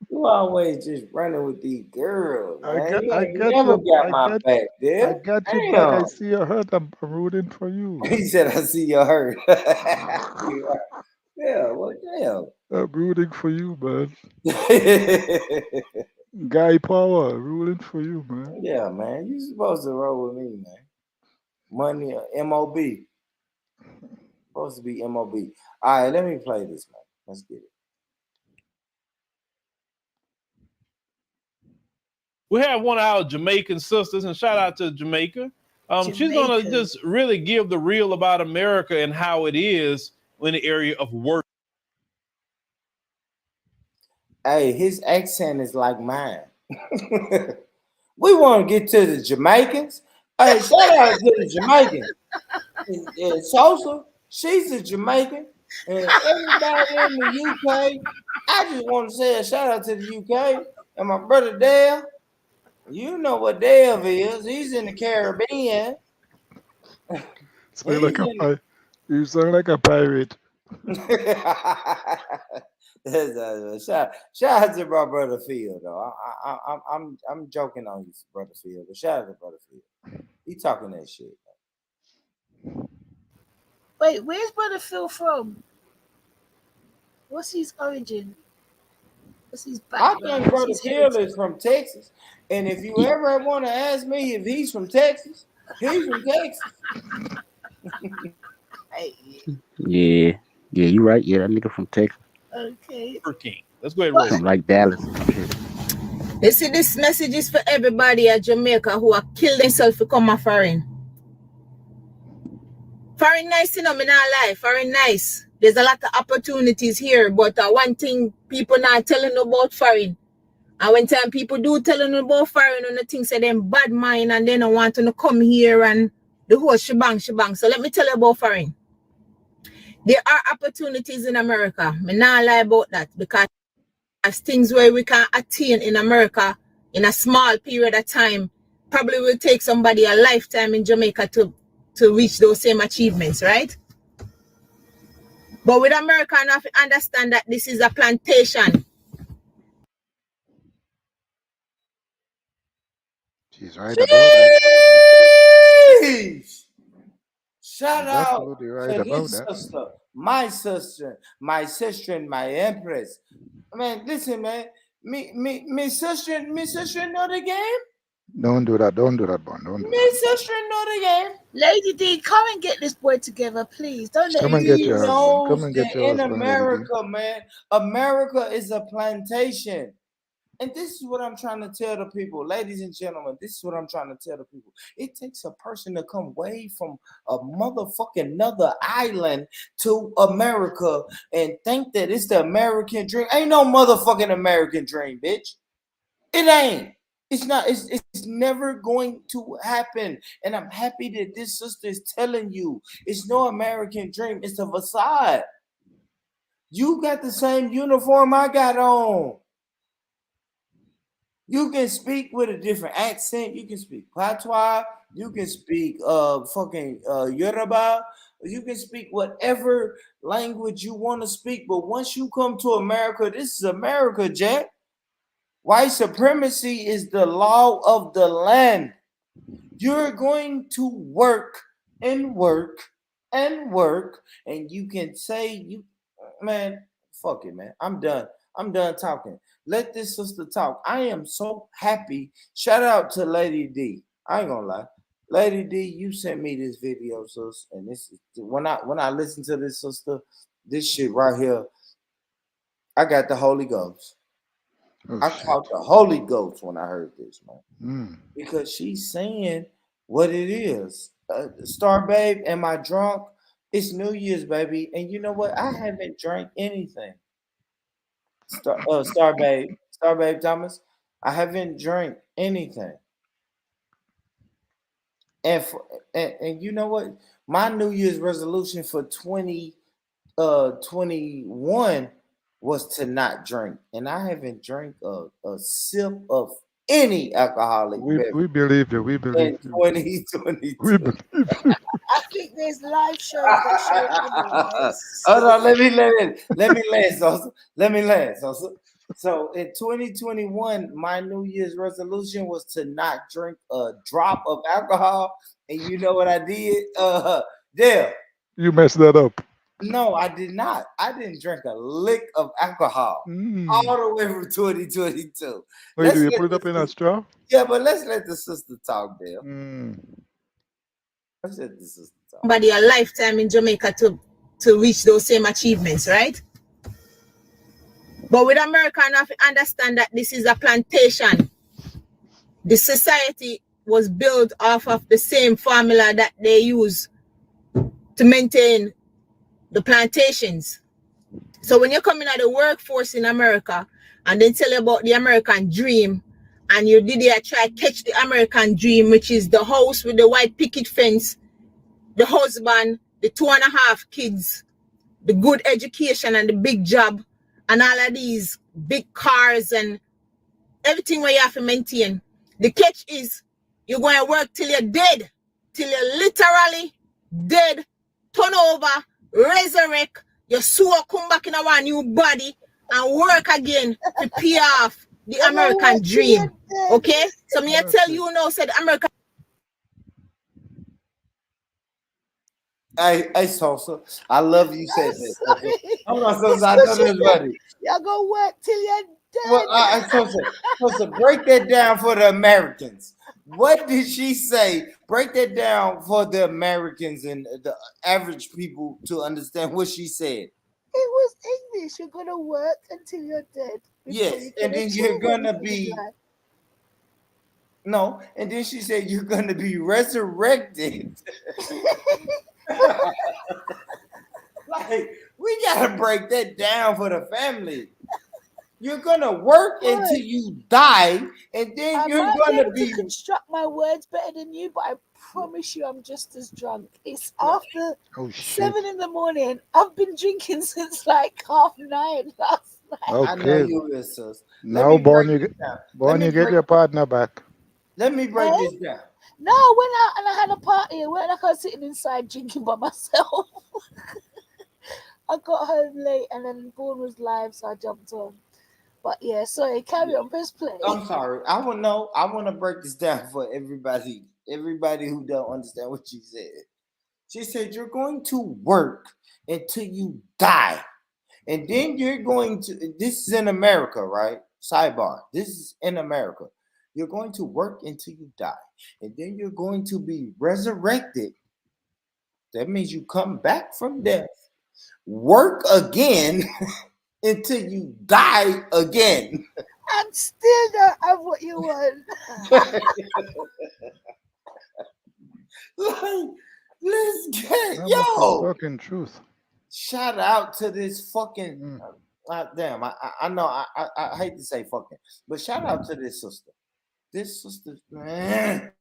S1: You always just running with these girls, man. You
S18: I
S1: ain't
S18: got
S1: never
S18: your,
S1: got my back,
S18: I
S1: Deb.
S18: got your back. I
S1: Damn.
S18: see you hurt. I'm rooting for you.
S1: He said, I see your hurt. You right. Yeah, well, damn.
S18: I'm rooting for you, man. Guy power, rooting for you, man.
S1: Yeah, man. You supposed to roll with me, man. Money, MOB. Supposed to be MOB. All right, let me play this, man. Let's get it.
S21: We have one of our Jamaican sisters, and shout out to Jamaica. She's gonna
S17: Jamaican.
S21: just really give the real about America and how it is in the area of work.
S1: Hey, his accent is like mine. We want to get to the Jamaicans. Hey, shout out to the Jamaicans. And Sosa, she's a Jamaican. And everybody in the UK, I just want to say a shout out to the UK. And my brother Dale, you know what Dale is. He's in the Caribbean.
S18: Sound
S1: He's
S18: like a
S1: in
S18: pirate. You sound like a pirate.
S1: shout out to my brother Phil though. I'm joking on you, brother Phil, but shout out to brother Phil. He talking that shit.
S17: Wait, where's Brother Phil from? What's his origin? What's his
S1: I
S17: background?
S1: think
S17: What's
S1: Brother
S17: his
S1: Phil
S17: heritage?
S1: is from Texas. And if you ever want to ask me if he's from Texas, he's from Texas.
S20: Yeah, yeah, you right. Yeah, that nigga from Texas,
S17: Okay.
S21: King. Let's go ahead and roll.
S20: from like Dallas or some shit.
S2: You see, this message is for everybody at Jamaica who have killed themselves to come a foreign. Foreign nice, you know, me not lie. Foreign nice. There's a lot of opportunities here, but one thing people not telling you about foreign. And when time people do telling you about foreign, and the things say them bad mind and they don't want to come here and the whole shebang. So let me tell you about foreign. There are opportunities in America. Me not lie about that because as things where we can attain in America in a small period of time probably will take somebody a lifetime in Jamaica to reach those same achievements, right? But with America, I have to understand that this is a plantation.
S18: She's right about that.
S1: Jeez. Shout
S18: She's
S1: out
S18: absolutely right
S1: to
S18: about
S1: this
S18: that.
S1: sister, my sister, and my empress. Man, listen, man. Me sister know the game.
S18: Don't do that, Bond. Don't do
S1: Me sister know the game.
S17: Lady D, come and get this boy together, please. Don't let
S18: Come
S17: him
S18: and get
S17: do
S18: your
S17: this.
S18: husband. Come
S1: Knows
S18: and get
S1: that
S18: your
S1: in
S18: husband, Lady D.
S1: America, man, America is a plantation. And this is what I'm trying to tell the people, ladies and gentlemen. This is what I'm trying to tell the people. It takes a person to come way from a motherfucking another island to America and think that it's the American dream. Ain't no motherfucking American dream, bitch. It ain't. It's not. It's never going to happen. And I'm happy that this sister is telling you it's no American dream. It's a facade. You got the same uniform I got on. You can speak with a different accent. You can speak patois. You can speak fucking Yoruba. You can speak whatever language you want to speak. But once you come to America, this is America, Jack. White supremacy is the law of the land. You're going to work and work and work, and you can say you, man, fuck it, man. I'm done. I'm done talking. Let this sister talk. I am so happy. Shout out to Lady D. I ain't gonna lie. Lady D, you sent me this video, sis. And this is when I listen to this sister, this shit right here, I got the Holy Ghost.
S18: Oh,
S1: I
S18: shit.
S1: caught the Holy Ghost when I heard this, man.
S18: Mm.
S1: Because she's saying what it is. Star Babe, am I drunk? It's New Year's, baby. And you know what? I haven't drank anything. Star Babe Thomas, I haven't drank anything. And you know what? My New Year's resolution for 2021 was to not drink. And I haven't drank a sip of any alcoholic beverage
S18: We believe you. We believe
S1: in
S18: you.
S1: 2022.
S18: We believe you.
S17: I think there's live shows that show it otherwise.
S1: Hold on, let me land, Sosa. Let me land, Sosa. So in 2021, my New Year's resolution was to not drink a drop of alcohol. And you know what I did? Dale.
S18: You messed that up.
S1: No, I did not. I didn't drink a lick of alcohol all the way from 2022.
S18: Wait, do you put it up in a straw?
S1: Yeah, but let's let the sister talk, Dale. Let's let the sister talk.
S2: Somebody a lifetime in Jamaica to reach those same achievements, right? But with America, I have to understand that this is a plantation. The society was built off of the same formula that they use to maintain the plantations. So when you come in at the workforce in America and then tell you about the American dream, and you did try catch the American dream, which is the house with the white picket fence, the husband, the 2.5 kids, the good education and the big job, and all of these big cars and everything where you have to maintain. The catch is you're going to work till you're dead, till you're literally dead, turn over, resurrect, your soul come back in our new body and work again to pay off the American dream. Okay? So me tell you now, said American.
S1: Hey, Sosa, I love you said
S17: I'm
S1: that, Sosa.
S17: sorry.
S1: I'm not
S17: It's
S1: Sosa. I
S17: because
S1: know
S17: she
S1: that's
S17: said
S1: funny.
S17: y'all go work till you're
S1: Well,
S17: dead.
S1: Sosa, break that down for the Americans. What did she say? Break that down for the Americans and the average people to understand what she said.
S17: It was English. You're gonna work until you're dead before
S1: Yes,
S17: you
S1: and
S17: can
S1: then you're
S17: achieve
S1: gonna
S17: anything in
S1: be
S17: life.
S1: no, and then she said you're gonna be resurrected. Like we gotta break that down for the family. You're gonna work until
S17: Boy,
S1: you die, and then
S17: I
S1: you're
S17: might be
S1: gonna
S17: able to
S1: be.
S17: construct my words better than you, but I promise you I'm just as drunk. It's after
S18: Oh shit.
S17: 7 in the morning. I've been drinking since like 9:30 last night.
S1: I know
S18: Okay.
S1: you will, sis. Let
S18: Now,
S1: me break
S18: Born, you
S1: this
S18: get,
S1: down. Let
S18: Born,
S1: me
S18: you get
S1: break.
S18: your partner back.
S1: Let me break
S17: Eh?
S1: this down.
S17: No, I went out and I had a party. It weren't like I was sitting inside drinking by myself. I got home late and then Born was live, so I jumped on. But yeah, sorry, carry on, press play.
S1: I'm sorry. I want to know. I want to break this down for everybody. Everybody who don't understand what she said. She said you're going to work until you die, and then you're going to. This is in America, right? Sidebar. This is in America. You're going to work until you die, and then you're going to be resurrected. That means you come back from death, work again until you die again.
S17: I'm still not have what you want.
S1: Like, let's get
S18: No, but she's
S1: yo.
S18: talking truth.
S1: Shout out to this fucking.
S18: Mm.
S1: Damn, I know I hate to say fucking, but shout out to this sister. This sister, man,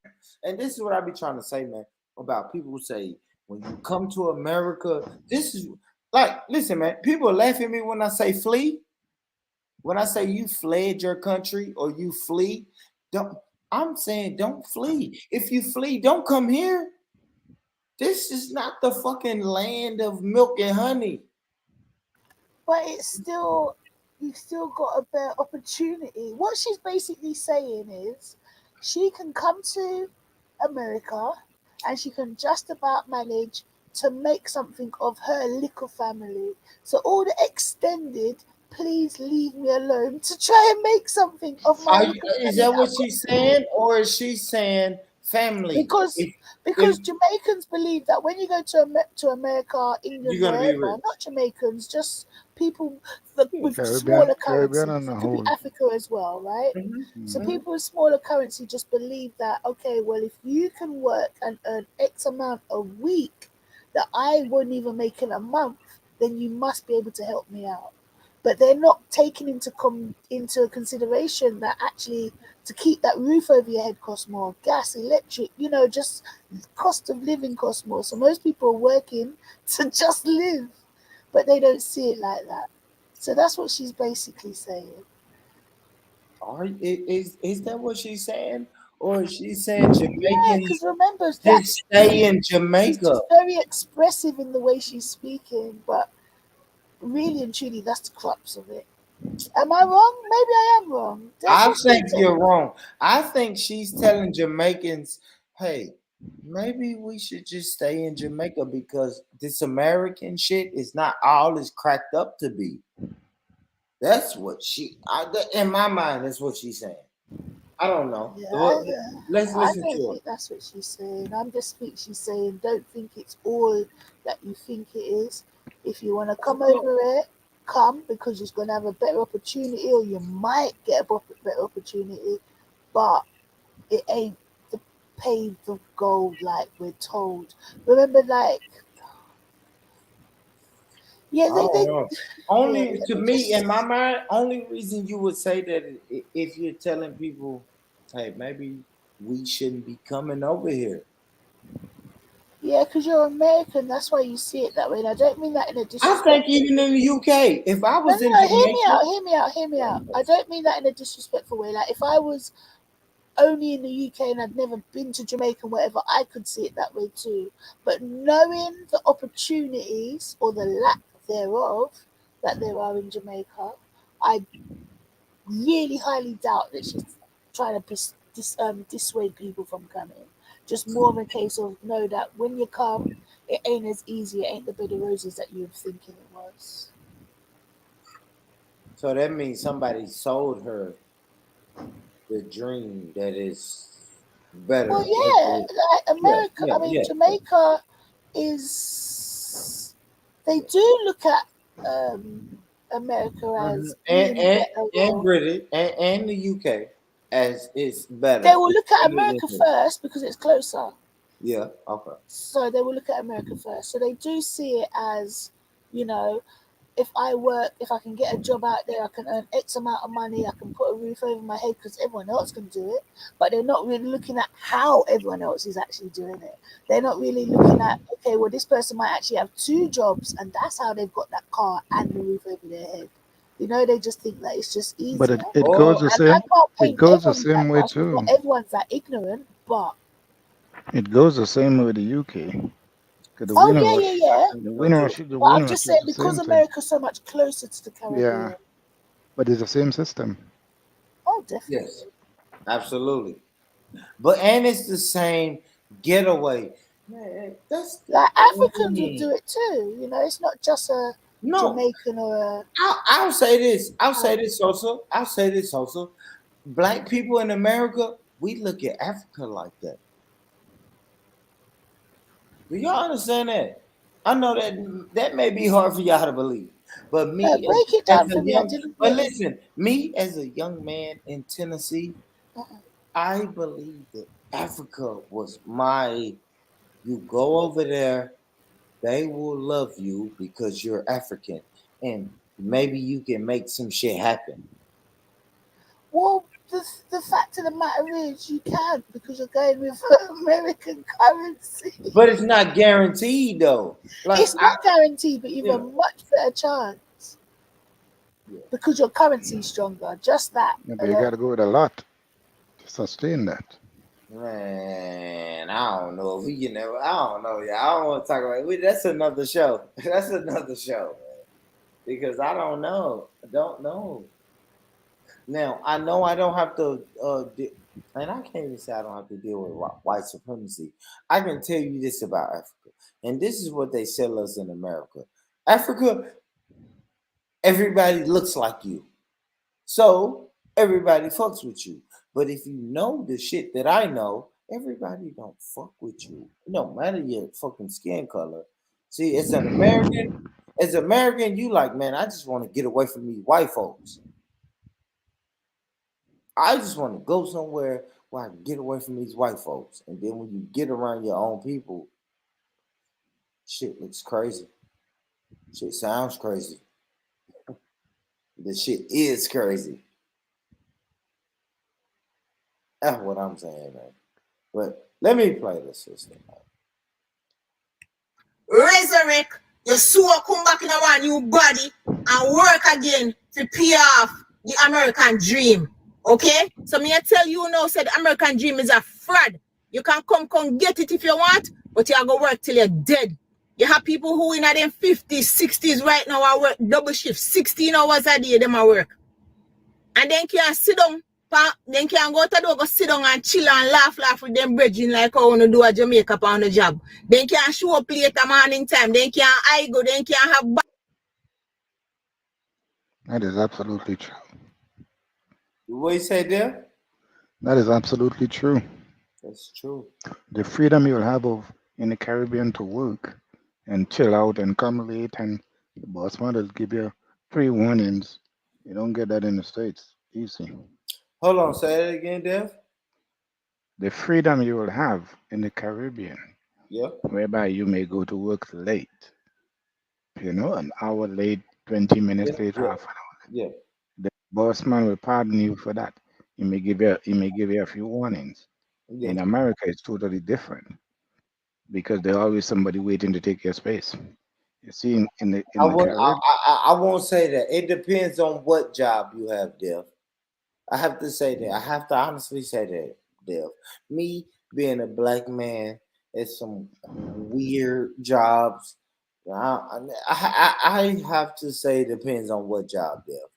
S1: and this is what I be trying to say, man, about people who say when you come to America, this is like, listen, man, people laugh at me when I say flee. When I say you fled your country or you flee, don't. I'm saying don't flee. If you flee, don't come here. This is not the fucking land of milk and honey.
S17: But it's still, you still got a better opportunity. What she's basically saying is she can come to America and she can just about manage to make something of her little family. So all the extended, please leave me alone to try and make something of my little
S1: Is
S17: family
S1: that
S17: that
S1: what
S17: I've got
S1: she's
S17: here.
S1: saying, or is she saying family?
S17: because
S1: If
S17: because Jamaicans believe that when you go to America,
S1: you're
S17: England,
S1: gonna be
S17: wherever,
S1: rich,
S17: not Jamaicans, just people with
S18: Caribbean,
S17: smaller
S18: Caribbean
S17: currency.
S18: on the
S17: It could be
S18: whole.
S17: Africa as well, right? So
S18: Mhm.
S17: people with smaller currency just believe that okay, well, if you can work and earn X amount a week that I won't even make in a month, then you must be able to help me out. But they're not taking into consideration that actually to keep that roof over your head costs more, gas, electric, just cost of living costs more. So most people are working to just live, but they don't see it like that. So that's what she's basically saying.
S1: is that what she's saying, or is she saying
S17: Yeah,
S1: Jamaicans
S17: because remember
S1: just
S17: that's
S1: stay in
S17: she's
S1: Jamaica?
S17: just very expressive in the way she's speaking, but really and truly, that's the crux of it. Am I wrong? Maybe I am wrong. That's
S1: I
S17: what
S1: think
S17: she's
S1: you're
S17: telling me.
S1: wrong. I think she's telling Jamaicans, hey, maybe we should just stay in Jamaica because this American shit is not all it's cracked up to be. That's what in my mind, that's what she's saying. I don't know.
S17: Yeah,
S1: Let's
S17: I
S1: listen
S17: don't
S1: to her.
S17: think that's what she's saying. I'm just think she's saying don't think it's all that you think it is. If you want to come over here, come because you're going to have a better opportunity, or you might get a better opportunity, but it ain't the paved of gold like we're told. Remember, like, yeah,
S1: I
S17: they
S1: don't know.
S17: yeah.
S1: Only
S17: Let
S1: to
S17: me
S1: me, in my
S17: just.
S1: mind, only reason you would say that if you're telling people, hey, maybe we shouldn't be coming over here.
S17: Yeah, because you're American, that's why you see it that way. And I don't mean that in a
S1: I think
S17: disrespectful
S1: even
S17: way.
S1: in the UK, if I
S17: No,
S1: was in
S17: no, hear me
S1: Jamaica,
S17: out, hear me out, hear me out. I don't mean that in a disrespectful way. Like, if I was only in the UK and I'd never been to Jamaica and whatever, I could see it that way too. But knowing the opportunities or the lack thereof that there are in Jamaica, I really highly doubt that she's trying to dissuade people from coming. Just more of a case of know that when you come, it ain't as easy. It ain't the bed of roses that you're thinking it was.
S1: So that means somebody sold her the dream that is better.
S17: Well, yeah, like
S1: Yeah,
S17: America.
S1: yeah,
S17: I mean,
S1: yeah.
S17: Jamaica is. They do look at America as
S1: And,
S17: being
S1: and
S17: better.
S1: and
S17: Or
S1: British and the UK as it's better.
S17: they will
S1: It's
S17: look at
S1: better than
S17: America
S1: this.
S17: first because it's closer.
S1: Yeah. Okay.
S17: So they will look at America first. So they do see it as, you know, if I work, if I can get a job out there, I can earn X amount of money, I can put a roof over my head because everyone else can do it. But they're not really looking at how everyone else is actually doing it. They're not really looking at, okay, well, this person might actually have two jobs and that's how they've got that car and the roof over their head. You know, they just think that it's just
S18: But
S17: easier.
S18: it
S1: Oh,
S18: goes the
S17: And I
S18: same.
S17: can't
S18: It
S17: paint
S18: goes the
S17: everyone with
S18: same
S17: that
S18: way
S17: brush because not
S18: too.
S17: everyone's that ignorant. But,
S18: It goes the same way with the UK. 'Cause
S17: oh, yeah, yeah, yeah.
S18: The
S17: But I'm
S18: winner
S17: just
S18: achieve
S17: saying
S18: the
S17: because
S18: same thing.
S17: America's so much closer to the
S18: Yeah,
S17: Caribbean.
S18: but it's the same system.
S17: Oh, definitely.
S1: yes, absolutely. But and it's the same getaway. Man, that's
S17: Like Africans would
S1: mm.
S17: do it too. You know, it's not just a
S1: No.
S17: Jamaican or a.
S1: I'll say this. I'll say
S17: Um,
S1: this also. I'll say this also. Black people in America, we look at Africa like that. Do y'all understand that? I know that may be hard for y'all to believe, but me
S17: break it
S1: as
S17: down
S1: a
S17: for me. I
S1: young,
S17: didn't
S1: but
S17: really.
S1: listen, me as a young man in Tennessee, I believe that Africa was my. You go over there, they will love you because you're African, and maybe you can make some shit happen.
S17: Well, the fact of the matter is, you can't because you're going with American currency.
S1: But it's not guaranteed though. Like
S17: It's not guaranteed, but you've a
S1: yeah,
S17: much better chance because your currency is stronger. Just that
S18: Yeah, but you got
S17: alone.
S18: to go with a lot to sustain that.
S1: man, I don't know if we can never. I don't know, yeah. I don't want to talk about it. That's another show. That's another show, man. Because I don't know. I don't know. Now I know I don't have to, and I can't even say I don't have to deal with white supremacy. I can tell you this about Africa, and this is what they sell us in America. Africa, everybody looks like you. So everybody fucks with you. But if you know the shit that I know, everybody don't fuck with you. No matter your fucking skin color. See, as American, you like, man, I just want to get away from these white folks. I just want to go somewhere where I can get away from these white folks. And then when you get around your own people, shit looks crazy. Shit sounds crazy. The shit is crazy. That's what I'm saying, man. But let me play the system.
S2: Resurrect, your soul come back in our new body and work again to pay off the American dream. Okay? So me I tell you now, say the American dream is a fraud. You can come get it if you want, but you are going to work till you're dead. You have people who in their 50s, 60s right now are work double shift, 16 hours a day, them are work. And then can sit down, then can go to the go sit down and chill and laugh with them bridging like how you do a Jamaica on the job. Then can show up later morning time, then can I go, then can have
S18: That is absolutely true.
S1: What you say there?
S18: That is absolutely true.
S1: That's true.
S18: The freedom you'll have of in the Caribbean to work and chill out and come late, and the boss man will give you 3 warnings. You don't get that in the States. Easy.
S1: Hold on, say that again, Dev.
S18: The freedom you will have in the Caribbean,
S1: Yeah.
S18: whereby you may go to work late, an hour late, 20 minutes
S1: Yeah.
S18: late,
S1: Yeah.
S18: half an hour.
S1: Yeah.
S18: The boss man will pardon you for that. He may give you a few warnings.
S1: Yeah.
S18: In America, it's totally different because there's always somebody waiting to take your space. You see, in
S1: I
S18: the
S1: would.
S18: Caribbean,
S1: I won't say that. It depends on what job you have, Dev. I have to say that. I have to honestly say that, Dev. Me being a black man, it's some weird jobs. I have to say it depends on what job, Dev.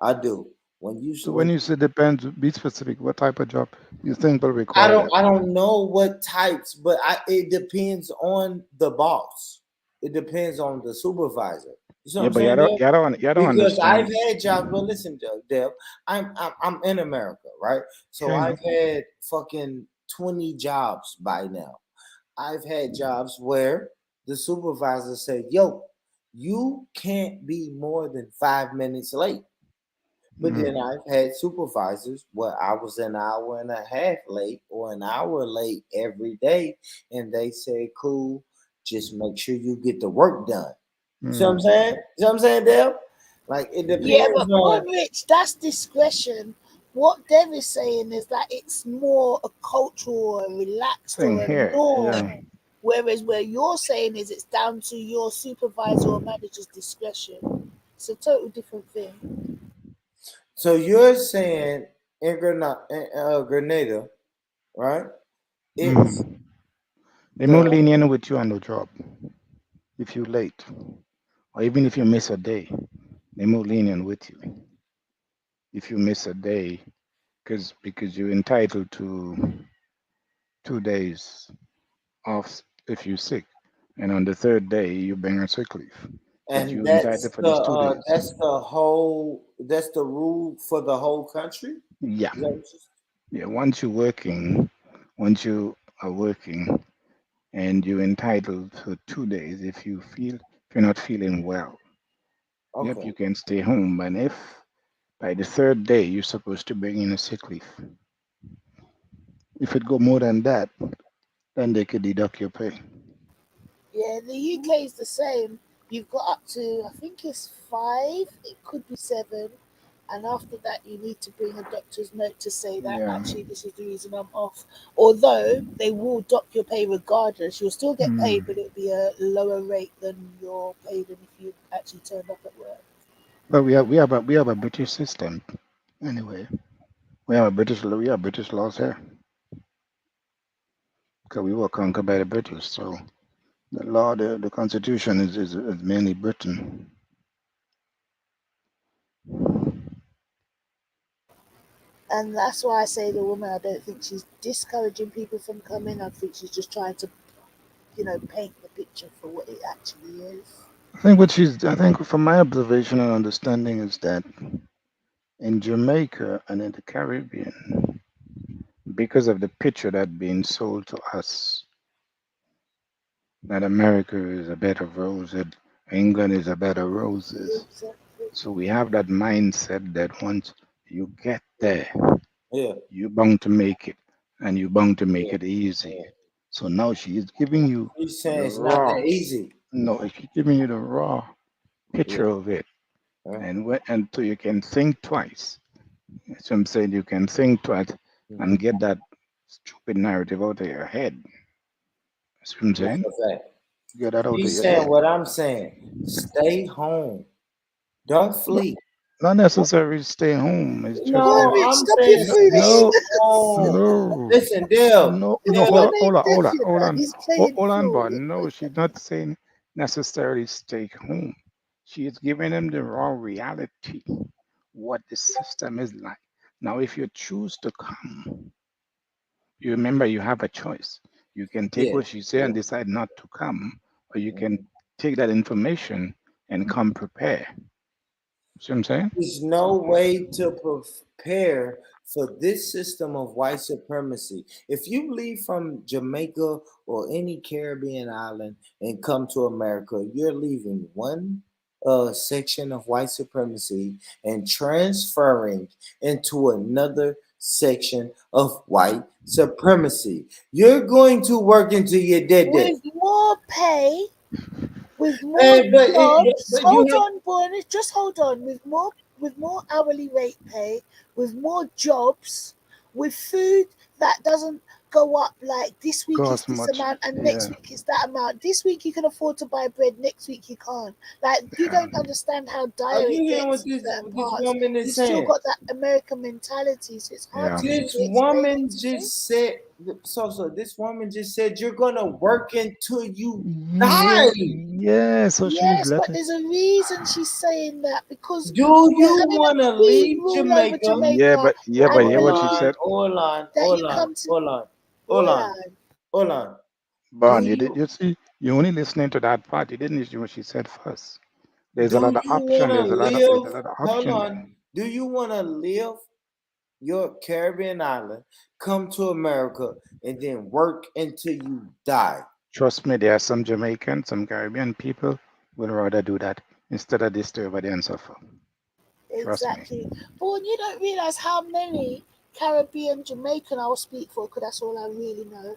S1: I do. When you
S18: So when you say depends, be specific. What type of job you think will require that?
S1: I don't know what types, but it depends on the boss. It depends on the supervisor. You know
S18: Yeah,
S1: what I'm
S18: but
S1: saying, Deb?
S18: you don't
S1: Because I've
S18: understand.
S1: had jobs. But listen, Deb, I'm in America, right? So
S18: Yeah, I
S1: I've
S18: know.
S1: had fucking 20 jobs by now. I've had jobs where the supervisor said, "Yo, you can't be more than 5 minutes late." But then
S18: Mm.
S1: I've had supervisors where I was an hour and a half late or an hour late every day, and they said, "Cool, just make sure you get the work done." You see what I'm
S18: Mm.
S1: saying? You know what I'm saying, Dale? Like it
S17: Yeah,
S1: depends
S17: but
S1: on.
S17: Boy Rich, that's discretion. What Dev is saying is that it's more a cultural or relaxed
S18: Thing
S17: or a
S18: here,
S17: norm.
S18: yeah.
S17: Whereas where you're saying is it's down to your supervisor or manager's discretion. It's a total different thing.
S1: So you're saying in Grenada, right? It's
S18: Mm. They're more
S1: the
S18: lenient with you on the job if you're late, or even if you miss a day. They're more lenient with you if you miss a day, because you're entitled to 2 days off if you're sick, and on the third day you bring a sick leave, but
S1: and
S18: you're entitled for these 2 days.
S1: that's the rule for the whole country.
S18: Yeah,
S1: Is that what
S18: yeah. Once you are working, and you're entitled to 2 days if you're not feeling well. Yep,
S1: Okay.
S18: you can stay home, but if by the third day you're supposed to bring in a sick leave. If it go more than that, then they could deduct your pay.
S17: Yeah, the UK is the same. You've got up to, I think it's 5, it could be 7. And after that, you need to bring a doctor's note to say that
S18: Yeah.
S17: actually this is the reason I'm off. Although they will dock your pay regardless, you'll still get paid,
S18: Hmm.
S17: but it'll be a lower rate than you're paid than if you actually turned up at work.
S18: But we have a British system anyway. We have British laws here because we were conquered by the British. So the constitution is mainly Britain.
S17: And that's why I say the woman, I don't think she's discouraging people from coming. I think she's just trying to, paint the picture for what it actually is.
S18: I think from my observation and understanding is that in Jamaica and in the Caribbean, because of the picture that being sold to us, that America is a bed of roses, England is a bed of roses.
S17: Exactly.
S18: So we have that mindset that once you get there,
S1: Yeah.
S18: you're bound to make it, and you're bound to make
S1: Yeah.
S18: it easy.
S1: Yeah.
S18: So now she is giving you
S1: He's saying
S18: the
S1: it's not
S18: raw.
S1: that easy.
S18: No, she's giving you the raw
S1: Yeah.
S18: picture of it,
S1: Yeah.
S18: and so you can think twice. So I'm saying you can think twice and get that stupid narrative out of your head. That's what I'm
S1: That's
S18: saying.
S1: a fact.
S18: Get that out of
S1: He's
S18: your
S1: saying
S18: head.
S1: what I'm saying. Stay home. Don't
S18: No,
S1: flee.
S18: not necessarily stay home. It's just
S17: Boy,
S18: that
S1: No,
S17: Rich,
S1: I'm
S17: stop your
S1: saying stay
S18: no,
S17: foolishness.
S1: home.
S18: no,
S1: Listen, Dale.
S18: no.
S17: His
S18: Hold
S1: Dale.
S18: on,
S17: name
S18: hold
S17: ain't
S18: on, hold
S17: Dev,
S18: on,
S17: you
S18: hold
S17: know.
S18: on,
S17: He's playing
S18: hold on,
S17: fool.
S18: but no, she's not saying necessarily stay home. She is giving them the raw reality, what the system is like. Now, if you choose to come, you remember you have a choice. You can take
S1: Yeah.
S18: what she said
S1: Yeah.
S18: and decide not to come, or you can take that information and come prepare. See what I'm saying?
S1: There's no way to prepare for this system of white supremacy. If you leave from Jamaica or any Caribbean island and come to America, you're leaving one section of white supremacy and transferring into another section of white supremacy. You're going to work into your dead day.
S17: With more pay, with more
S1: And,
S17: jobs.
S1: but you
S17: Hold
S1: have
S17: on, boy, just hold on. With more hourly rate pay, with more jobs, with food that doesn't go up like this week is
S18: Cost
S17: this
S18: much.
S17: amount and next
S18: Yeah.
S17: week is that amount. This week you can afford to buy bread, next week you can't. Like you
S18: Yeah.
S17: don't understand how
S1: are
S17: dire
S1: you
S17: it
S1: hearing
S17: gets
S1: what
S17: in certain
S1: this
S17: parts.
S1: woman
S17: You've
S1: is
S17: still
S1: saying?
S17: got that American mentality, so it's hard
S18: Yeah.
S17: to
S1: This
S17: really explain it
S1: woman
S17: to you.
S1: just said So this woman just said you're gonna work until you
S18: Yeah,
S1: die.
S18: yeah. So she's
S17: Yes, but
S18: letting.
S17: there's a reason she's saying that because
S1: Do
S17: we're
S1: you
S17: having a
S1: want to
S17: queen
S1: leave
S17: rule over
S1: Jamaica?
S17: Jamaica,
S18: Yeah, but
S17: and
S18: hear what she
S17: believe
S18: said.
S1: Hold on,
S17: that
S1: hold
S17: you
S1: on,
S17: come to
S1: hold on, hold
S17: hold
S1: on,
S17: on.
S1: hold on. Do
S18: Bon, you did.
S1: you
S18: You see, you only listening to that part. You didn't listen to what she said first. There's a
S1: do
S18: lot of
S1: you want
S18: option.
S1: to
S18: There's
S1: live?
S18: a lot of
S1: Hold
S18: option there.
S1: on. Do you want to live your Caribbean island, come to America, and then work until you die?
S18: Trust me, there are some Jamaican, some Caribbean people would rather do that instead of this to everybody and suffer. Trust me.
S17: Exactly. But when you don't realize how many Caribbean Jamaican I'll speak for, because that's all I really know,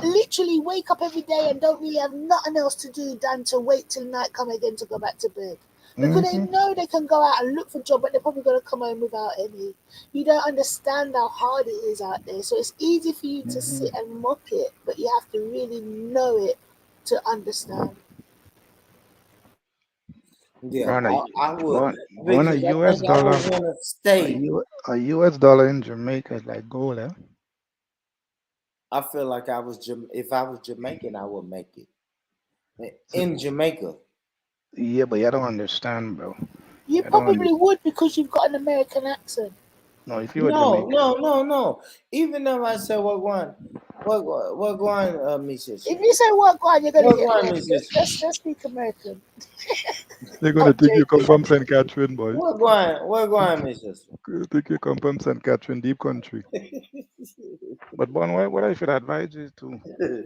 S17: literally wake up every day and don't really have nothing else to do than to wait till night come again to go back to bed. Because they know they can go out and look for a job, but they're probably going to come home without any. You don't understand how hard it is out there. So it's easy for you to sit and mock it, but you have to really know it to understand.
S1: Yeah,
S18: Ron,
S1: I would
S18: born a
S1: because I
S18: US
S1: think I
S18: dollar,
S1: would want to stay.
S18: a US dollar in Jamaica is like gold, eh?
S1: I feel like if I was Jamaican, I would make it
S18: So,
S1: in Jamaica.
S18: yeah, but you don't understand, bro.
S17: You
S18: I don't
S17: probably
S18: understand.
S17: would because you've got an American accent.
S18: No, if you were
S1: No,
S18: Jamaican,
S1: no, no, no. Even if I said what going, Miss
S17: If
S1: Sister,
S17: you say what God, you're going to
S1: what
S17: get
S1: going,
S17: left.
S1: Miss Sister,
S17: Let's speak American.
S18: they're gonna
S17: I'm
S18: think you come
S17: joking.
S18: from St. Catherine, boy.
S1: what going, Miss Sister.
S18: They think you come from St. Catherine, deep country. But Bon, what I should advise you to,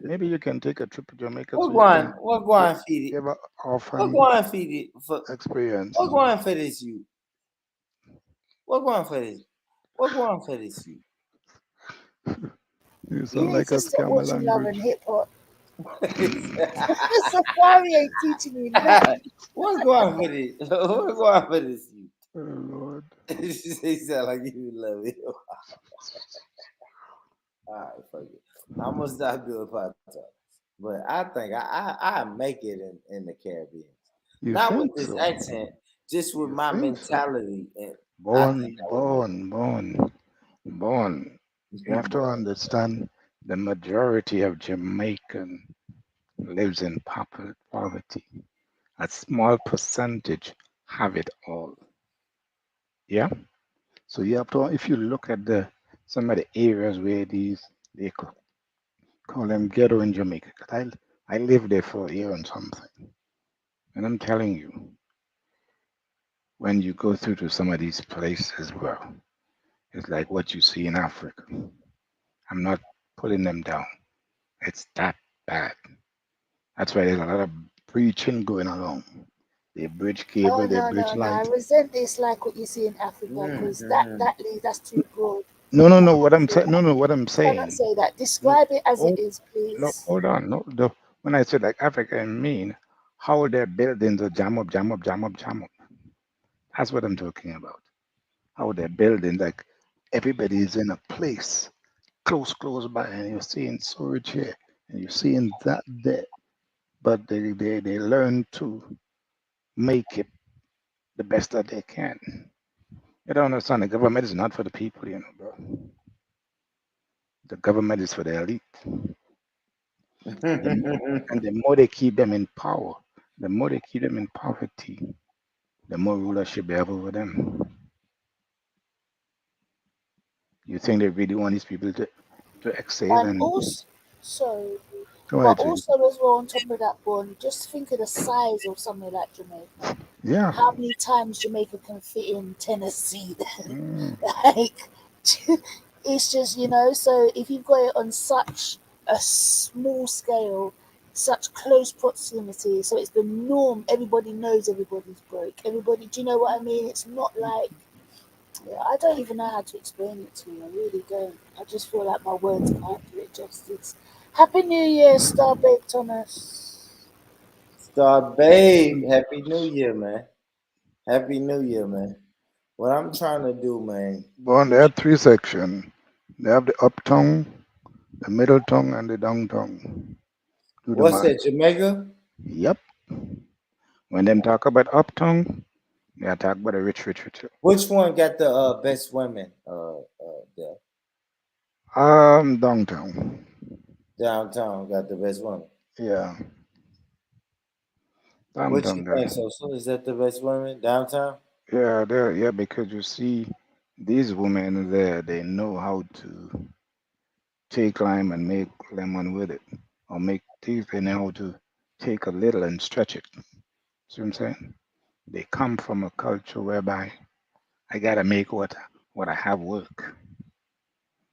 S18: maybe you can take a trip to Jamaica so you can
S1: What
S18: get
S1: going feed it?
S18: give a
S1: What
S18: orphan
S1: going feed it for?
S18: experience.
S1: What going for this you? What going for this? What going for this you?
S18: You
S17: You
S18: sound
S17: need
S18: like
S17: to
S18: a
S17: stop
S18: scammer
S17: watching Love and
S18: language.
S17: Hip Hop. Safari ain't teaching you nothing.
S1: What's going for this? What going for this you?
S18: Oh Lord.
S1: He sound like you love it. All right, fuck it. I'm gonna stop doing podcast, but I think I make it in the Caribbean.
S18: You
S1: Not with
S18: think
S1: this
S18: so?
S1: accent, just with
S18: You
S1: my
S18: think so?
S1: mentality, and I think
S18: Born,
S1: I would make
S18: born, born, born. You
S1: it.
S18: have to understand the majority of Jamaican lives in poverty. A small percentage have it all. Yeah. So you have to, if you look at some of the areas where call them ghetto in Jamaica. 'Cause I lived there for a year and something, and I'm telling you, when you go through to some of these places, bro, it's like what you see in Africa. I'm not putting them down. It's that bad. That's why there's a lot of preaching going along. They bridge
S17: Oh
S18: cable, they
S17: no
S18: bridge
S17: no no! I
S18: light.
S17: resent this like what you see in Africa because that's too broad.
S18: No, no, no.
S17: Can't
S18: What I'm
S17: say
S18: saying, no,
S17: that.
S18: no. What I'm
S17: Cannot
S18: saying,
S17: say that.
S18: no,
S17: Describe it as it
S18: oh,
S17: is,
S18: no,
S17: please.
S18: hold on. No, when I said like Africa, I mean how their buildings are jam up, jam up, jam up, jam up. That's what I'm talking about. How they're building, like everybody is in a place close by, and you're seeing storage here, and you're seeing that there. But they learn to make it the best that they can. You don't understand. The government is not for the people, bro. The government is for the elite. The more, and the more they keep them in power, the more they keep them in poverty, the more rulership they have over them. You think they really want these people to exhale
S17: And
S18: and
S17: also, sorry,
S18: go
S17: but
S18: ahead, Judy.
S17: also as well on top of that one, just think of the size of somewhere like Jamaica.
S18: Yeah.
S17: How many times Jamaica can fit in Tennessee?
S18: Mm.
S17: Like, it's just So if you've got it on such a small scale, such close proximity, so it's the norm. Everybody knows everybody's broke. Everybody, do you know what I mean? It's not like. Yeah, I don't even know how to explain it to you. I really don't. I just feel like my words can't do it justice. Happy New Year, Star Babe Thomas.
S1: Star Babe, Happy New Year, man. Happy New Year, man. What I'm trying to do, man.
S18: Well, they have three sections. They have the up tongue, the middle tongue, and the down tongue. Do the
S1: What's
S18: math.
S1: that, Jamaica?
S18: Yep. When them talk about up tongue, they are talk about the rich.
S1: Which one got the best women? There.
S18: Downtown.
S1: Downtown got the best women.
S18: Yeah.
S1: What you
S18: Downtown
S1: think?
S18: does.
S1: So is that the best women downtown?
S18: Yeah, because you see, these women there, they know how to take lime and make lemon with it, or make teeth. They know how to take a little and stretch it. See what I'm saying? They come from a culture whereby I gotta make what I have work,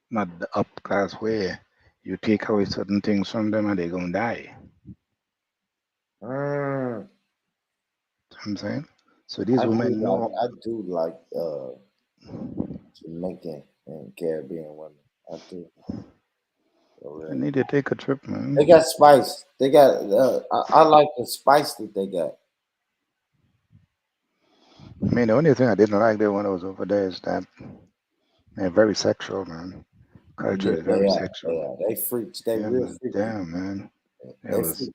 S18: not the up class where you take away certain things from them and they're gonna die.
S1: Mm,
S18: See what I'm saying? So these women know.
S1: I do like Jamaican and Caribbean women. I do. For
S18: I
S1: real.
S18: need to take a trip,
S1: They
S18: man.
S1: got spice. They got. I like the spice that they got.
S18: I mean, the only thing I didn't like there when I was over there is that they're very sexual, man. Culture
S1: Yeah,
S18: is
S1: they
S18: very
S1: are. They
S18: sexual.
S1: are. They freaks. They
S18: Yeah,
S1: real
S18: man.
S1: freaky.
S18: Damn, man. It
S1: They
S18: was.
S1: freaky.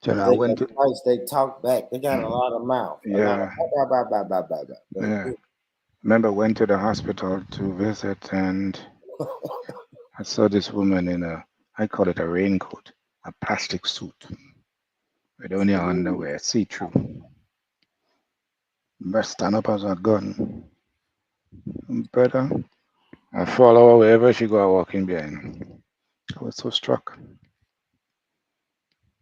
S18: You know,
S1: But
S18: I
S1: they
S18: went
S1: got
S18: to.
S1: spice. They talk back. They got a lot of mouth. A lot of
S18: Yeah,
S1: But
S18: yeah. Remember, went to the hospital to visit, and I saw this woman in a, I call it a raincoat, a plastic suit with only her underwear, see through. But stand up as a gun. Brother, I follow her wherever she go, I walk in behind. I was so struck.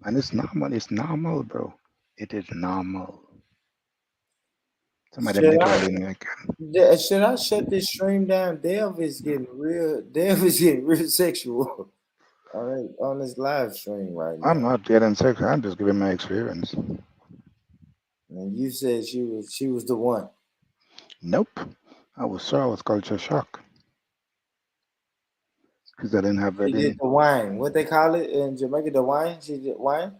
S18: And it's normal, bro. It is normal. Some of them
S1: should I?
S18: literally like,
S1: Should I shut this stream down? Dev is getting real. Dev is getting real sexual. All right, on this live stream right
S18: I'm
S1: now.
S18: not getting sex, I'm just giving my experience.
S1: And you said she was the one.
S18: Nope. I was culture shock. Because I
S1: She did
S18: didn't,
S1: the wine. What they call it in Jamaica? The wine. She did wine.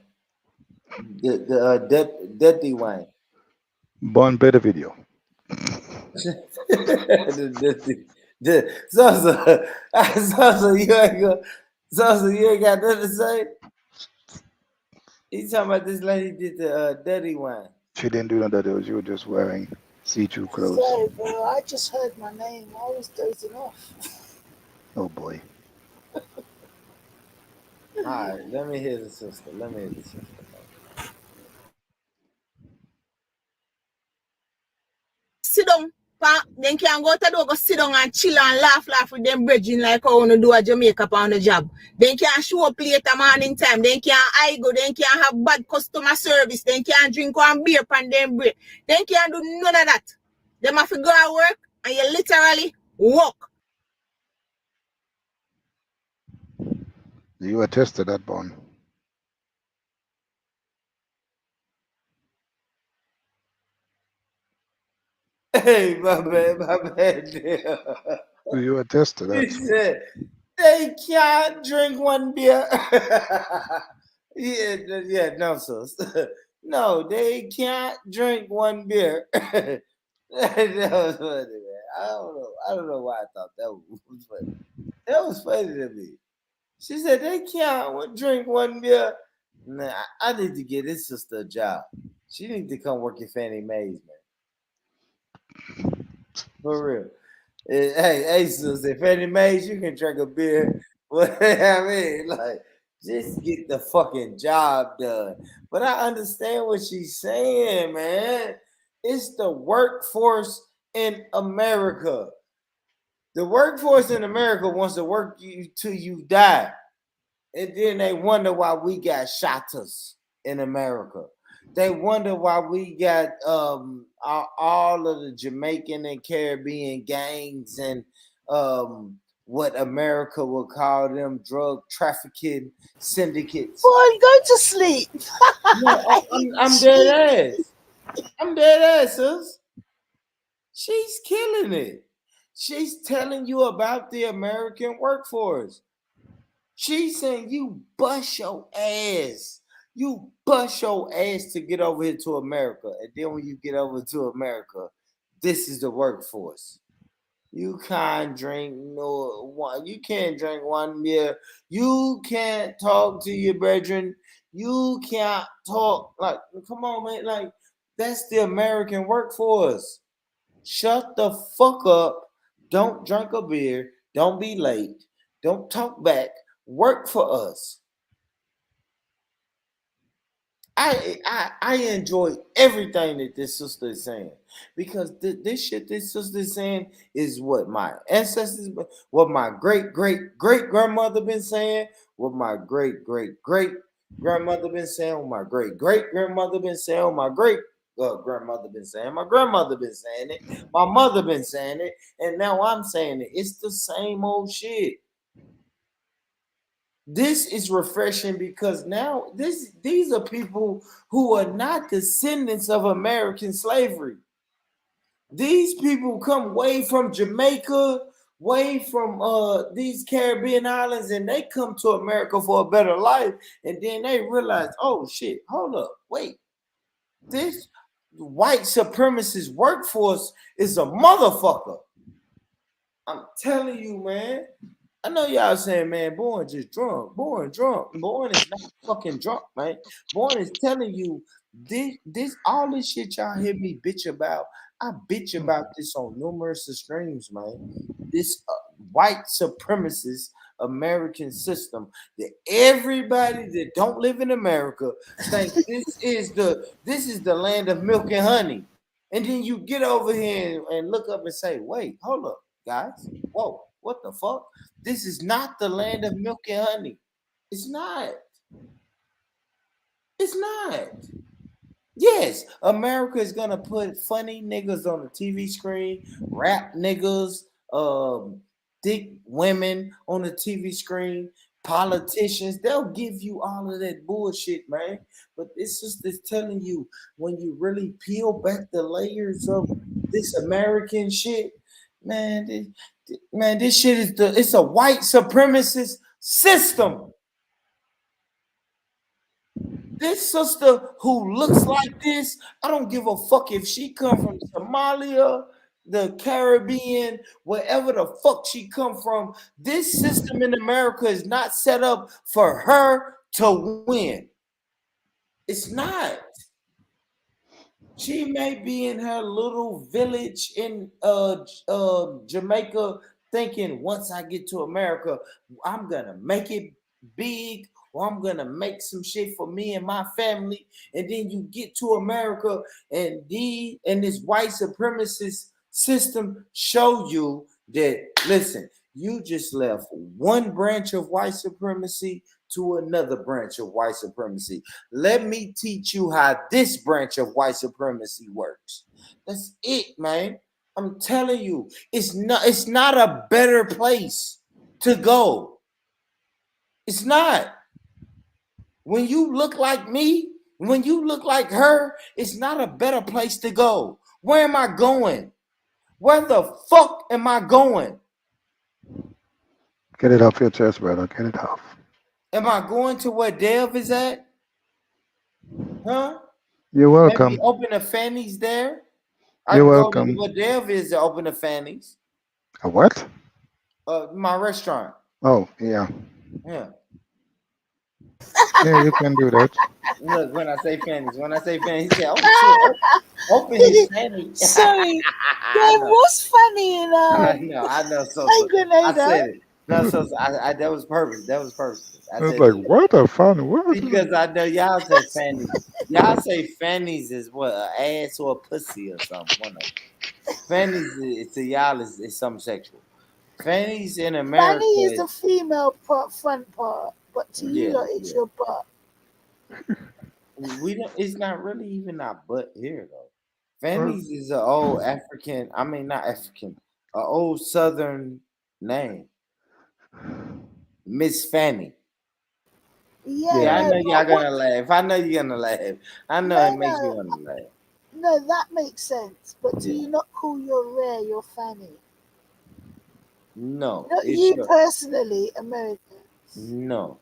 S1: The dirty wine.
S18: born better video.
S1: So you ain't go. So you ain't got nothing to say. He's talking about this lady did the dirty wine.
S18: She didn't do none of those. You were just wearing see-through clothes.
S17: So, bro, I just heard my name. I was dozing off.
S18: Oh boy.
S1: All right, let me hear the sister. Let me hear the sister.
S2: Sit down. Then can go to the door, go sit down and chill and laugh with them bridging like how you do a Jamaica on the job. Then can show up later morning time. Then can I go. Then can have bad customer service. Then can drink one beer pan them break. Then can do none of that. Them have to go to work and you literally walk.
S18: You attest to that, Born.
S1: Hey, my bad.
S18: You attest to
S1: He
S18: that.
S1: said they can't drink one beer. No, sis. No, they can't drink one beer. That was funny, man. I don't know why I thought that was funny. That was funny to me. She said they can't drink one beer. Nah, I need to get this sister a job. She need to come work at Fannie Mae's, man. For real. Hey, sister, if Fannie Mae's, you can drink a beer. What I mean, like, just get the fucking job done. But I understand what she's saying, man. It's the workforce in America. The workforce in America wants to work you till you die. And then they wonder why we got shotters in America. They wonder why we got all of the Jamaican and Caribbean gangs and what America would call them drug trafficking syndicates.
S17: Boy, go to sleep.
S1: No, I'm dead ass. I'm dead ass, sis. She's killing it. She's telling you about the American workforce. She's saying you bust your ass. You bust your ass to get over here to America. And then when you get over to America, this is the workforce. You can't drink no one. You can't drink one beer. You can't talk to your brethren. You can't talk like come on, man. Like that's the American workforce. Shut the fuck up. Don't drink a beer. Don't be late. Don't talk back. Work for us. I enjoy everything that this sister is saying because this shit this sister is saying is what my ancestors, what my great grandmother been saying, what my great grandmother been saying, what my great grandmother been saying, what my great grandmother been saying, my grandmother been saying it, my mother been saying it, and now I'm saying it. It's the same old shit. This is refreshing because now these are people who are not descendants of American slavery. These people come way from Jamaica, way from these Caribbean islands, and they come to America for a better life, and then they realize, oh shit, hold up, wait, this white supremacist workforce is a motherfucker. I'm telling you, man. I know y'all saying, man, Born just drunk. Born drunk. Born is not fucking drunk, man. Born is telling you this all this shit y'all hear me bitch about. I bitch about this on numerous streams, man. This white supremacist American system that everybody that don't live in America think this is the land of milk and honey. And then you get over here and look up and say, wait, hold up, guys. Whoa, what the fuck? This is not the land of milk and honey. It's not. It's not. Yes, America is gonna put funny niggas on the TV screen, rap niggas, thick women on the TV screen, politicians. They'll give you all of that bullshit, man. But it's just it's telling you when you really peel back the layers of this American shit, man. This shit is it's a white supremacist system. This sister who looks like this, I don't give a fuck if she come from Somalia, the Caribbean, wherever the fuck she come from. This system in America is not set up for her to win. It's not. She may be in her little village in Jamaica thinking once I get to America, I'm gonna make it big or I'm gonna make some shit for me and my family. And then you get to America and this white supremacist system show you that listen, you just left one branch of white supremacy to another branch of white supremacy. Let me teach you how this branch of white supremacy works. That's it, man. I'm telling you, it's not a better place to go. It's not. When you look like me, when you look like her, it's not a better place to go. Where am I going? Where the fuck am I going?
S18: Get it off your chest, brother. Get it off.
S1: Am I going to where Dev is at? Huh?
S18: You're welcome.
S1: Maybe open a Fanny's there. I
S18: You're
S1: can go to
S18: welcome.
S1: where Dev is to open a Fanny's.
S18: A what?
S1: My restaurant.
S18: Oh, yeah.
S1: Yeah.
S18: Yeah, you can do that.
S1: Look, when I say Fanny's, he said, "Oh shit, open his Fanny."
S17: Sorry,
S1: I
S17: that
S1: know.
S17: was funny enough.
S1: I know. So
S17: Hey,
S1: I
S17: Grenada.
S1: said it. No, so I that was purpose. That was purpose. I
S18: It's
S1: said
S18: like,
S1: it
S18: what a fun word.
S1: because I know y'all say Fanny. Y'all say Fanny's is what an ass or a pussy or something. One of them. Fanny's to y'all is something sexual. Fanny's in America.
S17: Fanny is the female part, front part, but to you,
S1: Yeah,
S17: it's
S1: yeah.
S17: your butt.
S1: We don't. It's not really even our butt here though. Fanny's is an old African. I mean, not African. An old Southern name. Miss Fanny.
S17: Yeah,
S1: Yeah, I
S17: no,
S1: know y'all
S17: but what?
S1: gonna laugh. I know you're gonna laugh. I know it makes you wanna laugh.
S17: No, that makes sense. But do
S1: Yeah.
S17: you not call your rare your Fanny?
S1: No,
S17: Not
S1: it's
S17: you
S1: your
S17: personally, American.
S1: no.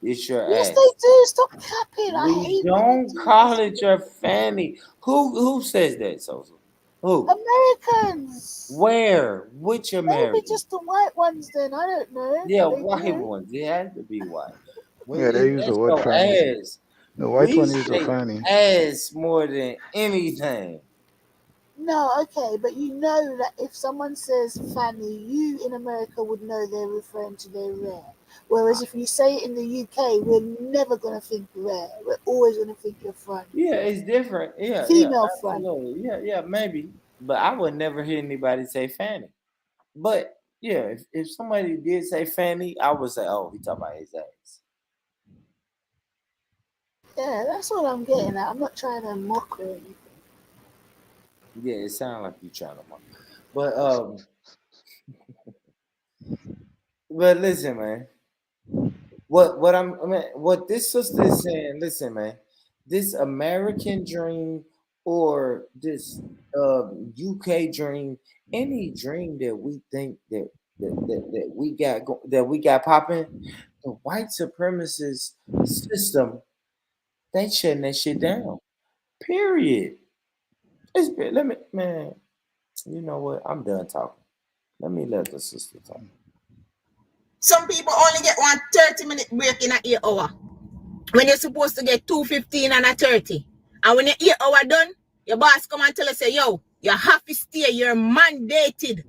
S1: It's your
S17: Yes,
S1: ass.
S17: they do. Stop capping. I
S1: We
S17: hate when
S1: don't
S17: they do
S1: call
S17: this.
S1: it your fanny. Who says that, Sosa? Who?
S17: Americans.
S1: Where? Which
S17: Maybe
S1: American?
S17: just the white ones then. I don't know.
S1: Yeah,
S17: But they
S1: white
S17: do.
S1: ones. It has to be white.
S18: Yeah, they use the
S1: That's
S18: word
S1: your
S18: fanny.
S1: ass.
S18: The white
S1: We
S18: one is a
S1: say
S18: fanny.
S1: ass more than anything.
S17: No, okay, but you know that if someone says fanny, you in America would know they're referring to their rare. Whereas if you say it in the UK, we're never going to think rare. We're always going to think you're front.
S1: Yeah, it's different. Yeah,
S17: Female front.
S1: absolutely. Yeah, maybe. But I would never hear anybody say fanny. But yeah, if somebody did say fanny, I would say, oh, he talking about his ass.
S17: Yeah, that's what I'm getting at. I'm not trying to mock or anything.
S1: Yeah, it sounds like you trying to mock. But but listen, man. What this sister is saying, listen, man, this American dream or this UK dream, any dream that we think that we got popping, the white supremacist system, they shutting that shit down. Period. Let me, man. You know what? I'm done talking. Let me let the sister talk.
S2: Some people only get one 30-minute break in an 8 hour. When you're supposed to get 2:15 and a 30. And when your 8 hour done, your boss come and tell us, say, yo, you have to stay. You're mandated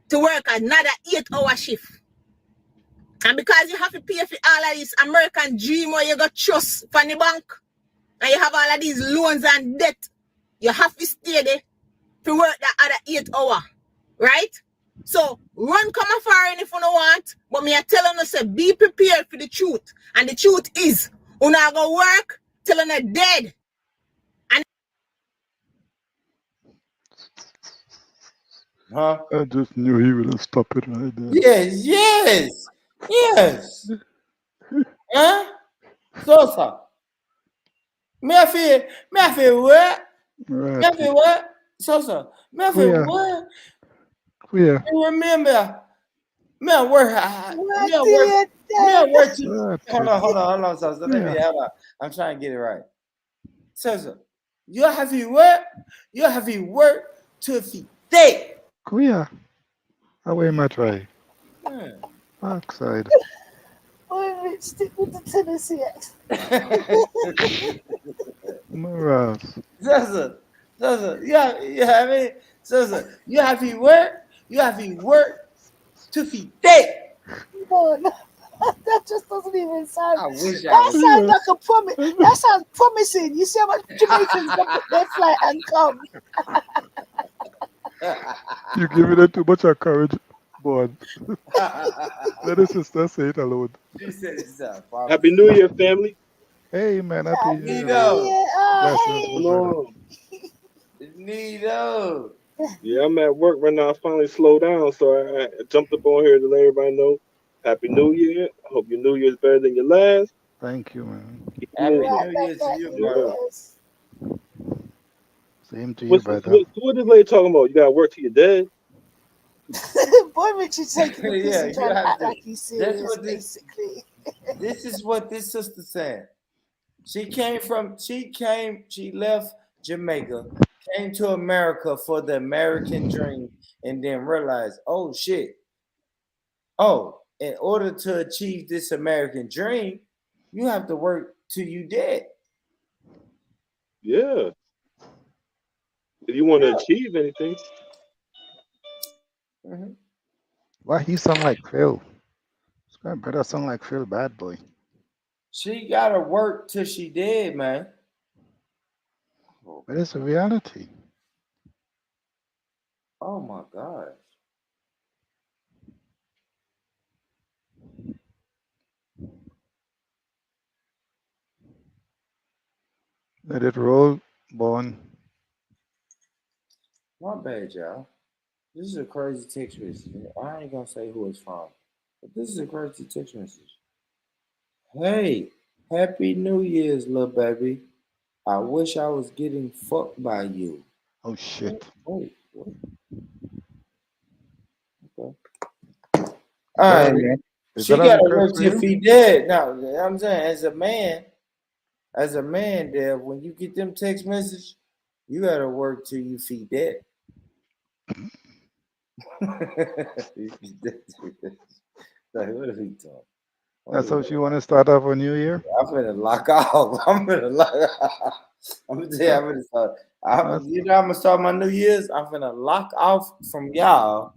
S2: to work another 8-hour shift. And because you have to pay for all of this American dream where you got trust from the bank, and you have all of these loans and debt, you have to stay there to work that other 8 hour. Right? So run come afar if you don't want, but me I tell you, say be prepared for the truth. And the truth is, you not go work till you're dead. And
S1: Huh?
S18: I just knew he would have stopped it right there.
S1: Yes. Huh? So. Me I feel what? Me I feel what? So. Me I feel what?
S18: Queer.
S1: Remember, me I work. Me I work to. Hold on, so let me hold on. I'm trying to get it right. So. You have to work. You have to work to feed day.
S18: Queer. How am I try?
S1: Hmm.
S18: Backside.
S17: Oh, stick with the Tennessee accent.
S18: Morals.
S1: So, yeah, I mean, so, you have to work to feed day.
S17: No, that just doesn't even sound.
S1: I wish I
S17: That
S1: was.
S17: sounds like a promise. That sounds promising. You see how much Jamaicans gonna put their flight and come.
S18: You giving it too much of courage, boy. Let the sister say it alone.
S1: She said it's
S21: Happy New Year, family.
S18: Hey, man, happy New Year.
S1: Nito.
S18: Blessings,
S17: Oh,
S18: my brother.
S1: Nito.
S21: Yeah, I'm at work right now. I finally slowed down, so I jumped up on here to let everybody know Happy New Year. I hope your New Year is better than your last.
S18: Thank you, man.
S1: Happy
S21: Yeah.
S1: New Year to you, brother.
S18: Same to you, brother.
S21: What this lady talking about? You gotta work till you're dead.
S17: Boy, Richard taking the piss
S1: Yeah,
S17: and
S1: you
S17: trying to
S1: have
S17: act
S1: to.
S17: like he's
S1: That's
S17: serious,
S1: what
S17: basically.
S1: this is what this sister said. She left Jamaica, came to America for the American dream, and then realized, oh shit. Oh, in order to achieve this American dream, you have to work till you dead.
S21: Yeah. If you want to achieve anything.
S1: Mm-hmm.
S18: Why he sound like Phil? This guy better sound like Phil Bad Boy.
S1: She gotta work till she dead, man.
S18: But it's a reality.
S1: Oh my gosh.
S18: Let it roll, born.
S1: My bad, y'all. This is a crazy text message. I ain't gonna say who it's from, but this is a crazy text message. Hey, Happy New Year's, little baby. I wish I was getting fucked by you.
S18: Oh shit.
S1: Wait, what? Okay. All right, man.
S18: Is
S1: She
S18: that a
S1: got to
S18: request
S1: work
S18: for
S1: till
S18: you?
S1: feet dead. Now, I'm saying, as a man, Dev, when you get them text messages, you got to work till you feet dead. Like, what are we talking?
S18: That's how she want to start off a new year?
S1: I'm finna lock off. I'm finna lock off. I'm gonna tell you, I'm finna start. You know, I'm gonna start my New Year's. I'm finna lock off from y'all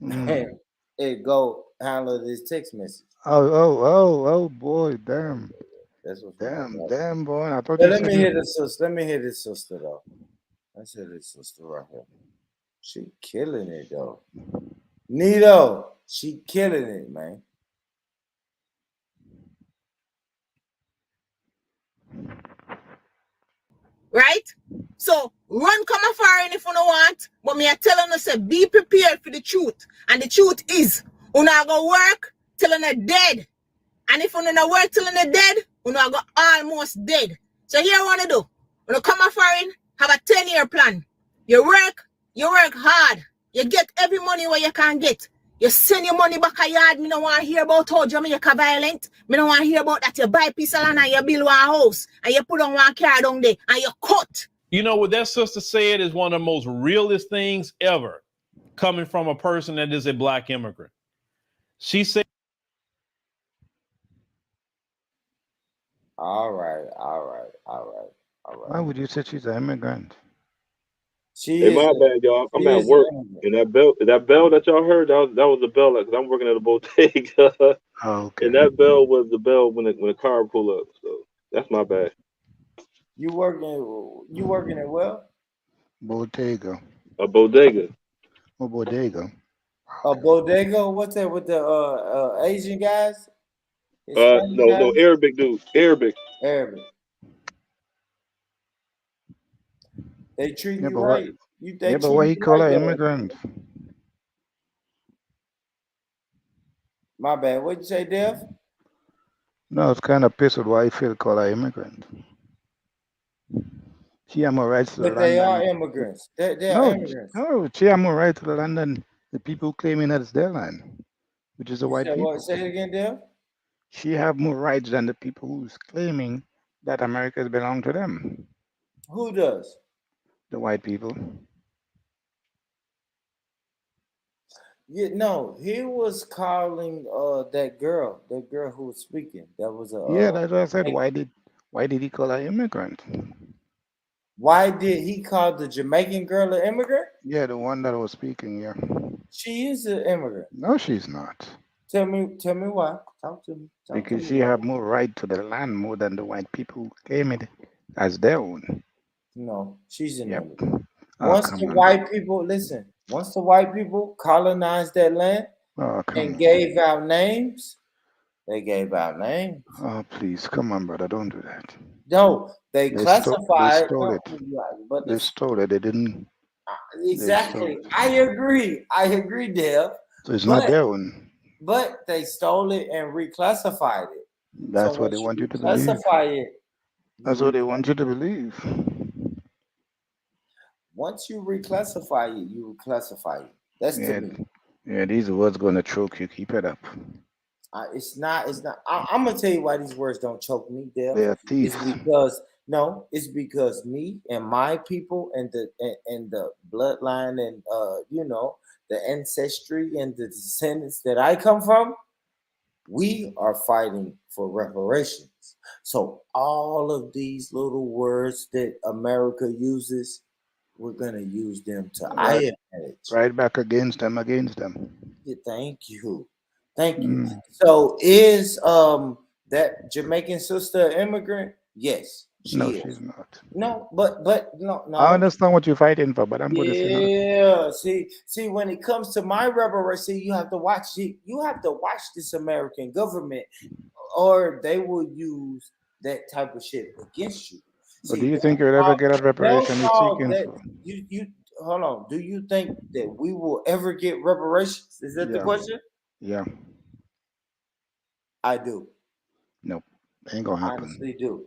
S1: and go handle this text message.
S18: Oh, boy, damn.
S1: That's what's
S18: Damn, boy. I thought
S1: But
S18: you
S1: let
S18: said
S1: me hear
S18: you.
S1: this sister. Let me hear this sister though. Let's hear this sister right here. She killing it though. Nito, she killing it, man.
S2: Right? So run come a foreign if you don't want, but me I tell you, say be prepared for the truth. And the truth is, you not go work till you dead. And if you not work till you dead, you not go almost dead. So here what you do. When you come a foreign, have a 10-year plan. You work hard. You get every money where you can get. You send your money back a yard. Me don't want to hear about how Jamaica violent. Me don't want to hear about that you buy a piece of land and you build one house and you put on one car down there and you cut.
S6: You know what that sister said is one of the most realest things ever coming from a person that is a black immigrant. She said,
S1: All right.
S18: Why would you say she's an immigrant?
S1: She
S21: Hey,
S1: is.
S21: my bad, y'all. I'm
S1: She
S21: at
S1: is
S21: work,
S1: an immigrant.
S21: and that bell that y'all heard, that was the bell because I'm working at a bodega,
S18: Oh, okay.
S21: and that bell was the bell when the car pull up. So that's my bad.
S1: You working it well?
S18: Bodega.
S21: A bodega.
S18: Oh, bodega.
S1: A bodega? What's that with the Asian guys? Hispanic
S21: No,
S1: guys?
S21: Arabic dude, Arabic.
S1: Arabic. They treat
S18: Yeah,
S1: you
S18: but what?
S1: right. They
S18: Yeah, but
S1: treat
S18: why he
S1: you
S18: call
S1: right
S18: her
S1: though.
S18: immigrant?
S1: My bad. What'd you say, Dev?
S18: No, it's kind of pissed with why he feel call her immigrant. She have more rights to the
S1: But they
S18: land
S1: are
S18: than
S1: immigrants. They are
S18: no,
S1: immigrants.
S18: no. She have more right to the land than the people claiming that it's their land, which is the
S1: You
S18: white
S1: said what?
S18: people.
S1: Say it again, Dev.
S18: She have more rights than the people who's claiming that Americas belong to them.
S1: Who does?
S18: The white people.
S1: Yeah, no, he was calling that girl who was speaking. That was a
S18: Yeah, that's what I said.
S1: Jamaican.
S18: Why did he call her immigrant?
S1: Why did he call the Jamaican girl an immigrant?
S18: Yeah, the one that was speaking. Yeah.
S1: She is an immigrant.
S18: No, she's not.
S1: Tell me why. Talk to me. Talk to
S18: Because
S1: me
S18: she
S1: why.
S18: have more right to the land more than the white people who claim it as their own.
S1: No, she's an
S18: Yep.
S1: immigrant.
S18: Oh,
S1: Once
S18: come
S1: the
S18: on.
S1: white people once the white people colonized that land
S18: Oh, come
S1: and
S18: on.
S1: gave out names, they gave out names.
S18: Oh, please, come on, brother. Don't do that.
S1: No, they
S18: They stole
S1: classified.
S18: it.
S1: But
S18: They stole it. They didn't. They stole
S1: exactly.
S18: it.
S1: I agree, Dev.
S18: So it's not
S1: But
S18: their own.
S1: they stole it and reclassified it. So
S18: That's what they
S1: once
S18: want
S1: you
S18: you to believe.
S1: reclassify it,
S18: That's what they want you to believe.
S1: once you reclassify it, you reclassify it. That's to
S18: Yeah,
S1: me.
S18: yeah. These words gonna choke you. Keep it up.
S1: It's not. It's not. I'm gonna tell you why these words don't choke me, Dev.
S18: They are
S1: It's
S18: thieves.
S1: because no. It's because me and my people and the bloodline and the ancestry and the descendants that I come from. We are fighting for reparations. So all of these little words that America uses, we're gonna use them to our
S18: Right,
S1: advantage.
S18: right back against them. Against them.
S1: Yeah, thank you. Thank you.
S18: Mm.
S1: So is that Jamaican sister an immigrant? Yes,
S18: No,
S1: she
S18: she's
S1: is.
S18: not.
S1: No, but no,
S18: I
S1: no.
S18: understand what you're fighting for, but I'm going to say no.
S1: Yeah, see, when it comes to my reparation, you have to watch it. You have to watch this American government, or they will use that type of shit against you.
S18: But do
S1: See,
S18: you think you'll ever get that
S1: they'll
S18: reparation you're
S1: call
S18: seeking
S1: that
S18: for?
S1: you hold on. Do you think that we will ever get reparations? Is that the
S18: Yeah,
S1: question?
S18: yeah.
S1: I do.
S18: Nope, ain't gonna
S1: I
S18: happen.
S1: honestly do.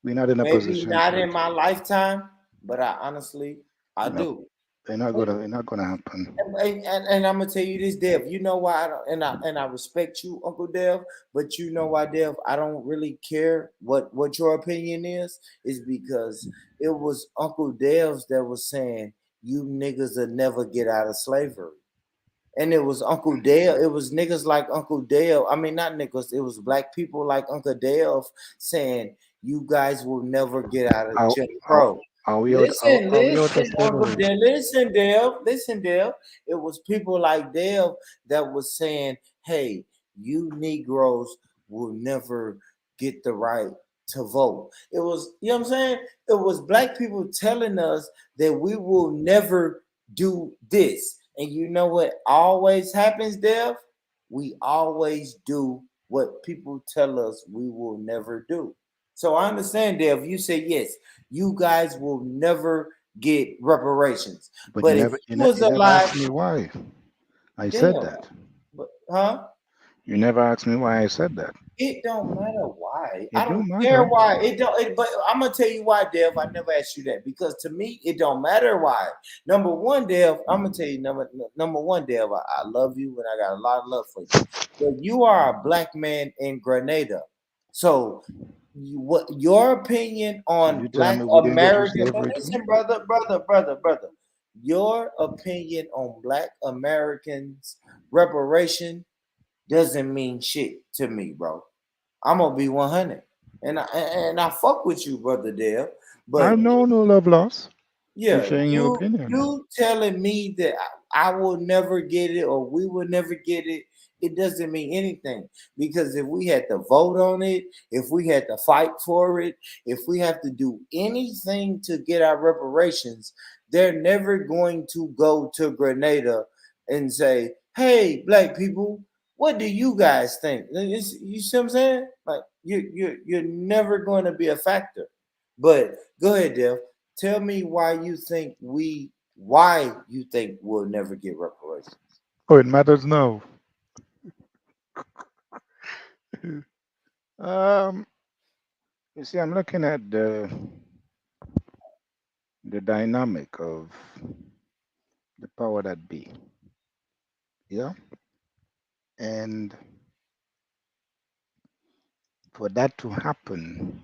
S18: We're not in a
S1: Maybe
S18: position
S1: not
S18: for
S1: in
S18: it.
S1: my lifetime, but I
S18: Nope,
S1: do.
S18: they're not gonna. They're not gonna happen.
S1: And I'm gonna tell you this, Dev. You know why? I don't, and I respect you, Uncle Dev. But you know why, Dev? I don't really care what your opinion is because it was Uncle Dev's that was saying you niggas will never get out of slavery. and it was Uncle Dale. It was niggas like Uncle Dale. I mean, not niggas. It was black people like Uncle Dale saying, "You guys will never get out of
S18: Are,
S1: Jim
S18: are,
S1: Crow."
S18: are we out?
S1: Listen,
S18: Are we out of
S1: listen, Uncle
S18: slavery?
S1: Dale. Listen, Dale. It was people like Dale that was saying, "Hey, you Negroes will never get the right to vote." It was, you know what I'm saying? It was black people telling us that we will never do this. And you know what always happens, Dev? We always do what people tell us we will never do. So I understand, Dev. You say yes, you guys will never get reparations.
S18: But
S1: But if you was
S18: you never
S1: alive,
S18: asked me why I said
S1: Dev,
S18: that.
S1: but huh?
S18: You never asked me why I said that.
S1: It don't matter why. I
S18: It do
S1: don't care
S18: matter.
S1: why. It don't. But I'm gonna tell you why, Dev. I never asked you that because to me it don't matter why. Number one, Dev. I'm gonna tell you number one, Dev. I love you and I got a lot of love for you. But you are a black man in Grenada, so what your opinion
S18: Did
S1: on
S18: you tell
S1: Black
S18: me we didn't go through
S1: American?
S18: slavery too?
S1: Listen, brother. Your opinion on Black Americans reparation doesn't mean shit to me, bro. I'm gonna be 100, and I fuck with you, brother Dale.
S18: I
S1: But
S18: know no love loss. You're
S1: yeah,
S18: sharing your opinion.
S1: you telling me that I will never get it or we will never get it, it doesn't mean anything. Because if we had to vote on it, if we had to fight for it, if we have to do anything to get our reparations, they're never going to go to Grenada and say, "Hey, black people, what do you guys think?" You see what I'm saying? Like you're never going to be a factor. But go ahead, Dev. Tell me why you think we'll never get reparations.
S18: Oh, it matters now. Um, you see, I'm looking at the dynamic of the power that be. Yeah, and for that to happen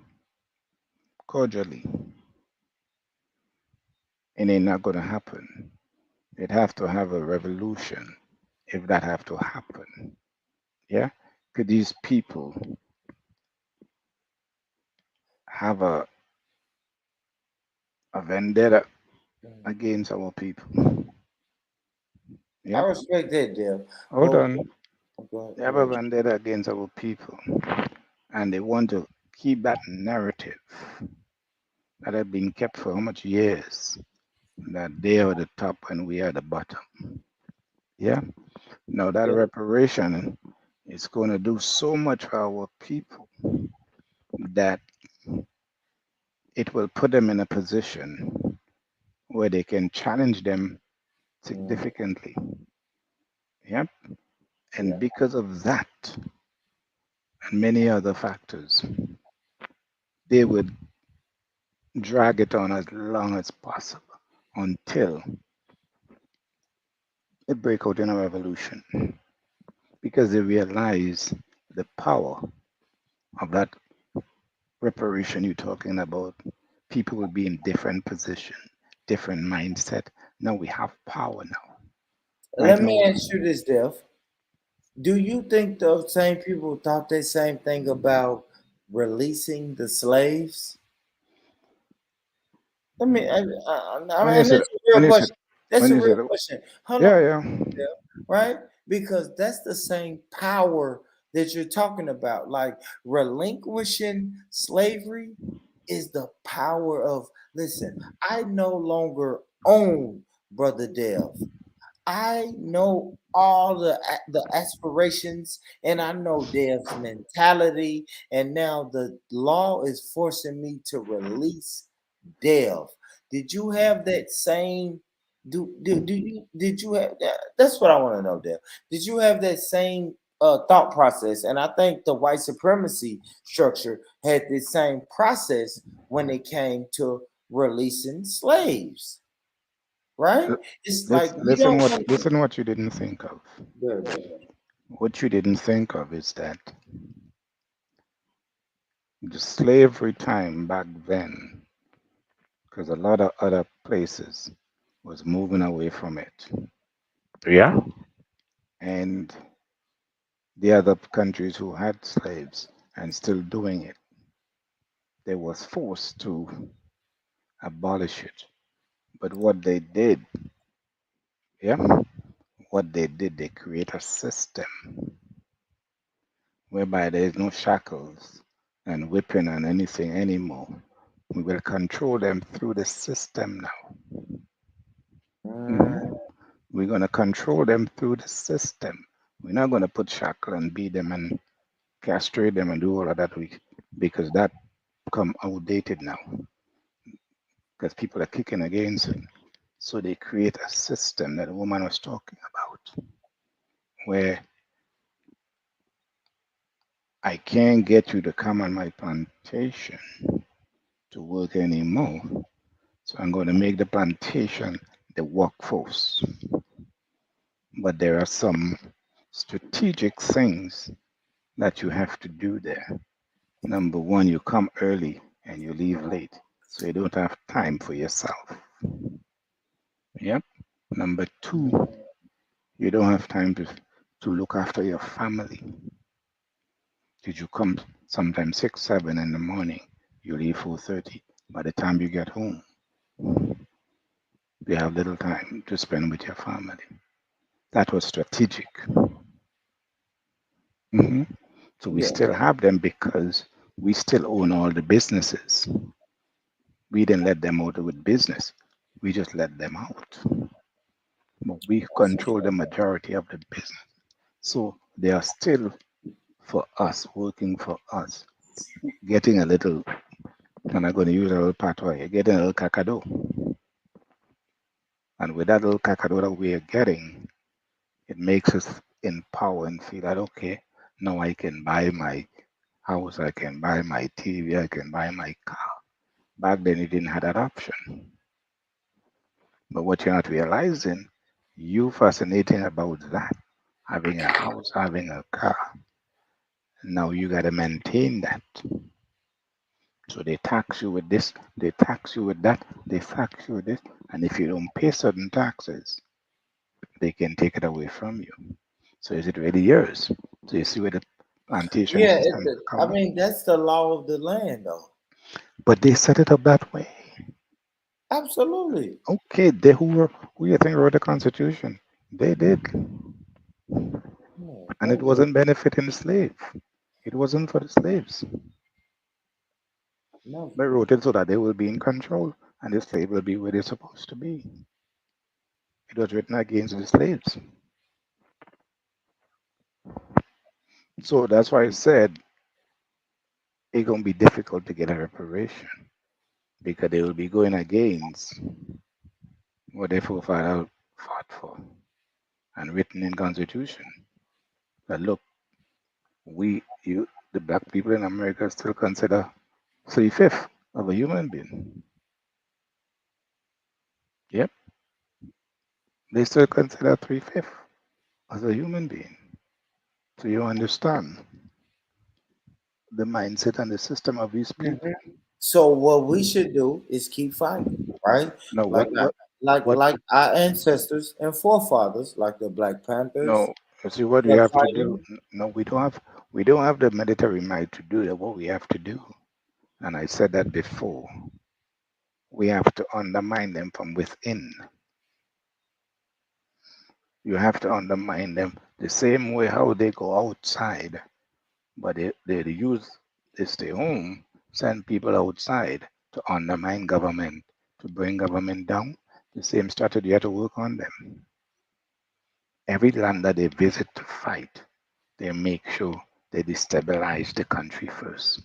S18: cordially, it ain't not gonna happen. It have to have a revolution if that have to happen. Yeah, could these people have a vendetta against our people?
S1: I
S18: Yeah,
S1: respect that, Dev.
S18: hold
S1: But
S18: on.
S1: go
S18: They have a
S1: ahead.
S18: vendetta against our people, and they want to keep that narrative that had been kept for how much years that they are the top and we are the bottom. Yeah. Now that
S1: Yeah.
S18: reparation is going to do so much for our people that it will put them in a position where they can challenge them
S1: Mm,
S18: significantly. Yeah.
S1: yeah.
S18: And because of that and many other factors, they would drag it on as long as possible until they break out in a revolution because they realize the power of that reparation you're talking about. People will be in different position, different mindset. Now we have power now. Right
S1: Let
S18: now,
S1: me ask you this, Dev. Do you think those same people thought the same thing about releasing the slaves? Let me.
S18: when you
S1: And
S18: said,
S1: that's a real
S18: when you said,
S1: question. That's
S18: when
S1: a
S18: you
S1: real
S18: said,
S1: question. Hold
S18: yeah,
S1: on,
S18: yeah.
S1: right? Because that's the same power that you're talking about. Like relinquishing slavery is the power of. Listen, I no longer own Brother Dev. I know all the aspirations, and I know Dev's mentality, and now the law is forcing me to release Dev. Did you have that same? Do you did you have that? That's what I want to know, Dev. Did you have that same thought process? And I think the white supremacy structure had the same process when it came to releasing slaves, right? It's like we don't want to.
S18: Listen what you didn't think of.
S1: Good, good.
S18: What you didn't think of is that the slavery time back then, because a lot of other places was moving away from it. Yeah. And the other countries who had slaves and still doing it, they was forced to abolish it. But what they did, yeah, what they did, they create a system whereby there is no shackles and whipping and anything anymore. We will control them through the system now. Mhm. We're going to control them through the system. We're not going to put shackle and beat them and castrate them and do all of that because that become outdated now because people are kicking against it. So they create a system that the woman was talking about where I can't get you to come on my plantation to work anymore. So I'm going to make the plantation the workforce. But there are some strategic things that you have to do there. Number one, you come early and you leave late, so you don't have time for yourself. Yep. Number two, you don't have time to look after your family. Did you come sometimes 6, 7 in the morning? You leave 4:30. By the time you get home, you have little time to spend with your family. That was strategic. Mhm. So we
S1: Yeah.
S18: still have them because we still own all the businesses. We didn't let them out with business. We just let them out. But we control the majority of the business. So they are still for us, working for us, getting a little, and I'm going to use a little patois, getting a little cacado. And with that little cacado that we are getting, it makes us empower and feel that, okay, now I can buy my house, I can buy my TV, I can buy my car. Back then, you didn't have that option. But what you're not realizing, you fascinating about that, having a house, having a car. Now you got to maintain that. So they tax you with this, they tax you with that, they tax you with this. And if you don't pay certain taxes, they can take it away from you. So is it really yours? So you see where the plantation
S1: Yeah,
S18: system
S1: I
S18: come.
S1: mean that's the law of the land, though.
S18: But they set it up that way.
S1: Absolutely.
S18: Okay, who you think wrote the Constitution? They did.
S1: No,
S18: And it
S1: no,
S18: wasn't benefiting the slave. It wasn't for the slaves.
S1: no.
S18: They wrote it so that they will be in control and the slave will be where they're supposed to be. It was written against the slaves. So that's why I said it's going to be difficult to get a reparation because they will be going against what their forefathers fought for and written in Constitution. That look, the black people in America still consider 3/5 of a human being. Yep, they still consider 3/5 as a human being. So you understand the mindset and the system of these people.
S1: So what we should do is keep fighting, right?
S18: No,
S1: Like
S18: what?
S1: like our ancestors and forefathers, like the Black Panthers,
S18: No, you see what we
S1: kept
S18: have to do.
S1: fighting.
S18: No, we don't have the military might to do that. What we have to do, and I said that before, we have to undermine them from within. You have to undermine them the same way how they go outside, but they stay home, send people outside to undermine government, to bring government down. The same strategy you have to work on them. Every land that they visit to fight, they make sure they destabilize the country first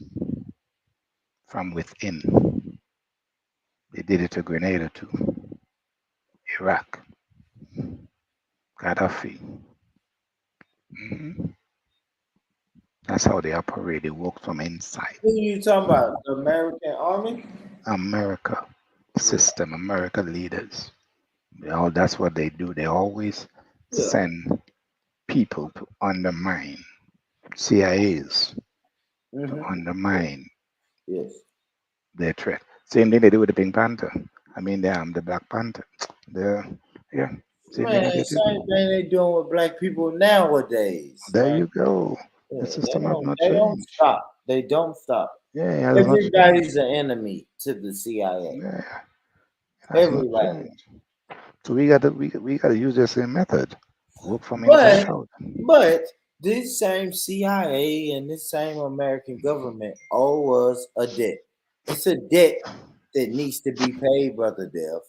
S18: from within. They did it to Grenada too, Iraq, Gaddafi. Mhm. That's how they operate. They work from inside.
S1: Who you talking about? The American Army?
S18: America
S1: Yeah.
S18: system, America leaders. That's what they do. They always
S1: Yeah.
S18: send people to undermine CIAs, to undermine
S1: Yes.
S18: their threat. Same thing they do with the Pink Panther. I mean, the Black Panther. The Yeah. Same thing
S1: Man,
S18: what they did.
S1: same thing they doing with black people nowadays.
S18: There
S1: Right?
S18: you go.
S1: Yeah,
S18: The system have not
S1: they don't
S18: changed.
S1: stop. They don't stop.
S18: Yeah, it has not changed.
S1: Everybody's an enemy to the CIA.
S18: Yeah, it has not
S1: Everybody.
S18: changed. So we gotta use the same method. Work from inside
S1: But
S18: out.
S1: but this same CIA and this same American government owe us a debt. It's a debt that needs to be paid, brother Dev.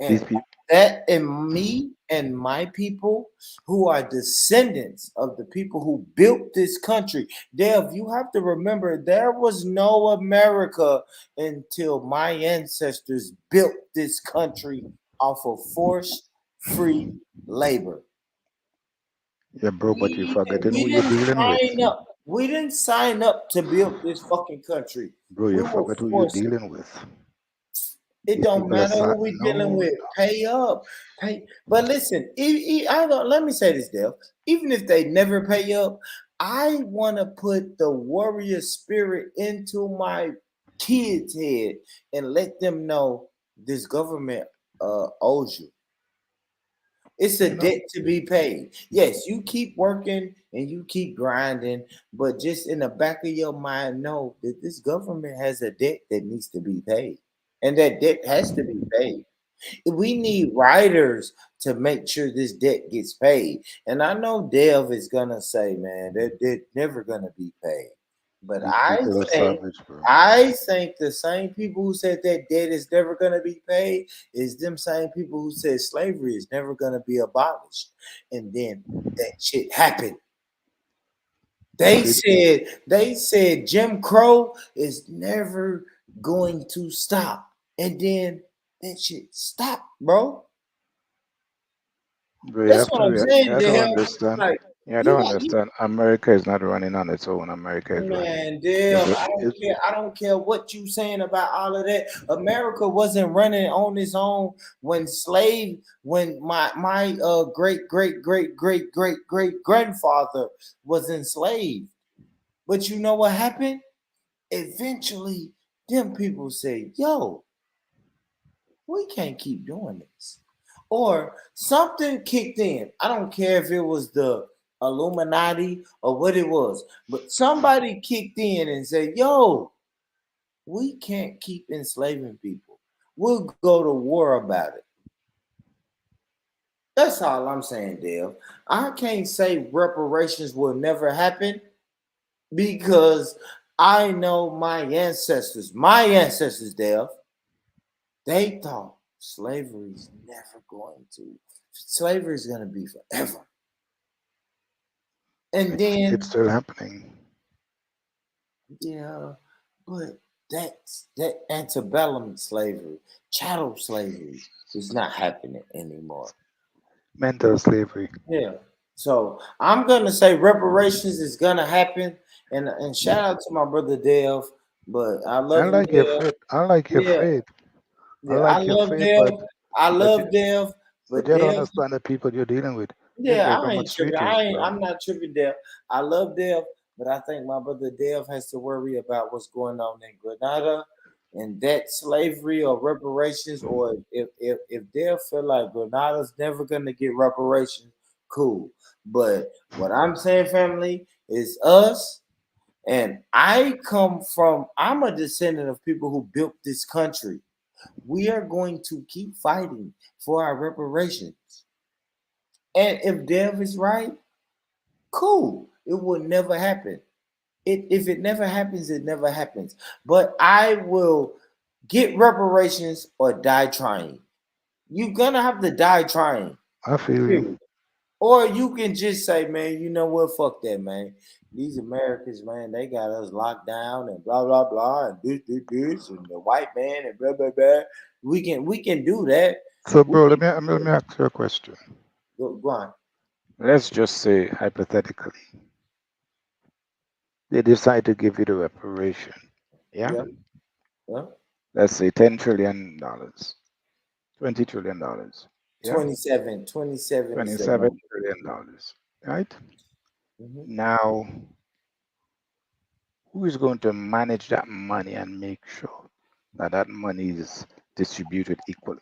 S18: These
S1: And
S18: people,
S1: that and me and my people who are descendants of the people who built this country. Dev, you have to remember there was no America until my ancestors built this country off of forced free labor.
S18: yeah, bro, but you're forgetting
S1: We
S18: who you're
S1: didn't
S18: dealing with.
S1: sign up. We didn't sign up to build this fucking country.
S18: Bro,
S1: We
S18: you
S1: were
S18: forget who you're
S1: forced.
S18: dealing with.
S1: It
S18: These
S1: don't
S18: people are
S1: matter
S18: sad.
S1: who we dealing
S18: No,
S1: with. Pay up, pay. But listen, I don't. Let me say this, Dale. Even if they never pay up, I want to put the warrior spirit into my kids' head and let them know this government owes you. It's a
S18: you know,
S1: debt to be paid. Yes, you keep working and you keep grinding, but just in the back of your mind, know that this government has a debt that needs to be paid. And that debt has to be paid. We need writers to make sure this debt gets paid. And I know Dev is gonna say, man, that debt never gonna be paid. But
S18: these people are savage, bro.
S1: I think the same people who said that debt is never gonna be paid is them same people who said slavery is never gonna be abolished. And then that shit happened. They said Jim Crow is never going to stop. And then that shit stopped, bro.
S18: Bro, you
S1: That's
S18: have
S1: what
S18: to,
S1: I'm saying,
S18: you don't
S1: Dale.
S18: understand.
S1: Like
S18: You
S1: you
S18: don't
S1: got you,
S18: understand. America is not running on its own. America is running.
S1: man,
S18: It's
S1: Dale.
S18: a,
S1: I don't
S18: it's,
S1: care. I don't care what you saying about all of that. America wasn't running on its own when my great great great great great great grandfather was enslaved. But you know what happened? Eventually, them people say, "Yo, we can't keep doing this." Or something kicked in. I don't care if it was the Illuminati or what it was, but somebody kicked in and said, yo, we can't keep enslaving people. We'll go to war about it. That's all I'm saying, Dale. I can't say reparations will never happen because I know my ancestors, Dale, they thought slavery's never going to. Slavery is going to be forever. And then,
S18: it's still happening.
S1: yeah, but that antebellum slavery, chattel slavery is not happening anymore.
S18: Mental slavery.
S1: Yeah. So I'm gonna say reparations is gonna happen, and shout out to my brother Dave. But I
S18: I
S1: love you,
S18: like your
S1: Dave.
S18: faith. I like your
S1: Yeah,
S18: faith. I
S1: yeah, I
S18: like your
S1: love
S18: faith,
S1: Dave. I
S18: but you,
S1: love Dave,
S18: but
S1: but
S18: you don't
S1: Dave.
S18: understand the people you're dealing with. These
S1: Yeah,
S18: guys
S1: I
S18: come with
S1: ain't tripping.
S18: treaties, bro.
S1: I'm not tripping, Dev. I love Dev, but I think my brother Dev has to worry about what's going on in Grenada and that slavery or reparations, or if Dev feel like Grenada's never gonna get reparations, cool. But what I'm saying, family, is us. And I'm a descendant of people who built this country. We are going to keep fighting for our reparations. And if Dev is right, cool. It will never happen. If it never happens, it never happens. But I will get reparations or die trying. You're gonna have to die trying.
S18: I feel you.
S1: Period. Or you can just say, man, you know what? Fuck that, man. These Americans, man, they got us locked down and blah blah blah and this and the white man and blah blah blah. We can do that.
S18: So,
S1: We
S18: bro,
S1: can
S18: let me ask you a question.
S1: go on.
S18: Let's just say hypothetically, they decide to give you the reparation. Yeah.
S1: Yeah. Yeah.
S18: Let's say $10 trillion, $20 trillion. Yeah.
S1: 27 is the
S18: $27
S1: number.
S18: trillion. Right.
S1: Mhm.
S18: Now, who is going to manage that money and make sure that that money is distributed equally?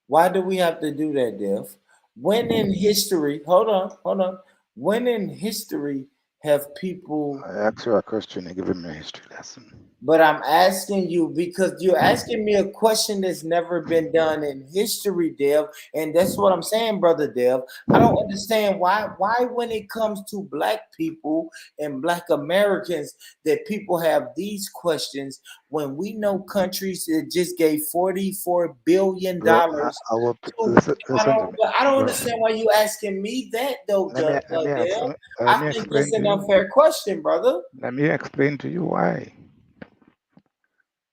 S1: Why do we have to do that, Dev? When in history, hold on. When in history have people?
S18: I asked you a question and give me a history lesson.
S1: But I'm asking you because you're asking me a question that's never been done in history, Dev, and that's what I'm saying, brother Dev. I don't understand why when it comes to black people and black Americans that people have these questions when we know countries that just gave $44 billion
S18: Bro,
S1: to.
S18: listen to me,
S1: I don't
S18: bro.
S1: understand why you asking me that though, Dev.
S18: Let
S1: I
S18: me
S1: think
S18: explain
S1: that's
S18: to
S1: an
S18: you.
S1: unfair question, brother.
S18: Let me explain to you why.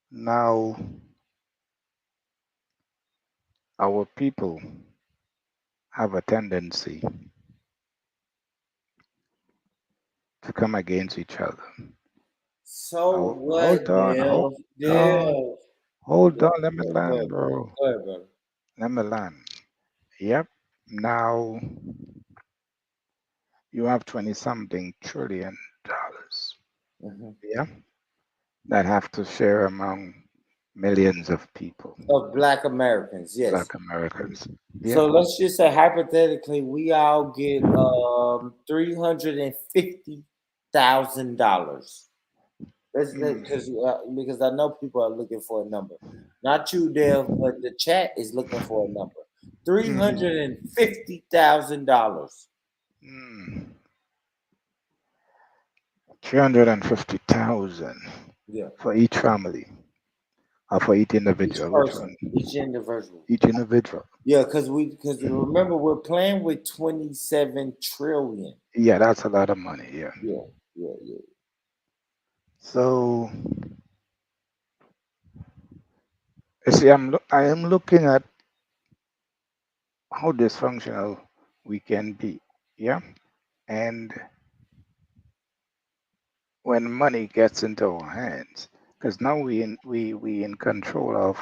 S18: Now, our people have a tendency to come against each other.
S1: So what,
S18: Hold on, hold
S1: Dev?
S18: on,
S1: Dev.
S18: hold on. Let me
S1: Go
S18: land,
S1: ahead, brother.
S18: bro.
S1: Go ahead, brother.
S18: Let me land. Yep. Now you have 20 something trillion dollars.
S1: Mhm.
S18: Yeah. That have to share among millions of people,
S1: Of black Americans, yes.
S18: black Americans. Yeah.
S1: So let's just say hypothetically, we all get $350,000. Because I know people are looking for a number. Not you, Dev, but the chat is looking for a number. $350,000.
S18: 350,000
S1: Yeah.
S18: for each family or for each
S1: Each
S18: individual. Which
S1: person,
S18: one?
S1: each individual.
S18: Each individual.
S1: Yeah, because remember we're playing with 27 trillion.
S18: Yeah, that's a lot of money. Yeah.
S1: Yeah.
S18: So you see, I am looking at how dysfunctional we can be. Yeah. And when money gets into our hands, because now we in control of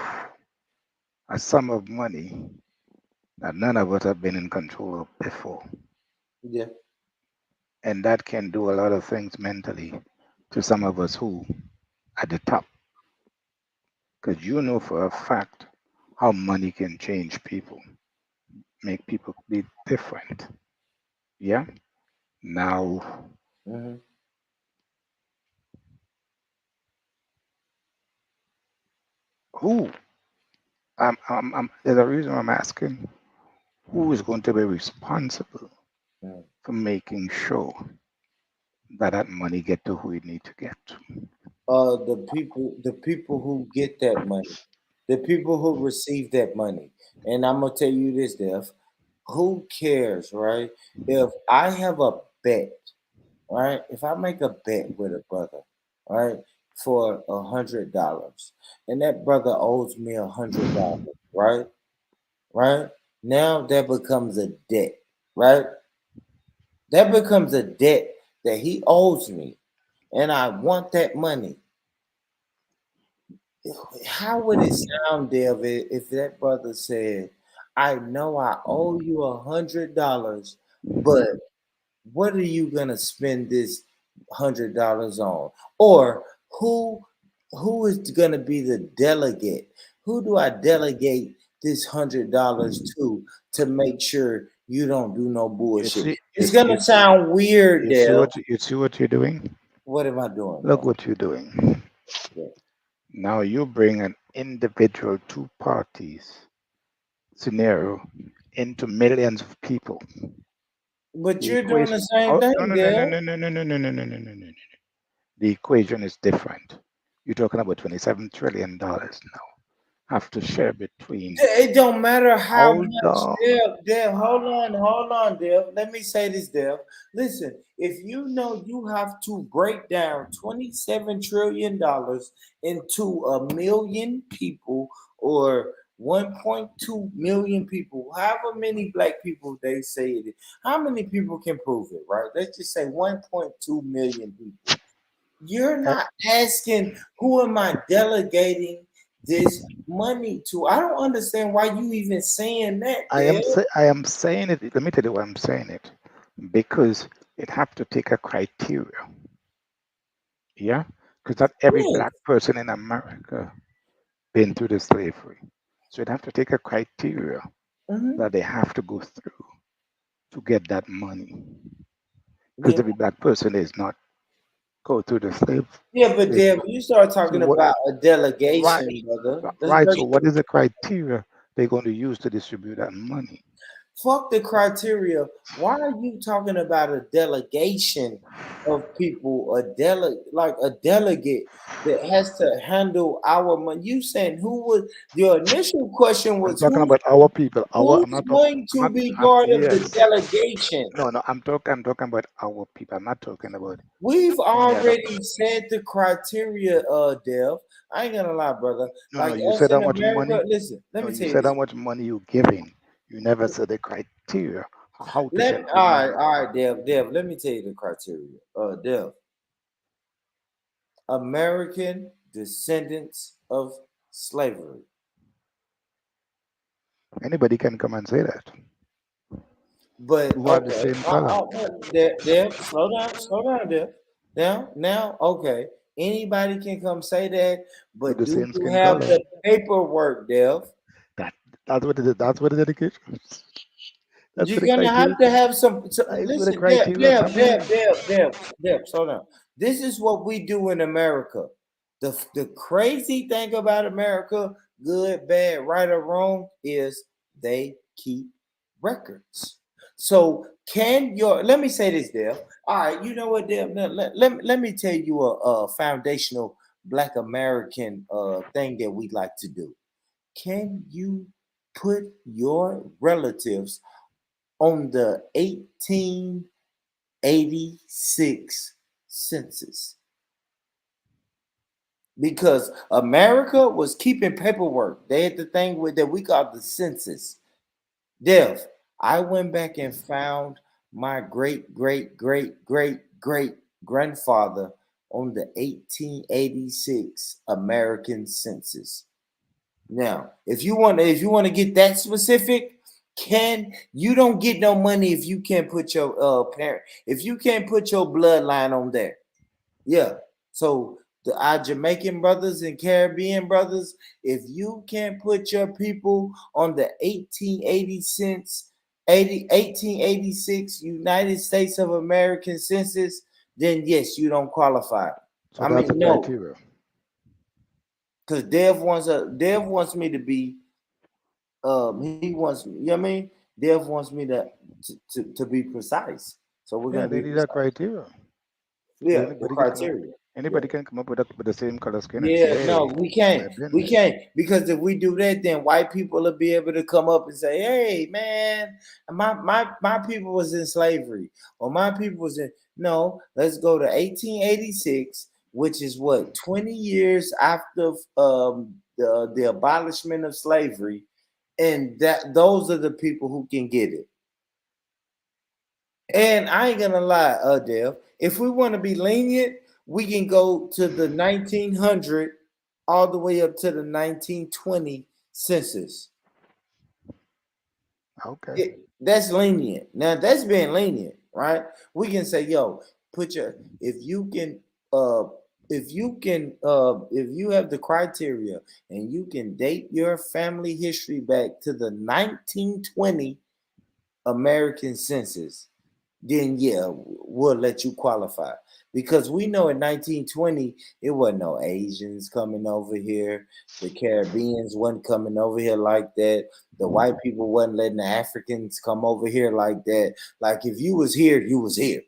S18: a sum of money that none of us have been in control of before.
S1: Yeah.
S18: And that can do a lot of things mentally to some of us who at the top. Because you know for a fact how money can change people, make people be different. Yeah. Now,
S1: Mhm.
S18: who? There's a reason I'm asking. Who is going to be responsible for making sure that that money get to who it need to get to?
S1: The people who get that money, the people who receive that money. And I'm gonna tell you this, Dev. Who cares, right? If I have a bet, right? If I make a bet with a brother, right, for $100, and that brother owes me $100, right? Right? Now that becomes a debt, right? That becomes a debt that he owes me, and I want that money. How would it sound, David, if that brother said, I know I owe you $100, but what are you gonna spend this $100 on? Or who is gonna be the delegate? Who do I delegate this $100 to make sure you don't do no
S18: You
S1: bullshit?
S18: see,
S1: It's gonna sound weird, Dale.
S18: you see what you're doing?
S1: What am I doing,
S18: Look
S1: bro?
S18: what you're doing.
S1: Yeah.
S18: Now you bring an individual two parties scenario into millions of people.
S1: But
S18: The
S1: you're doing the
S18: equation.
S1: same
S18: Oh, no,
S1: thing,
S18: no, no, no,
S1: Dale.
S18: no, no, no, no, no, no, no, no, no. The equation is different. You're talking about $27 trillion now. Have to share between.
S1: It don't matter how
S18: Hold
S1: much,
S18: on.
S1: Dale. Hold on, Dale. Let me say this, Dale. Listen, if you know you have to break down $27 trillion into a million people or 1.2 million people, however many black people they say it is, how many people can prove it, right? Let's just say 1.2 million people. You're not asking who am I delegating this money to. I don't understand why you even saying that, Dale.
S18: I am saying it. Let me tell you why I'm saying it. Because it have to take a criteria. Yeah? Because not every
S1: Yes.
S18: black person in America been through the slavery. So it have to take a criteria
S1: Mhm.
S18: that they have to go through. to get that money. Because every black person is not go through the slave.
S1: Yeah, but
S18: slave
S1: then when you start
S18: so
S1: talking
S18: what?
S1: about a
S18: Right,
S1: delegation, brother, let's
S18: right.
S1: break
S18: So
S1: it.
S18: what is the criteria they're going to use to distribute that money?
S1: Fuck the criteria. Why are you talking about a delegation of people, like a delegate that has to handle our money? You saying who would your initial question
S18: I'm
S1: was
S18: talking about our people. I'm
S1: who's
S18: not talking.
S1: going
S18: I'm
S1: to
S18: not.
S1: be part of the
S18: Yes.
S1: delegation?
S18: No, no. I'm talking. I'm talking about our people. I'm not talking about
S1: We've
S18: any other
S1: already
S18: person.
S1: said the criteria, Dev. I ain't gonna lie, brother.
S18: No, no.
S1: Like
S18: You
S1: us
S18: said how
S1: in
S18: much
S1: America,
S18: money.
S1: listen, let
S18: No,
S1: me
S18: you
S1: tell you
S18: said how
S1: this.
S18: much money you giving. You never said the criteria how to
S1: Let
S18: get the money.
S1: all right, Dev, let me tell you the criteria. Dev, American descendants of slavery.
S18: Anybody can come and say that.
S1: But
S18: Who have the
S1: okay,
S18: same color.
S1: Dev, slow down, Dev. Now, okay. Anybody can come say that,
S18: With
S1: but
S18: the
S1: do
S18: same
S1: you
S18: skin
S1: have
S18: color.
S1: the paperwork, Dev?
S18: That that's what it is. That's what the dedication. That's what
S1: You're
S18: the
S1: gonna have
S18: criteria.
S1: to have some.
S18: That is what the
S1: Listen,
S18: criteria come in.
S1: Slow down. This is what we do in America. The crazy thing about America, good, bad, right or wrong, is they keep records. So can your let me say this, Dev. All right, you know what, Dev? Let me tell you a foundational Black American thing that we like to do. Can you put your relatives on the 1886 census? Because America was keeping paperwork. They had the thing with that we call the census. Dev, I went back and found my great grandfather on the 1886 American census. Now, if you want to get that specific, can you don't get no money if you can't put your parent if you can't put your bloodline on there. Yeah. So our Jamaican brothers and Caribbean brothers, if you can't put your people on the 1886 United States of American census, then yes, you don't qualify.
S18: So
S1: I
S18: that's the
S1: mean, no,
S18: criteria.
S1: because Dev wants me to be he wants, you know what I mean? Dev wants me to be precise. So we're
S18: Yeah,
S1: gonna
S18: they
S1: be
S18: need that
S1: precise.
S18: criteria. Because
S1: Yeah, the criteria. Yeah.
S18: anybody can come up with the same color skin and say,
S1: Yeah, no,
S18: hey,
S1: we can't.
S18: I've been
S1: We
S18: there.
S1: can't because if we do that, then white people will be able to come up and say, "Hey, man, my people was in slavery, or my people was in." No, let's go to 1886, which is what 20 years after the abolishment of slavery, and that those are the people who can get it. And I ain't gonna lie, Dev, if we want to be lenient, we can go to the 1900 all the way up to the 1920 census.
S18: Okay.
S1: That's lenient. Now that's being lenient, right? We can say, yo, put your if you have the criteria and you can date your family history back to the 1920 American census, then yeah, we'll let you qualify. Because we know in 1920, it wasn't no Asians coming over here. The Caribbeans wasn't coming over here like that. The white people wasn't letting the Africans come over here like that. Like if you was here, you was here.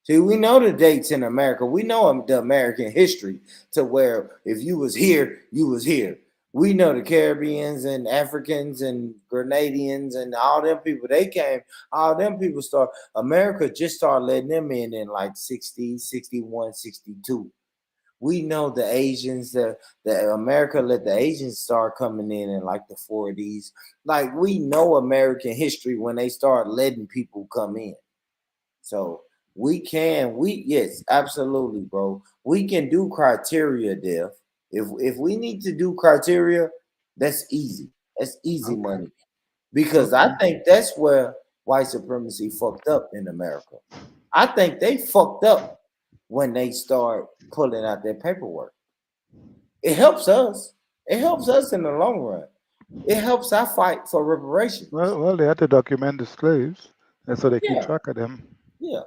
S1: See, we know the dates in America. We know the American history to where if you was here, you was here. We know the Caribbeans and Africans and Grenadians and all them people. They came, all them people start, America just started letting them in like 60, 61, 62. We know the Asians, the America let the Asians start coming in like the 40s. Like we know American history when they start letting people come in. So yes, absolutely, bro. We can do criteria, Dev. If we need to do criteria, that's easy. That's easy
S18: Okay.
S1: money. Because
S18: Okay.
S1: I think that's where white supremacy fucked up in America. I think they fucked up when they start pulling out their paperwork. It helps us. It helps us in the long run. It helps our fight for reparations.
S18: Well, they had to document the slaves, and so they keep
S1: Yeah,
S18: track of them.
S1: yeah.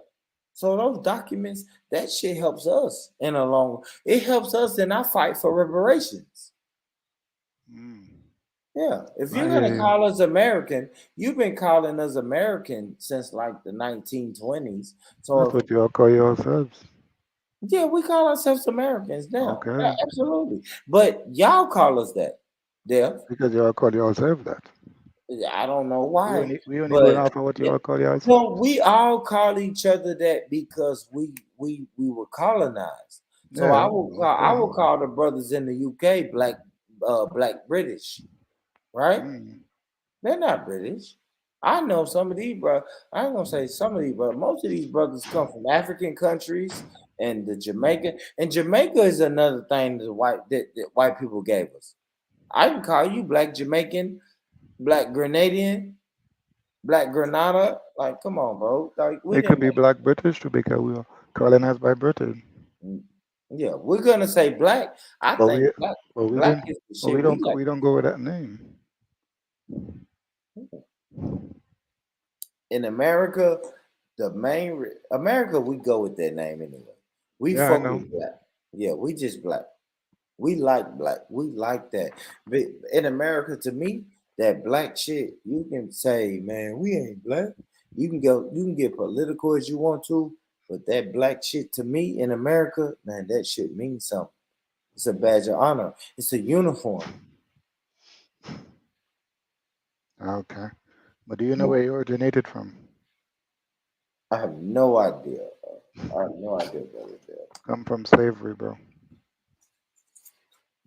S1: So those documents, that shit helps us in a long. It helps us in our fight for reparations. Yeah, if you're
S18: I
S1: gonna
S18: hear you.
S1: call us American, you've been calling us American since like the 1920s. So
S18: That's what you all call yourselves.
S1: yeah, we call ourselves Americans now.
S18: Okay.
S1: Absolutely. But y'all call us that. Deaf.
S18: Because you all call yourselves that.
S1: I don't know
S18: We
S1: why,
S18: only going
S1: but
S18: off of what you
S1: yeah.
S18: all call yourselves.
S1: No, we all call each other that because we were colonized. So
S18: Yeah.
S1: I
S18: Okay.
S1: will call the brothers in the UK black British, right? They're not British. I know some of these brothers. I ain't gonna say some of these, but most of these brothers come from African countries and the Jamaica. And Jamaica is another thing that white people gave us. I can call you black Jamaican, black Grenadian, black Grenada. Like, come on, bro. Like, we
S18: It could
S1: didn't.
S18: be black British too because we were colonized by Britain.
S1: Yeah, we're gonna say black. I
S18: But
S1: think
S18: we but we
S1: black
S18: didn't
S1: is the
S18: but
S1: shit we like.
S18: we don't go with that name.
S1: In America, America, we go with that name anyway. We
S18: Yeah, I
S1: fuck
S18: know.
S1: with black. Yeah, we just black. We like black. We like that. But in America, to me, that black shit, you can say, man, we ain't black. You can get political as you want to, but that black shit to me in America, man, that shit means something. It's a badge of honor. It's a uniform.
S18: Okay. But do you know where you originated from?
S1: I have no idea. I have no idea, brother.
S18: Come from slavery, bro.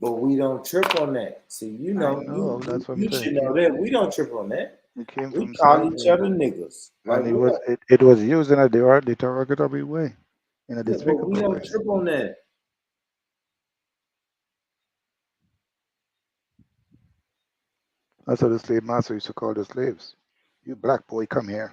S1: But we don't trip on that. See, you
S18: I
S1: know,
S18: know. That's what I'm
S1: you
S18: saying.
S1: should know that. We don't trip on that.
S18: We came
S1: We
S18: from
S1: call each
S18: slavery.
S1: other niggas. Like
S18: And it
S1: what?
S18: was it was used in a derogatory way, in a
S1: Yeah, but we
S18: despicable
S1: don't
S18: way.
S1: trip on that.
S18: That's what the slave master used to call the slaves. You black boy, come here.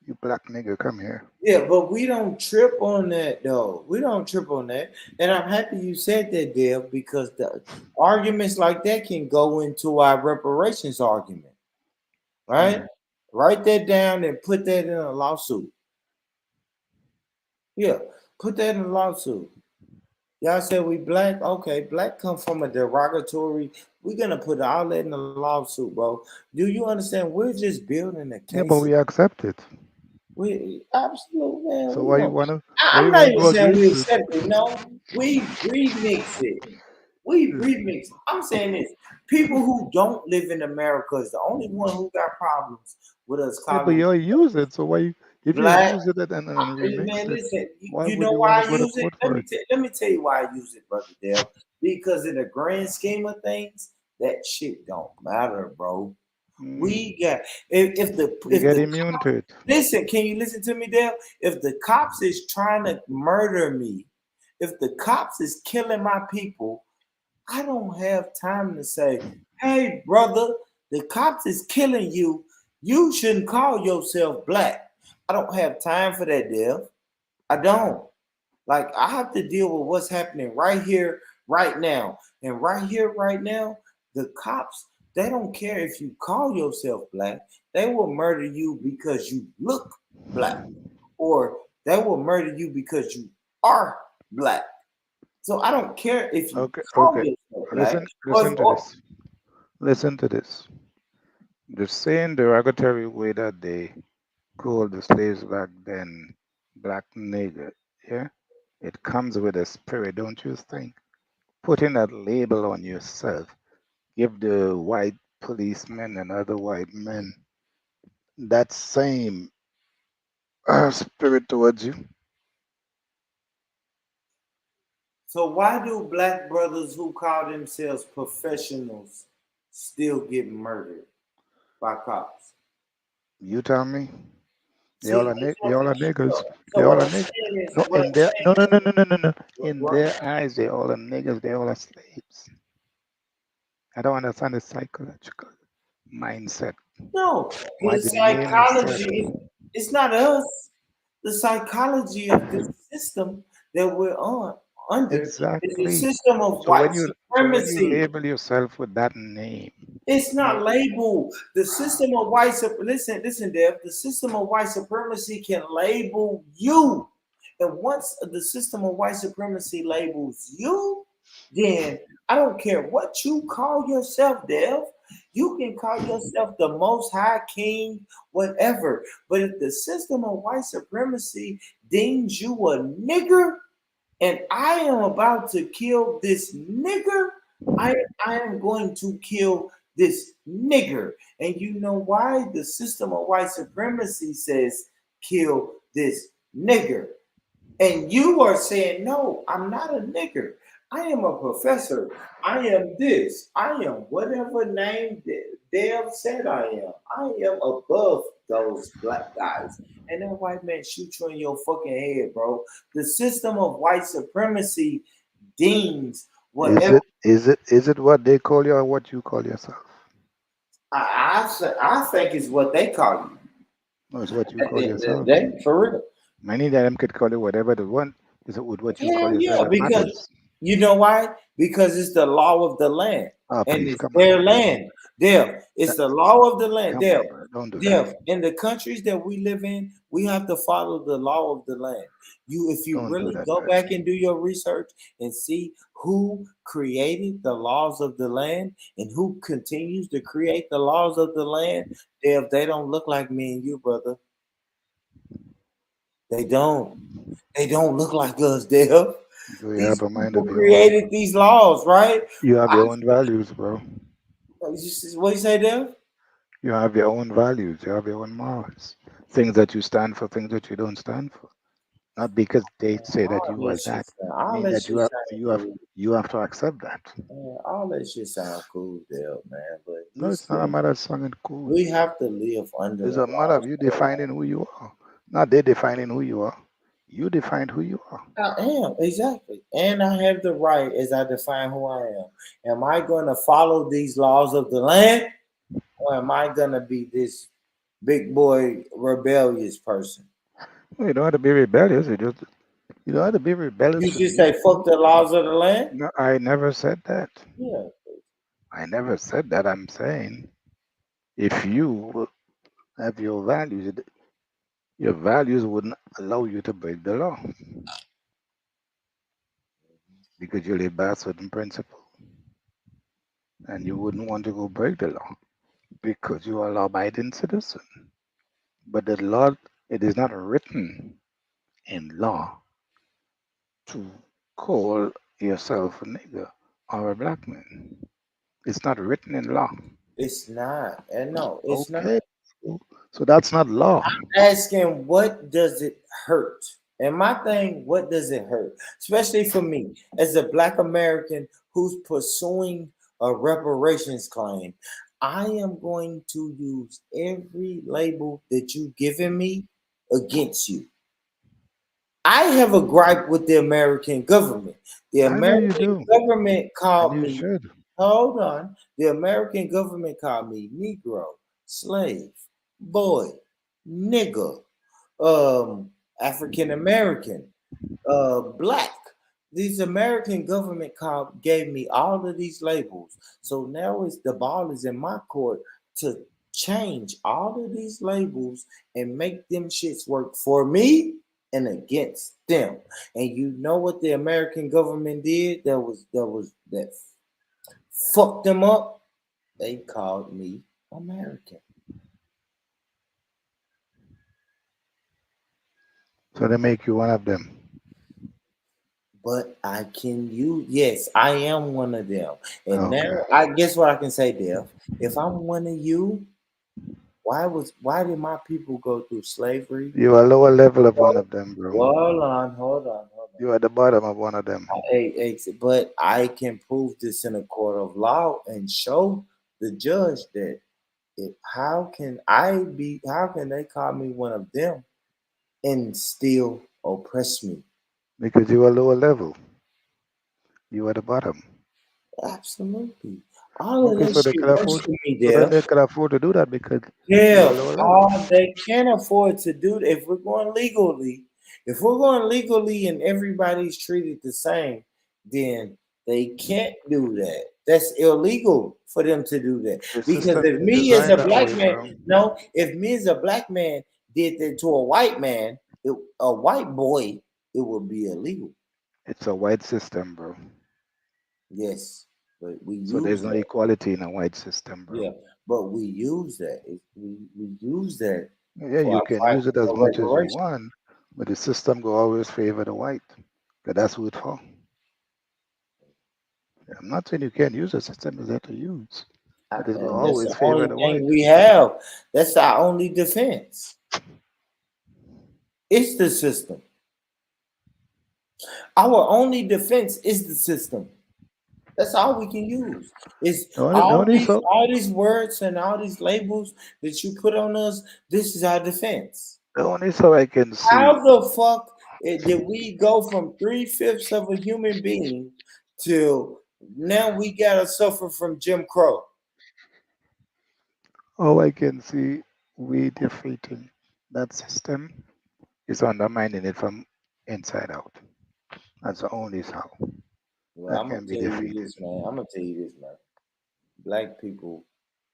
S18: You black nigger, come here.
S1: Yeah, but we don't trip on that though. We don't trip on that. And I'm happy you said that, Dale, because the arguments like that can go into our reparations argument. Right? Write that down and put that in a lawsuit. Yeah, put that in a lawsuit. Y'all said we black. Okay, black come from a derogatory. We're gonna put all that in a lawsuit, bro. Do you understand? We're just building a
S18: Yeah, but
S1: case.
S18: we accept it.
S1: We absolutely, man.
S18: So
S1: We don't.
S18: why
S1: I'm
S18: you
S1: not
S18: wanna
S1: even
S18: do
S1: saying we
S18: against it?
S1: accept it. No, we remix it. We remix. I'm saying this: people who don't live in America is the only one who got problems with us
S18: Yeah, but
S1: calling
S18: you use it. So why if you
S1: black.
S18: use it and remix
S1: Man,
S18: it,
S1: listen.
S18: why
S1: You
S18: would
S1: know
S18: you
S1: why
S18: want to
S1: I
S18: go to
S1: use it?
S18: court for it?
S1: Let me tell you why I use it, brother Dale. Because in the grand scheme of things, that shit don't matter, bro. We got
S18: You
S1: if
S18: get
S1: the
S18: immune to it.
S1: listen, can you listen to me, Dale? If the cops is trying to murder me, if the cops is killing my people, I don't have time to say, hey, brother, the cops is killing you. You shouldn't call yourself black. I don't have time for that, Dale. I don't. Like, I have to deal with what's happening right here, right now. And right here, right now, the cops, they don't care if you call yourself black. They will murder you because you look black, or they will murder you because you are black. So I don't care if you
S18: Okay,
S1: call
S18: okay.
S1: yourself black
S18: Listen to this. Listen to this. The same derogatory way that they called the slaves back then black nigger, yeah? It comes with a spirit, don't you think? Putting that label on yourself, give the white policemen and other white men that same spirit towards you.
S1: So why do black brothers who call themselves professionals still get murdered by cops?
S18: You tell me. They
S1: See,
S18: all are they all are niggers. They
S1: so
S18: all
S1: what
S18: are
S1: I'm
S18: niggers.
S1: saying is,
S18: No,
S1: what
S18: in
S1: I'm
S18: their no
S1: saying
S18: no
S1: is,
S18: no no no no no. In
S1: what,
S18: their eyes, they all are niggers. They all are slaves. I don't understand the psychological mindset.
S1: no,
S18: Why
S1: the
S18: the name is said.
S1: psychology, it's not us. The psychology of this system that we're on under is a
S18: Exactly.
S1: system of
S18: So
S1: white
S18: when you So when you
S1: supremacy.
S18: label yourself with that name,
S1: It's not labeled. The system of white supremacy. Listen, Dev. The system of white supremacy can label you, and once the system of white supremacy labels you, then I don't care what you call yourself, Dev. You can call yourself the Most High King, whatever. But if the system of white supremacy deems you a nigger, and I am about to kill this nigger, I am going to kill this nigger. And you know why? The system of white supremacy says kill this nigger. And you are saying, no, I'm not a nigger. I am a professor. I am this. I am whatever name Dale said I am. I am above those black guys. And that white man shoot you in your fucking head, bro. The system of white supremacy deems whatever.
S18: is it what they call you or what you call yourself?
S1: I think it's what they call you.
S18: No, it's what you
S1: At
S18: call
S1: the end of the
S18: yourself.
S1: day, for real.
S18: Many of them could call you whatever they want. Is it with what you call
S1: Hell
S18: yourself
S1: yeah,
S18: that
S1: because
S18: matters?
S1: you know why? Because it's the law of the land,
S18: Oh,
S1: and
S18: please,
S1: it's
S18: come on,
S1: their
S18: bro.
S1: land. There, it's the law of the land.
S18: Come on, bro. Don't do that.
S1: In the countries that we live in, we have to follow the law of the land. If you
S18: Don't do
S1: really
S18: that,
S1: go
S18: man.
S1: back and do your research and see who created the laws of the land and who continues to create the laws of the land, they don't look like me and you, brother. They don't. They don't look like us, Dale.
S18: You
S1: These
S18: have a mind
S1: people
S18: of your own.
S1: created these laws, right?
S18: You have your own values, bro.
S1: What do you say, Dale?
S18: You have your own values. You have your own morals. Things that you stand for, things that you don't stand for. Not because they say that
S1: All
S18: you
S1: that
S18: are
S1: shit
S18: that.
S1: sound, all
S18: Mean
S1: that
S18: that
S1: shit sound cool.
S18: you have to accept that.
S1: Man, all that shit sound cool, Dale, man. But
S18: No, it's not a matter of sounding cool.
S1: we have to live under
S18: It's
S1: the
S18: a matter of
S1: laws.
S18: you defining who you are. Not they defining who you are. You define who you are.
S1: I am, exactly. And I have the right as I define who I am. Am I going to follow these laws of the land? Or am I going to be this big boy rebellious person?
S18: Well, you don't have to be rebellious. You don't have to be rebellious
S1: You
S18: to
S1: just
S18: be.
S1: say fuck the laws of the land?
S18: No, I never said that.
S1: Yeah.
S18: I never said that. I'm saying if you have your values wouldn't allow you to break the law because you live by a certain principle, and you wouldn't want to go break the law because you are a law-abiding citizen. But the law, it is not written in law to call yourself a nigger or a black man. It's not written in law.
S1: It's not. And no, it's not.
S18: Okay, so that's not law.
S1: Asking what does it hurt? And my thing, what does it hurt? Especially for me as a black American who's pursuing a reparations claim. I am going to use every label that you've given me against you. I have a gripe with the American government. The
S18: I know you
S1: American
S18: do.
S1: government called
S18: And you
S1: me.
S18: should.
S1: Hold on. The American government called me Negro, slave, boy, nigger, African American, black. These American government gave me all of these labels. So now the ball is in my court to change all of these labels and make them shits work for me and against them. And you know what the American government did that fucked them up? They called me American.
S18: So they make you one of them.
S1: But I can use, yes, I am one of them. And
S18: Okay.
S1: now I guess what I can say, Dev. If I'm one of you, why did my people go through slavery?
S18: You are lower level of one of them, bro.
S1: Hold on.
S18: You are at the bottom of one of them.
S1: But I can prove this in a court of law and show the judge that how can they call me one of them and still oppress me?
S18: Because you are lower level. You are the bottom.
S1: Absolutely. All of
S18: Okay,
S1: that
S18: so they
S1: shit
S18: can
S1: works
S18: afford.
S1: for me,
S18: So then
S1: Dale.
S18: they can afford to do that because you are
S1: Yeah,
S18: lower level.
S1: all they can afford to do if we're going legally, and everybody's treated the same, then They can't do that. That's illegal for them to do that.
S18: The
S1: Because
S18: system
S1: if
S18: is
S1: me as
S18: designed
S1: a
S18: that
S1: black
S18: way,
S1: man,
S18: bro.
S1: no, if me as a black man did that to a white man, a white boy, it would be illegal.
S18: It's a white system, bro.
S1: Yes, but we
S18: So
S1: use
S18: there's no
S1: that.
S18: equality in a white system, bro.
S1: Yeah, but we use that. We use that
S18: Yeah,
S1: for
S18: you
S1: our
S18: can
S1: fight
S18: use it as
S1: for
S18: much as you
S1: reparations.
S18: want, but the system will always favor the white. Because that's who it's for. I'm not saying you can't use the system is there to use, but it will
S1: And that's
S18: always
S1: the
S18: favor
S1: only
S18: the white.
S1: thing we have. That's our only defense. It's the system. Our only defense is the system. That's all we can use. Is
S18: The only so
S1: all these words and all these labels that you put on us. This is our defense.
S18: the only so I can see.
S1: How the fuck did we go from 3/5 of a human being to now we gotta suffer from Jim Crow?
S18: All I can see, we defeating that system is undermining it from inside out. That's the only how
S1: Well,
S18: that
S1: I'm gonna
S18: can be
S1: tell you
S18: defeated.
S1: this, man. I'm gonna tell you this, man. Black people,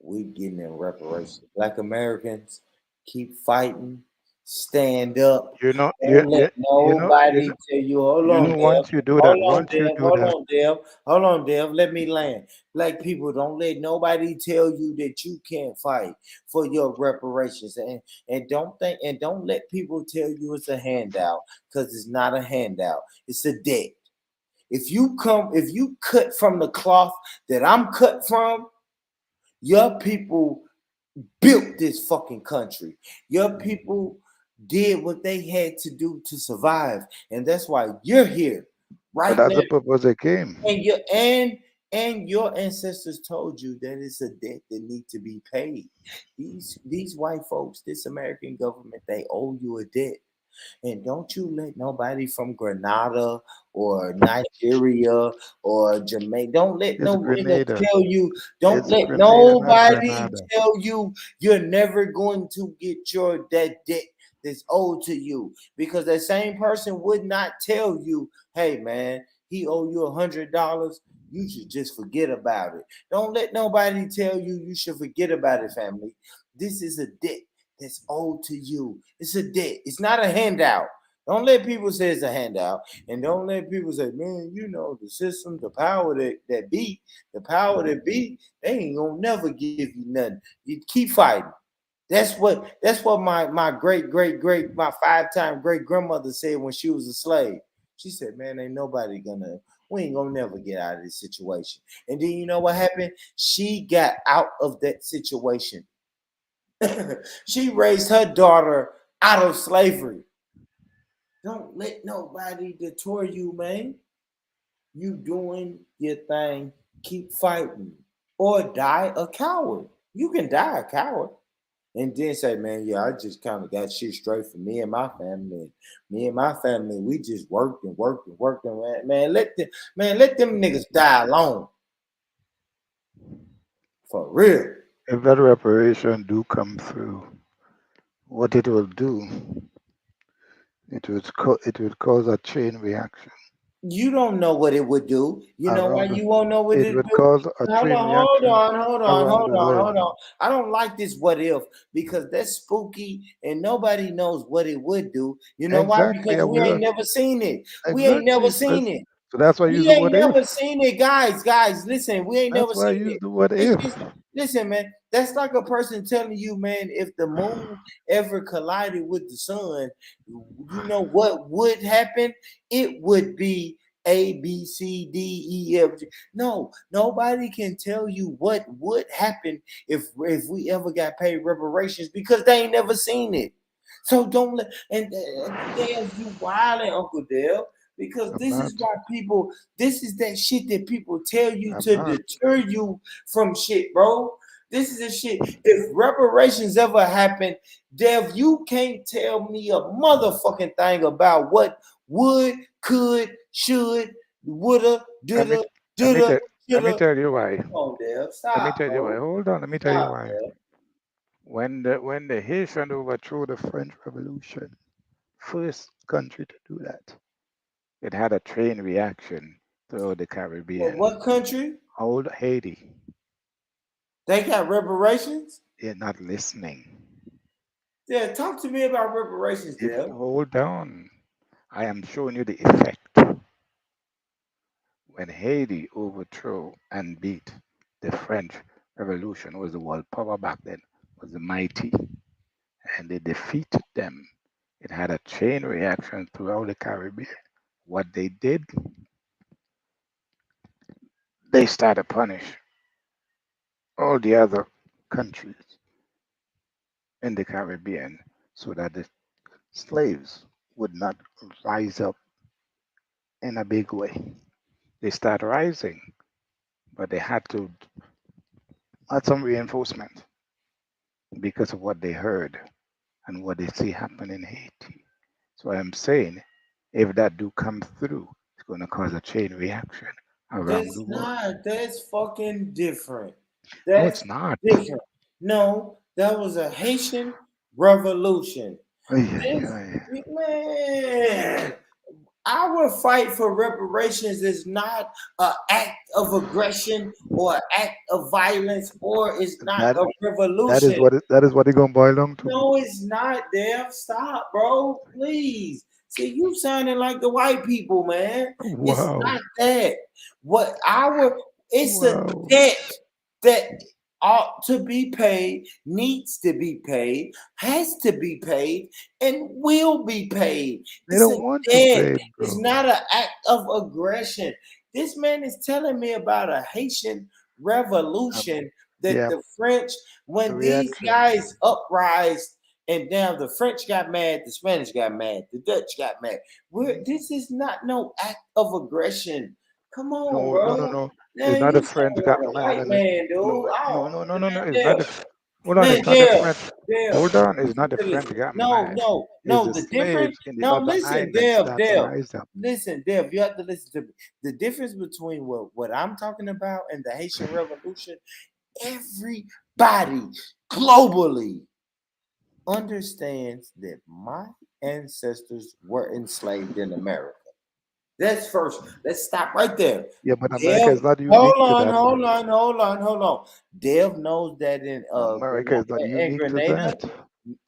S1: we getting in reparations. Black Americans, keep fighting, stand up.
S18: You know,
S1: Don't let nobody tell you, hold on, Dev.
S18: once you do that,
S1: Hold on,
S18: once you
S1: Dev.
S18: do
S1: Hold
S18: that,
S1: on, Dev. Hold on, Dev. Let me land. Black people, don't let nobody tell you that you can't fight for your reparations. And don't let people tell you it's a handout, because it's not a handout. It's a debt. If you cut from the cloth that I'm cut from, your people built this fucking country. Your people did what they had to do to survive. And that's why you're here
S18: but
S1: right
S18: that's
S1: now.
S18: the purpose they came.
S1: And your ancestors told you that it's a debt that need to be paid. These white folks, this American government, they owe you a debt. And don't you let nobody from Grenada or Nigeria or Jamaica, don't let
S18: It's
S1: no nigga
S18: Grenada.
S1: tell you, don't
S18: It's
S1: let
S18: Grenada, not
S1: nobody
S18: Grenada.
S1: tell you you're never going to get that debt that's owed to you. Because that same person would not tell you, hey man, he owe you $100. You should just forget about it. Don't let nobody tell you you should forget about it, family. This is a debt that's owed to you. It's a debt. It's not a handout. Don't let people say it's a handout. And don't let people say, man, you know, the system, the power that be, the power that be, they ain't gonna never give you nothing. You keep fighting. That's what my great my 5-time great grandmother said when she was a slave. She said, man, we ain't gonna never get out of this situation. And then you know what happened? She got out of that situation. She raised her daughter out of slavery. Don't let nobody detour you, man. You doing your thing. Keep fighting. Or die a coward. You can die a coward. And then say, man, yeah, I just kind of got shit straight for me and my family. Me and my family, we just worked and worked and worked and let them niggas die alone. For real.
S18: If that reparation do come through, what it will do, it would cause a chain reaction
S1: You don't know what it would do. You know why
S18: around the.
S1: you won't know what
S18: It
S1: it
S18: would
S1: do?
S18: cause a
S1: Hold
S18: chain
S1: on, hold
S18: reaction
S1: on, hold on,
S18: around
S1: hold
S18: the
S1: on,
S18: world.
S1: hold on. I don't like this what if because that's spooky and nobody knows what it would do. You know why?
S18: Exactly,
S1: Because
S18: I
S1: we ain't
S18: will.
S1: never seen it. We ain't never
S18: Exactly.
S1: seen it.
S18: So that's why I use
S1: We
S18: the
S1: ain't
S18: word if.
S1: never seen it, guys. Listen, we ain't never
S18: That's why I
S1: seen
S18: use
S1: it.
S18: the word
S1: It's
S18: if.
S1: just listen, man. That's like a person telling you, man, if the moon ever collided with the sun, you know what would happen? It would be A, B, C, D, E, F, G. No, nobody can tell you what would happen if we ever got paid reparations because they ain't never seen it. So don't let and Dale, you wilding, Uncle Dale, because
S18: I'm
S1: this
S18: not.
S1: is why people. This is that shit that people tell you
S18: I'm
S1: to
S18: not.
S1: deter you from shit, bro. This is the shit. If reparations ever happen, Dev, you can't tell me a motherfucking thing about what would, could, should, woulda,
S18: Let me
S1: dulda,
S18: let me
S1: dulda,
S18: tell let me
S1: shoulda.
S18: tell you why.
S1: Come on, Dev.
S18: Let me
S1: Stop,
S18: tell you why.
S1: bro.
S18: Hold on. Let me tell you
S1: Stop,
S18: why.
S1: Dev.
S18: When the Haitian overthrew the French Revolution, first country to do that, it had a chain reaction throughout the Caribbean.
S1: What country?
S18: Hold Haiti.
S1: They got reparations?
S18: You're not listening.
S1: Yeah, talk to me about reparations,
S18: If
S1: Dale.
S18: hold on, I am showing you the effect. When Haiti overthrew and beat the French Revolution, was the world power back then, was the mighty, and they defeated them. It had a chain reaction throughout the Caribbean. What they did, they started to punish all the other countries in the Caribbean so that the slaves would not rise up in a big way. They start rising, but they had to add some reinforcement because of what they heard and what they see happen in Haiti. So I'm saying if that do come through, it's going to cause a chain reaction around the
S1: That's
S18: world.
S1: not. That's fucking different.
S18: No,
S1: That's
S18: it's not.
S1: different. No, that was a Haitian revolution.
S18: Ay, ay,
S1: This
S18: ay.
S1: man, our fight for reparations is not an act of aggression or an act of violence, or it's not
S18: That
S1: a
S18: that is
S1: revolution.
S18: what that is what it's going to boil down to.
S1: No, it's not, Dev. Stop, bro. Please. See, you sounding like the white people, man. It's
S18: Wow.
S1: not that. What our it's a
S18: Wow.
S1: debt that ought to be paid, needs to be paid, has to be paid, and will be paid.
S18: They
S1: It's a
S18: don't want to
S1: debt.
S18: pay,
S1: It's
S18: bro.
S1: not an act of aggression. This man is telling me about a Haitian revolution that
S18: Yeah,
S1: the French, when these
S18: reaction.
S1: guys uprised and now the French got mad, the Spanish got mad, the Dutch got mad. This is not no act of aggression. Come on,
S18: No, no, no,
S1: bro.
S18: no. It's
S1: Man,
S18: not
S1: you
S18: the French
S1: sound
S18: got
S1: like a
S18: mad
S1: white
S18: and
S1: man, dude.
S18: no,
S1: I
S18: no,
S1: don't,
S18: no, no, no, no.
S1: man,
S18: It's not
S1: Dale,
S18: the. Hold on,
S1: man,
S18: it's not the
S1: Dale,
S18: French.
S1: Dale.
S18: Hold on, it's not
S1: Listen
S18: the
S1: to this.
S18: French got
S1: No,
S18: mad.
S1: no,
S18: It's
S1: no.
S18: the
S1: The difference.
S18: slaves in the
S1: No,
S18: other
S1: listen,
S18: islands
S1: Dale,
S18: start to
S1: Dale.
S18: rise up.
S1: Listen, Dale. You have to listen to me. The difference between what I'm talking about and the Haitian Revolution. Everybody globally understands that my ancestors were enslaved in America. That's first. Let's stop right there.
S18: Yeah, but America
S1: Dev,
S18: is not
S1: hold
S18: unique to
S1: on,
S18: that.
S1: hold on, hold on, hold on. Dev knows that in
S18: America is not
S1: in
S18: unique to
S1: Grenada.
S18: that.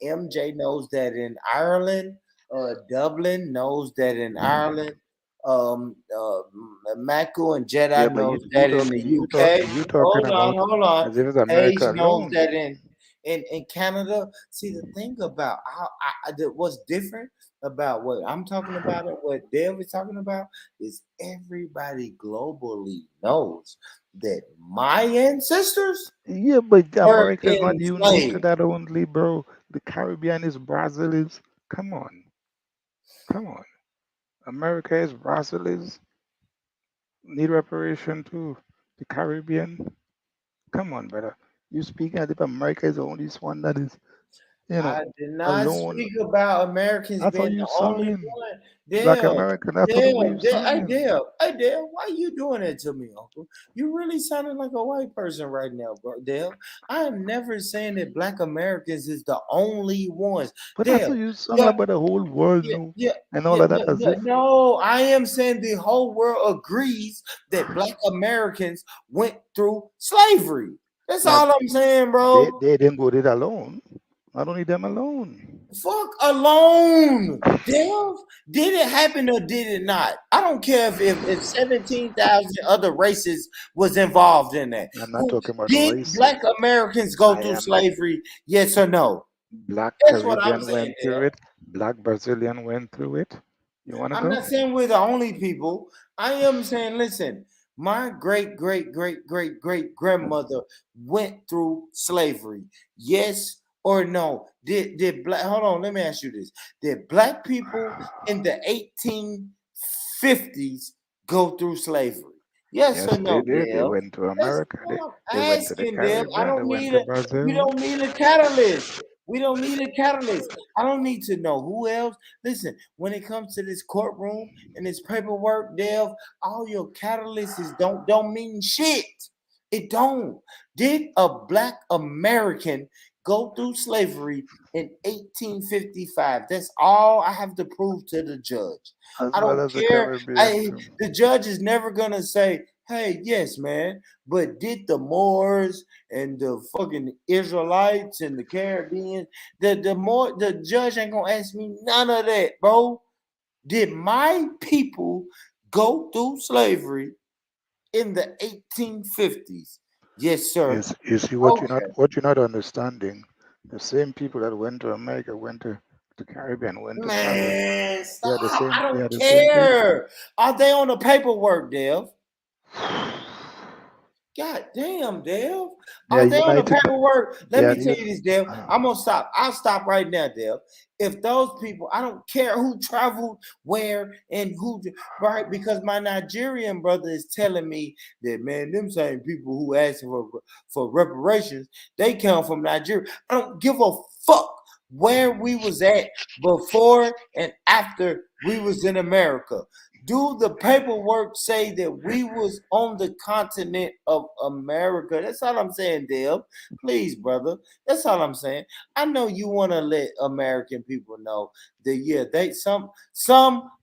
S1: MJ knows that in Ireland. Dublin knows that in Ireland. Mako and
S18: Yeah,
S1: Jedi
S18: but
S1: knows that in the UK.
S18: you talking
S1: Hold on,
S18: about
S1: hold on.
S18: as if it's
S1: Paige
S18: America
S1: knows
S18: alone.
S1: that in Canada. See, the thing about what's different about what I'm talking about and what Dave is talking about is everybody globally knows that my ancestors
S18: Yeah, but
S1: were
S18: America is not unique to
S1: enslaved.
S18: that only, bro. The Caribbean is Brazil is. Come on, come on. America is Brazil is need reparation too. The Caribbean. Come on, brother. You speaking as if America is the only one that is,
S1: I did not
S18: alone.
S1: speak about Americans
S18: That's how
S1: being
S18: you
S1: the only
S18: sounding.
S1: one.
S18: Black
S1: Dale,
S18: America. That's how the way
S1: Dale,
S18: you
S1: Dale,
S18: sounding.
S1: Hey, Dale, why you doing that to me, Uncle? You really sounding like a white person right now, bro. Dale, I am never saying that Black Americans is the only ones.
S18: But that's how
S1: Dale,
S18: you sound
S1: yeah,
S18: about the whole world,
S1: yeah,
S18: no,
S1: yeah,
S18: and all of that as if.
S1: no, I am saying the whole world agrees that Black Americans went through slavery. That's
S18: Like
S1: all I'm saying,
S18: they,
S1: bro.
S18: they didn't go it alone. Not only them alone.
S1: Fuck alone. Dev, did it happen or did it not? I don't care if 17,000 other races was involved in that.
S18: I'm not talking about
S1: Did
S18: races.
S1: Black Americans go
S18: I
S1: through
S18: am
S1: slavery? Yes or no?
S18: Black
S1: That's what I'm
S18: Caribbean
S1: saying,
S18: went through
S1: Dev.
S18: it. Black Brazilian went through it. You wanna
S1: I'm
S18: go?
S1: not saying we're the only people. I am saying, listen, my great grandmother went through slavery. Yes or no? Did black hold on, let me ask you this. Did black people in the 1850s go through slavery? Yes or
S18: Yes, they
S1: no,
S18: did. They
S1: Dale?
S18: went to
S1: That's
S18: America. They
S1: what
S18: they
S1: I'm
S18: went to the
S1: asking, Dale. I
S18: Caribbean. They
S1: don't
S18: went
S1: need
S18: to
S1: a we
S18: Brazil.
S1: don't need a catalyst. We don't need a catalyst. I don't need to know who else. Listen, when it comes to this courtroom and this paperwork, Dev, all your catalysts don't mean shit. It don't. Did a black American go through slavery in 1855. That's all I have to prove to the judge.
S18: As
S1: I
S18: well
S1: don't
S18: as the
S1: care.
S18: Caribbean too.
S1: The judge is never gonna say, "Hey, yes, man, but did the Moors and the fucking Israelites and the Caribbean, the judge ain't gonna ask me none of that, bro. Did my people go through slavery in the 1850s? Yes, sir.
S18: You see what
S1: Okay.
S18: you're not understanding. The same people that went to America went to the Caribbean, went to travel.
S1: Man,
S18: They are the
S1: stop. I
S18: same. They are
S1: don't
S18: the same people.
S1: care. Are they on the paperwork, Dev? God damn, Dev.
S18: They
S1: Are
S18: are
S1: they on the
S18: united.
S1: paperwork?
S18: They
S1: Let
S18: are
S1: me tell you this, Dev. I'm gonna stop. I'll stop right now, Dev. If those people, I don't care who traveled where and who, right? Because my Nigerian brother is telling me that, man, them same people who asking for reparations, they come from Nigeria. I don't give a fuck where we was at before and after we was in America. Do the paperwork say that we was on the continent of America? That's all I'm saying, Deb. Please, brother. That's all I'm saying. I know you want to let American people know that they some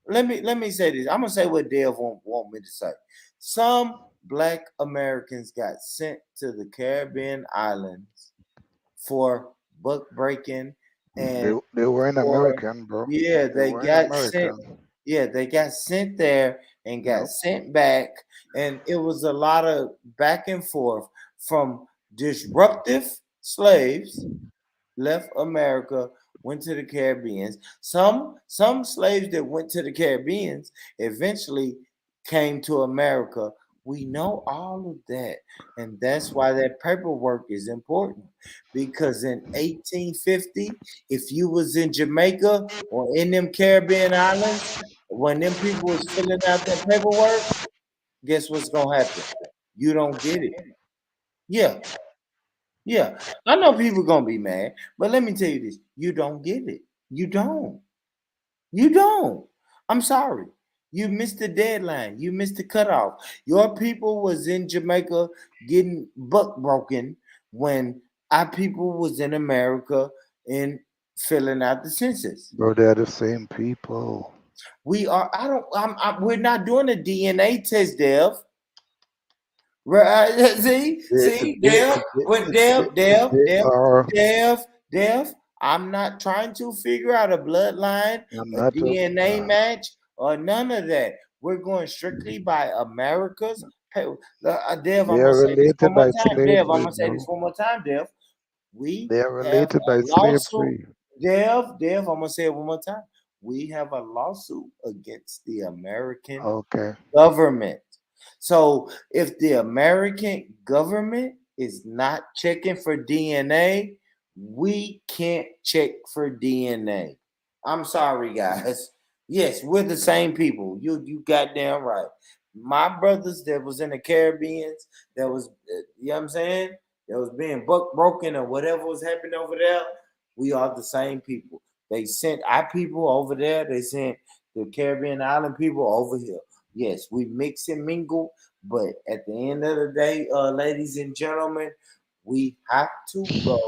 S1: let me say this. I'm gonna say what Deb want me to say. Some black Americans got sent to the Caribbean islands for book breaking and
S18: They weren't
S1: for
S18: American, bro.
S1: yeah,
S18: They
S1: they
S18: weren't
S1: got sent.
S18: American.
S1: Yeah, they got sent there and got
S18: Nope.
S1: sent back, and it was a lot of back and forth from disruptive slaves left America, went to the Caribbean. Some slaves that went to the Caribbean eventually came to America. We know all of that, and that's why that paperwork is important. Because in 1850, if you was in Jamaica or in them Caribbean islands, when them people was filling out that paperwork, guess what's gonna happen? You don't get it. Yeah, yeah, I know people gonna be mad, but let me tell you this: you don't get it. You don't. You don't. I'm sorry. You missed the deadline. You missed the cutoff. Your people was in Jamaica getting buck broken when our people was in America and filling out the census.
S18: Bro, they're the same people.
S1: We are. I don't. We're not doing a DNA test, Dev. Right? See, Dev, with
S18: They are.
S1: Dev. I'm not trying to figure out a bloodline,
S18: I'm
S1: a
S18: not.
S1: DNA match, or none of that. We're going strictly by America's. Dev, I'm
S18: They
S1: gonna
S18: are
S1: say this one
S18: related
S1: more
S18: by
S1: time. Dev, I'm
S18: slavery,
S1: gonna say this
S18: bro.
S1: one more time, Dev. We
S18: They are
S1: have
S18: related
S1: a
S18: by
S1: lawsuit.
S18: slavery.
S1: Dev, I'm gonna say it one more time. We have a lawsuit against the American
S18: Okay.
S1: government. So if the American government is not checking for DNA, we can't check for DNA. I'm sorry, guys. Yes, we're the same people. You goddamn right. My brothers that was in the Caribbean, that was you know what I'm saying, that was being buck broken or whatever was happening over there. We are the same people. They sent our people over there. They sent the Caribbean island people over here. Yes, we mix and mingle, but at the end of the day, ladies and gentlemen, we have to go.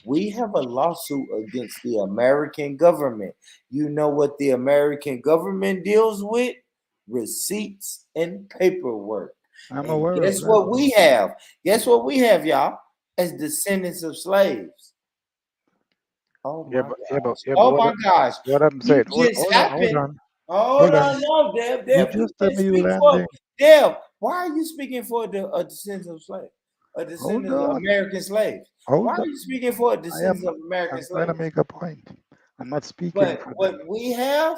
S1: We have a lawsuit against the American government. You know what the American government deals with? Receipts and paperwork.
S18: I'm
S1: And
S18: aware of
S1: guess
S18: that,
S1: what
S18: bro.
S1: we have? Guess what we have, y'all? As descendants of slaves. Oh
S18: Yeah,
S1: my
S18: but
S1: gosh. Oh my gosh.
S18: what I'm
S1: You
S18: saying.
S1: just
S18: Hold
S1: happened.
S18: on,
S1: Hold
S18: hold on.
S1: on, no, Dev.
S18: You
S1: You
S18: just tell
S1: can't
S18: me you
S1: speak for
S18: landing.
S1: Dev. Why are you speaking for a descendant of slave? A
S18: Hold
S1: descendant of
S18: on,
S1: American slaves. Why
S18: hold
S1: are
S18: on.
S1: you speaking for a
S18: I am.
S1: descendant of American
S18: I'm trying to
S1: slaves?
S18: make a point. I'm not speaking
S1: But
S18: for
S1: what
S18: them.
S1: we have,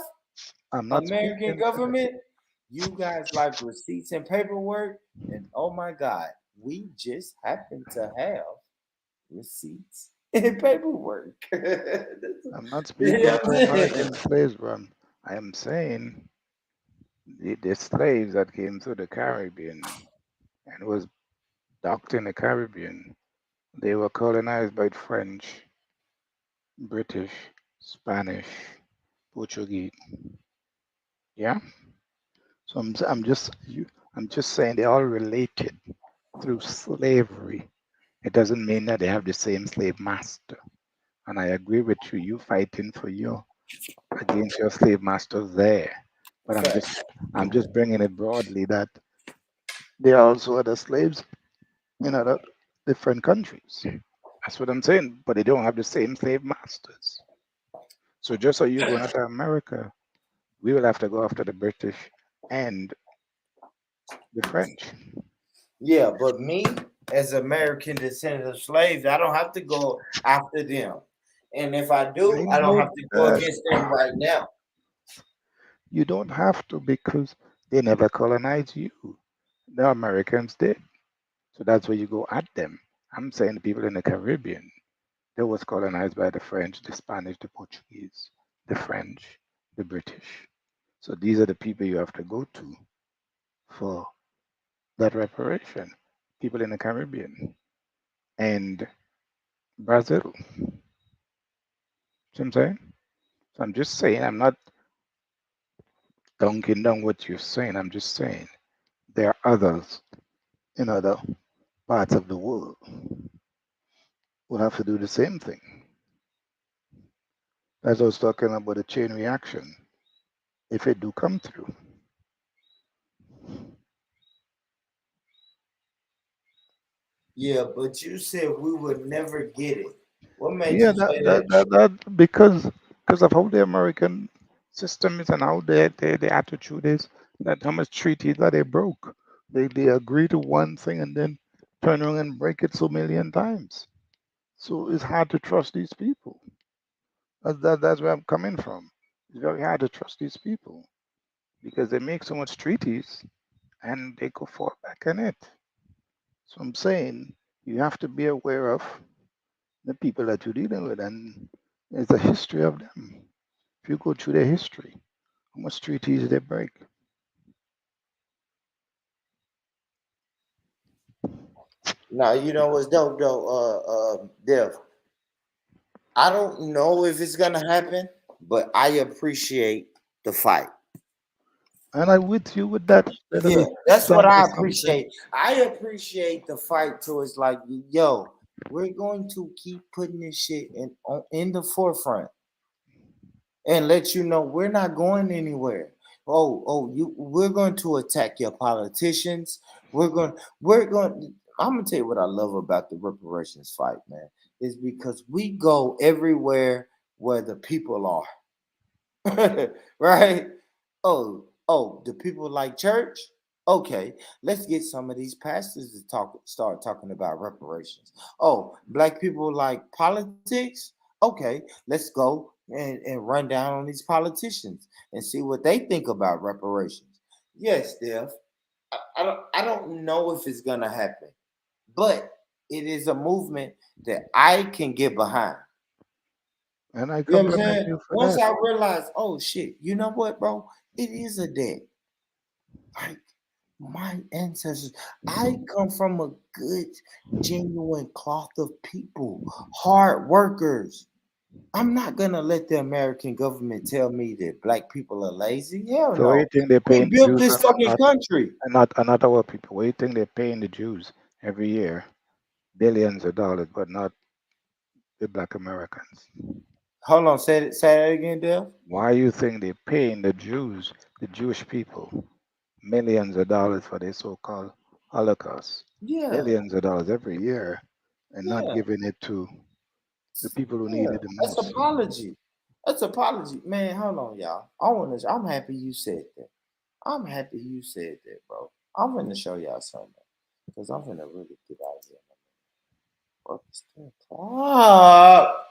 S18: I'm not
S1: American
S18: speaking for them.
S1: government, you guys like receipts and paperwork, and oh my God, we just happen to have receipts and paperwork.
S18: I'm not
S1: You know
S18: speaking
S1: what
S18: for
S1: I'm saying?
S18: American slaves, bro. I am saying the slaves that came to the Caribbean and was docked in the Caribbean, they were colonized by French, British, Spanish, Portuguese. Yeah. So I'm just saying they're all related through slavery. It doesn't mean that they have the same slave master. And I agree with you. You fighting for your against your slave masters there. But I'm just bringing it broadly that there are also other slaves in other different countries. That's what I'm saying. But they don't have the same slave masters. So just so you're going after America, we will have to go after the British and the French.
S1: Yeah, but me as American descendant of slaves, I don't have to go after them. And if I do,
S18: I
S1: I don't
S18: know
S1: have to go
S18: that
S1: against them right now.
S18: you don't have to because they never colonized you. The Americans did. So that's where you go at them. I'm saying the people in the Caribbean, they was colonized by the French, the Spanish, the Portuguese, the French, the British. So these are the people you have to go to for that reparation. People in the Caribbean and Brazil. See what I'm saying? So I'm just saying, I'm not dunking down what you're saying. I'm just saying there are others in other parts of the world who have to do the same thing. As I was talking about the chain reaction, if it do come through.
S1: Yeah, but you said we would never get it. What made
S18: Yeah,
S1: you say that?
S18: because of how the American system is and how their attitude is, that how much treaties that they broke. They agree to one thing and then turn around and break it so million times. So it's hard to trust these people. That's where I'm coming from. It's very hard to trust these people because they make so much treaties and they go fall back on it. So I'm saying you have to be aware of the people that you're dealing with, and there's a history of them. If you go through their history, how much treaties they break.
S1: Now you know what's dope though, Dev. I don't know if it's gonna happen, but I appreciate the fight.
S18: And I'm with you with that. Instead of
S1: Yeah,
S18: the
S1: that's what
S18: stand for
S1: I
S18: something.
S1: appreciate. I appreciate the fight too. It's like, yo, we're going to keep putting this shit in the forefront and let you know we're not going anywhere. We're going to attack your politicians. We're going. I'm gonna tell you what I love about the reparations fight, man, is because we go everywhere where the people are. Right? The people like church. Okay, let's get some of these pastors to start talking about reparations. Oh, black people like politics. Okay, let's go and run down on these politicians and see what they think about reparations. Yes, Steph. I don't know if it's gonna happen, but it is a movement that I can get behind.
S18: And I
S1: You know what I'm
S18: compliment
S1: saying?
S18: you for
S1: Once
S18: that.
S1: I realized, oh shit, you know what, bro? It is a debt. Like my ancestors, I come from a good, genuine cloth of people, hard workers. I'm not gonna let the American government tell me that black people are lazy. Hell
S18: So what do you
S1: no.
S18: think they're
S1: We
S18: paying the
S1: built
S18: Jews
S1: this fucking country.
S18: and not our people? What do you think they're paying the Jews every year? Billions of dollars, but not the black Americans.
S1: Hold on, say that again, Dale.
S18: Why you think they're paying the Jews, the Jewish people, millions of dollars for their so-called Holocaust?
S1: Yeah,
S18: Billions of dollars every year and not
S1: yeah,
S18: giving it to the people who need
S1: yeah.
S18: it the
S1: That's
S18: most.
S1: apology. That's apology. Man, hold on, y'all. I'm happy you said that. I'm happy you said that, bro. I'm gonna show y'all something. Because I'm gonna really get out of here. Fuck, it's 10 o'clock.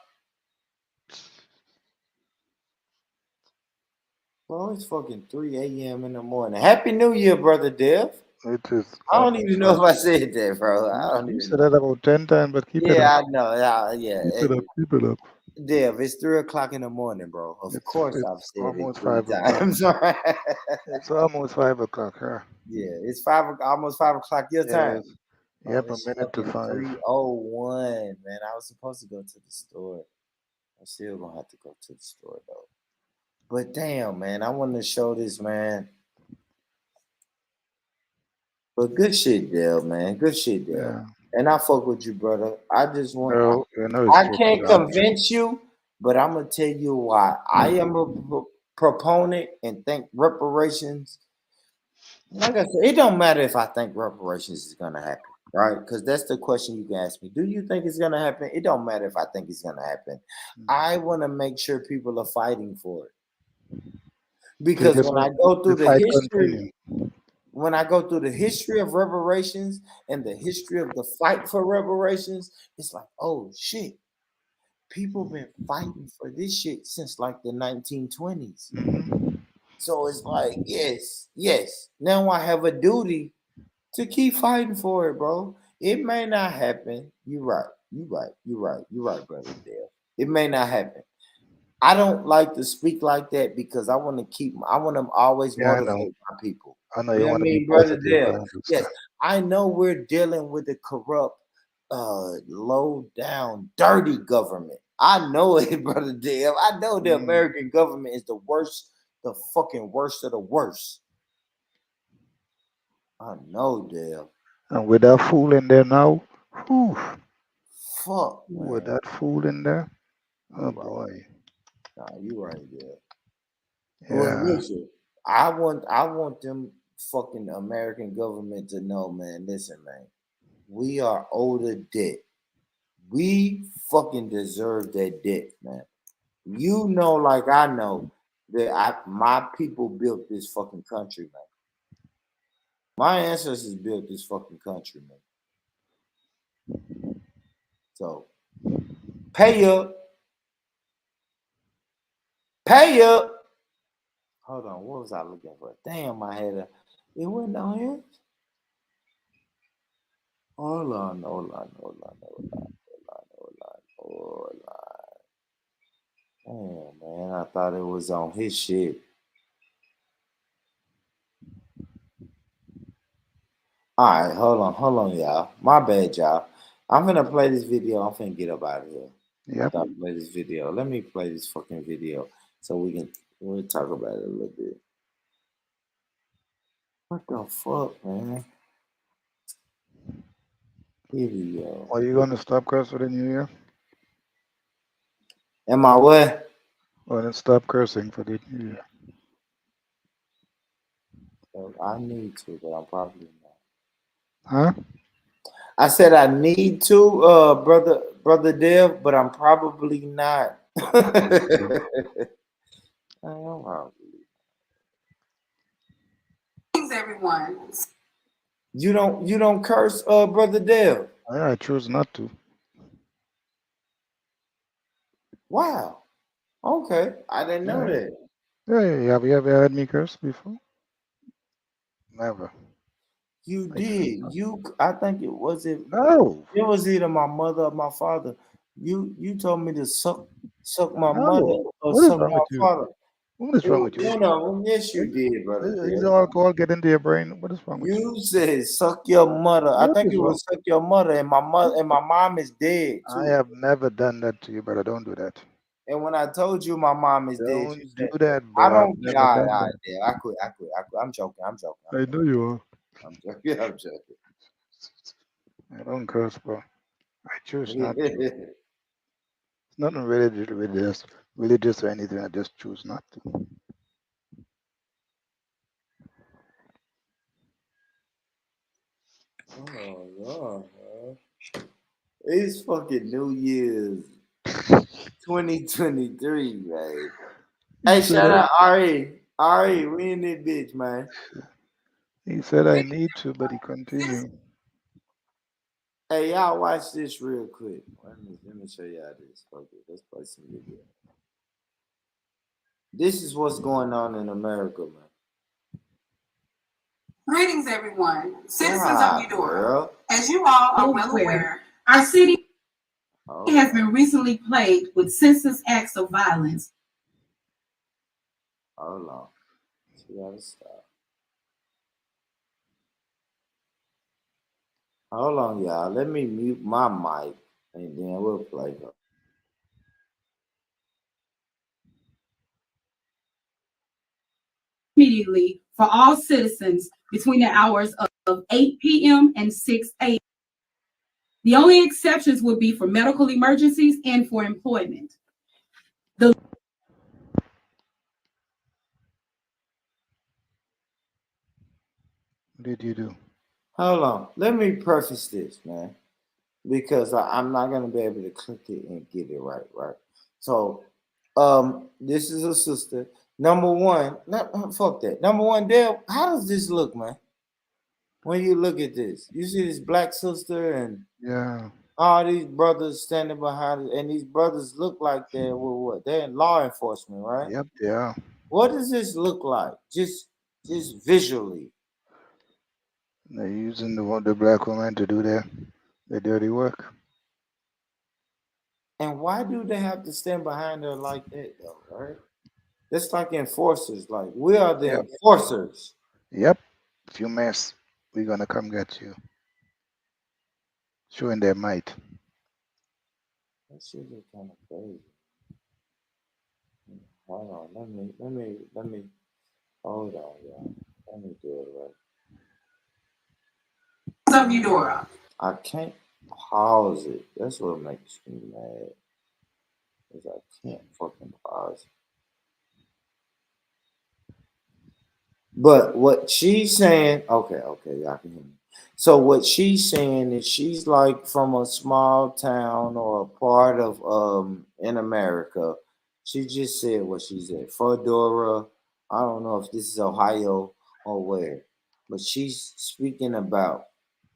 S1: Bro, it's fucking 3 a.m. in the morning. Happy New Year, brother Dev.
S18: It is
S1: I don't
S18: almost
S1: even know
S18: five.
S1: if I said that, bro. I don't
S18: You
S1: even
S18: said
S1: know.
S18: that about 10 times, but keep it up.
S1: Yeah, I know. Yeah.
S18: Keep it up. Keep it up.
S1: Dev, it's 3 o'clock in the morning, bro. Of course I've
S18: It's
S1: said it
S18: almost
S1: three
S18: 5 o'clock.
S1: times. Right?
S18: It's almost 5 o'clock here.
S1: Yeah, it's almost 5 o'clock your time.
S18: Yes.
S1: Oh,
S18: Yep, a
S1: it's
S18: minute to
S1: fucking
S18: 5.
S1: 3:01, man. I was supposed to go to the store. I'm still gonna have to go to the store though. But damn, man, I want to show this, man. But good shit, Dale, man. Good shit, Dale.
S18: Yeah.
S1: And I fuck with you, brother. I just want.
S18: No, it's
S1: I
S18: joking
S1: can't
S18: around.
S1: convince you, but I'm gonna tell you why. I am a proponent and think reparations. Like I said, it don't matter if I think reparations is gonna happen, right? Because that's the question you can ask me. Do you think it's gonna happen? It don't matter if I think it's gonna happen. I want to make sure people are fighting for it. Because
S18: Because
S1: when I go through
S18: the
S1: the
S18: fight
S1: history,
S18: continue.
S1: when I go through the history of reparations and the history of the fight for reparations, it's like, oh shit, people been fighting for this shit since like the 1920s. So it's like, yes, yes. Now I have a duty to keep fighting for it, bro. It may not happen. You're right. You're right. You're right. You're right, brother Dale. It may not happen. I don't like to speak like that because I want to always
S18: Yeah, I know.
S1: motivate my people.
S18: I know
S1: You
S18: you
S1: know what
S18: want
S1: I
S18: to be
S1: mean, brother
S18: positive
S1: Dale?
S18: and good
S1: Yes,
S18: stuff.
S1: I know we're dealing with a corrupt, low down, dirty government. I know it, brother Dale. I know the American government is the worst, the fucking worst of the worst. I know, Dale.
S18: And with that fool in there now, whew,
S1: Fuck,
S18: with
S1: man.
S18: that fool in there,
S1: You
S18: oh
S1: right.
S18: boy.
S1: Nah, you right, Dale. Well,
S18: Yeah.
S1: listen, I want them fucking American government to know, man. Listen, man, we are owed a debt. We fucking deserve that debt, man. You know, like I know that my people built this fucking country, man. My ancestors built this fucking country, man. So pay up, pay up. Hold on, what was I looking for? Damn, I had a. It went down here. Hold on, hold on, hold on, hold on, hold on, hold on. Oh man, I thought it was on his shit. All right, hold on, y'all. My bad, y'all. I'm gonna play this video. I'm finna get up out of here.
S18: Yep.
S1: After I play this video. Let me play this fucking video so we'll talk about it a little bit. What the fuck, man? Video.
S18: Are you gonna stop curse for the new year?
S1: Am I what?
S18: Gonna stop cursing for the new year.
S1: I need to, but I'm probably not.
S18: Huh?
S1: I said I need to, brother Dev, but I'm probably not.
S5: Everyone.
S1: You don't curse, brother Dev.
S18: I choose not to.
S1: Wow. Okay, I didn't know
S18: Yeah.
S1: that.
S18: Yeah. Have you ever heard me curse before? Never.
S1: You
S18: I choose
S1: did.
S18: not.
S1: I think it was
S18: No.
S1: It was either my mother or my father. You told me to suck my mother
S18: No.
S1: or
S18: What is
S1: suck
S18: wrong
S1: my
S18: with you?
S1: father.
S18: What is
S1: It
S18: wrong
S1: was
S18: with you?
S1: one of them. Yes, you did, brother
S18: Is
S1: Dev.
S18: the alcohol get into your brain? What is wrong with you?
S1: You said suck your mother. I
S18: What
S1: think
S18: is
S1: it
S18: wrong?
S1: was suck your mother, and my mom is dead
S18: I
S1: too.
S18: have never done that to you, brother. Don't do that.
S1: And when I told you my mom is dead, you
S18: Don't do
S1: said
S18: that,
S1: I
S18: bro. I've
S1: don't.
S18: never
S1: All
S18: done
S1: right,
S18: that.
S1: Dale. I quit. I'm joking.
S18: I know you are.
S1: I'm joking. I'm joking.
S18: I don't curse, bro. I choose not to. It's nothing religious or anything. I just choose not to.
S1: Oh God, man. It's fucking New Year's 2023, man. Hey,
S18: He said
S1: shout out Ari. Ari, we in this bitch, man.
S18: he said I need to, but he continued.
S1: Hey, y'all watch this real quick. Let me show y'all this. Okay, let's play some video. This is what's going on in America, man.
S5: Greetings, everyone. Citizens
S1: Wow,
S5: of Eudora.
S1: girl.
S5: As you all are well aware, our city has been recently plagued with senseless acts of violence.
S1: Hold on. She gotta stop. Hold on, y'all. Let me mute my mic and then we'll play her.
S5: Immediately for all citizens between the hours of 8 p.m. and 6 a.m. The only exceptions would be for medical emergencies and for employment.
S18: What did you do?
S1: Hold on. Let me preface this, man, because I'm not gonna be able to click it and get it right. So, this is a sister. Number one, fuck that. Number one, Dale, how does this look, man? When you look at this, you see this black sister and
S18: Yeah.
S1: all these brothers standing behind it, and these brothers look like they're what? They're in law enforcement, right?
S18: Yep, yeah.
S1: What does this look like? Just visually.
S18: They're using the black woman to do their dirty work.
S1: And why do they have to stand behind her like that, though, right? That's like enforcers. Like, we are the
S18: Yep.
S1: enforcers.
S18: Yep. If you mess, we're gonna come get you. Showing their might.
S1: That shit is kind of crazy. Hold on, let me, hold on, y'all. Let me do it right.
S5: What's up, Eudora?
S1: I can't pause it. That's what makes me mad. Is I can't fucking pause it. But what she's saying, okay, y'all can hear me. So what she's saying is she's like from a small town or a part of in America. She just said what she said. Fedora, I don't know if this is Ohio or where, but she's speaking about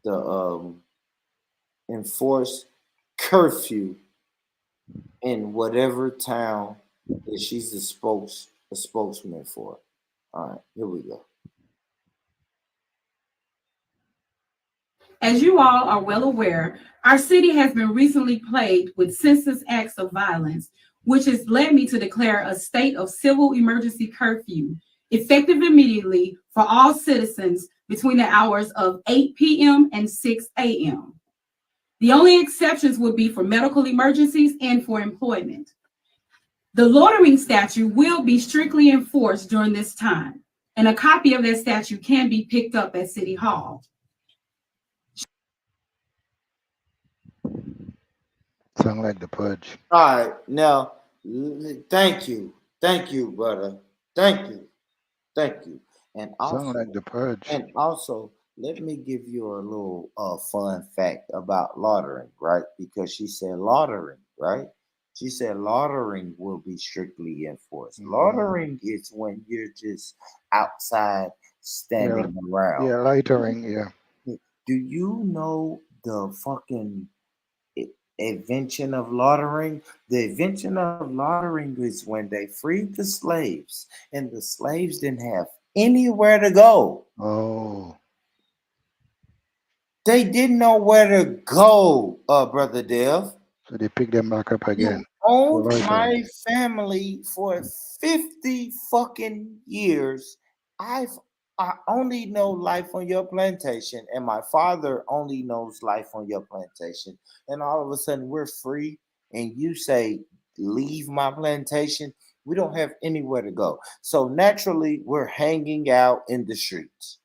S1: the enforced curfew in whatever town that she's a spokesman for. All right, here we go.
S5: As you all are well aware, our city has been recently plagued with senseless acts of violence, which has led me to declare a state of civil emergency curfew, effective immediately for all citizens between the hours of 8 p.m. and 6 a.m. The only exceptions would be for medical emergencies and for employment. The loitering statute will be strictly enforced during this time, and a copy of that statute can be picked up at City Hall.
S18: Sound like the purge.
S1: All right, now, thank you, brother, thank you, and
S18: Sound
S1: also,
S18: like the purge.
S1: let me give you a little fun fact about loitering, right? Because she said loitering, right? She said loitering will be strictly enforced. Loitering is when you're just outside standing around.
S18: Yeah, lightering, yeah.
S1: Do you know the fucking invention of loitering? The invention of loitering is when they freed the slaves and the slaves didn't have anywhere to go.
S18: Oh.
S1: They didn't know where to go, Brother Dev.
S18: So they pick them back up again.
S1: You owned my family for 50 fucking years. I only know life on your plantation, and my father only knows life on your plantation. And all of a sudden, we're free, and you say, leave my plantation. We don't have anywhere to go. So naturally, we're hanging out in the streets.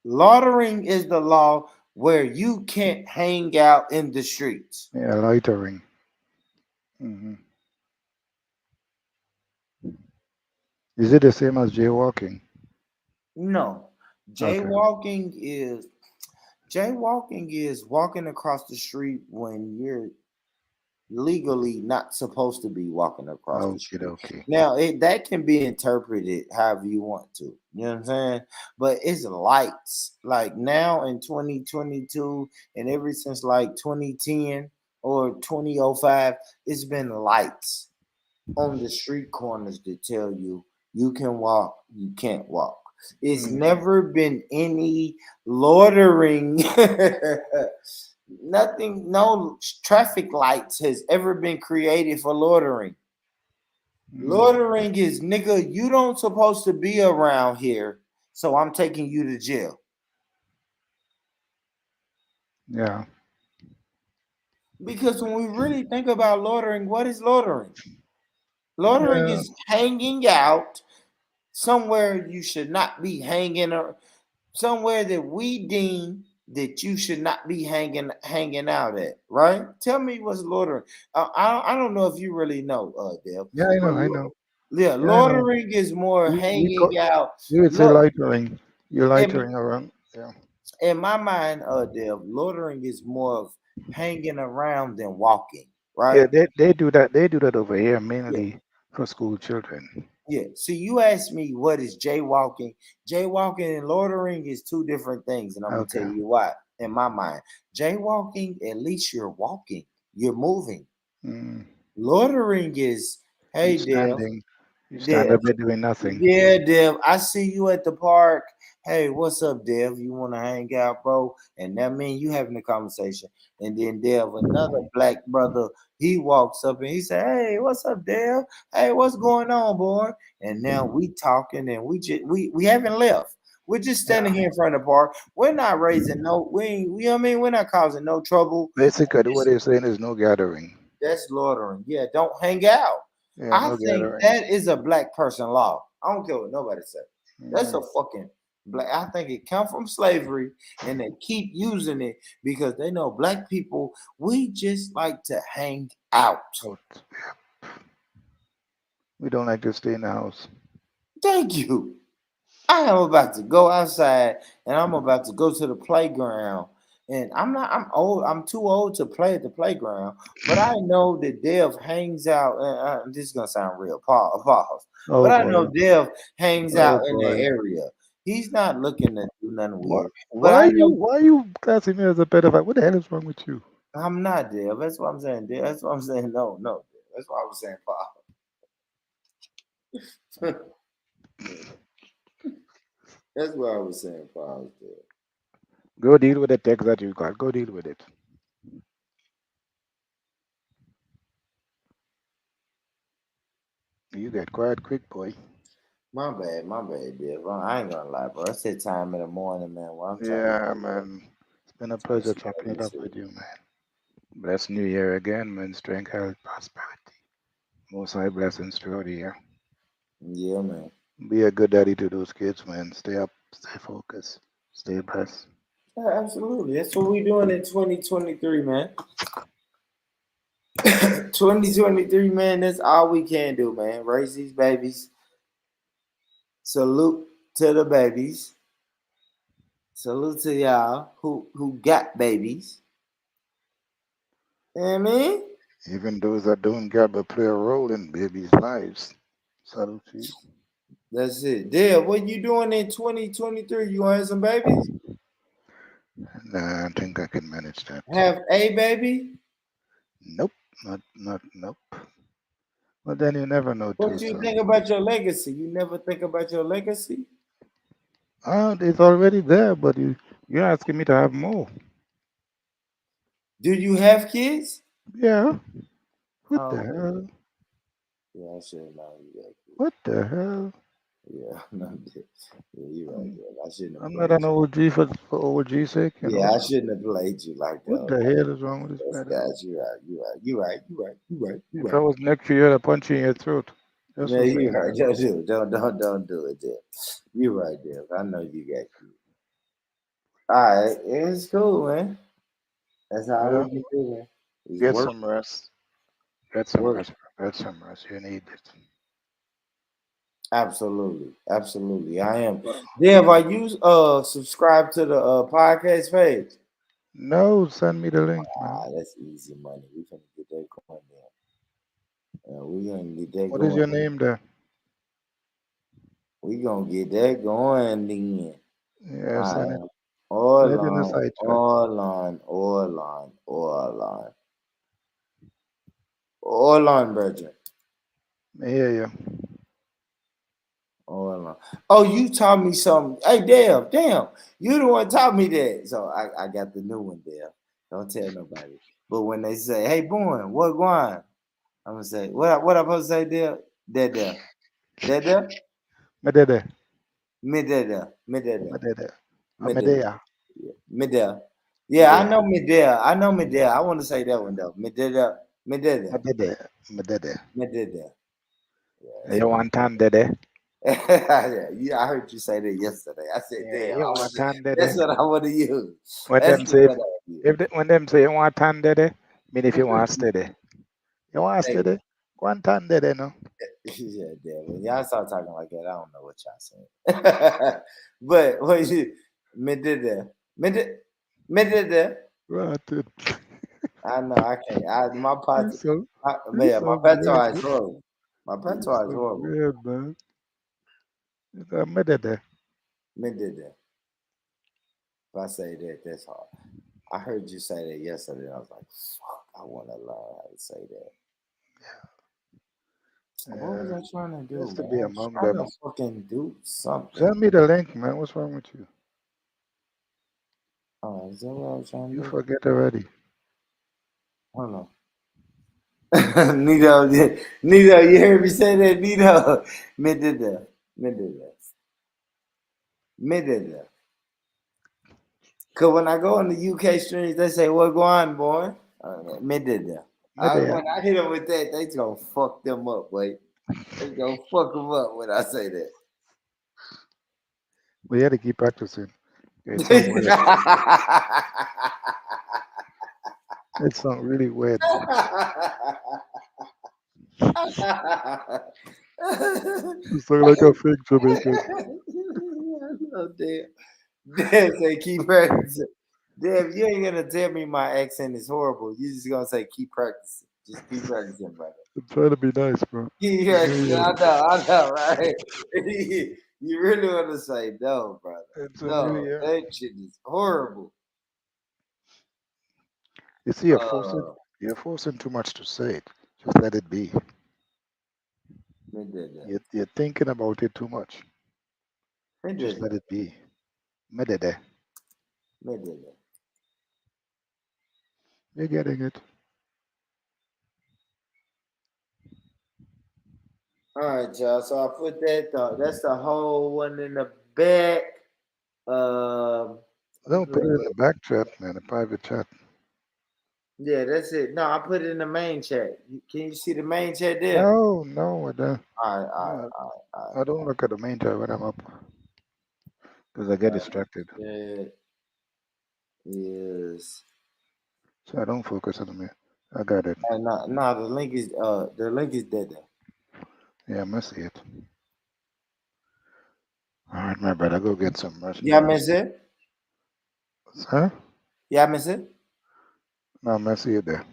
S1: Loitering is the law where you can't hang out in the streets.
S18: Yeah, lightering. Mm-hmm. Is it the same as jaywalking?
S1: No. Jaywalking is walking across the street when you're legally not supposed to be walking across the street.
S18: Okay.
S1: Now that can be interpreted however you want to. You know what I'm saying? But it's lights. Like now in 2022 and ever since like 2010 or 2005, it's been lights on the street corners that tell you you can walk, you can't walk. It's never been any loitering. Nothing, no traffic lights has ever been created for loitering. Loitering is, nigga, you don't supposed to be around here, so I'm taking you to jail.
S18: Yeah.
S1: Because when we really think about loitering, what is loitering? Loitering is hanging out somewhere you should not be hanging, or somewhere that we deem that you should not be hanging out at, right? Tell me what's loitering. I don't know if you really know, Dev.
S18: Yeah, I
S1: But
S18: know, I know.
S1: yeah,
S18: Yeah, I know.
S1: loitering is more
S18: We
S1: hanging out.
S18: you would say
S1: Look,
S18: loitering. You're loitering around. Yeah.
S1: in my mind, Dev, loitering is more of hanging around than walking,
S18: Yeah,
S1: right?
S18: they do that. They do that over here
S1: Yeah.
S18: mainly for school children.
S1: Yeah. See, you asked me what is jaywalking. Jaywalking and loitering is two different things, and I'm gonna tell
S18: Okay.
S1: you why. In my mind, jaywalking, at least you're walking, you're moving.
S18: Mm.
S1: Loitering is,
S18: You
S1: hey, Dev,
S18: standing. You stand
S1: Dev,
S18: up there doing nothing.
S1: yeah, Dev. I see you at the park. Hey, what's up, Dev? You want to hang out, bro? And that means you having a conversation. And then Dev, another black brother, he walks up and he say, "Hey, what's up, Dev? Hey, what's going on, boy?" And now we talking and we haven't left. We're just standing here in front of the park. We're not raising no. We ain't, you know what I mean? We're not causing no trouble.
S18: Basically, what they're saying is no gathering.
S1: That's loitering. Yeah, don't hang out.
S18: Yeah,
S1: I
S18: no
S1: think
S18: gathering.
S1: that is a black person law. I don't care what nobody says. That's a
S18: Mm.
S1: fucking black. I think it come from slavery, and they keep using it because they know black people. We just like to hang out.
S18: We don't like to stay in the house.
S1: Thank you. I am about to go outside, and I'm about to go to the playground. And I'm not. I'm old. I'm too old to play at the playground. But I know that Dev hangs out. This is gonna sound real, pause. But
S18: Oh
S1: I
S18: boy.
S1: know Dev hangs
S18: Oh
S1: out in the
S18: boy.
S1: area. He's not looking to do nothing
S18: Why,
S1: weird. But I know
S18: why you classing me as a pedophile? What the hell is wrong with you?
S1: I'm not Dev. That's what I'm saying. Dev. That's what I'm saying. No, no. Dev. That's what I was saying, pause. That's what I was saying, pause. Dev.
S18: Go deal with the text that you got. Go deal with it. You get quiet quick, boy.
S1: My bad, Dev. I ain't gonna lie, bro. It's that time in the morning, man. Where I'm trying to
S18: Yeah,
S1: get up.
S18: man. It's been a pleasure chopping it up with you, man. Blessed New Year again, man. Strength, health, prosperity. Most high blessings throughout the year.
S1: Yeah, man.
S18: Be a good daddy to those kids, man. Stay up, stay focused, stay blessed.
S1: Yeah, absolutely. That's what we doing in 2023, man. 2023, man. That's all we can do, man. Raise these babies. Salute to the babies. Salute to y'all who got babies. You know what I mean?
S18: Even those that don't get but play a role in babies' lives. Salute to you.
S1: That's it. Dale, what you doing in 2023? You want to have some babies?
S18: Nah, I think I can manage that.
S1: Have a baby?
S18: Nope, nope. But then you never know too,
S1: What you
S18: so.
S1: think about your legacy? You never think about your legacy?
S18: It's already there, but you're asking me to have more.
S1: Do you have kids?
S18: Yeah. What the
S1: Oh,
S18: hell?
S1: yeah, I should have known you got kids.
S18: What the hell?
S1: Yeah, no, yeah, you're right. Yeah, I shouldn't have
S18: I'm not
S1: played
S18: an
S1: you.
S18: OG for OG's sake, you know.
S1: Yeah, I
S18: So
S1: shouldn't have played you like
S18: what
S1: that.
S18: the hell is wrong with this
S1: That's
S18: brother?
S1: guys. You're right. You're right. You're right. You're right. You're right. You're right. You're
S18: If I
S1: right.
S18: was next to you, I'd punch you in your throat. Just
S1: No,
S18: for
S1: you're
S18: saying
S1: right.
S18: that.
S1: Don't do it. Don't do it, Deb. You're right, Deb. I know you got kids. All right, it's cool, man. That's how
S18: Yeah.
S1: we can do it. It's
S18: Get
S1: work,
S18: some rest. Get some
S1: work.
S18: rest. Get some rest. You need it.
S1: Absolutely, absolutely. I am. Dev, are you subscribed to the podcast page?
S18: No, send me the link, man.
S1: Ah, that's easy money. We can get that going there. We gonna get that
S18: What is your
S1: going.
S18: name there?
S1: We gonna get that going then.
S18: Yeah,
S1: All
S18: send it.
S1: right.
S18: Send
S1: All
S18: it in the
S1: on,
S18: side chat.
S1: all on, all on, all on, all on, Bridget.
S18: I hear you.
S1: All on. Oh, you taught me something. Hey, damn, you the one taught me that. So I got the new one there. Don't tell nobody. But when they say, "Hey, boy, what going?" I'm gonna say, "What I'm supposed to say, there, there,
S18: Medede.
S1: me there, me there,
S18: Medede.
S1: me there."
S18: Medea.
S1: Midday. Yeah, I
S18: Medea.
S1: know midday. I know midday. I want to say that one though. Midday. Midday.
S18: Medede. Medede.
S1: Midday. Yeah, that's
S18: You
S1: what
S18: want tan dede?
S1: Yeah, I heard you say that yesterday. I said,
S18: Yeah,
S1: damn,
S18: you want tan
S1: that's
S18: dede.
S1: what I want to use.
S18: When
S1: That's
S18: them
S1: the
S18: say
S1: what I want to use.
S18: if they, when them say you want tan dede, mean if you want steady. You want
S1: Hey,
S18: steady? Go on tan dede, no?
S1: yeah, damn. When y'all start talking like that, I don't know what y'all saying. But what you me did there? Me did there?
S18: Right.
S1: I know I can't. My part,
S18: This so
S1: man, my
S18: weird.
S1: patois is horrible. My
S18: This
S1: patois is
S18: so
S1: horrible.
S18: weird, man. Me dede.
S1: Me did that. If I say that, that's hard. I heard you say that yesterday. And I was like, fuck, I want to learn how to say that. What was I trying to do,
S18: Just to
S1: man?
S18: be
S1: I was
S18: among
S1: trying
S18: them.
S1: to fucking do something.
S18: Send me the link, man. What's wrong with you?
S1: Oh, is that what I was trying to
S18: You
S1: do?
S18: forget already.
S1: Hold on. Nito, you heard me say that, Nito. Me did that. Me did that. Me did that. Cause when I go on the UK streams, they say, "What go on, boy?" Me did that.
S18: Me there.
S1: When I hit them with that, they gonna fuck them up, boy. They gonna fuck them up when I say that.
S18: We had to keep practicing. It's so weird. It's not really weird. It's not like a fake Jamaican.
S1: Oh, damn. Damn, say keep practicing. Damn, you ain't gonna tell me my accent is horrible. You just gonna say keep practicing. Just keep practicing, brother.
S18: I'm trying to be nice, bro.
S1: Keep practicing. I know, right? You really want to say no, brother.
S18: It's
S1: No,
S18: really,
S1: that shit is horrible.
S18: you see, you're forcing too much to say it. Just let it be.
S1: Me did that.
S18: You're thinking about it too much.
S1: Me
S18: Just
S1: did
S18: let
S1: that.
S18: it be. Me dede.
S1: Me did that.
S18: You're getting it.
S1: All right, y'all. So I put that. That's the whole one in the back.
S18: Don't put it in the back chat, man. The private chat.
S1: Yeah, that's it. No, I put it in the main chat. Can you see the main chat there?
S18: No, I don't.
S1: All right,
S18: I don't look at the main chat when I'm up because I get distracted.
S1: That is.
S18: So I don't focus on the main. I got it.
S1: No, the link is dead there.
S18: Yeah, I must see it. All right, my brother, go get some rest.
S1: Yeah, miss it.
S18: Huh?
S1: Yeah, miss it.
S18: No, I see it there.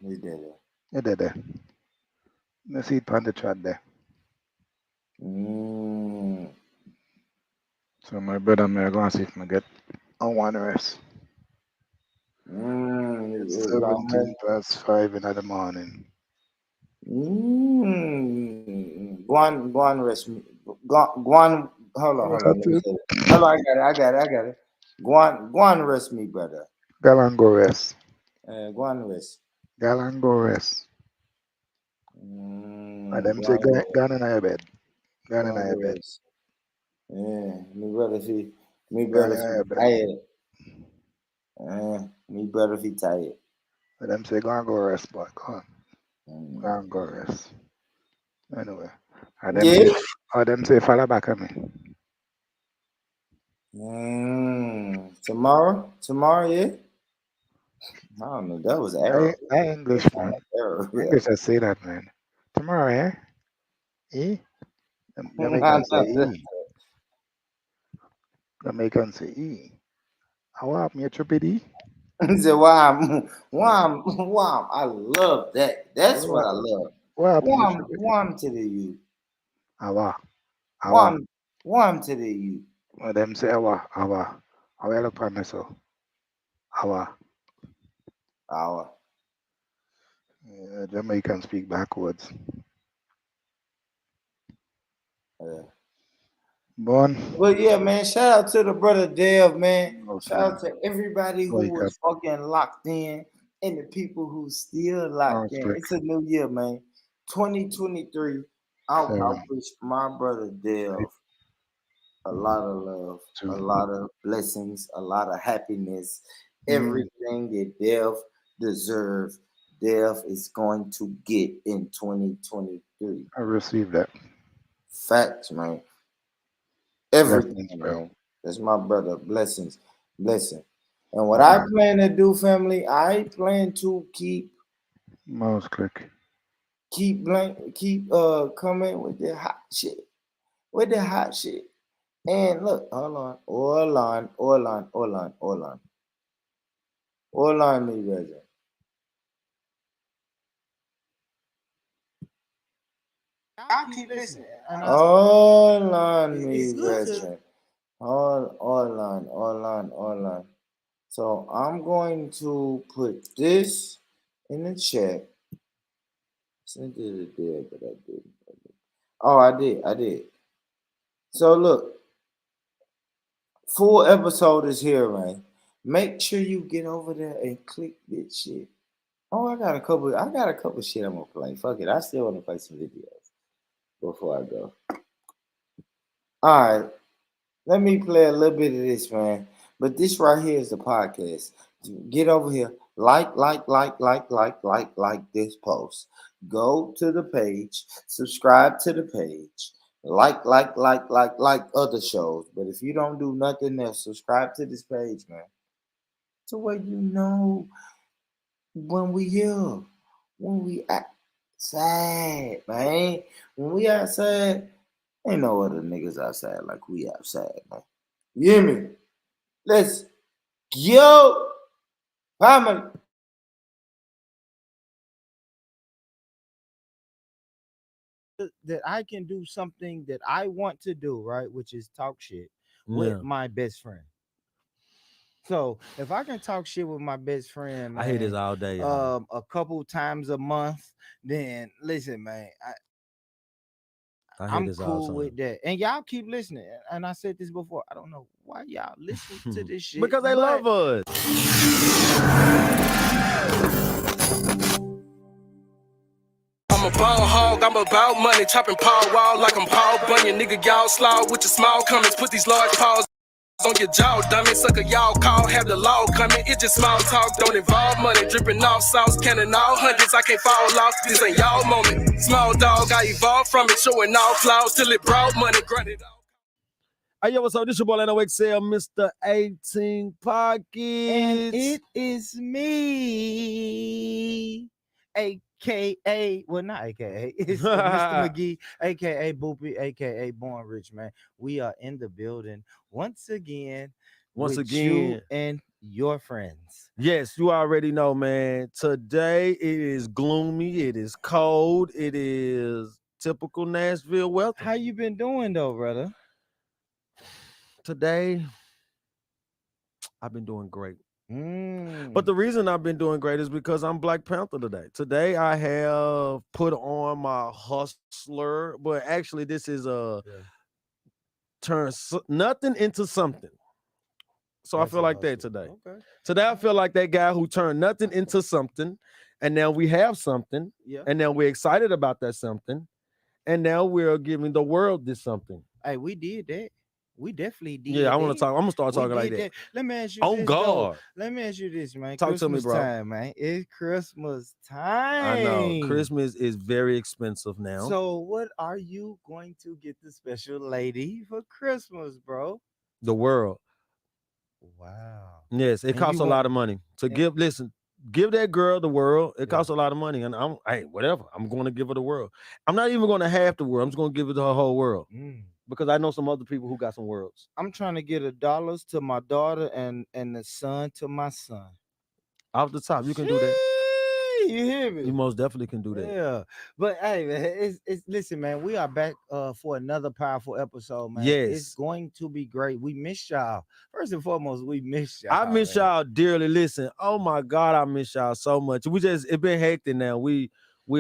S1: He's dead there.
S18: You did there. I see it on the chat there. So my brother, I'm going to see if I get on one rest. It's 17:05 in the morning.
S1: Guan rest me. Guan, hold on. Let me say it. Hold on, I got it. Guan rest me, brother.
S18: Galango rest.
S1: Guan rest.
S18: Galango rest. And them say, gone in your bed. Gone in your bed.
S1: Rest. Yeah, me brother if he tired. Me brother if he tired.
S18: And them say, go and go rest, boy. Go on. Go and go rest. Anyway. And them say, follow back at me.
S1: Tomorrow, yeah. I don't know. That was arrow.
S18: That English, man. English, I say that, man. Tomorrow, eh? E? Jamaican say E. Jamaican say E. How up, me triple D?
S1: He said, "Wham. I love that. That's what I love. Wham to the you.
S18: Awa.
S1: Wham to the you.
S18: Well, them say awa. How I look for myself? Awa. Yeah, Jamaican speak backwards. Born.
S1: But yeah, man, shout out to the brother Dev, man. Shout out to everybody who was fucking locked in and the people who still locked in. It's a new year, man. 2023. I wish my brother Dev a lot of love, a lot of blessings, a lot of happiness. Everything that Dev deserves, Dev is going to get in 2023.
S18: I received that.
S1: Facts, man. Everything,
S18: Blessings,
S1: man.
S18: bro.
S1: That's my brother. Blessings. Blessing. And what I plan to do, family, I plan to keep
S18: Mouse click.
S1: coming with the hot shit. With the hot shit. And look, hold on, me, brother.
S4: I'll keep listening.
S1: Hold on, me,
S4: It's good to
S1: brethren. Hold on. So I'm going to put this in the chat. Send it there, but I didn't. Oh, I did. So look, full episode is here, man. Make sure you get over there and click this shit. Oh, I got a couple shit I'm gonna play. Fuck it. I still wanna play some videos before I go. Alright. Let me play a little bit of this, man. But this right here is the podcast. Get over here. Like this post. Go to the page. Subscribe to the page. Like other shows. But if you don't do nothing else, subscribe to this page, man. So way you know when we here. When we outside, man. When we outside, ain't no other niggas outside like we outside, man. You hear me? Let's go, family. That I can do something that I want to do, right? Which is talk shit with my best friend. So if I can talk shit with my best friend, man,
S22: I hear this all day. Y'all.
S1: a couple times a month, then listen, man,
S22: I hear
S1: I'm
S22: this all
S1: cool
S22: the
S1: with that. And y'all keep listening. And I said this before. I don't know why y'all listen to this shit.
S22: Because they love us.
S7: I'm a ball hog, I'm about money, chopping Paul Wall like I'm Paul Bunyan. Nigga, y'all slaw with your small comments, put these large paws on your jaw, dummy. Sucker, y'all call, have the law coming. It just small talk, don't involve money. Dripping off sauce, cannon all hundreds, I can't fall off. This ain't y'all moment. Small dog, I evolved from it, showing all flaws till it brought money, grunted off.
S22: Hey, yo, what's up? This your boy, Lano XL, Mr. 18 Pockets.
S1: And it is me, aka, well, not aka, it's Mr. McGee, aka Boopy, aka Born Rich, man. We are in the building once again. You and your friends.
S22: Yes, you already know, man. Today it is gloomy, it is cold, it is typical Nashville weather.
S1: How you been doing though, brother?
S22: Today, I've been doing great. But the reason I've been doing great is because I'm Black Panther today. Today I have put on my hustler, but actually this is turn nothing into something. So I feel like that today.
S1: Okay.
S22: Today I feel like that guy who turned nothing into something, and now we have something, and now we're excited about that something, and now we're giving the world this something.
S1: Hey, we did that. We definitely did.
S22: Yeah, I want to talk. I'm gonna start talking like that.
S1: Let me ask you
S22: Oh
S1: this.
S22: God.
S1: Though. Let me ask you this, man.
S22: Talk
S1: Christmas
S22: to me, bro.
S1: time, man. It's Christmas time.
S22: I know Christmas is very expensive now.
S1: So what are you going to get the special lady for Christmas, bro?
S22: The world.
S1: Wow.
S22: Yes, it costs a lot of money to give. Listen, give that girl the world. It costs a lot of money, and whatever. I'm going to give her the world. I'm not even going to half the world. I'm just going to give it to her whole world because I know some other people who got some worlds.
S1: I'm trying to get $1 to my daughter and the son to my son.
S22: Off the top, you can do that.
S1: You hear me?
S22: You most definitely can do that.
S1: Yeah, but hey, man, it's listen, man. We are back for another powerful episode, man.
S22: Yes,
S1: it's going to be great. We miss y'all. First and foremost, we miss y'all.
S22: I miss y'all dearly. Listen, oh my God, I miss y'all so much. It's been hectic now. We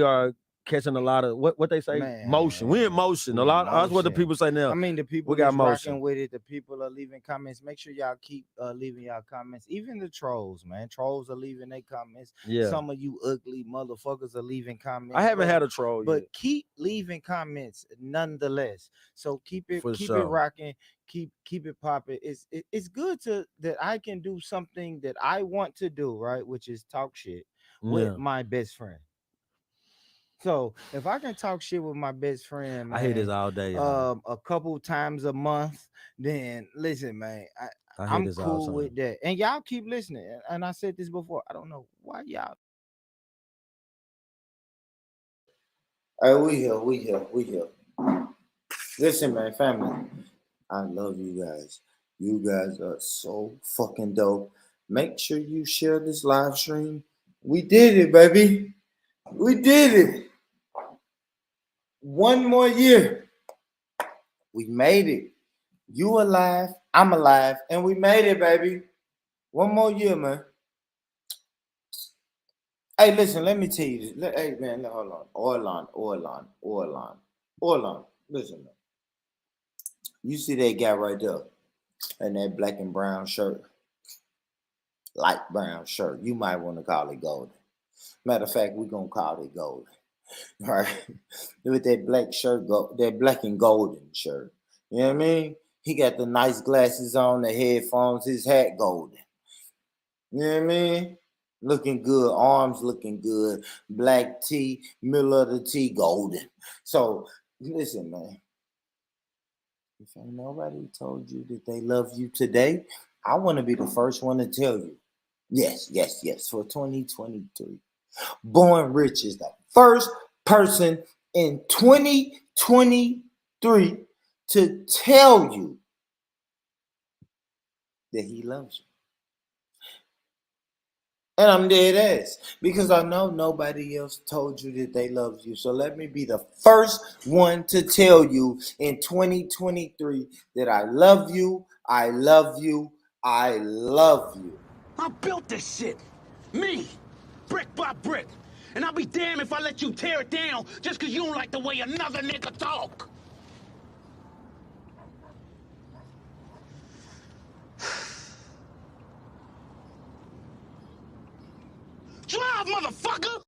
S22: are catching a lot of what they say, motion. We in motion. That's what the people say now.
S1: I mean, the people
S22: we got
S1: rocking
S22: motion
S1: with it. The people are leaving comments. Make sure y'all keep leaving y'all comments. Even the trolls, man. Trolls are leaving their comments.
S22: Yeah.
S1: Some of you ugly motherfuckers are leaving comments.
S22: I haven't had a troll
S1: but
S22: yet.
S1: Keep leaving comments nonetheless. So keep it
S22: sure.
S1: rocking. Keep it popping. It's good that I can do something that I want to do, right? Which is talk shit with my best friend. So if I can talk shit with my best friend, man,
S22: I hear this all day, y'all.
S1: a couple times a month, then listen, man,
S22: I hear
S1: I'm
S22: this all the
S1: cool with
S22: time.
S1: that. And y'all keep listening. And I said this before. I don't know why y'all. Hey, we here. Listen, man, family. I love you guys. You guys are so fucking dope. Make sure you share this live stream. We did it, baby. We did it. One more year. We made it. You alive, I'm alive, and we made it, baby. One more year, man. Hey, listen, let me tell you this. Hey, man, hold on. Orlon. Listen, man. You see that guy right there in that black and brown shirt? Light brown shirt. You might want to call it golden. Matter of fact, we're going to call it golden. All right? With that black shirt, that black and golden shirt. You know what I mean? He got the nice glasses on, the headphones, his hat golden. You know what I mean? Looking good, arms looking good, black tee, middle of the tee, golden. So, listen, man. If ain't nobody told you that they love you today, I want to be the first one to tell you. Yes, for 2023. Born Rich is the first person in 2023 to tell you that he loves you. And I'm dead ass because I know nobody else told you that they love you. So let me be the first one to tell you in 2023 that I love you, I love you, I love you.
S12: I built this shit. Me. Brick by brick. And I'll be damned if I let you tear it down just because you don't like the way another nigga talk. Drive, motherfucker!